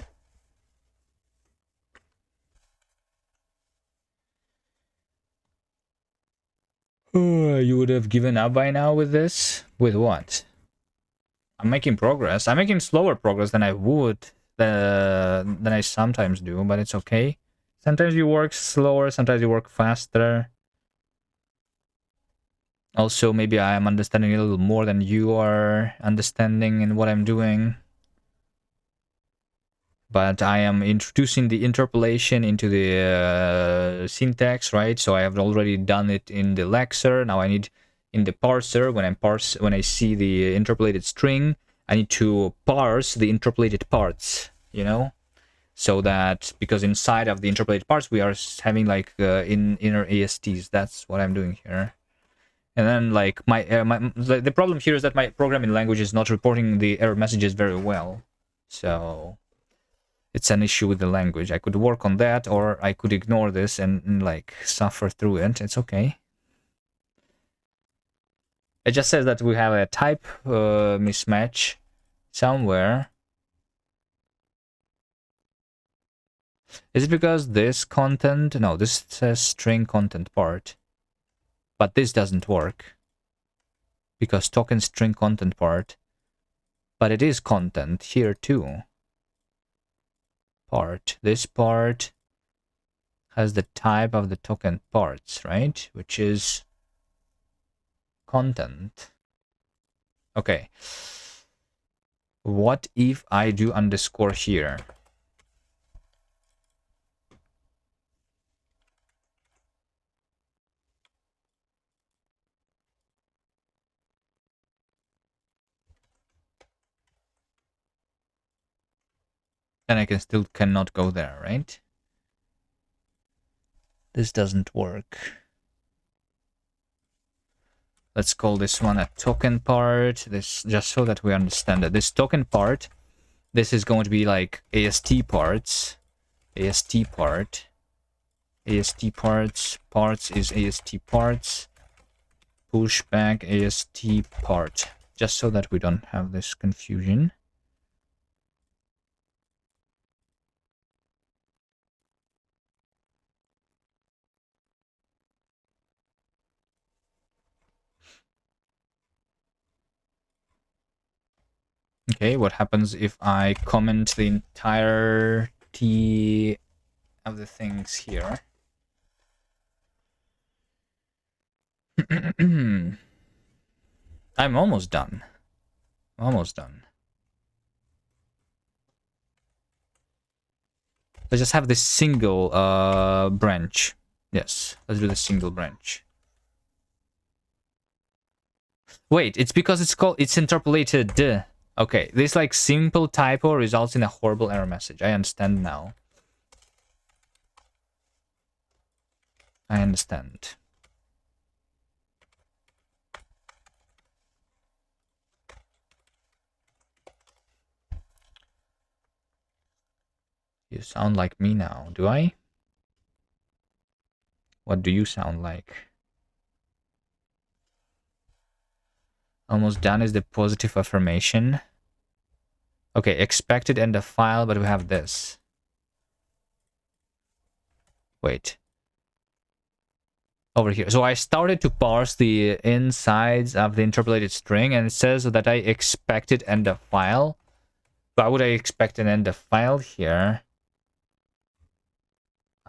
You would have given up by now with this? With what? I'm making progress. I'm making slower progress than I would, than I sometimes do, but it's okay. Sometimes you work slower, sometimes you work faster. Also, maybe I am understanding a little more than you are understanding in what I'm doing. But I am introducing the interpolation into the syntax, right? So I have already done it in the lexer. Now I need in the parser, when I see the interpolated string, I need to parse the interpolated parts, you know? So that, because inside of the interpolated parts, we are having like inner ASTs. That's what I'm doing here. And then like the problem here is that my programming language is not reporting the error messages very well. So it's an issue with the language. I could work on that, or I could ignore this and like suffer through it. It's okay. It just says that we have a type mismatch somewhere. Is it because this content? No, this says string content part. But this doesn't work. Because token string content part. But it is content here too. Part. This part has the type of the token parts, right? Which is content. Okay. What if I do underscore here? Then I can still cannot go there, right? This doesn't work. Let's call this one a token part. This, just so that we understand that this token part, this is going to be like AST parts. AST part. AST parts. Parts is AST parts. Pushback AST part. Just so that we don't have this confusion. Okay, what happens if I comment the entirety of the things here? I'm almost done. Almost done. Let's just have this single branch. Yes, let's do the single branch. Wait, it's because it's interpolated. Okay, this like simple typo results in a horrible error message. I understand now. I understand. You sound like me now, do I? What do you sound like? Almost done is the positive affirmation. Okay, expected end of file, but we have this. Wait. Over here. So I started to parse the insides of the interpolated string, and it says that I expected end of file. Why would I expect an end of file here?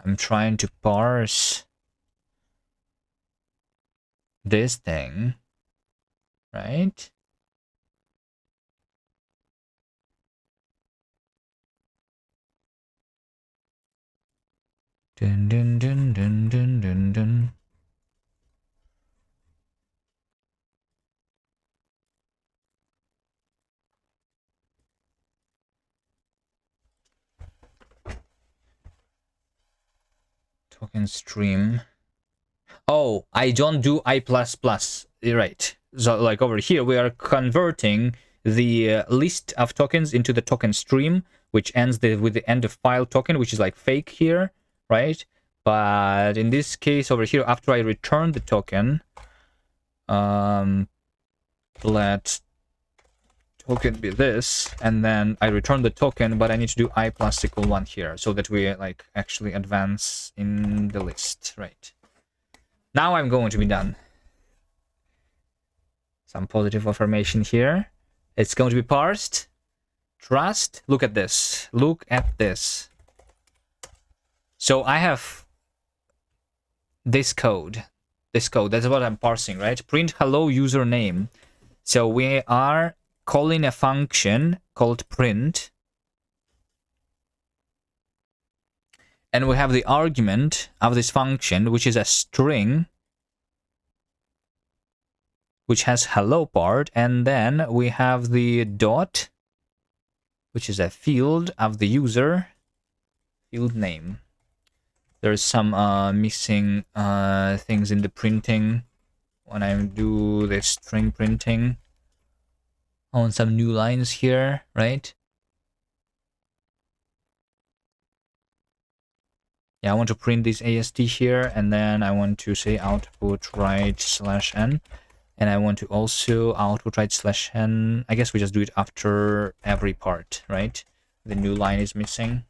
I'm trying to parse this thing, right? Dun dun dun dun dun dun dun. token stream. Oh, I don't do I++. You're right. So like over here, we are converting the list of tokens into the token stream, which ends with the end of file token, which is like fake here, right? But in this case over here, after I return the token, let token be this, and then I return the token, but I need to do I plus equal 1 here, so that we like actually advance in the list, right? Now I'm going to be done. Some positive affirmation here. It's going to be parsed. Trust. Look at this. Look at this. So I have this code. This code. That's what I'm parsing, right? Print hello username. So we are calling a function called print. And we have the argument of this function, which is a string, which has hello part, and then we have the dot, which is a field of the user, field name. There's some missing things in the printing when I do the string printing. I want some new lines here, right? Yeah, I want to print this AST here, and then I want to say output write /n. And I want to also output write /n. I guess we just do it after every part, right? The new line is missing.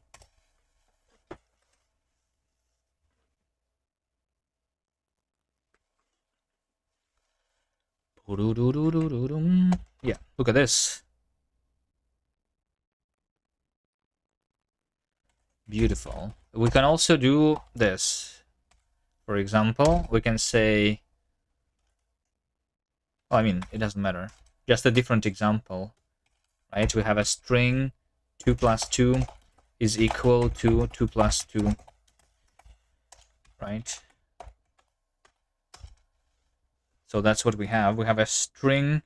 Yeah, look at this. Beautiful. We can also do this. For example, we can say, well, I mean, it doesn't matter. Just a different example, right? We have a string 2 plus 2 is equal to 2 plus 2, right? So that's what we have. We have a string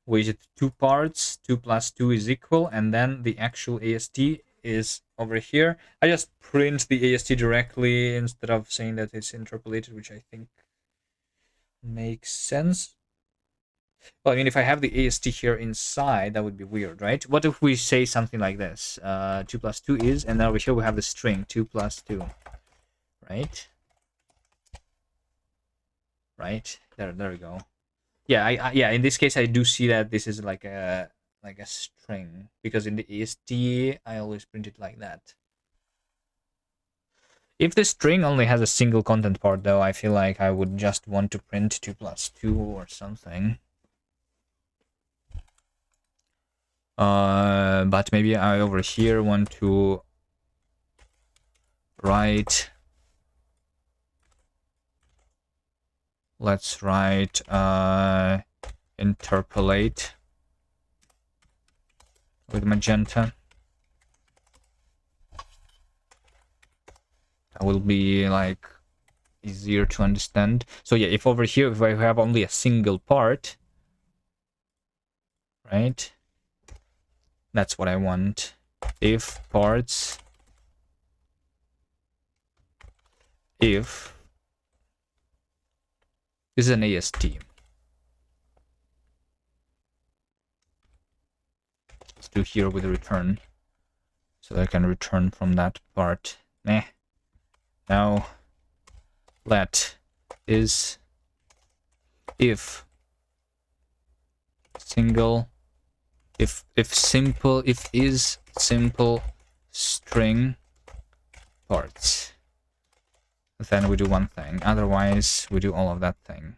with 2 parts, 2 plus 2 is equal, and then the actual AST is over here. I just print the AST directly instead of saying that it's interpolated, which I think makes sense. Well, I mean, if I have the AST here inside, that would be weird, right? What if we say something like this? 2 plus 2 is, and then over here we have the string 2 plus 2, right? Right? There we go. Yeah, yeah, in this case, I do see that this is like a string, because in the AST, I always print it like that. If the string only has a single content part, though, I feel like I would just want to print 2 plus 2 or something. But maybe I over here want to write. Let's write interpolate with magenta. That will be like easier to understand. So yeah, if over here, if I have only a single part, right? That's what I want. If parts, if this is an AST. Let's do here with a return, so that I can return from that part. Now let is if single, if simple, if is simple string parts. Then we do one thing, otherwise we do all of that thing.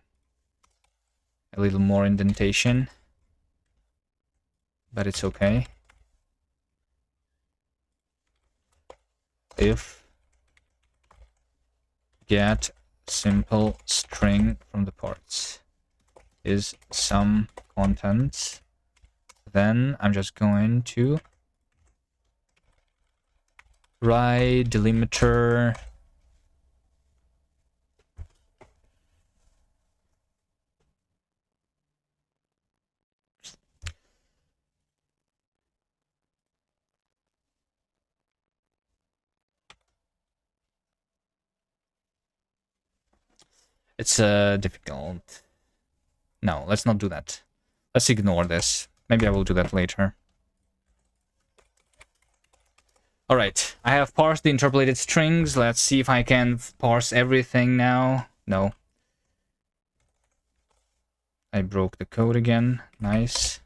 A little more indentation, but it's okay. If get simple string from the parts is some contents, then I'm just going to write delimiter It's difficult. No, let's not do that. Let's ignore this. Maybe I will do that later. Alright, I have parsed the interpolated strings. Let's see if I can parse everything now. No. I broke the code again. Nice.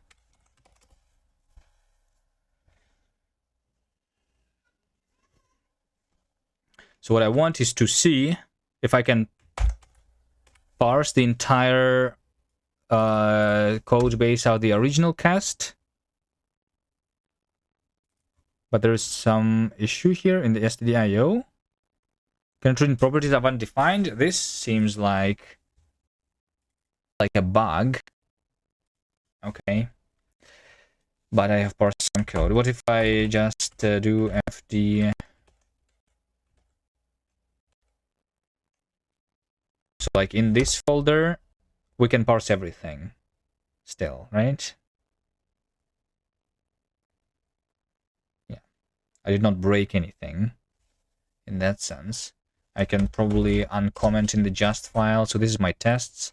So what I want is to see if I can parse the entire code base out of the original cast. But there is some issue here in the stdio. Controlling properties are undefined. This seems like a bug. Okay. But I have parsed some code. What if I just do fd... So like in this folder, we can parse everything still, right? Yeah. I did not break anything in that sense. I can probably uncomment in the just file. So this is my tests,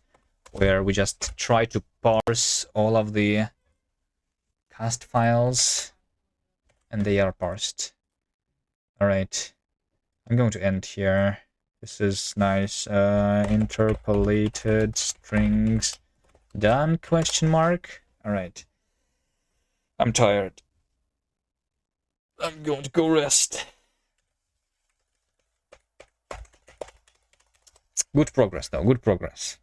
where we just try to parse all of the cast files, and they are parsed. All right, I'm going to end here. This is nice. Interpolated strings done, question mark. All right, I'm tired. I'm going to go rest. Good progress though, good progress.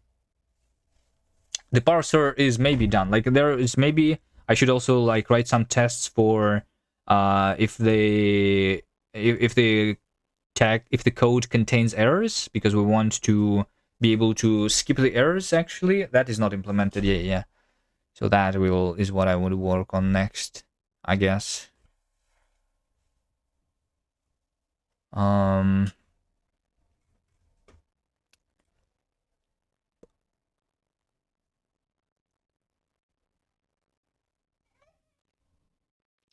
The parser is maybe done. Like there is maybe I should also like write some tests for if the code contains errors, because we want to be able to skip the errors. Actually, that is not implemented yet. Yeah, so that is what I would work on next, I guess.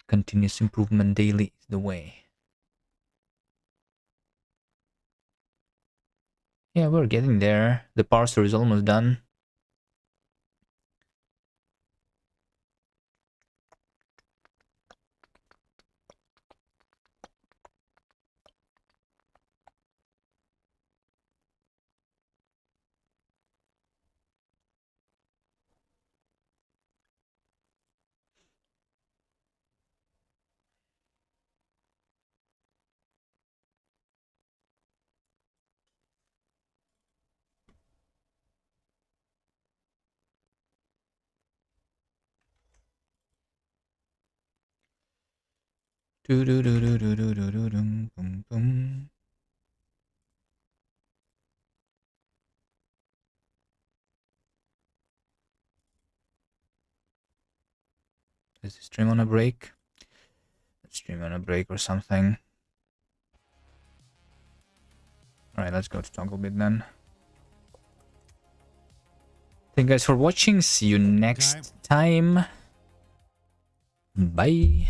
Continuous improvement daily is the way. Yeah, we're getting there. The parser is almost done. Do do do do do do do do dum bum bum. Is the stream on a break? Let's stream on a break or something. Alright, let's go to Togglebit then. Thank you guys for watching. See you next time. Bye.